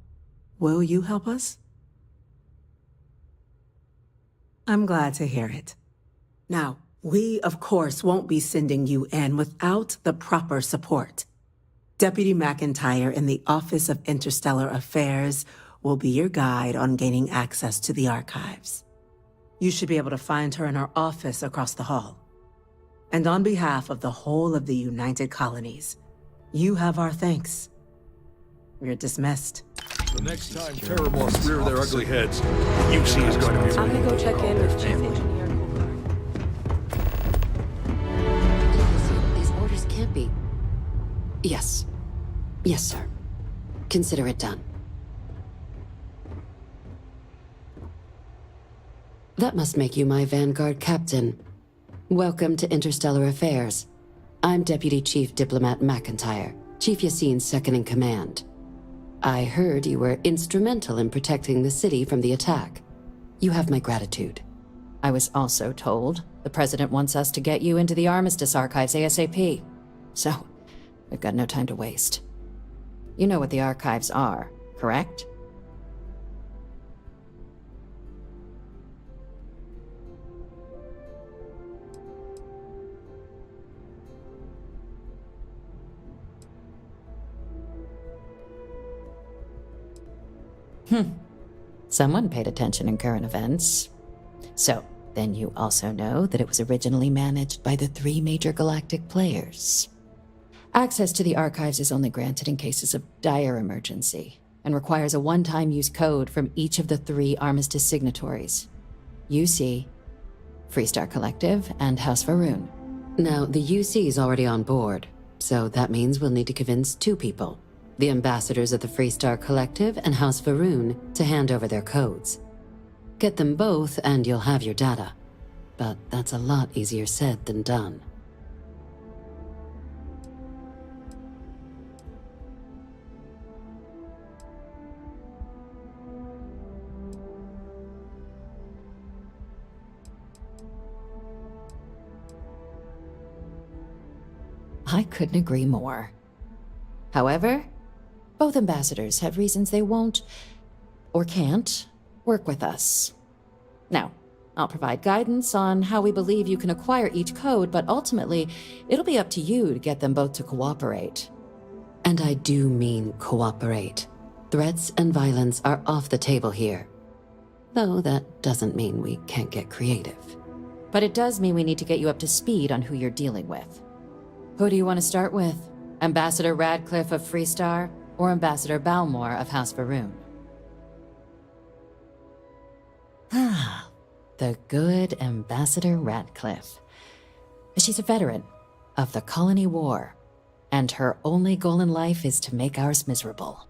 will you help us? I'm glad to hear it. Now, we, of course, won't be sending you in without the proper support. Deputy McIntyre in the Office of Interstellar Affairs will be your guide on gaining access to the archives. You should be able to find her in her office across the hall. And on behalf of the whole of the United Colonies, you have our thanks. You're dismissed. The next time Terramorphs rear their ugly heads, UC is going to be... I'm gonna go check in with Chief Engineer. These orders can't be... Yes. Yes, sir. Consider it done. That must make you my Vanguard captain. Welcome to Interstellar Affairs. I'm Deputy Chief Diplomat McIntyre, Chief Yassine's second-in-command. I heard you were instrumental in protecting the city from the attack. You have my gratitude. I was also told the President wants us to get you into the Armistice archives ASAP. So, we've got no time to waste. You know what the archives are, correct? Someone paid attention in current events. So, then you also know that it was originally managed by the 3 major galactic players. Access to the archives is only granted in cases of dire emergency, and requires a one-time use code from each of the 3 Armistice signatories. UC, Freestar Collective, and House Varun. Now, the UC is already on board, so that means we'll need to convince 2 people. The ambassadors of the Freestar Collective and House Varun to hand over their codes. Get them both and you'll have your data. But that's a lot easier said than done. I couldn't agree more. However, both ambassadors have reasons they won't, or can't, work with us. Now, I'll provide guidance on how we believe you can acquire each code, but ultimately, it'll be up to you to get them both to cooperate. And I do mean cooperate. Threats and violence are off the table here. Though that doesn't mean we can't get creative. But it does mean we need to get you up to speed on who you're dealing with. Who do you want to start with? Ambassador Radcliffe of Freestar, or Ambassador Balmore of House Varun? The good Ambassador Radcliffe. She's a veteran of the Colony War, and her only goal in life is to make ours miserable.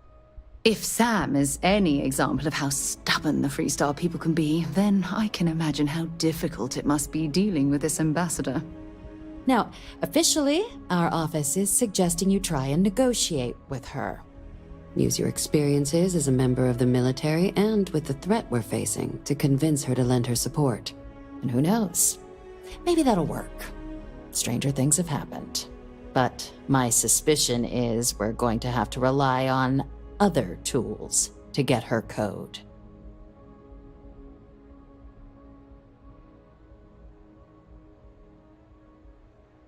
If Sam is any example of how stubborn the Freestar people can be, then I can imagine how difficult it must be dealing with this ambassador. Now, officially, our office is suggesting you try and negotiate with her. Use your experiences as a member of the military and with the threat we're facing to convince her to lend her support. And who knows? Maybe that'll work. Stranger things have happened. But my suspicion is we're going to have to rely on other tools to get her code.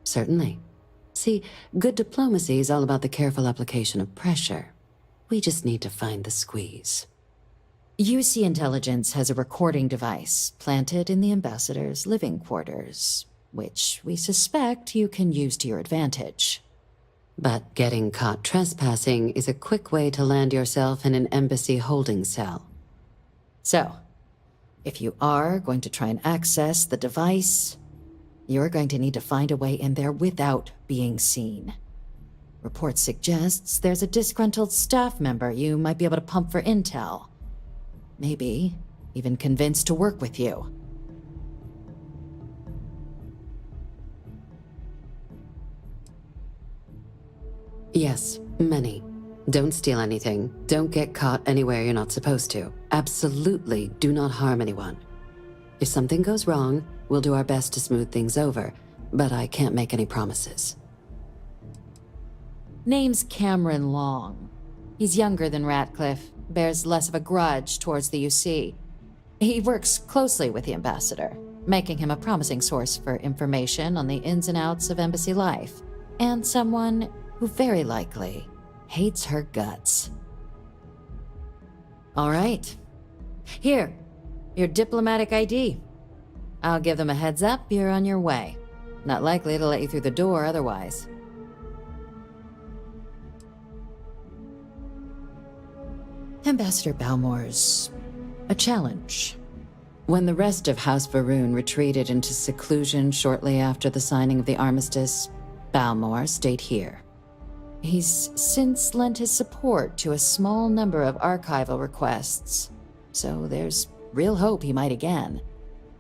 Certainly. See, good diplomacy is all about the careful application of pressure. We just need to find the squeeze. UC Intelligence has a recording device planted in the ambassador's living quarters, which we suspect you can use to your advantage. But getting caught trespassing is a quick way to land yourself in an embassy holding cell. So, if you are going to try and access the device, you're going to need to find a way in there without being seen. Report suggests there's a disgruntled staff member you might be able to pump for intel. Maybe even convince to work with you. Yes, many. Don't steal anything. Don't get caught anywhere you're not supposed to. Absolutely do not harm anyone. If something goes wrong, we'll do our best to smooth things over, but I can't make any promises. Name's Cameron Long. He's younger than Ratcliffe, bears less of a grudge towards the UC. He works closely with the ambassador, making him a promising source for information on the ins and outs of embassy life, and someone who very likely hates her guts. All right. Here, your diplomatic ID. I'll give them a heads up, you're on your way. Not likely to let you through the door otherwise. Ambassador Balmore's a challenge. When the rest of House Varun retreated into seclusion shortly after the signing of the armistice, Balmore stayed here. He's since lent his support to a small number of archival requests, so there's real hope he might again.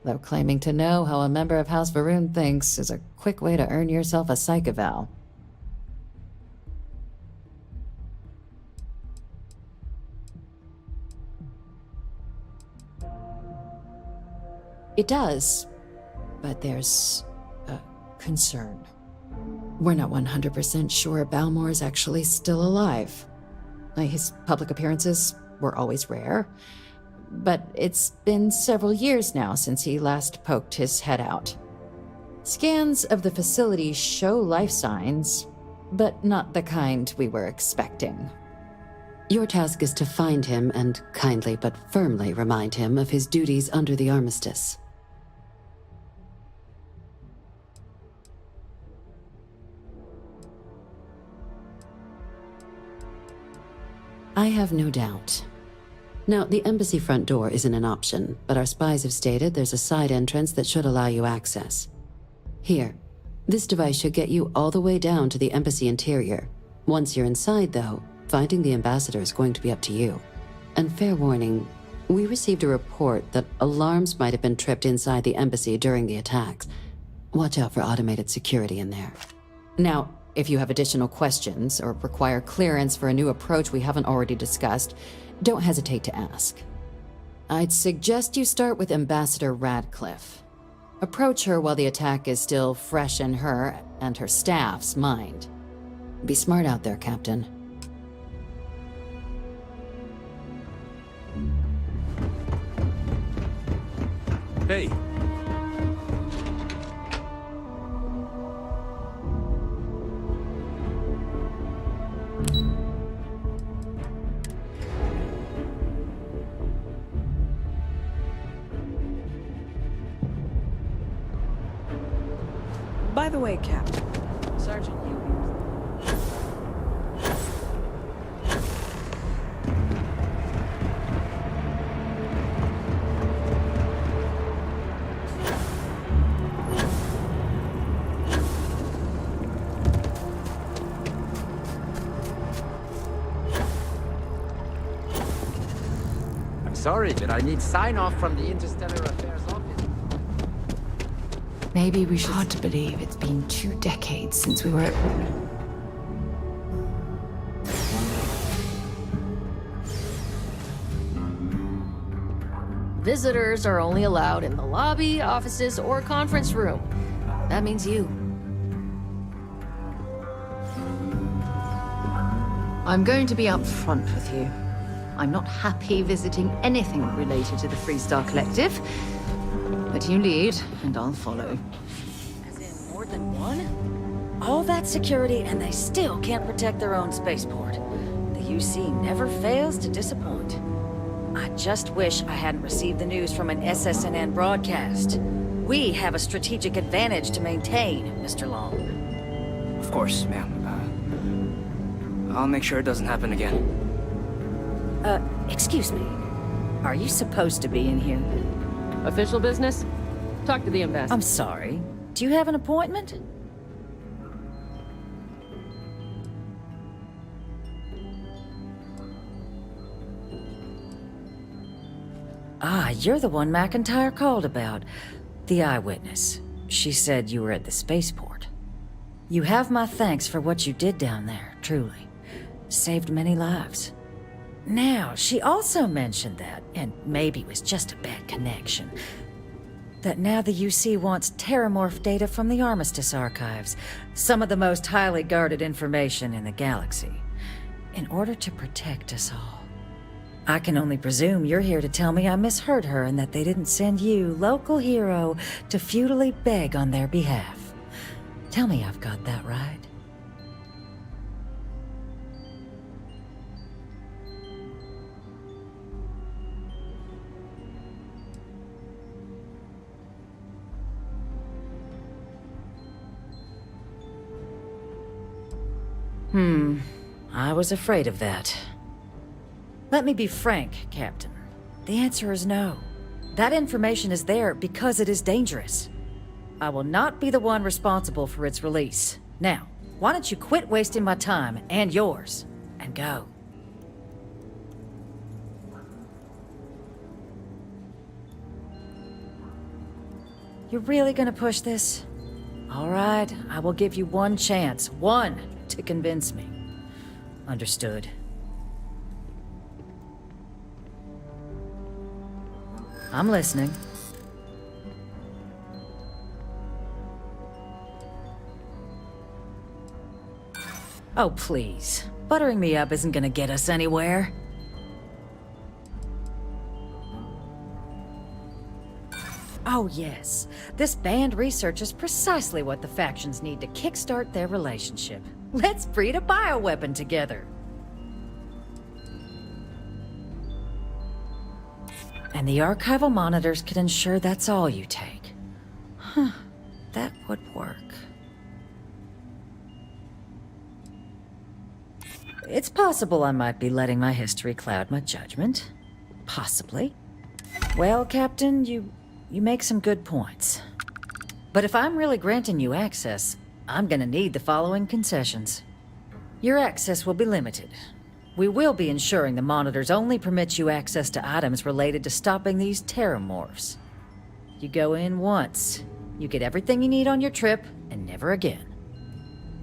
Though claiming to know how a member of House Varun thinks is a quick way to earn yourself a psych eval. It does, but there's a concern. We're not 100% sure Balmore is actually still alive. His public appearances were always rare, but it's been several years now since he last poked his head out. Scans of the facility show life signs, but not the kind we were expecting. Your task is to find him and kindly but firmly remind him of his duties under the armistice. I have no doubt. Now, the embassy front door isn't an option, but our spies have stated there's a side entrance that should allow you access. Here, this device should get you all the way down to the embassy interior. Once you're inside, though, finding the ambassador is going to be up to you. And fair warning, we received a report that alarms might have been tripped inside the embassy during the attacks. Watch out for automated security in there. Now, if you have additional questions or require clearance for a new approach we haven't already discussed, don't hesitate to ask. I'd suggest you start with Ambassador Radcliffe. Approach her while the attack is still fresh in her and her staff's mind. Be smart out there, Captain. Hey. By the way, Captain, Sergeant Yu. I'm sorry, but I need sign-off from the Interstellar Affairs office. Maybe we should... Hard to believe it's been 2 decades since we were at... Visitors are only allowed in the lobby, offices, or conference room. That means you. I'm going to be upfront with you. I'm not happy visiting anything related to the Freestar Collective. But you lead, and I'll follow. As in more than one? All that security, and they still can't protect their own spaceport. The UC never fails to disappoint. I just wish I hadn't received the news from an SSNN broadcast. We have a strategic advantage to maintain, Mr. Long. Of course, ma'am. I'll make sure it doesn't happen again. Excuse me. Are you supposed to be in here? Official business? Talk to the ambassador. I'm sorry. Do you have an appointment? Ah, you're the one McIntyre called about. The eyewitness. She said you were at the spaceport. You have my thanks for what you did down there, truly. Saved many lives. Now, she also mentioned that, and maybe it was just a bad connection, that now the UC wants terramorph data from the Armistice archives, some of the most highly guarded information in the galaxy, in order to protect us all. I can only presume you're here to tell me I misheard her and that they didn't send you, local hero, to futilely beg on their behalf. Tell me I've got that right. I was afraid of that. Let me be frank, Captain. The answer is no. That information is there because it is dangerous. I will not be the one responsible for its release. Now, why don't you quit wasting my time and yours, and go? You're really gonna push this? All right, I will give you one chance. One, to convince me. Understood. I'm listening. Oh, please. Buttering me up isn't gonna get us anywhere. Oh, yes. This banned research is precisely what the factions need to kickstart their relationship. Let's breed a bioweapon together. And the archival monitors can ensure that's all you take. Huh. That would work. It's possible I might be letting my history cloud my judgment. Possibly. Well, Captain, you make some good points. But if I'm really granting you access, I'm gonna need the following concessions. Your access will be limited. We will be ensuring the monitors only permit you access to items related to stopping these terramorphs. You go in once, you get everything you need on your trip, and never again.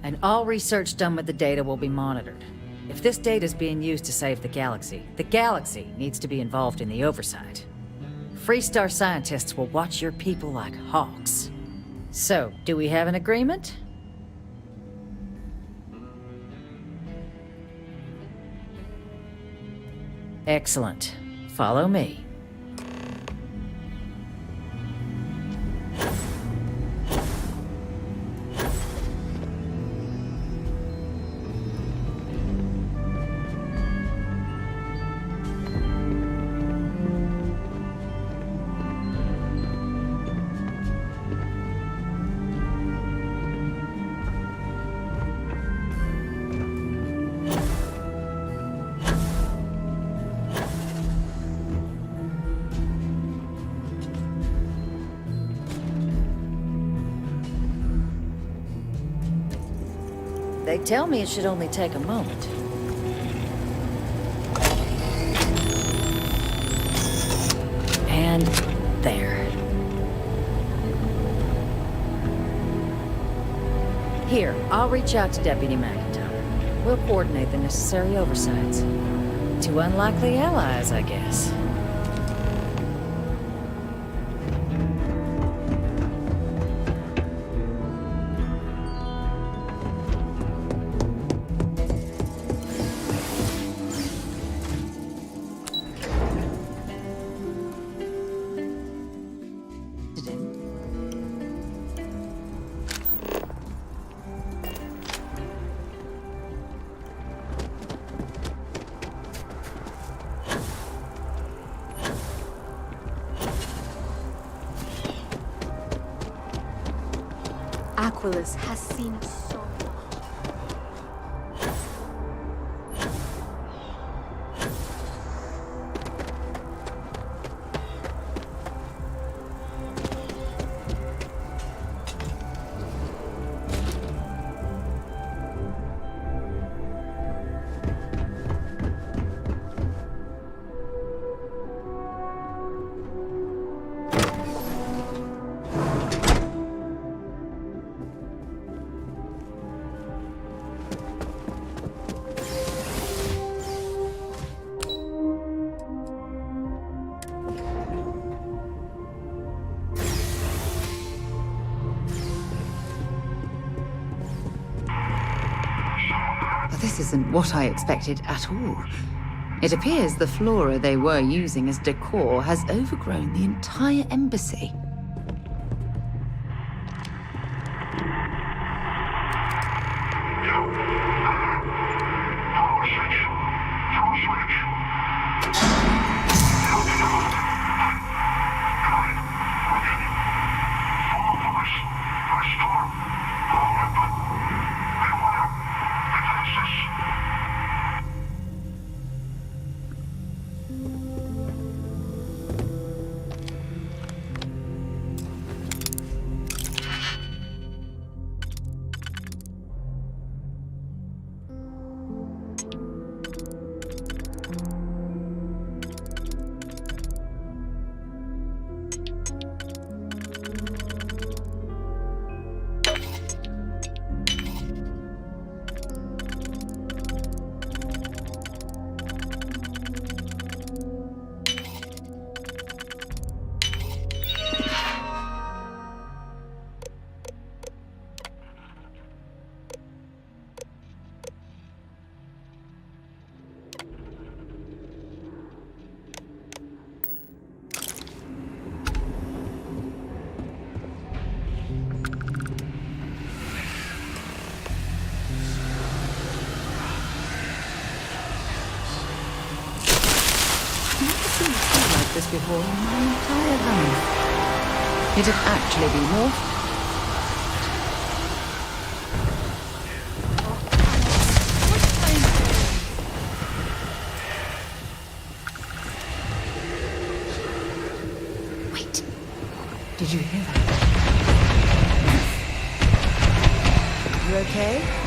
And all research done with the data will be monitored. If this data is being used to save the galaxy needs to be involved in the oversight. Freestar scientists will watch your people like hawks. So, do we have an agreement? Excellent. Follow me. They tell me it should only take a moment. And there. Here, I'll reach out to Deputy McIntyre. We'll coordinate the necessary oversights. Two unlikely allies, I guess. Aquilus has seen us so much. This isn't what I expected at all. It appears the flora they were using as decor has overgrown the entire embassy. before in my entire life. It'd actually be more. Wait. Did you hear that? You okay?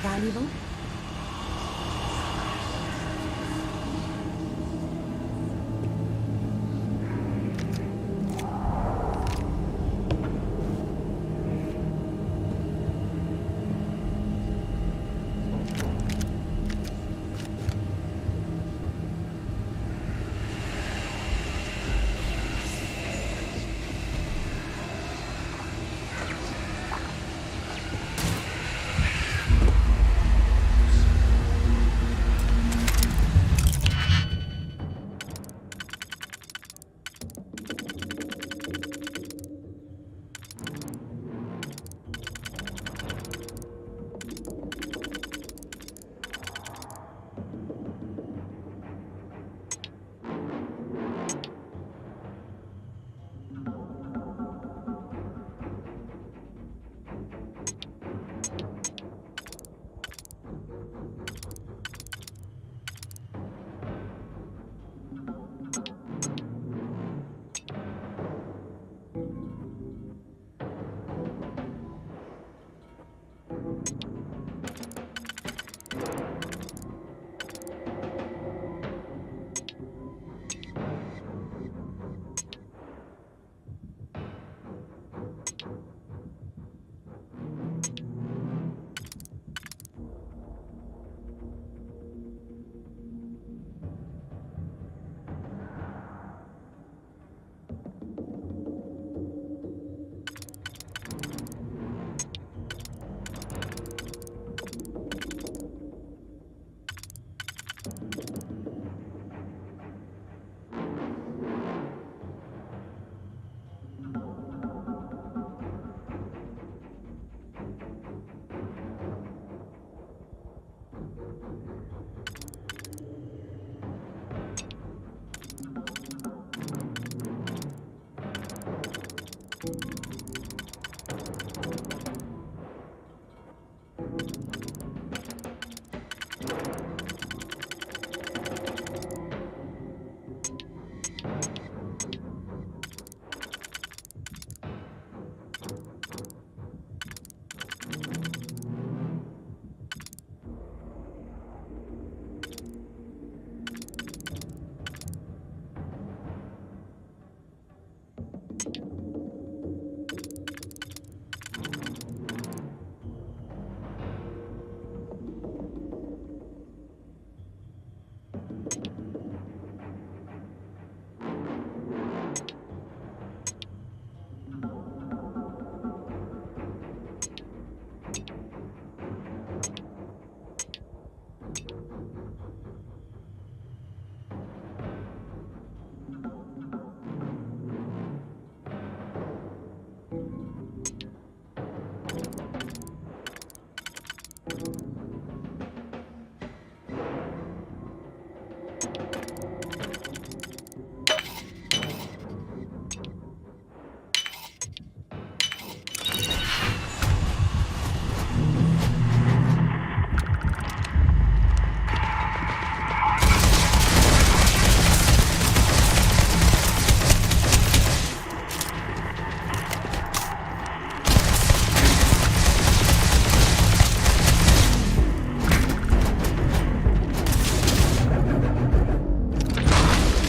valuable?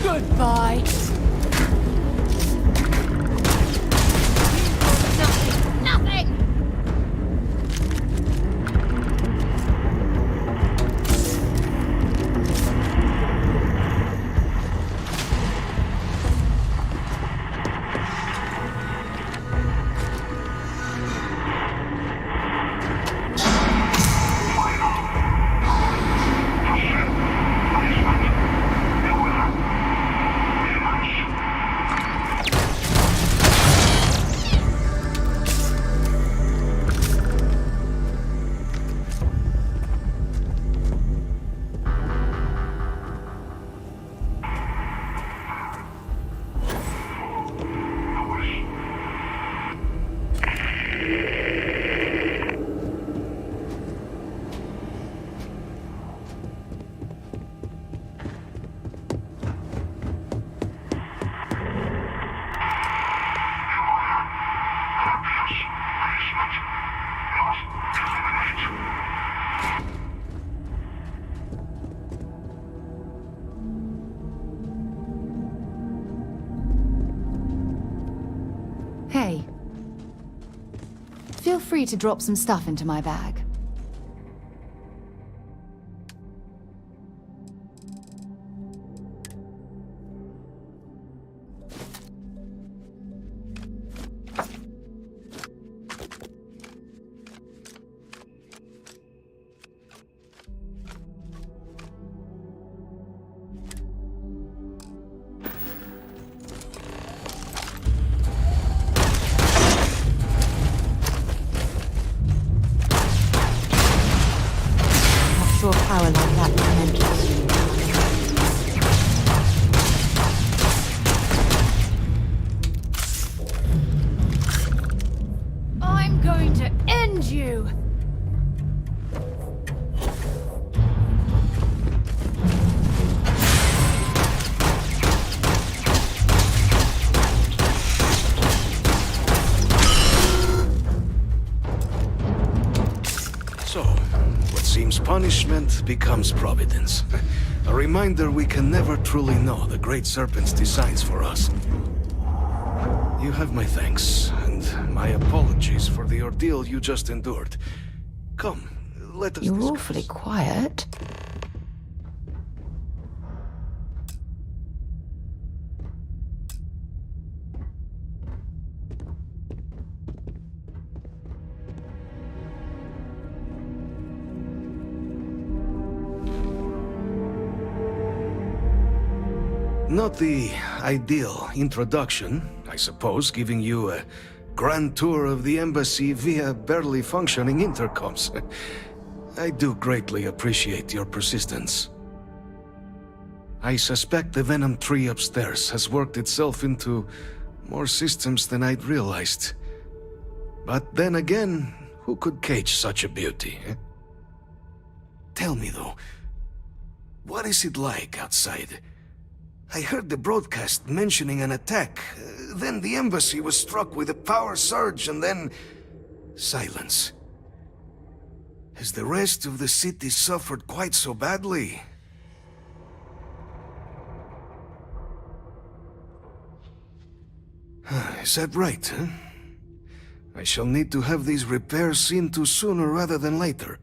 Goodbye. Nothing! Hey. Feel free to drop some stuff into my bag. Not sure power like that can interest you. I'm going to end you! So, what seems punishment becomes providence. A reminder we can never truly know the Great Serpent's designs for us. You have my thanks, and my apologies for the ordeal you just endured. Come, let us You're discuss. awfully quiet. Not the ideal introduction, I suppose, giving you a grand tour of the embassy via barely functioning intercoms. I do greatly appreciate your persistence. I suspect the venom tree upstairs has worked itself into More systems than I'd realized. But then again, who could cage such a beauty, eh? Tell me though, what is it like outside? I heard the broadcast mentioning an attack. Then the embassy was struck with a power surge and then... silence. Has the rest of the city suffered quite so badly? Is that right, huh? I shall need to have these repairs seen to sooner rather than later.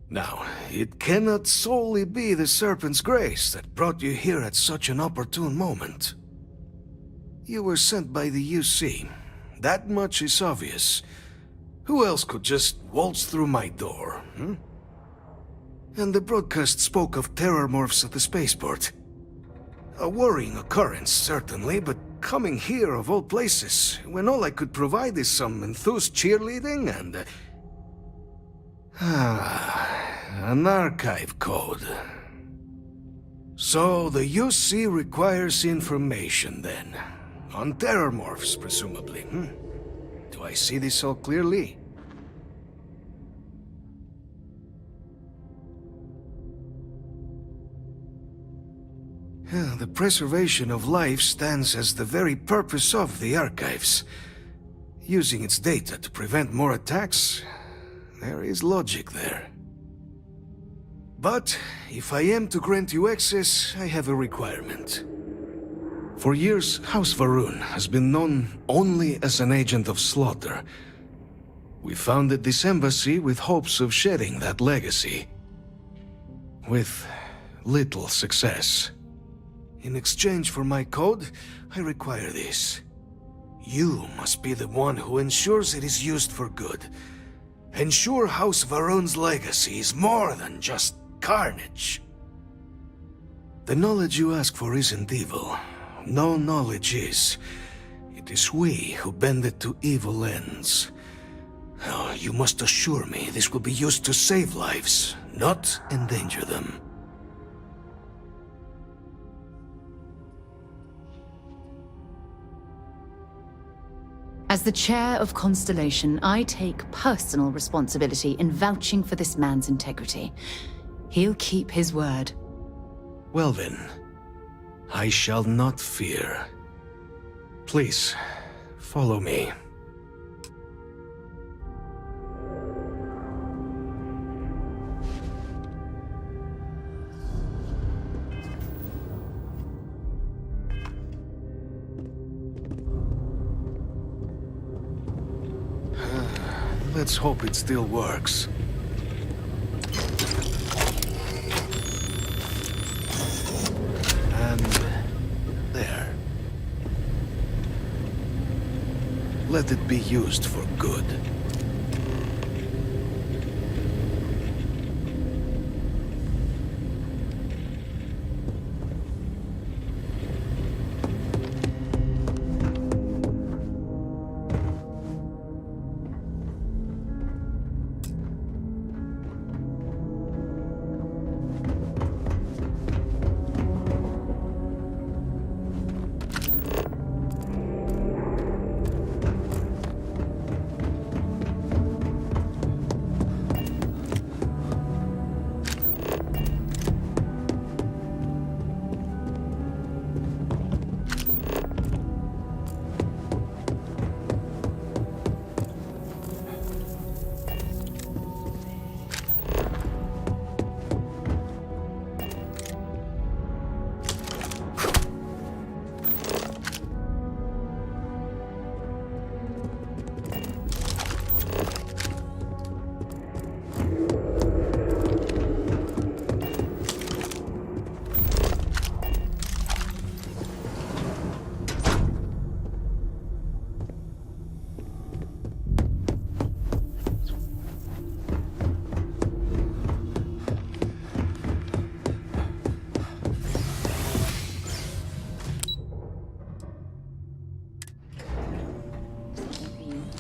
Now, it cannot solely be the Serpent's grace that brought you here at such an opportune moment. You were sent by the UC. That much is obvious. Who else could just waltz through my door, hmm? And the broadcast spoke of terror morphs at the spaceport. A worrying occurrence, certainly, but coming here of all places, when all I could provide is some enthused cheerleading and... an archive code. So the UC requires information, then. On terror morphs, presumably, hmm? Do I see this all clearly? The preservation of life stands as the very purpose of the archives. Using its data to prevent more attacks, there is logic there. But if I am to grant you access, I have a requirement. For years, House Varun has been known only as an agent of slaughter. We founded this embassy with hopes of shedding that legacy. With little success. In exchange for my code, I require this. You must be the one who ensures it is used for good. Ensure House Varun's legacy is more than just carnage. The knowledge you ask for isn't evil. No knowledge is. It is we who bend it to evil ends. Oh, you must assure me this will be used to save lives, not endanger them. As the chair of Constellation, I take personal responsibility in vouching for this man's integrity. He'll keep his word. Well then, I shall not fear. Please, follow me. Let's hope it still works. And there. Let it be used for good.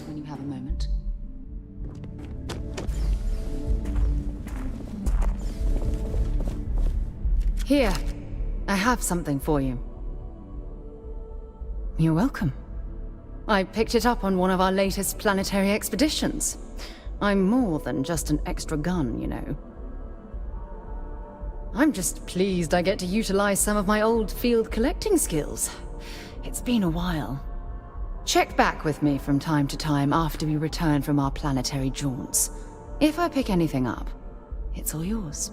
When you have a moment. Here, I have something for you. You're welcome. I picked it up on one of our latest planetary expeditions. I'm more than just an extra gun, you know. I'm just pleased I get to utilize some of my old field collecting skills. It's been a while. Check back with me from time to time after we return from our planetary jaunts. If I pick anything up, it's all yours.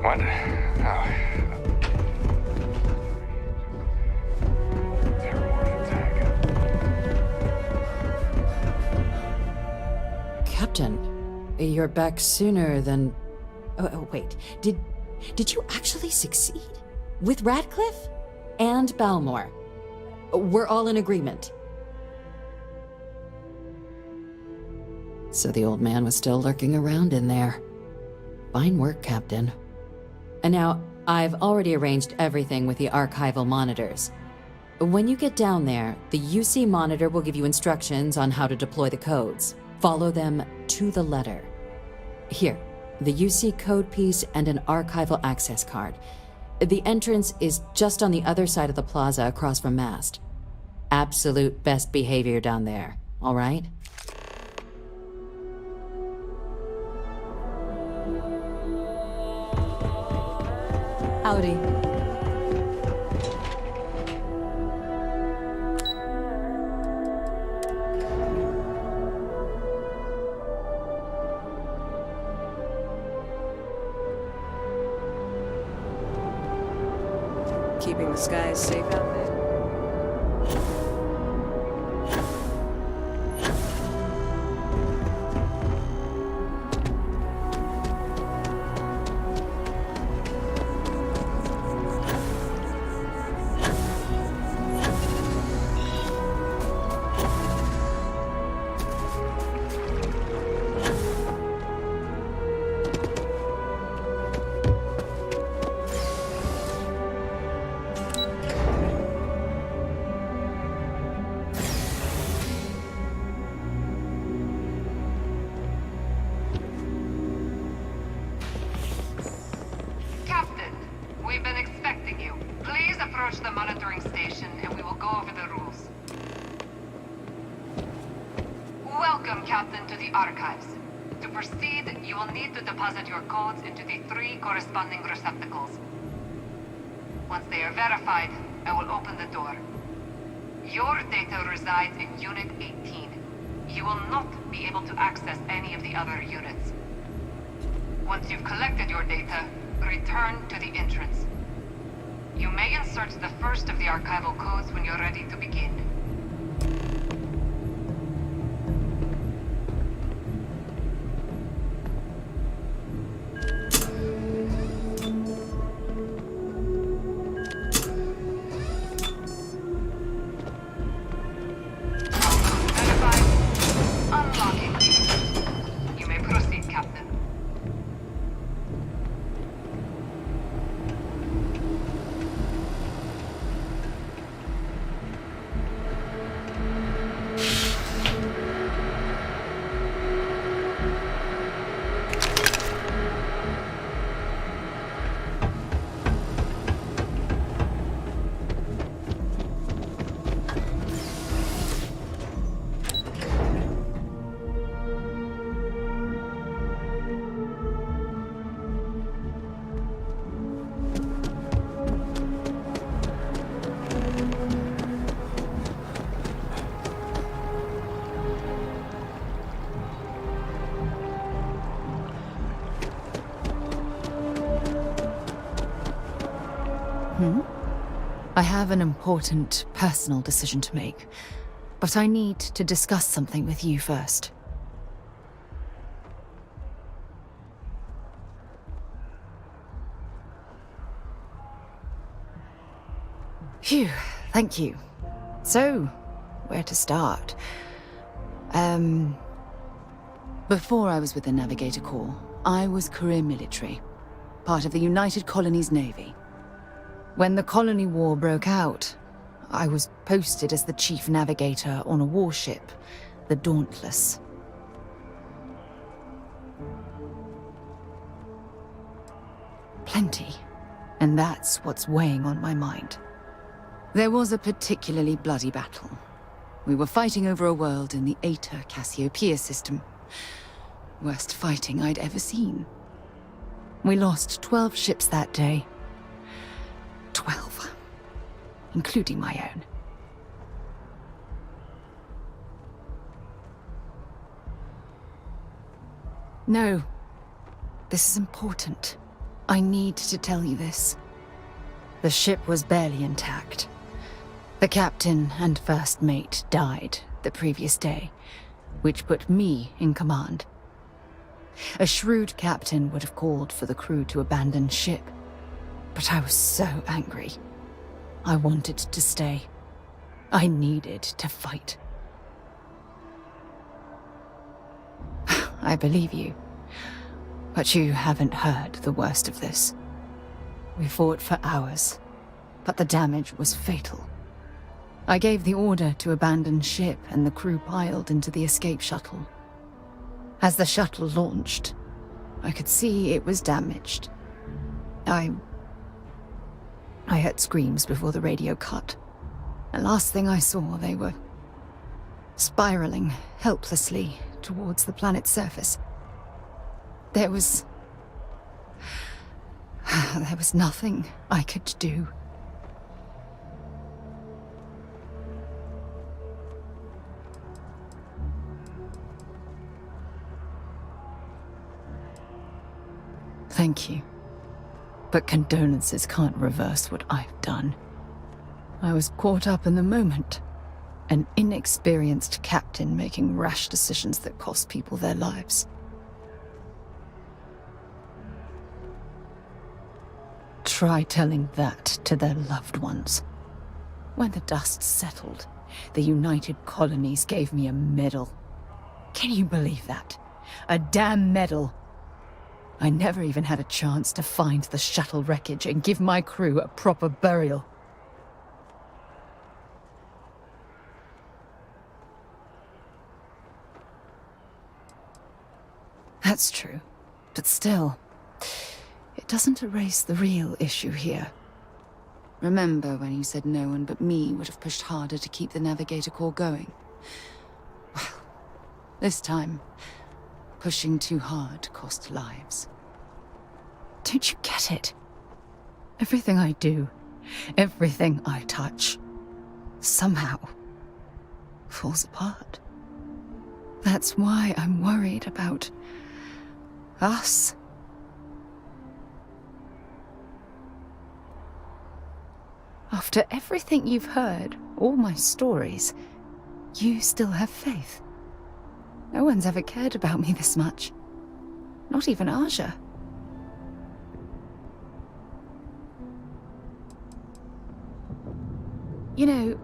What? Oh. Captain, you're back sooner than... Oh, wait. Did you actually succeed? With Radcliffe? And Balmore? We're all in agreement. So the old man was still lurking around in there. Fine work, Captain. And now, I've already arranged everything with the archival monitors. When you get down there, the UC monitor will give you instructions on how to deploy the codes. Follow them to the letter. Here, the UC code piece and an archival access card. The entrance is just on the other side of the plaza across from Mast. Absolute best behavior down there, all right? Howdy. Keeping the skies safe out there? We've been expecting you. Please approach the monitoring station and we will go over the rules. Welcome, Captain, to the Archives. To proceed, you will need to deposit your codes into the 3 corresponding receptacles. Once they are verified, I will open the door. Your data resides in Unit 18. You will not be able to access any of the other units. Once you've collected your data, return to the entrance. You may insert the first of the archival codes when you're ready to begin. Unlocking. You may proceed, Captain. I have an important personal decision to make, but I need to discuss something with you first. Phew, thank you. So, where to start? Before I was with the Navigator Corps, I was career military, part of the United Colonies Navy. When the Colony War broke out, I was posted as the chief navigator on a warship, the Dauntless. Plenty, and that's what's weighing on my mind. There was a particularly bloody battle. We were fighting over a world in the Eta Cassiopeia system. Worst fighting I'd ever seen. We lost 12 ships that day. 12. Including my own. No. This is important. I need to tell you this. The ship was barely intact. The captain and first mate died the previous day, which put me in command. A shrewd captain would have called for the crew to abandon ship, but I was so angry. I wanted to stay. I needed to fight. I believe you, but you haven't heard the worst of this. We fought for hours, but the damage was fatal. I gave the order to abandon ship and the crew piled into the escape shuttle. As the shuttle launched, I could see it was damaged. I heard screams before the radio cut. The last thing I saw, they were spiraling helplessly towards the planet's surface. There was nothing I could do. Thank you. But condolences can't reverse what I've done. I was caught up in the moment. An inexperienced captain making rash decisions that cost people their lives. Try telling that to their loved ones. When the dust settled, the United Colonies gave me a medal. Can you believe that? A damn medal. I never even had a chance to find the shuttle wreckage and give my crew a proper burial. That's true, but still, it doesn't erase the real issue here. Remember when you said no one but me would have pushed harder to keep the Navigator Corps going? Well, this time, pushing too hard cost lives. Don't you get it? Everything I do, everything I touch, somehow falls apart. That's why I'm worried about us. After everything you've heard, all my stories, you still have faith. No one's ever cared about me this much. Not even Aja. You know,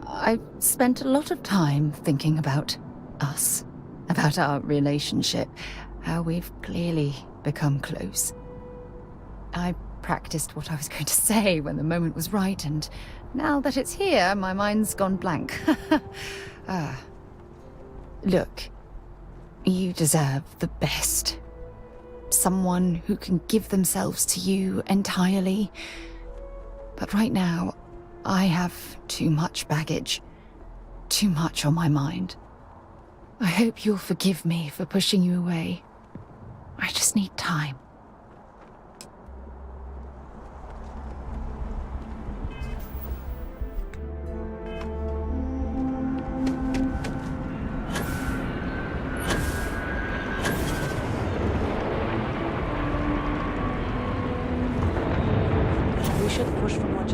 I've spent a lot of time thinking about us, about our relationship, how we've clearly become close. I practiced what I was going to say when the moment was right, and now that it's here, my mind's gone blank. Look, you deserve the best. Someone who can give themselves to you entirely. But right now, I have too much baggage, too much on my mind. I hope you'll forgive me for pushing you away. I just need time. We should push for more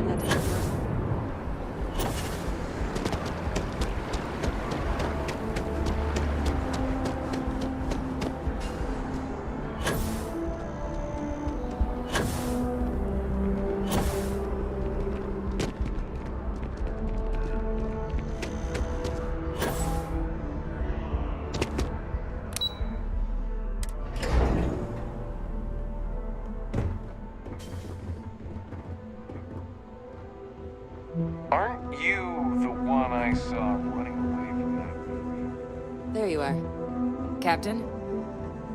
you the one I saw running away from that? There you are. Captain,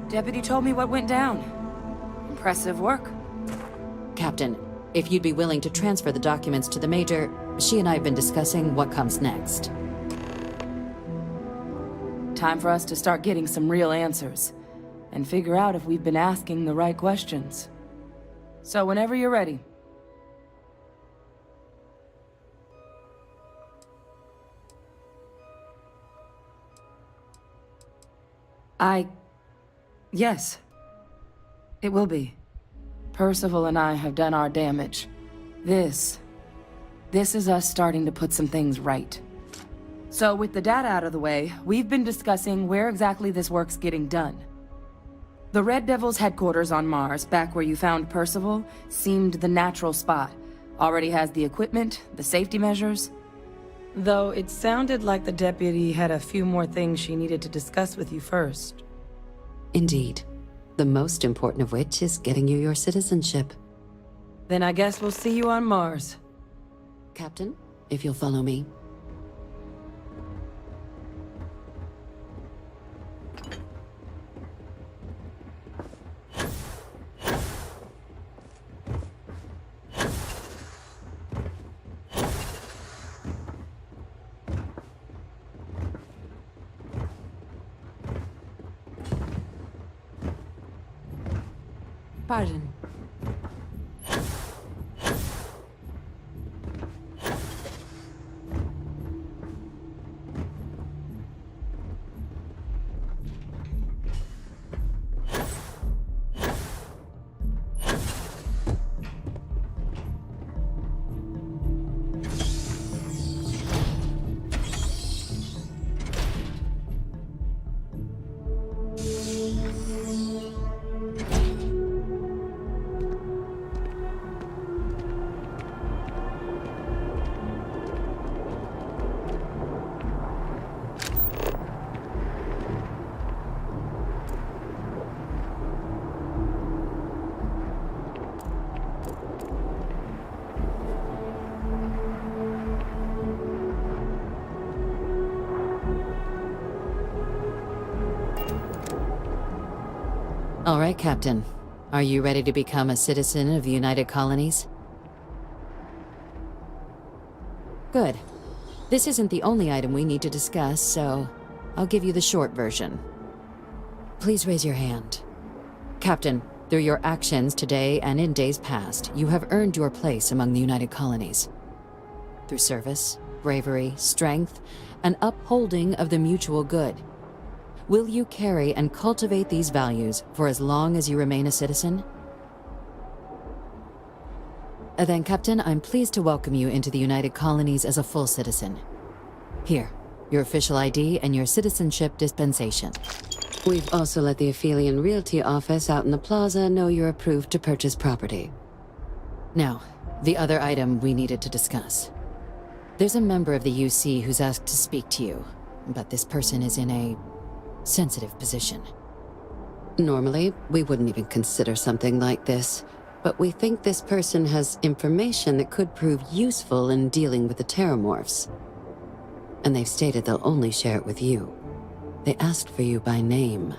Deputy told me what went down. Impressive work. Captain, if you'd be willing to transfer the documents to the Major, she and I have been discussing what comes next. Time for us to start getting some real answers, and figure out if we've been asking the right questions. So whenever you're ready. Yes. It will be. Percival and I have done our damage. This is us starting to put some things right. So with the data out of the way, we've been discussing where exactly this work's getting done. The Red Devil's headquarters on Mars, back where you found Percival, seemed the natural spot. Already has the equipment, the safety measures. Though it sounded like the deputy had a few more things she needed to discuss with you first. Indeed. The most important of which is getting you your citizenship. Then I guess we'll see you on Mars. Captain, if you'll follow me. Pardon. All right, Captain. Are you ready to become a citizen of the United Colonies? Good. This isn't the only item we need to discuss, so I'll give you the short version. Please raise your hand. Captain, through your actions today and in days past, you have earned your place among the United Colonies. Through service, bravery, strength, and upholding of the mutual good. Will you carry and cultivate these values for as long as you remain a citizen? Then, Captain, I'm pleased to welcome you into the United Colonies as a full citizen. Here, your official ID and your citizenship dispensation. We've also let the Aphelion Realty office out in the plaza know you're approved to purchase property. Now, the other item we needed to discuss. There's a member of the UC who's asked to speak to you, but this person is in a sensitive position. Normally, we wouldn't even consider something like this, but we think this person has information that could prove useful in dealing with the Terramorphs. And they've stated they'll only share it with you. They asked for you by name.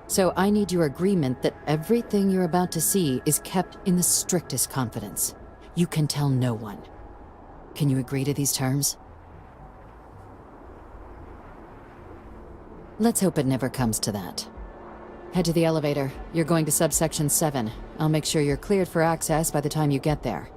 So I need your agreement that everything you're about to see is kept in the strictest confidence. You can tell no one. Can you agree to these terms? Let's hope it never comes to that. Head to the elevator. You're going to subsection 7. I'll make sure you're cleared for access by the time you get there.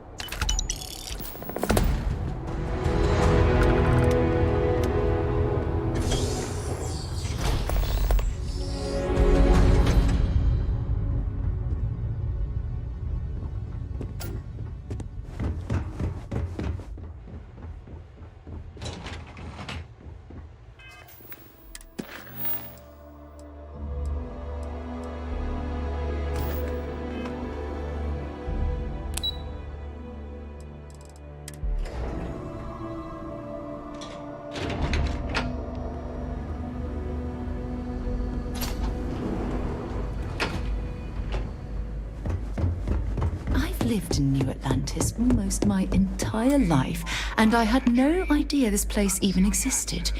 lived in New Atlantis almost my entire life, and I had no idea this place even existed.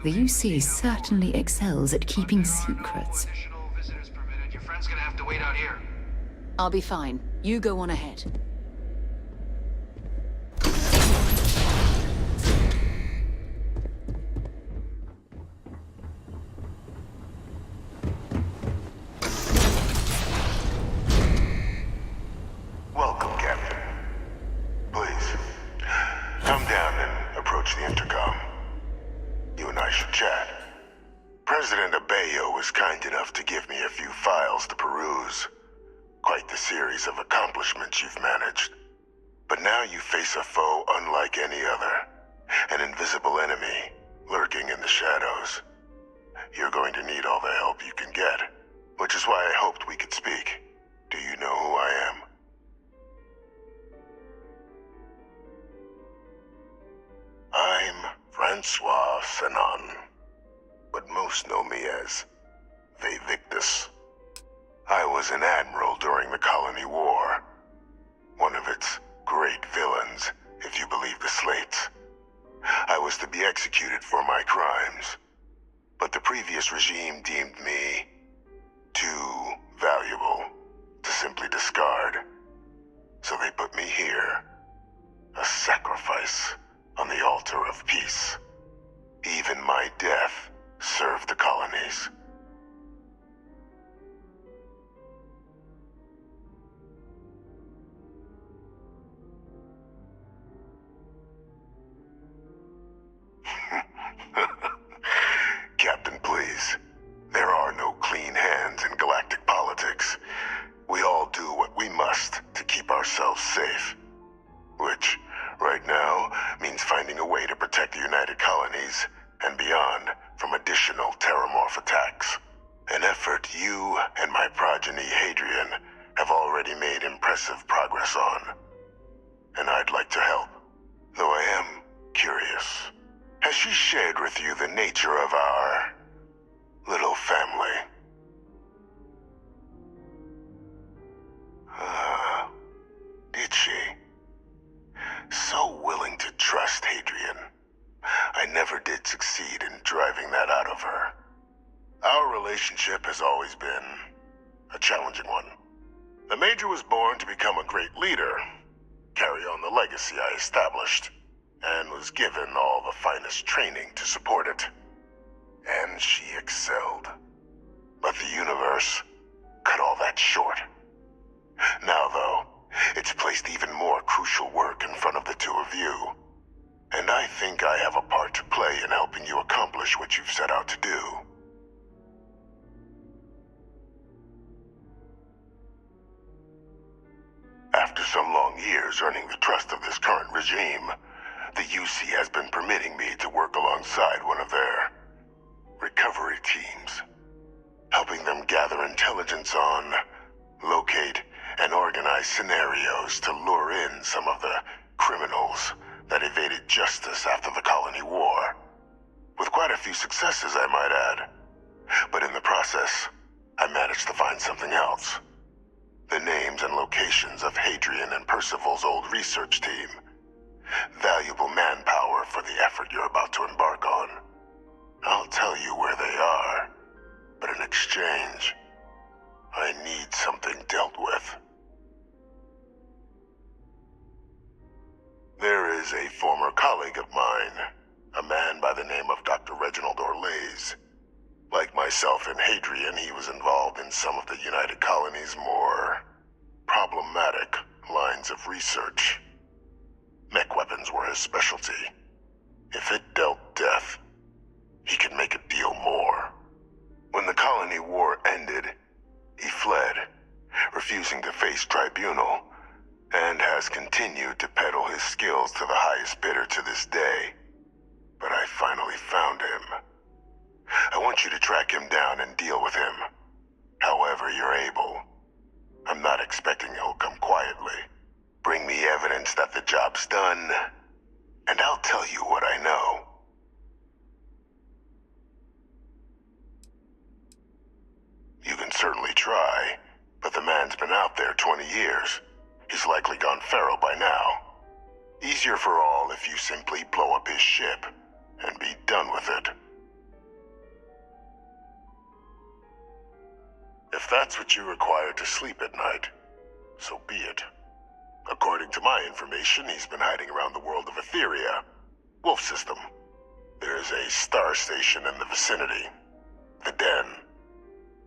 The UC certainly excels at keeping secrets. Your friend's gonna have to wait out here. I'll be fine. You go on ahead. Welcome, Captain. Please, come down and approach the intercom. You and I should chat. President Abeyo was kind enough to give me a few files to peruse. Quite the series of accomplishments you've managed. But now you face a foe unlike any other. An invisible enemy, lurking in the shadows. You're going to need all the help you can get, which is why I hoped we could speak. Do you know who I am? I'm Francois Sanon, but most know me as Vivictus. I was an admiral during the Colony War. One of its great villains, if you believe the slates. I was to be executed for my crimes, but the previous regime deemed me too valuable to simply discard. So they put me here, a sacrifice on the altar of peace. Even my death served the colonies. Captain, please. There are no clean hands in galactic politics. We all do what we must to keep ourselves safe. Which, right now, means finding a way to protect the United Colonies and beyond from additional terramorph attacks. An effort you and my progeny Hadrian have already made impressive progress on. And I'd like to help, though I am curious. Has she shared with you the nature of our little family? Did she? So willing to trust Hadrian. I never did succeed in driving that out of her. Our relationship has always been a challenging one. The Major was born to become a great leader, carry on the legacy I established, and was given all the finest training to support it. And she excelled. But the universe cut all that short. Now, though, it's placed even more crucial work in front of the two of you. And I think I have a part to play in helping you accomplish what you've set out to do. After some long years earning the trust of this current regime, the UC has been permitting me to work alongside one of their recovery teams, helping them gather intelligence on, locate, and organize scenarios to lure in some of the criminals that evaded justice after the Colony War. With quite a few successes, I might add. But in the process, I managed to find something else. The names and locations of Hadrian and Percival's old research team. Valuable manpower for the effort you're about to embark on. I'll tell you where they are, but in exchange, I need something dealt with. There is a former colleague of mine, a man by the name of Dr. Reginald Orlaise. Like myself and Hadrian, he was involved in some of the United Colony's more problematic lines of research. Mech weapons were his specialty. If it dealt death, he could make a deal more. When the Colony War ended, he fled, refusing to face tribunal, and has continued to peddle his skills to the highest bidder to this day. But I finally found him. I want you to track him down and deal with him, however you're able. I'm not expecting he'll come quietly. Bring me evidence that the job's done, and I'll tell you what I know. You can certainly try, but the man's been out there 20 years. He's likely gone feral by now. Easier for all if you simply blow up his ship and be done with it. If that's what you require to sleep at night, so be it. According to my information, he's been hiding around the world of Etheria, Wolf System. There's a star station in the vicinity, the Den.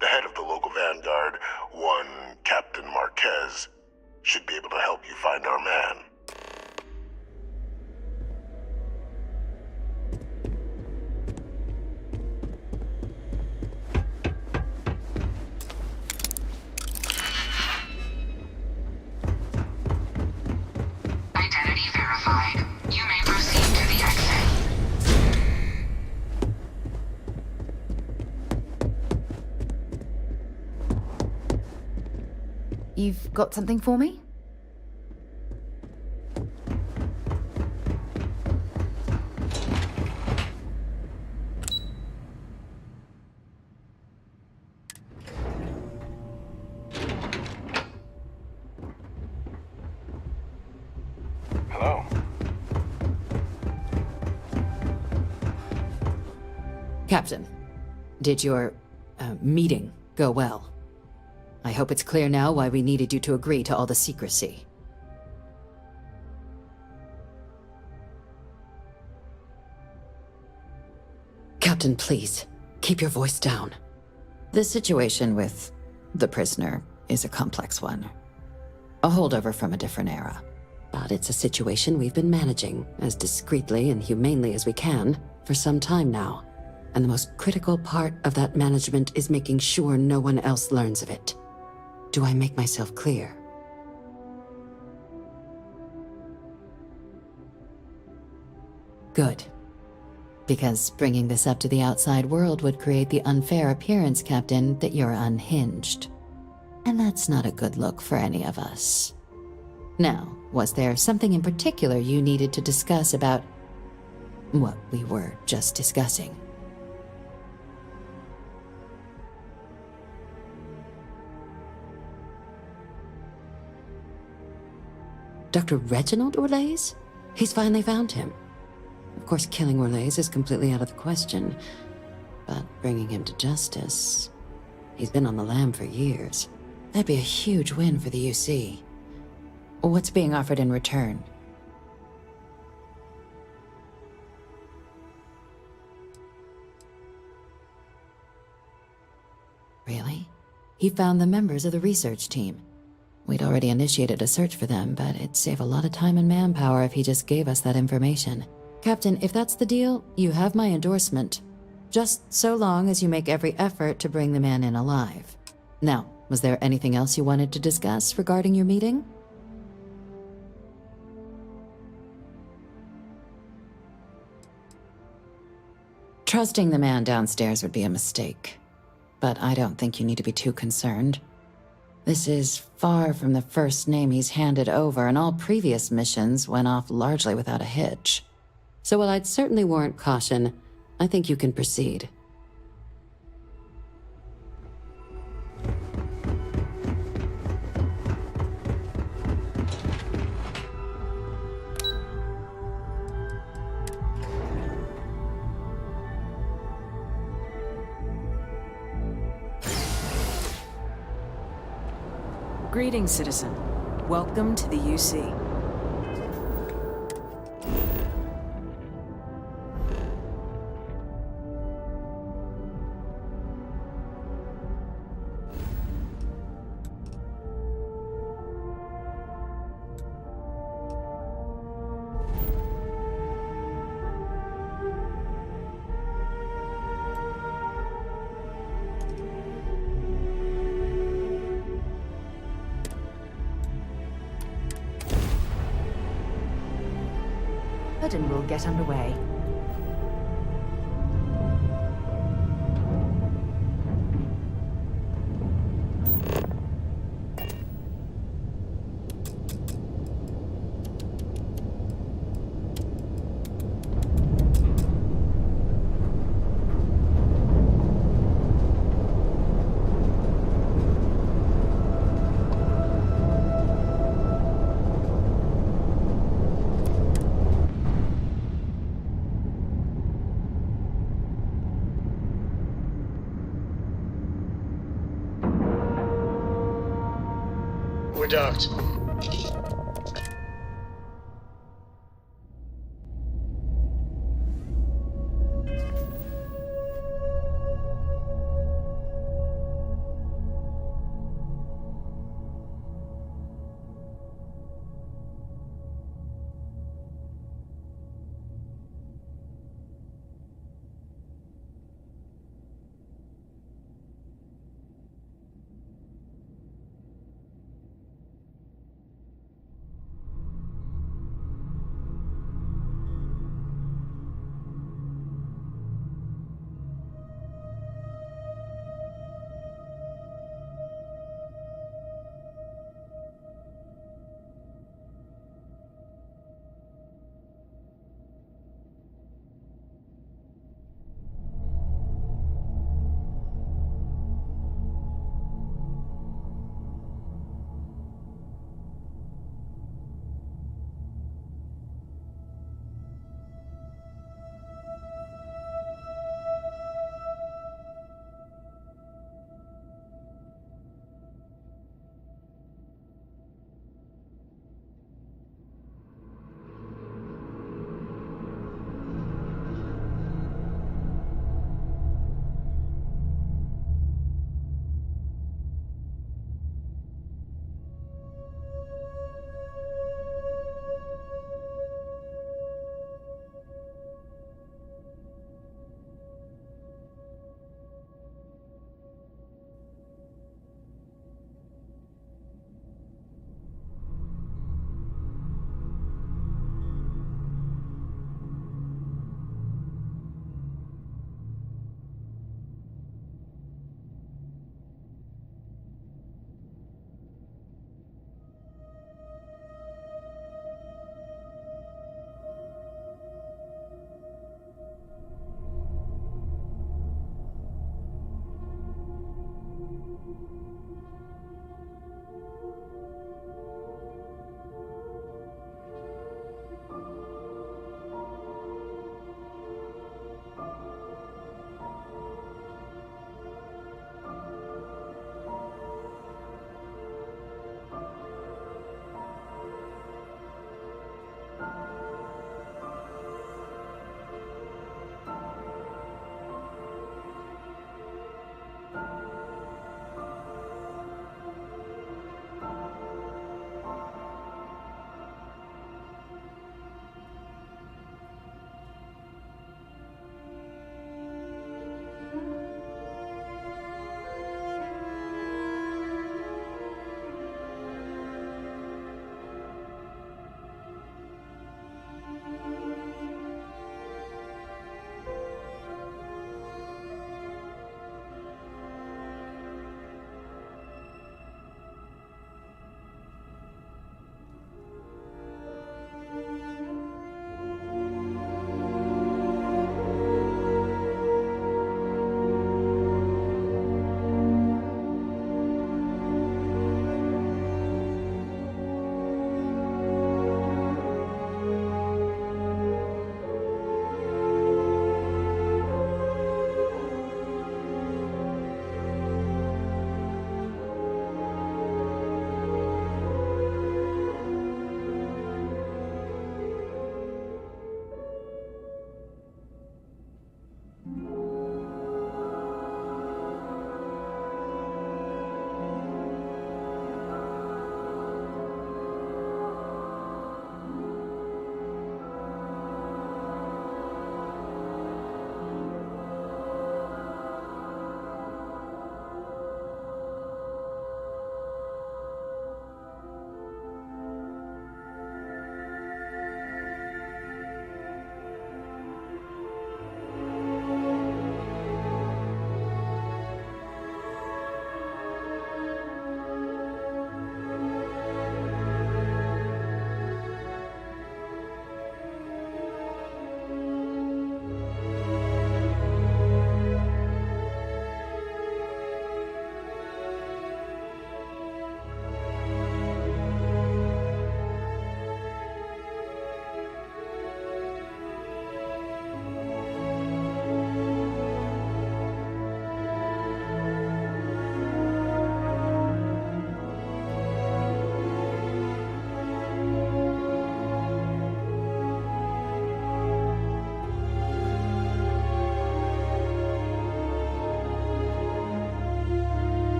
The head of the local vanguard, one Captain Marquez, should be able to help you find our man. Identity verified. You may proceed to the exit. You've got something for me? Hello? Captain, did your meeting go well? I hope it's clear now why we needed you to agree to all the secrecy. Captain, please, keep your voice down. The situation with the prisoner is a complex one. A holdover from a different era. But it's a situation we've been managing as discreetly and humanely as we can for some time now. And the most critical part of that management is making sure no one else learns of it. Do I make myself clear? Good. Because bringing this up to the outside world would create the unfair appearance, Captain, that you're unhinged. And that's not a good look for any of us. Now, was there something in particular you needed to discuss about what we were just discussing? Dr. Reginald Orlaise? He's finally found him. Of course, killing Orlaise is completely out of the question, but bringing him to justice... He's been on the lam for years. That'd be a huge win for the UC. What's being offered in return? Really? He found the members of the research team. We'd already initiated a search for them, but it'd save a lot of time and manpower if he just gave us that information. Captain, if that's the deal, you have my endorsement. Just so long as you make every effort to bring the man in alive. Now, was there anything else you wanted to discuss regarding your meeting? Trusting the man downstairs would be a mistake, but I don't think you need to be too concerned. This is far from the first name he's handed over, and all previous missions went off largely without a hitch. So while I'd certainly warrant caution, I think you can proceed. Greetings, citizen. Welcome to the UC. And we'll get underway. We're docked.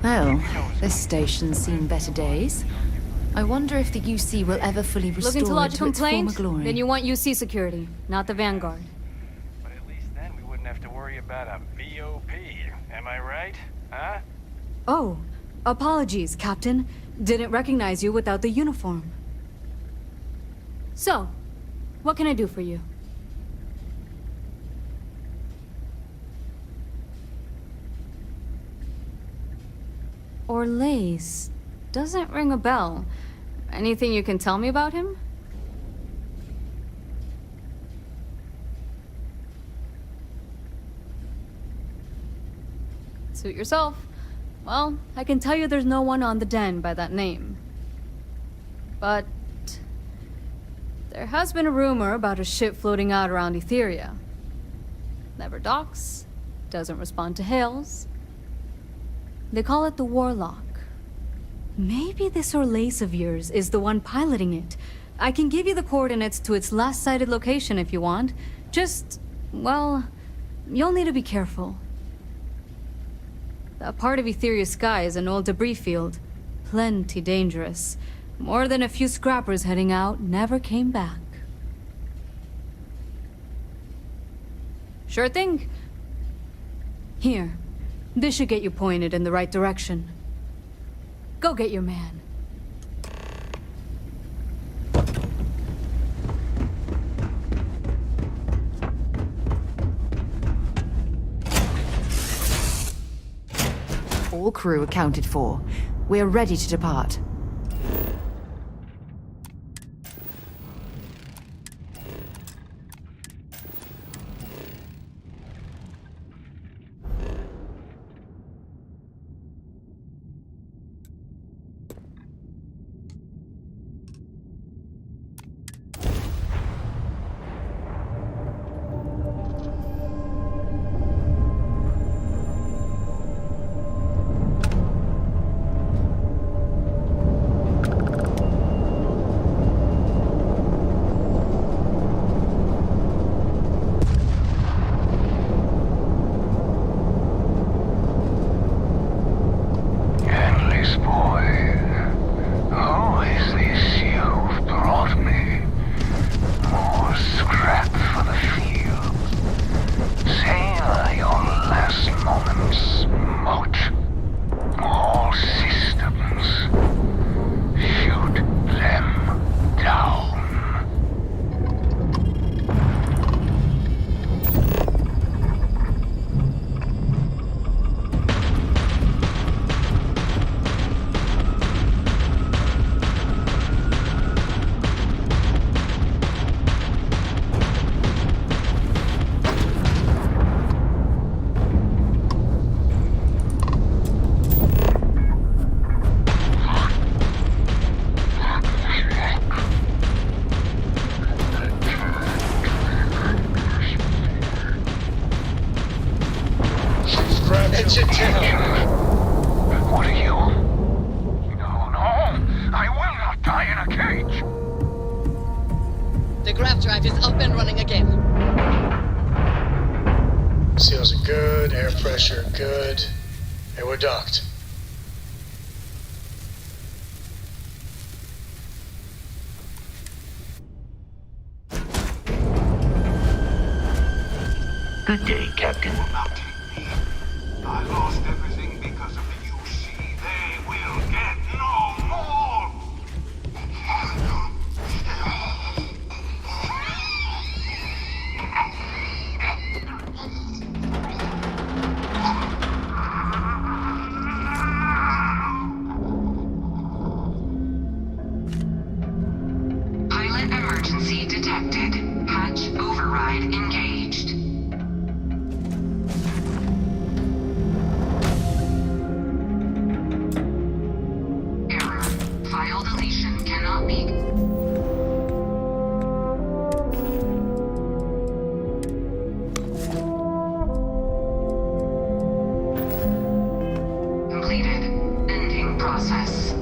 Well, this station's seen better days. I wonder if the UC will ever fully restore Looking to lodge it a to its former complaint? glory. Then you want UC security, not the Vanguard. But at least then we wouldn't have to worry about a BOP. Am I right? Huh? Oh, apologies, Captain. Didn't recognize you without the uniform. So, what can I do for you? Orlaise. Doesn't ring a bell. Anything you can tell me about him? Suit yourself. Well, I can tell you there's no one on the den by that name. But there has been a rumor about a ship floating out around Etheria. Never docks, doesn't respond to hails. They call it the Warlock. Maybe this Orlaise of yours is the one piloting it. I can give you the coordinates to its last sighted location if you want. Just, well, you'll need to be careful. That part of Etheria's sky is an old debris field. Plenty dangerous. More than a few scrappers heading out never came back. Sure thing. Here. This should get you pointed in the right direction. Go get your man. All crew accounted for. We're ready to depart. What are you? No, I will not die in a cage. The grav drive is up and running again. Seals are good, air pressure good. Hey, we're docked. Good day, Captain. I lost everything because of the UC. They will get no more! Pilot emergency detected. Hatch override engaged. File deletion cannot be. Completed. Ending process.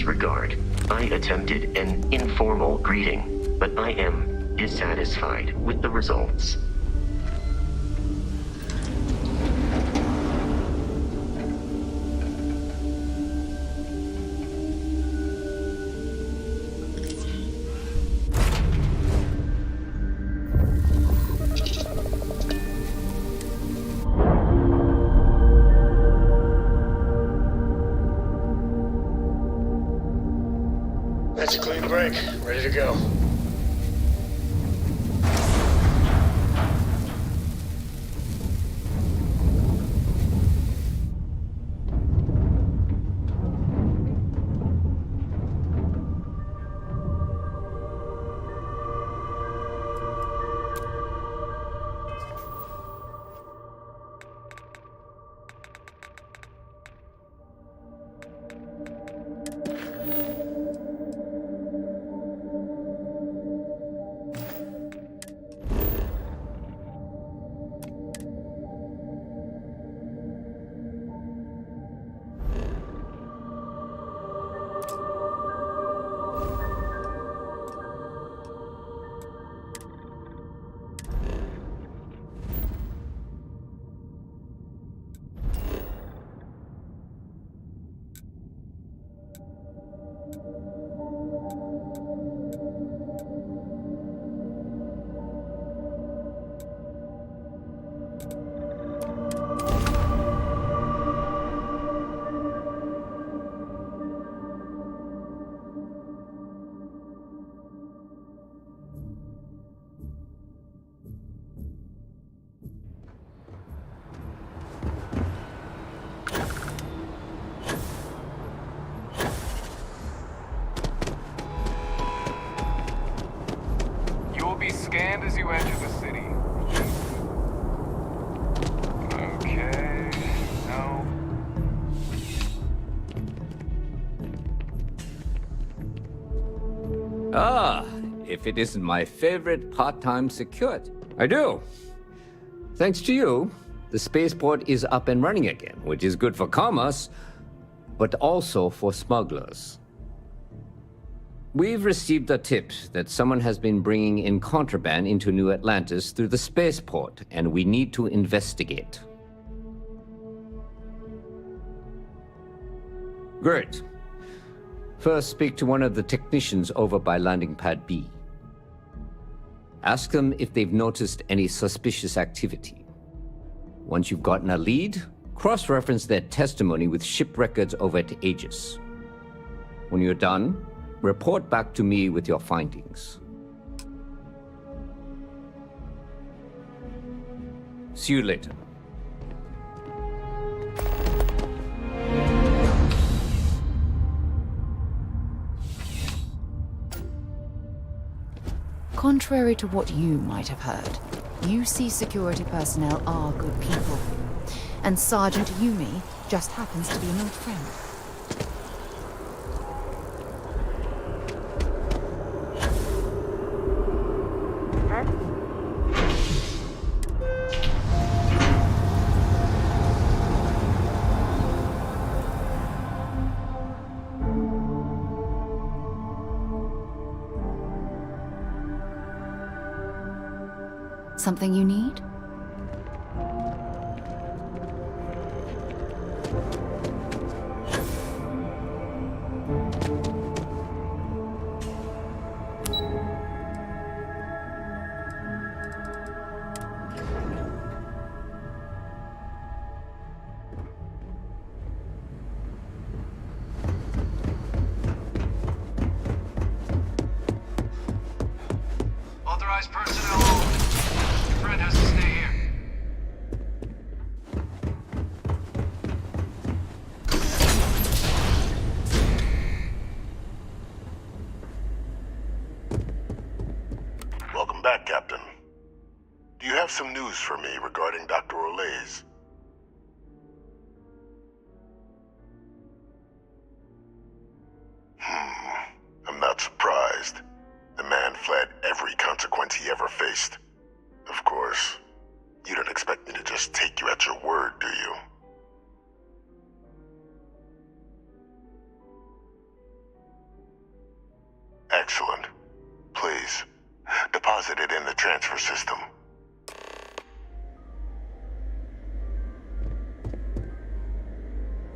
disregard. I attempted an informal greeting, but I am dissatisfied with the results. That's a clean break. Ready to go. Scanned as you enter the city. Okay, no. Ah, if it isn't my favorite part-time security. I do. Thanks to you, the spaceport is up and running again, which is good for commerce, but also for smugglers. We've received a tip that someone has been bringing in contraband into New Atlantis through the spaceport, and we need to investigate. Great. First, speak to one of the technicians over by Landing Pad B. Ask them if they've noticed any suspicious activity. Once you've gotten a lead, cross-reference their testimony with ship records over at Aegis. When you're done, report back to me with your findings. See you later. Contrary to what you might have heard, UC security personnel are good people. And Sergeant Yumi just happens to be an old friend. Something you need? Authorized personnel only. Your friend has to stay here. Welcome back, Captain. Do you have some news for me regarding Dr. Olays? I'm not surprised. The man fled every consequence he ever faced. Of course, you don't expect me to just take you at your word, do you? Excellent. Please, deposit it in the transfer system.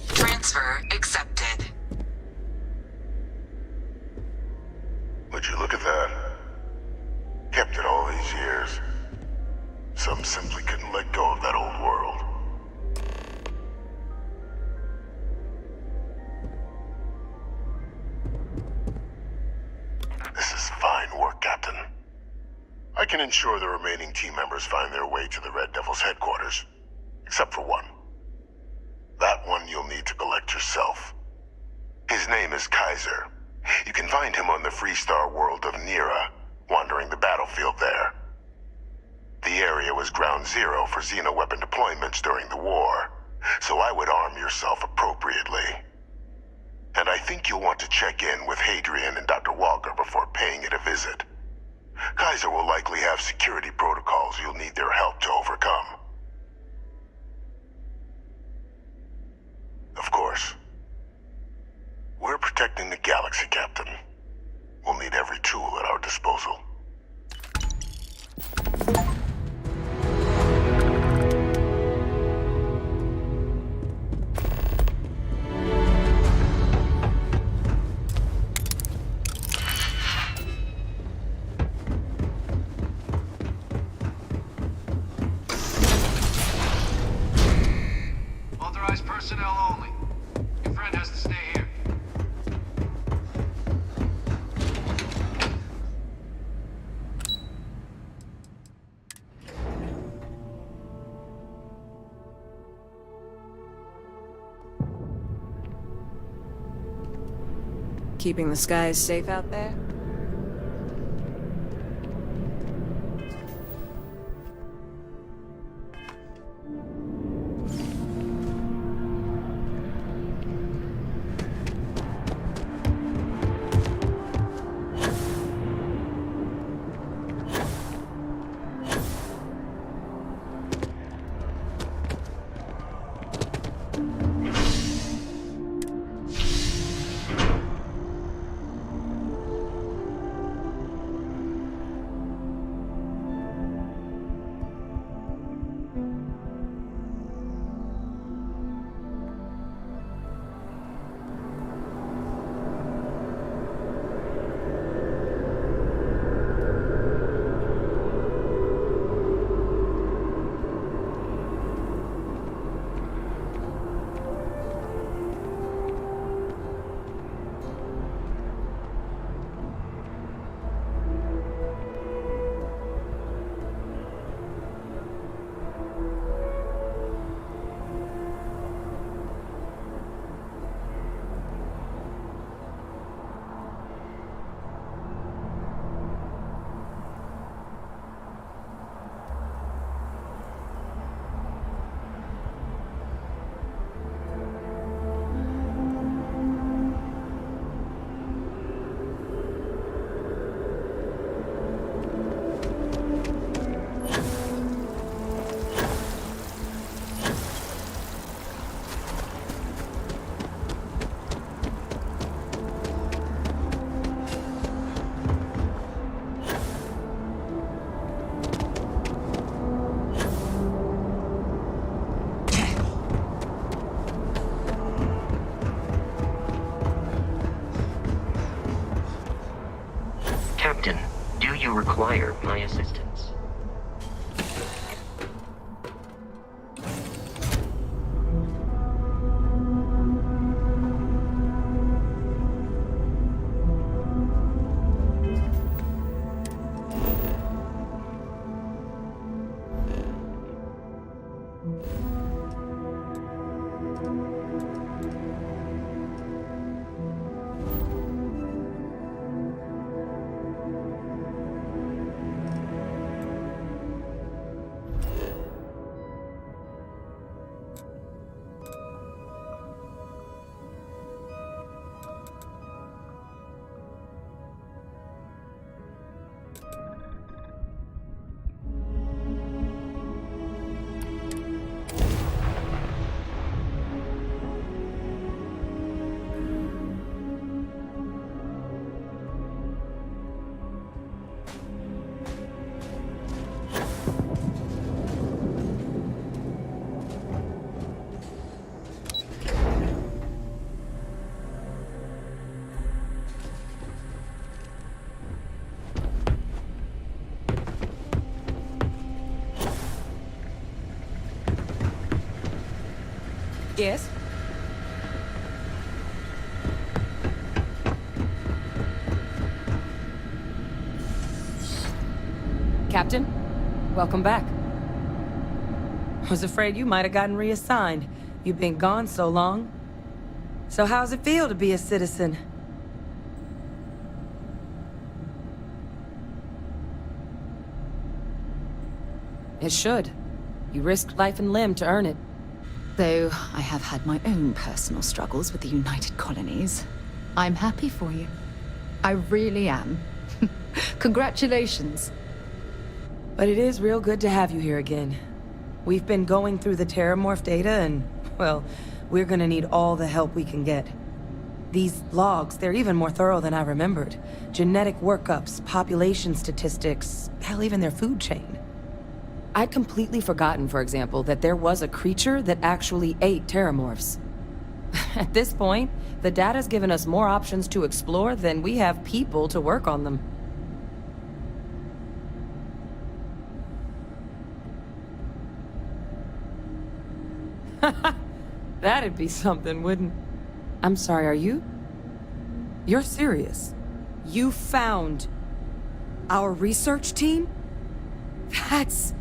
Transfer accepted. Would you look at that? Kept it all these years. Some simply couldn't let go of that old world. This is fine work, Captain. I can ensure the remaining team members find their way to the Red Devil's headquarters. Except for one. That one you'll need to collect yourself. His name is Kaiser. You can find him on the Freestar world of Nira, wandering the battlefield there. The area was ground zero for xenoweapon deployments during the war, so I would arm yourself appropriately. And I think you'll want to check in with Hadrian and Dr. Walker before paying it a visit. Kaiser will likely have security protocols you'll need their help to overcome. Of course, we're protecting the galaxy, Captain. We'll need every tool at our disposal. Authorized personnel only. Your friend has to stay here. Keeping the skies safe out there? Captain, do you require my assistance? Yes? Captain, welcome back. Was afraid you might have gotten reassigned. You've been gone so long. So how's it feel to be a citizen? It should. You risked life and limb to earn it. Though I have had my own personal struggles with the United Colonies, I'm happy for you. I really am. Congratulations. But it is real good to have you here again. We've been going through the Terramorph data and, well, we're gonna need all the help we can get. These logs, they're even more thorough than I remembered. Genetic workups, population statistics, hell, even their food chain. I'd completely forgotten, for example, that there was a creature that actually ate Terramorphs. At this point, the data's given us more options to explore than we have people to work on them. That'd be something, wouldn't... I'm sorry, are you? You're serious? You found our research team? That's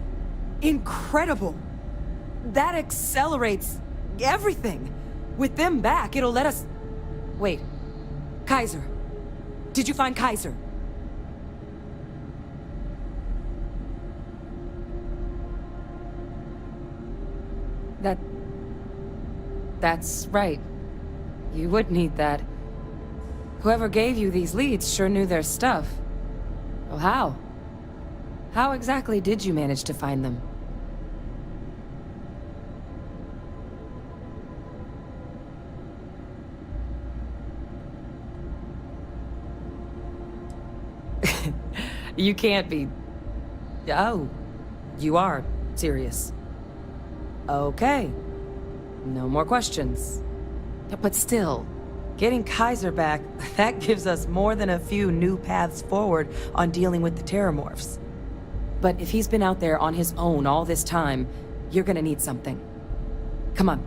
incredible. That accelerates everything. With them back, it'll let us... Wait. Kaiser. Did you find Kaiser? That's right. You would need that. Whoever gave you these leads sure knew their stuff. Well, how? How exactly did you manage to find them? You can't be... Oh, you are serious. Okay. No more questions. But still, getting Kaiser back, that gives us more than a few new paths forward on dealing with the Terramorphs. But if he's been out there on his own all this time, you're gonna need something. Come on.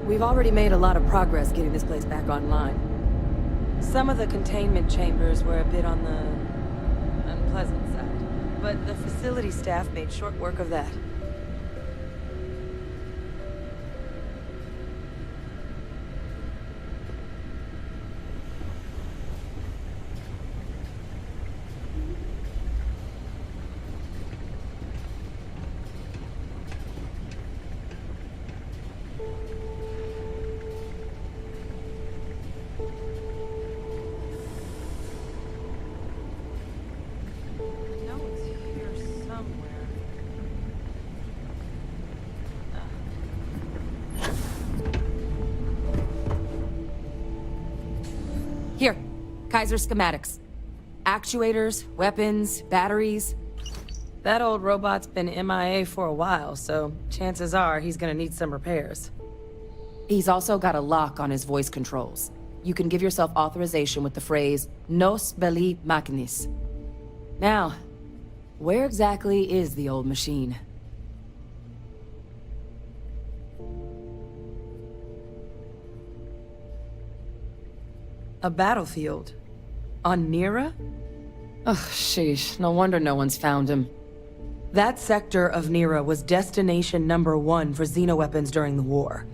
We've already made a lot of progress getting this place back online. Some of the containment chambers were a bit on the unpleasant side, but the facility staff made short work of that. Here, Kaiser schematics. Actuators, weapons, batteries. That old robot's been MIA for a while, so chances are he's gonna need some repairs. He's also got a lock on his voice controls. You can give yourself authorization with the phrase, Nos belli machinis. Now, where exactly is the old machine? A battlefield? On Nira? Ugh, sheesh. No wonder no one's found him. That sector of Nira was destination #1 for xenoweapons during the war.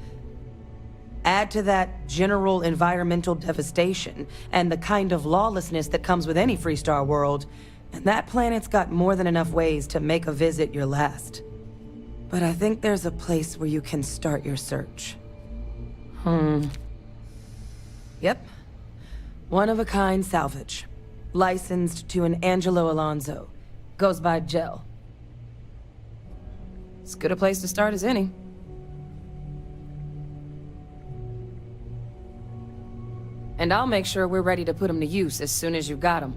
Add to that general environmental devastation and the kind of lawlessness that comes with any Freestar world, and that planet's got more than enough ways to make a visit your last. But I think there's a place where you can start your search. Yep. One-of-a-kind salvage. Licensed to an Angelo Alonso. Goes by Gel. As good a place to start as any. And I'll make sure we're ready to put him to use as soon as you've got him.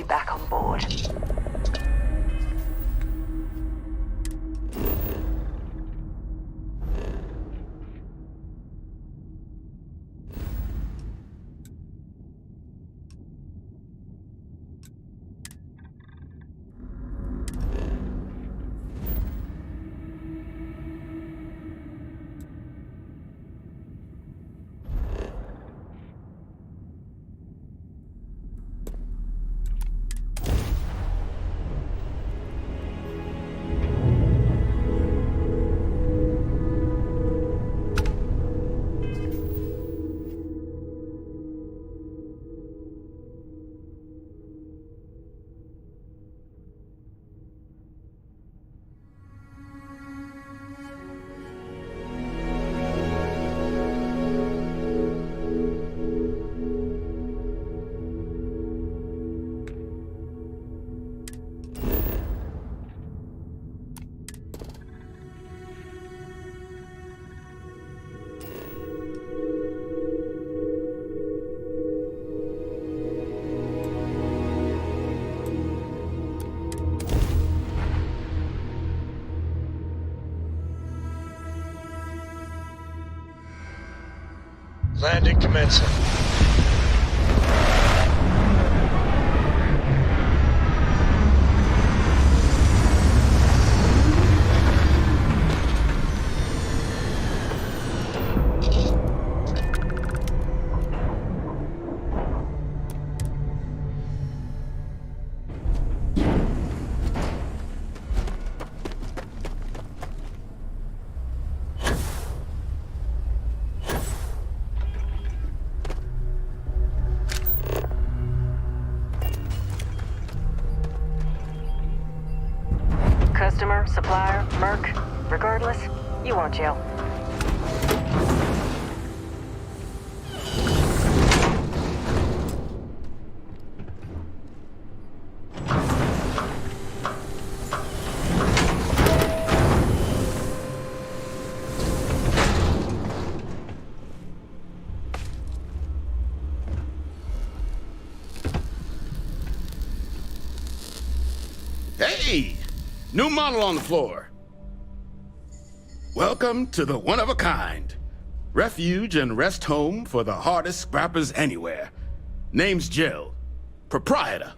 back on board. Landing commencing. Customer, supplier, merc, regardless, you won't jail. Hey! New model on the floor. Welcome to the one-of-a-kind. Refuge and rest home for the hardest scrappers anywhere. Name's Jill. Proprietor.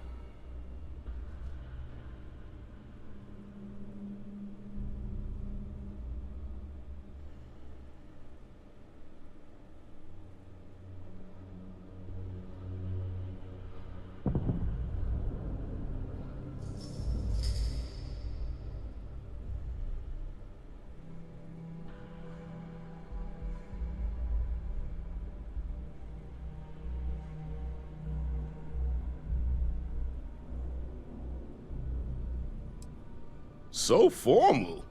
So formal.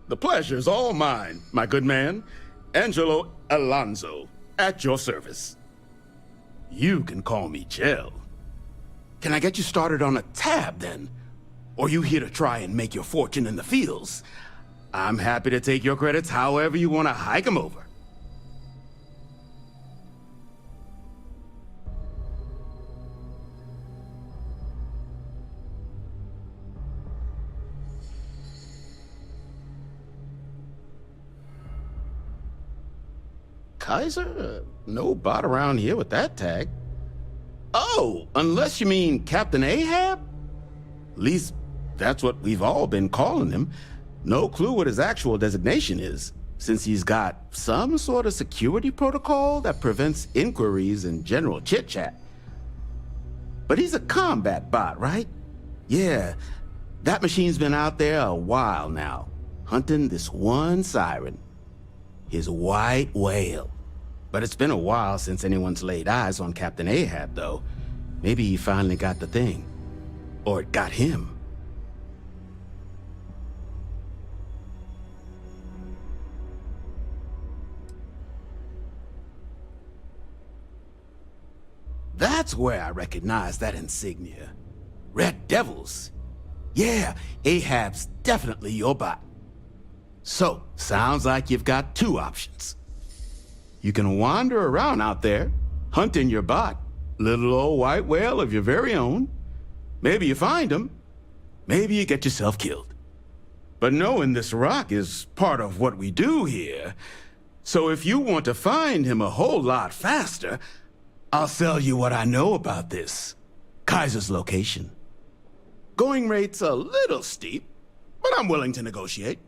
The pleasure's all mine, my good man. Angelo Alonso, at your service. You can call me Jill. Can I get you started on a tab, then? Or you here to try and make your fortune in the fields? I'm happy to take your credits however you want to hike them over. Kaiser? No bot around here with that tag. Oh, unless you mean Captain Ahab? At least, that's what we've all been calling him. No clue what his actual designation is, since he's got some sort of security protocol that prevents inquiries and general chit-chat. But he's a combat bot, right? Yeah, that machine's been out there a while now, hunting this one siren. His white whale. But it's been a while since anyone's laid eyes on Captain Ahab, though. Maybe he finally got the thing. Or it got him. That's where I recognize that insignia. Red Devils. Yeah, Ahab's definitely your bot. So, sounds like you've got two options. You can wander around out there, hunting your bot, little old white whale of your very own, Maybe you find him. Maybe you get yourself killed. But knowing this rock is part of what we do here. So if you want to find him a whole lot faster, I'll sell you what I know about this. Kaiser's location. Going rate's a little steep, but I'm willing to negotiate.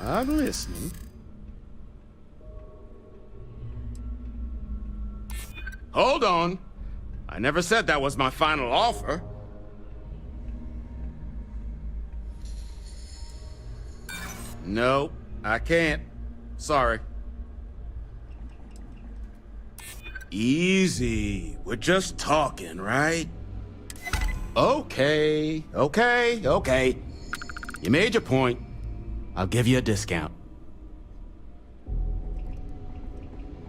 I'm listening. Hold on. I never said that was my final offer. No, I can't. Sorry. Easy. We're just talking, right? Okay. You made your point. I'll give you a discount.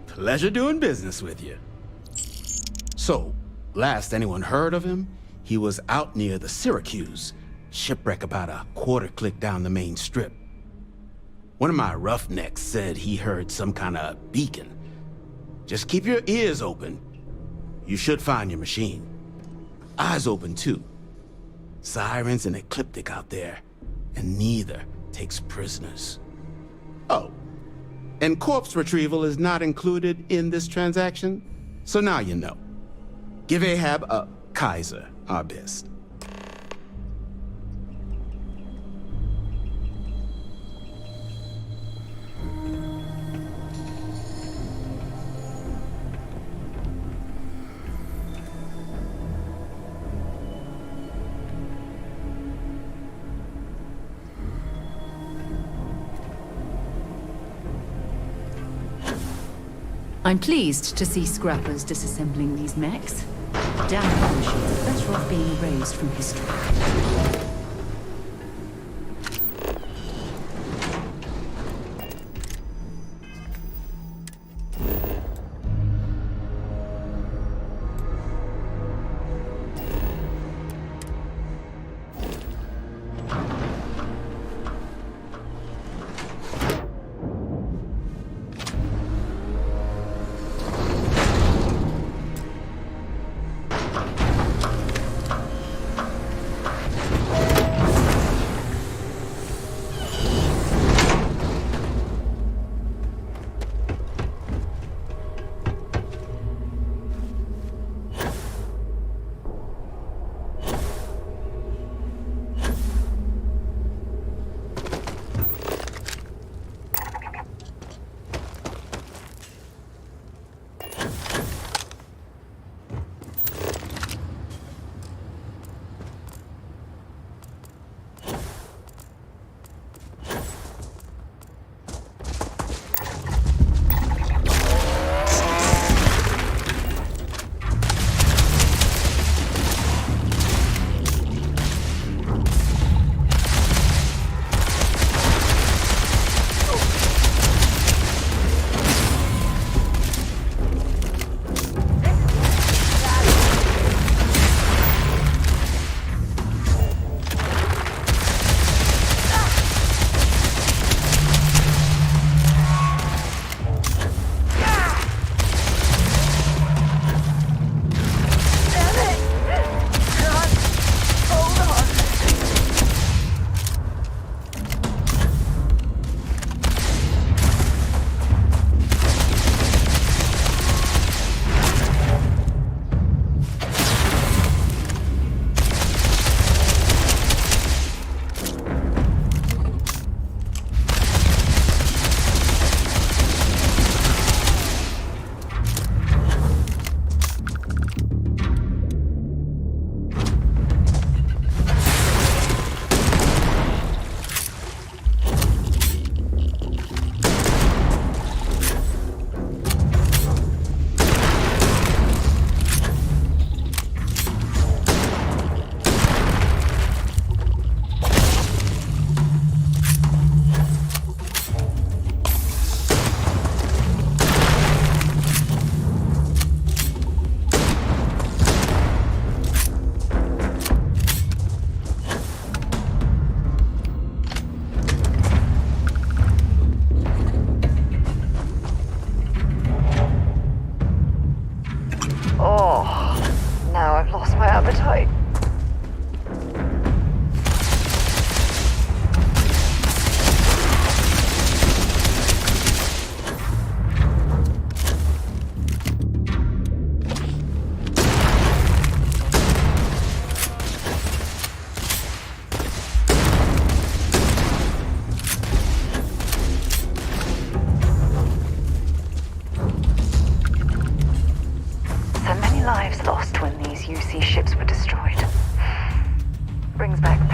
Pleasure doing business with you. So, last anyone heard of him, he was out near the Syracuse, shipwreck about a quarter click down the main strip. One of my roughnecks said he heard some kind of beacon. Just keep your ears open. You should find your machine. Eyes open too. Sirens and ecliptic out there, and neither takes prisoners. Oh, and corpse retrieval is not included in this transaction, so now you know. Give Ahab a Kaiser our best. I'm pleased to see scrappers disassembling these mechs. Damn machines are better off being erased from history.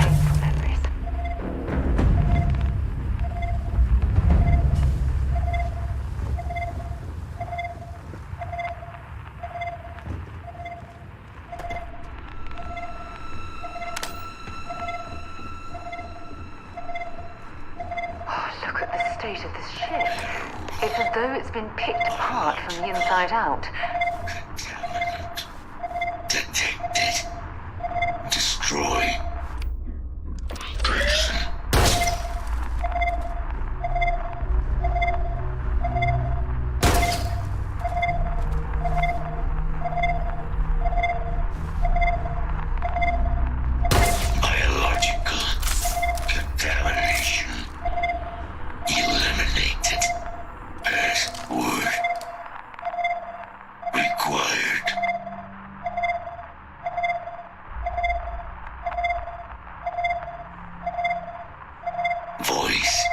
painful memories. Oh, look at the state of this ship. It's as though it's been picked apart from the inside out. Detected. Destroy. Person. Biological contamination. Eliminated. Password. Required. Voice.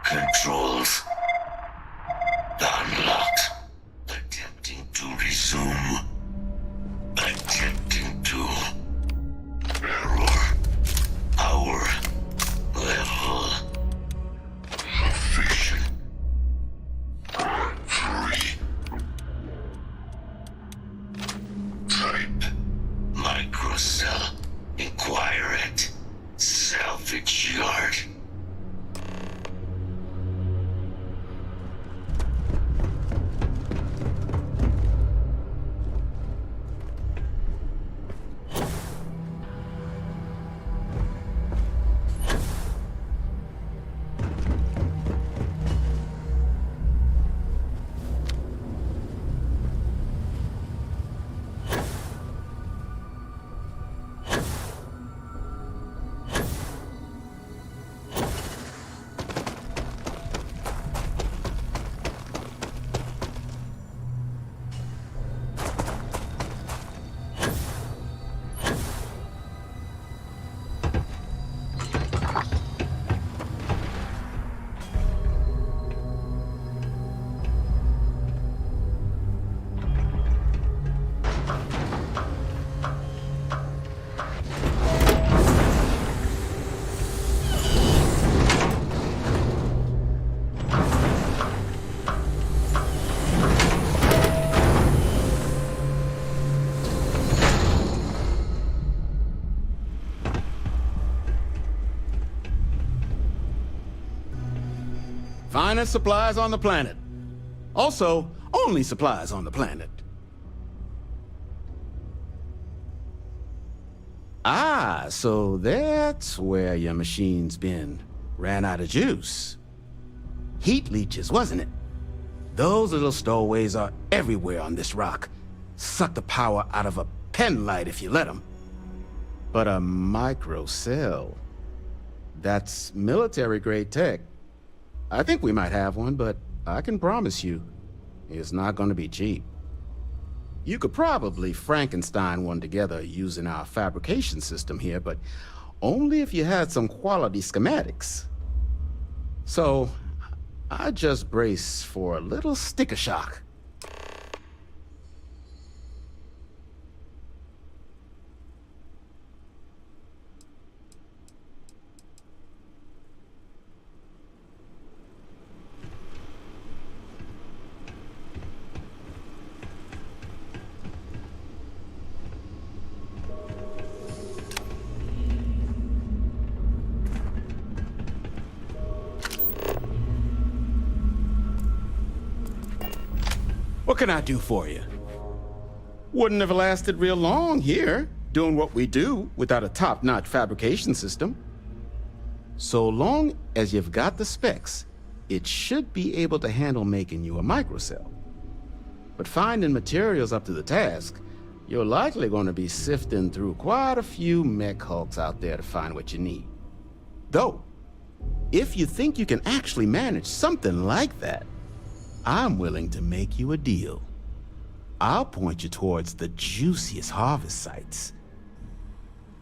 Controls. Unlocked. Attempting to resume. Attempting to. Error. Power. Level. Sufficient. 3. Type. Microcell. Inquire at. Salvage yard. Finest supplies on the planet. Also, only supplies on the planet. Ah, so that's where your machine's been. Ran out of juice. Heat leeches, wasn't it? Those little stowaways are everywhere on this rock. Suck the power out of a pen light if you let them. But a microcell. That's military-grade tech. I think we might have one, but I can promise you, it's not going to be cheap. You could probably Frankenstein one together using our fabrication system here, but only if you had some quality schematics. So, I just brace for a little sticker shock. What can I do for you? Wouldn't have lasted real long here, doing what we do without a top-notch fabrication system. So long as you've got the specs, it should be able to handle making you a microcell. But finding materials up to the task, you're likely going to be sifting through quite a few mech hulks out there to find what you need. Though, if you think you can actually manage something like that, I'm willing to make you a deal. I'll point you towards the juiciest harvest sites.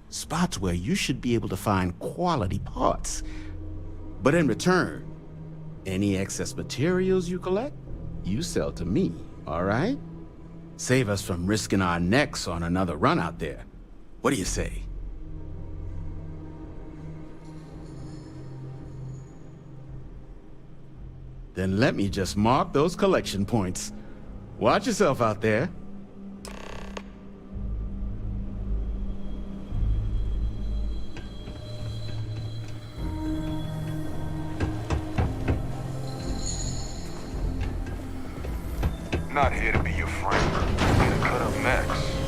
Spots where you should be able to find quality parts. But in return, any excess materials you collect, you sell to me, all right? Save us from risking our necks on another run out there. What do you say? Then let me just mark those collection points. Watch yourself out there. Not here to be your friend. Here to cut up necks.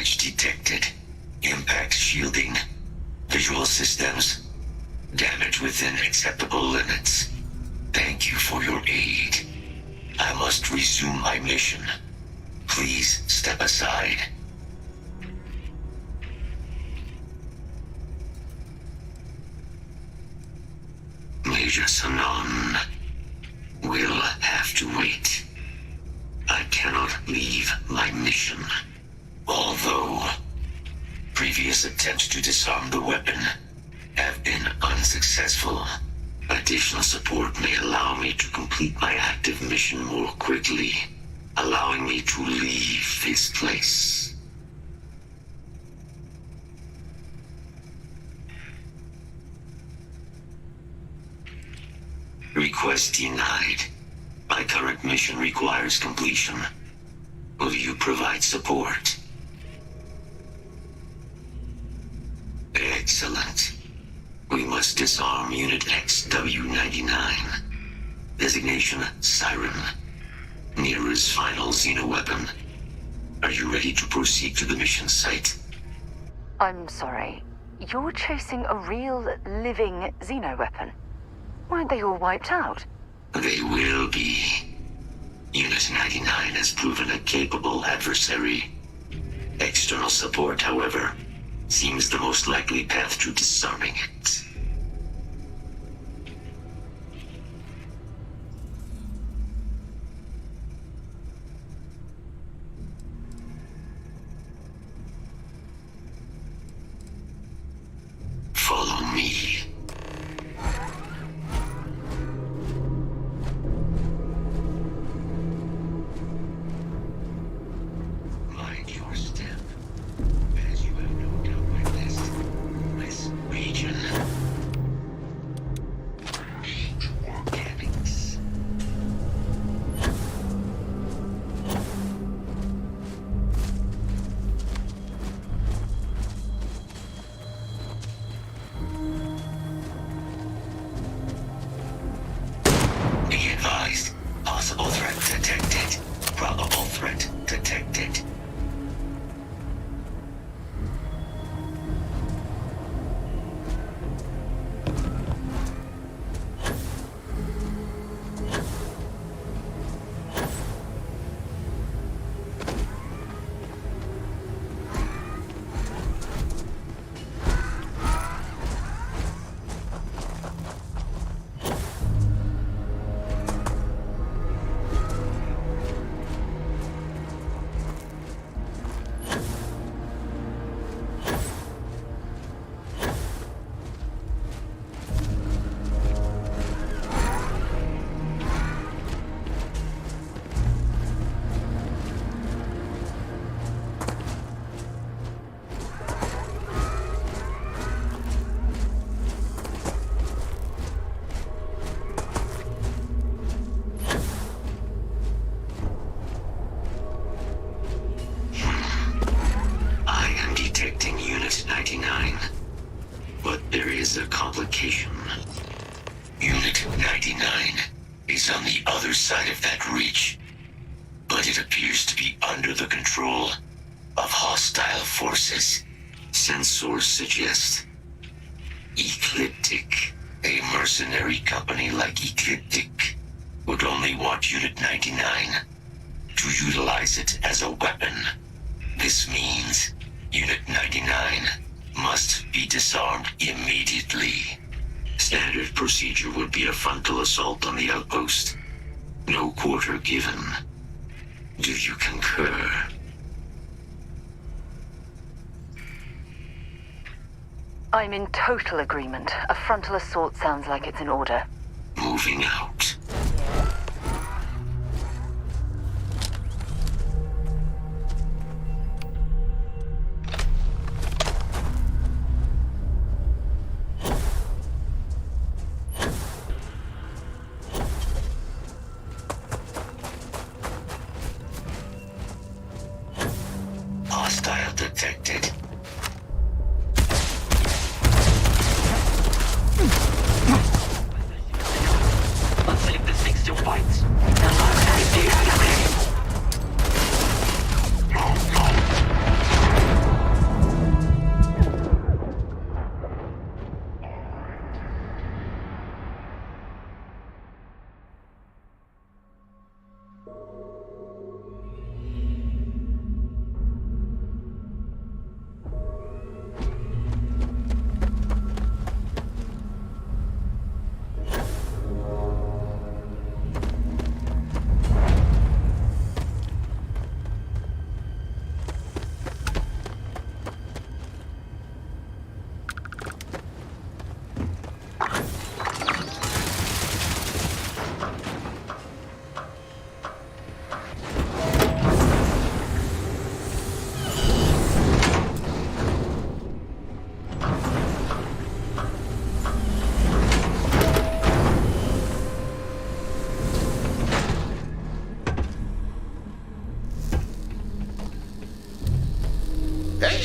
Damage detected. Impact shielding. Visual systems. Damage within acceptable limits. Thank you for your aid. I must resume my mission. Please step aside. Major Sanon will have to wait. I cannot leave my mission. Although previous attempts to disarm the weapon have been unsuccessful, additional support may allow me to complete my active mission more quickly, allowing me to leave this place. Request denied. My current mission requires completion. Will you provide support? Excellent. We must disarm Unit XW-99. Designation Siren. Nearest final xenoweapon. Are you ready to proceed to the mission site? I'm sorry. You're chasing a real, living xenoweapon? Weren't they all wiped out? They will be. Unit 99 has proven a capable adversary. External support, however, seems the most likely path to disarming it. Follow me. Mind your step, as you have no doubt witnessed this region. Organics. Be advised. Possible threat detected. Probable threat detected. I am detecting Unit 99. But there is a complication. Unit 99 is on the other side of that reach. But it appears to be under the control of hostile forces. Sensors suggest Ecliptic, a mercenary company like Ecliptic, would only want Unit 99 to utilize it as a weapon. This means Unit 99 must be disarmed immediately. Standard procedure would be a frontal assault on the outpost. No quarter given. Do you concur? I'm in total agreement. A frontal assault sounds like it's in order. Moving out. Hostile detected. Let's see if this thing still fights.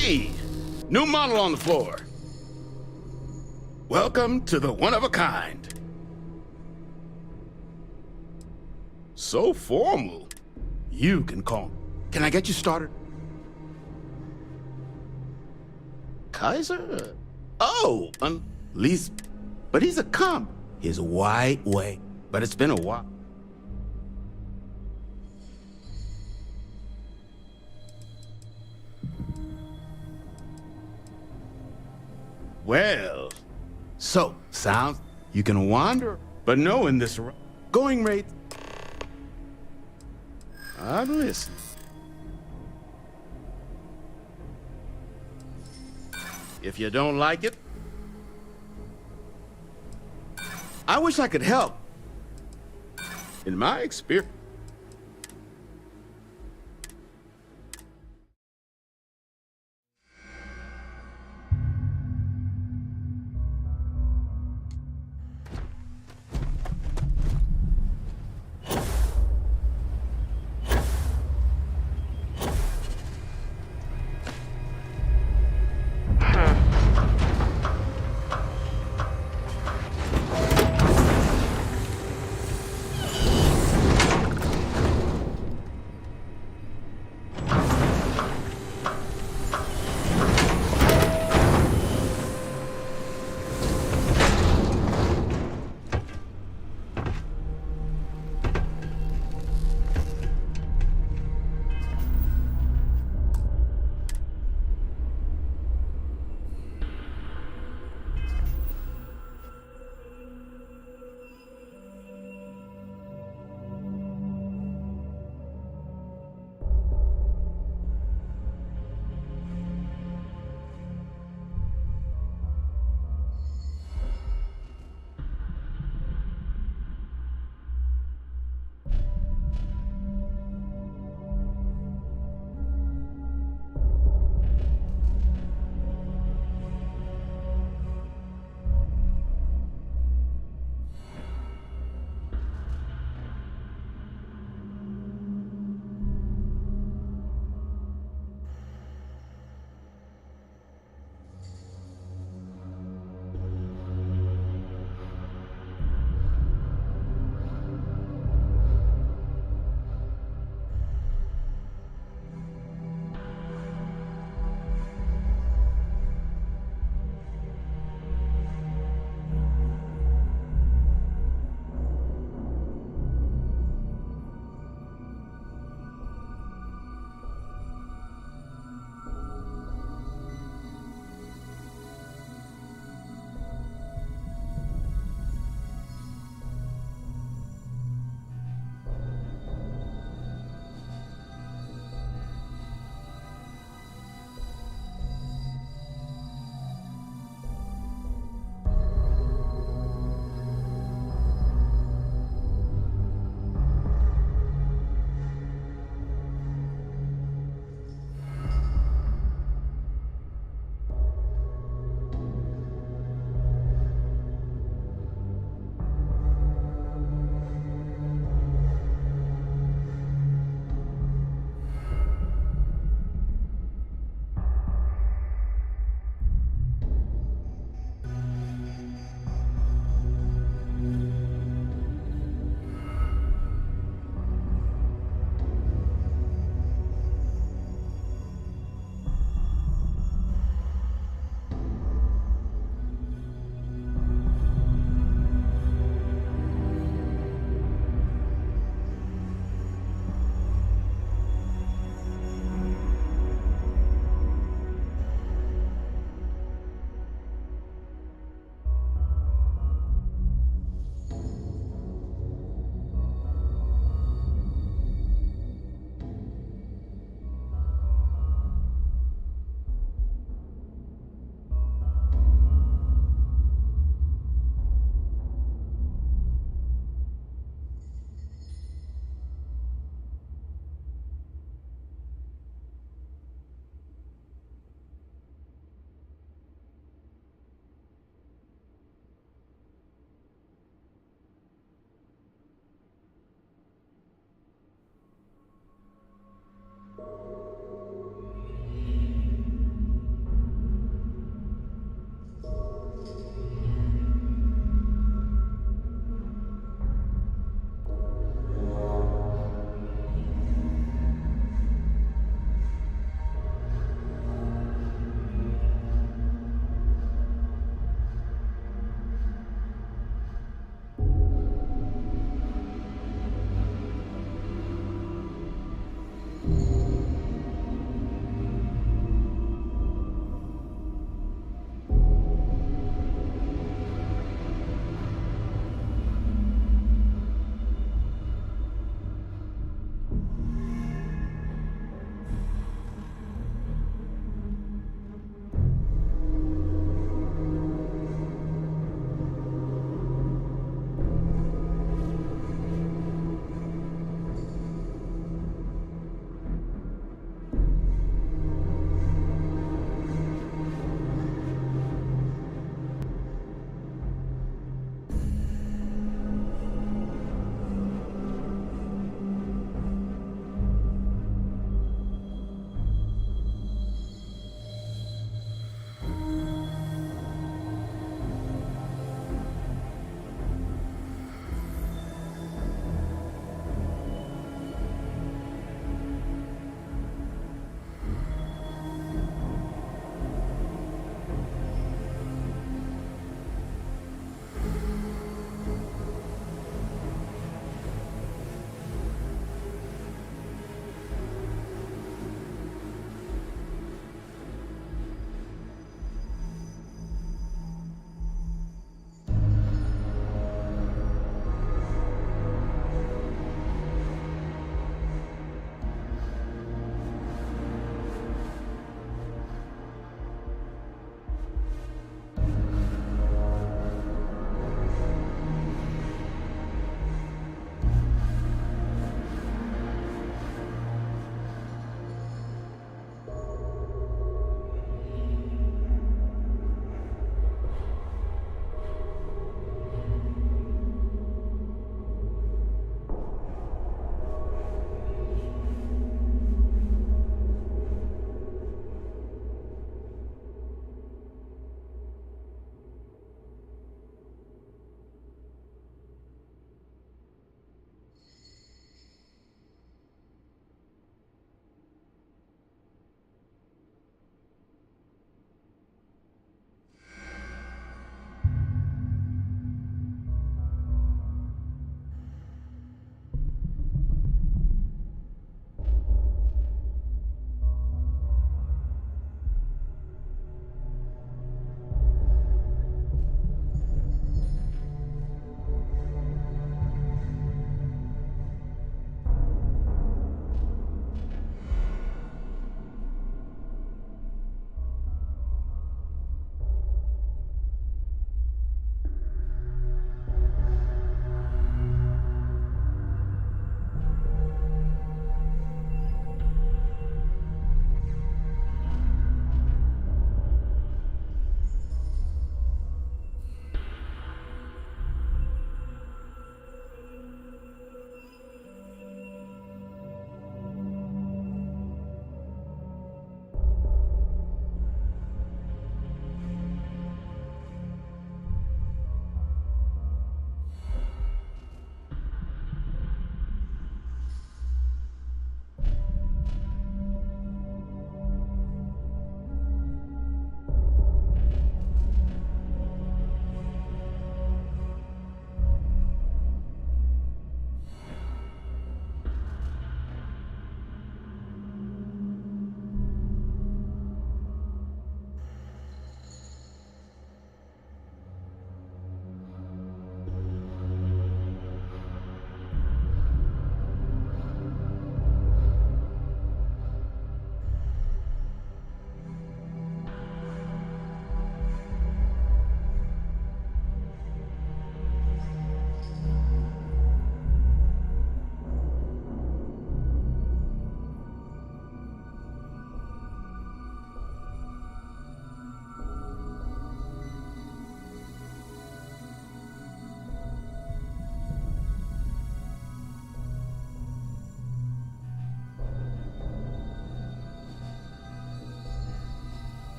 Hey! New model on the floor. Welcome to the one-of-a-kind. So formal. You can call me. Can I get you started? Kaiser? Oh, least, but he's a comp. His white way. But it's been a while. Well, so, sounds you can wander, but no in this going rate. I'm listening. If you don't like it, I wish I could help. In my experience,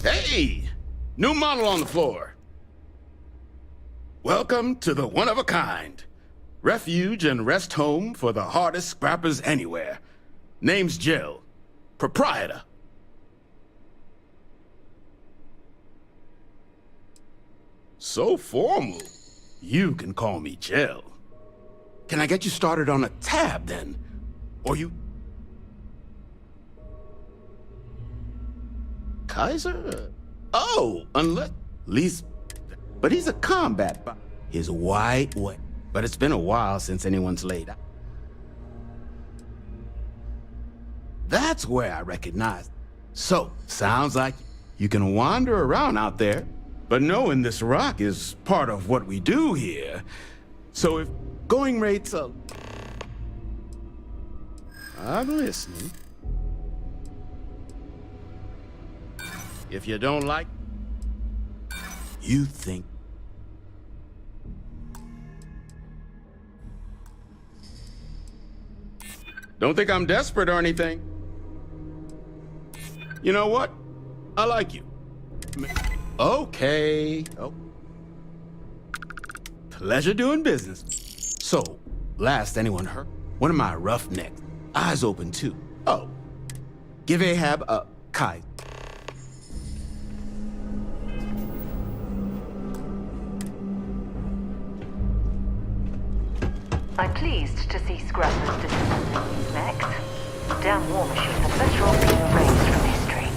Hey! New model on the floor. Welcome to the one-of-a-kind. Refuge and rest home for the hardest scrappers anywhere. Name's Jill. Proprietor. So formal. You can call me Jill. Can I get you started on a tab, then? Or you... Kaiser? Oh, unless... Least... But he's a combat bot. His white way. But it's been a while since anyone's laid out. That's where I recognize. So, sounds like you can wander around out there. But knowing this rock is part of what we do here. So if going rates are... I'm listening. If you don't like... You think... Don't think I'm desperate or anything. You know what? I like you. Okay. Oh. Pleasure doing business. So, last anyone heard, one of my roughnecks, eyes open too. Oh. Give Ahab a kite. I'm pleased to see Scrappers disassembling next. Damn war machines are better off being erased from history.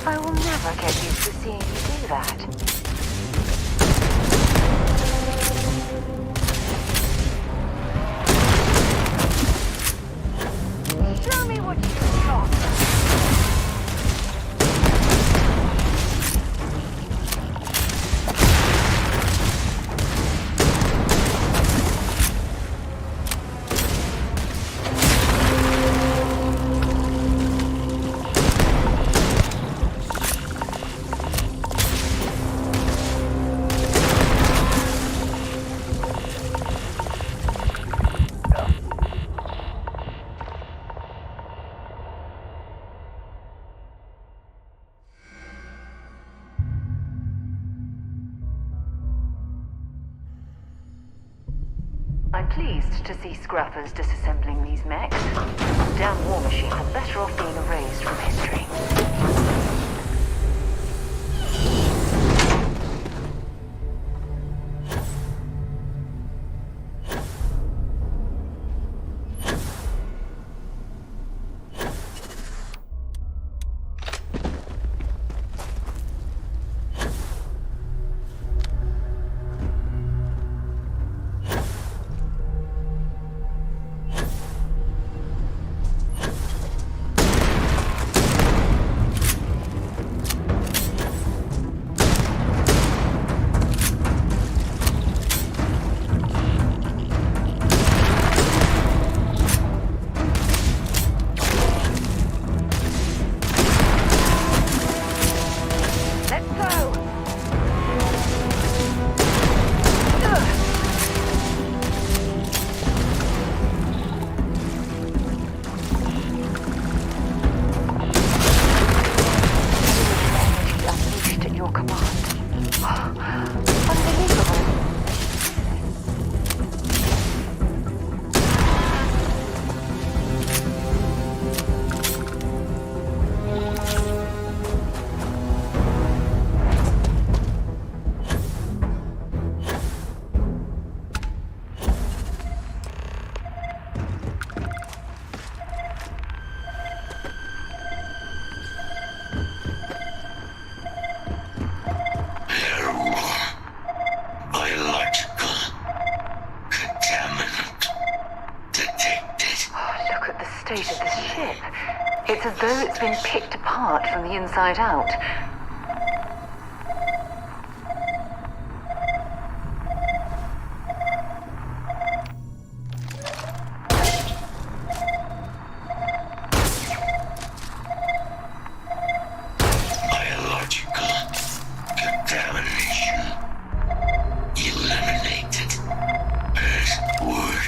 I will never get used to seeing you do that. Show me what you've got. I'm pleased to see Scrappers disassembling these mechs. Damn war machines are better off being erased from history. State of this ship. It's as though it's been picked apart from the inside out. Biological contamination eliminated. Password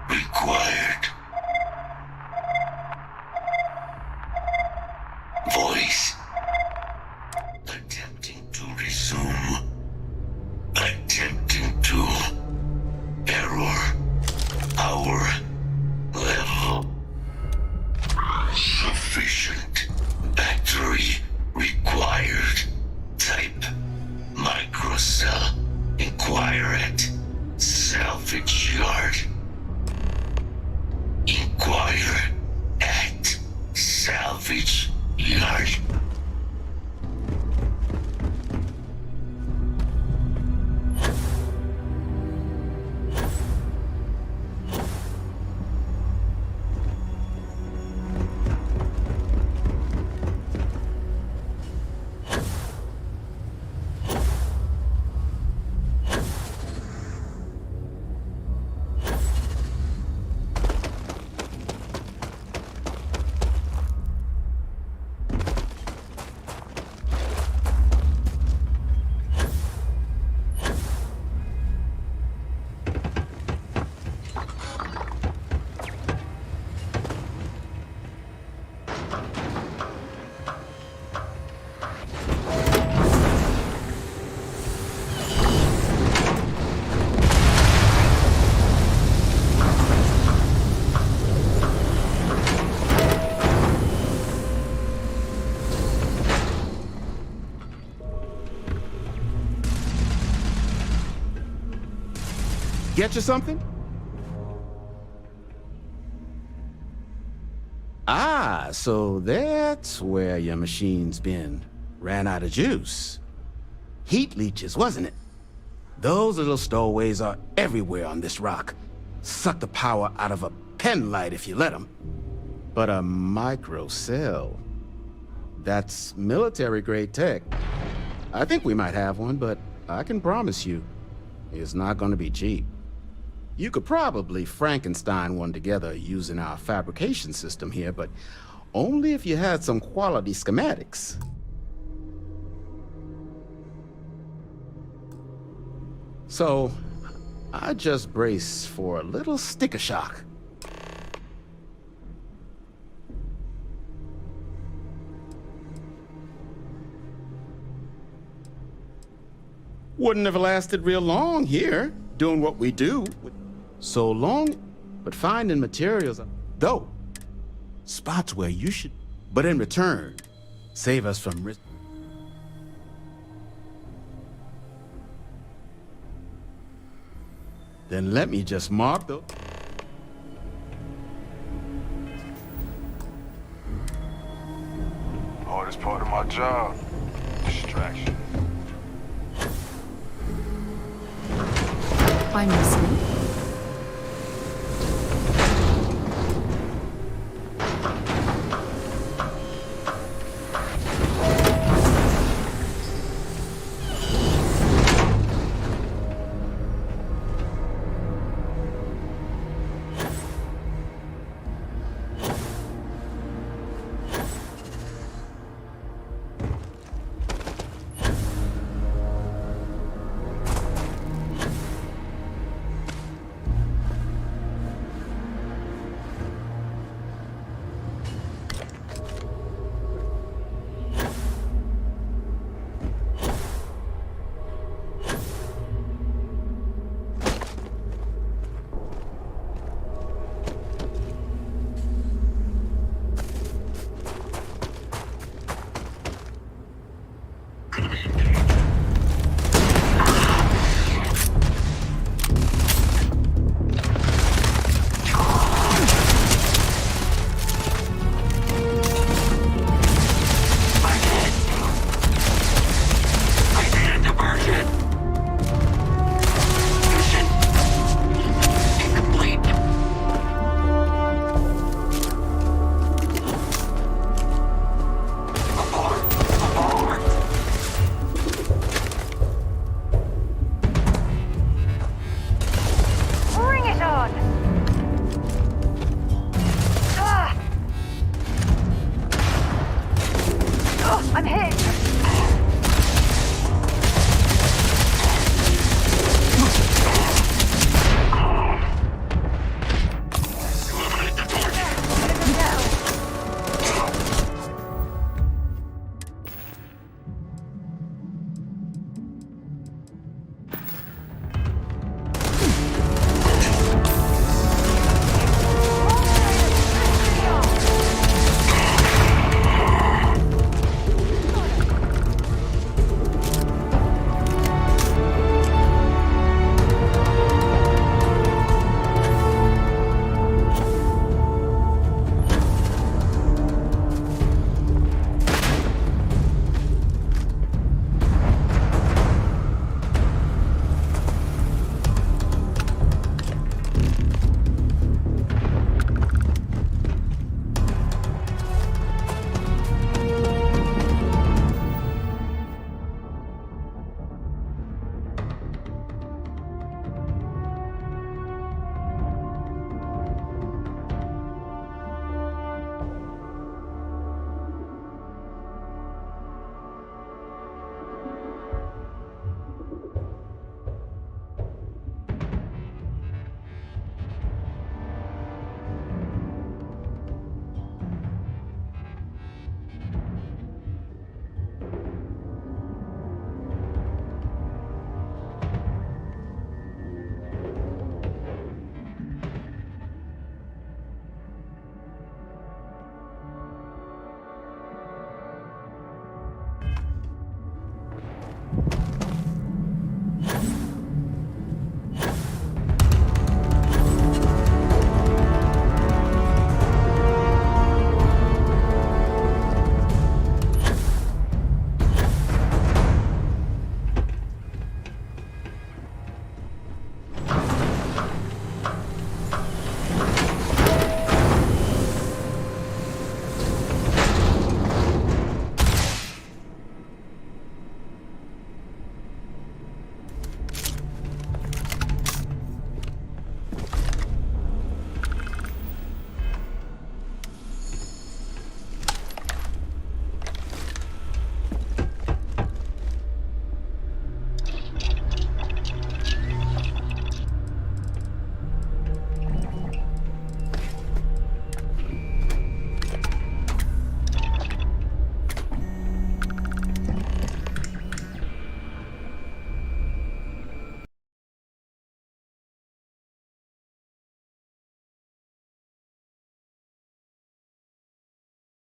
required. Void Inquire at Salvage Yard. Inquire at Salvage Yard. Get you something? Ah, so that's where your machine's been. Ran out of juice. Heat leeches, wasn't it? Those little stowaways are everywhere on this rock. Suck the power out of a pen light if you let them. But a micro cell. That's military-grade tech. I think we might have one, but I can promise you, it's not gonna be cheap. You could probably Frankenstein one together using our fabrication system here, but only if you had some quality schematics. So, I just brace for a little sticker shock. Wouldn't have lasted real long here, doing what we do. So long, but finding materials, though, spots where you should, but in return, save us from risk. Then let me just mark the... Hardest part of my job. Distraction. I'm listening.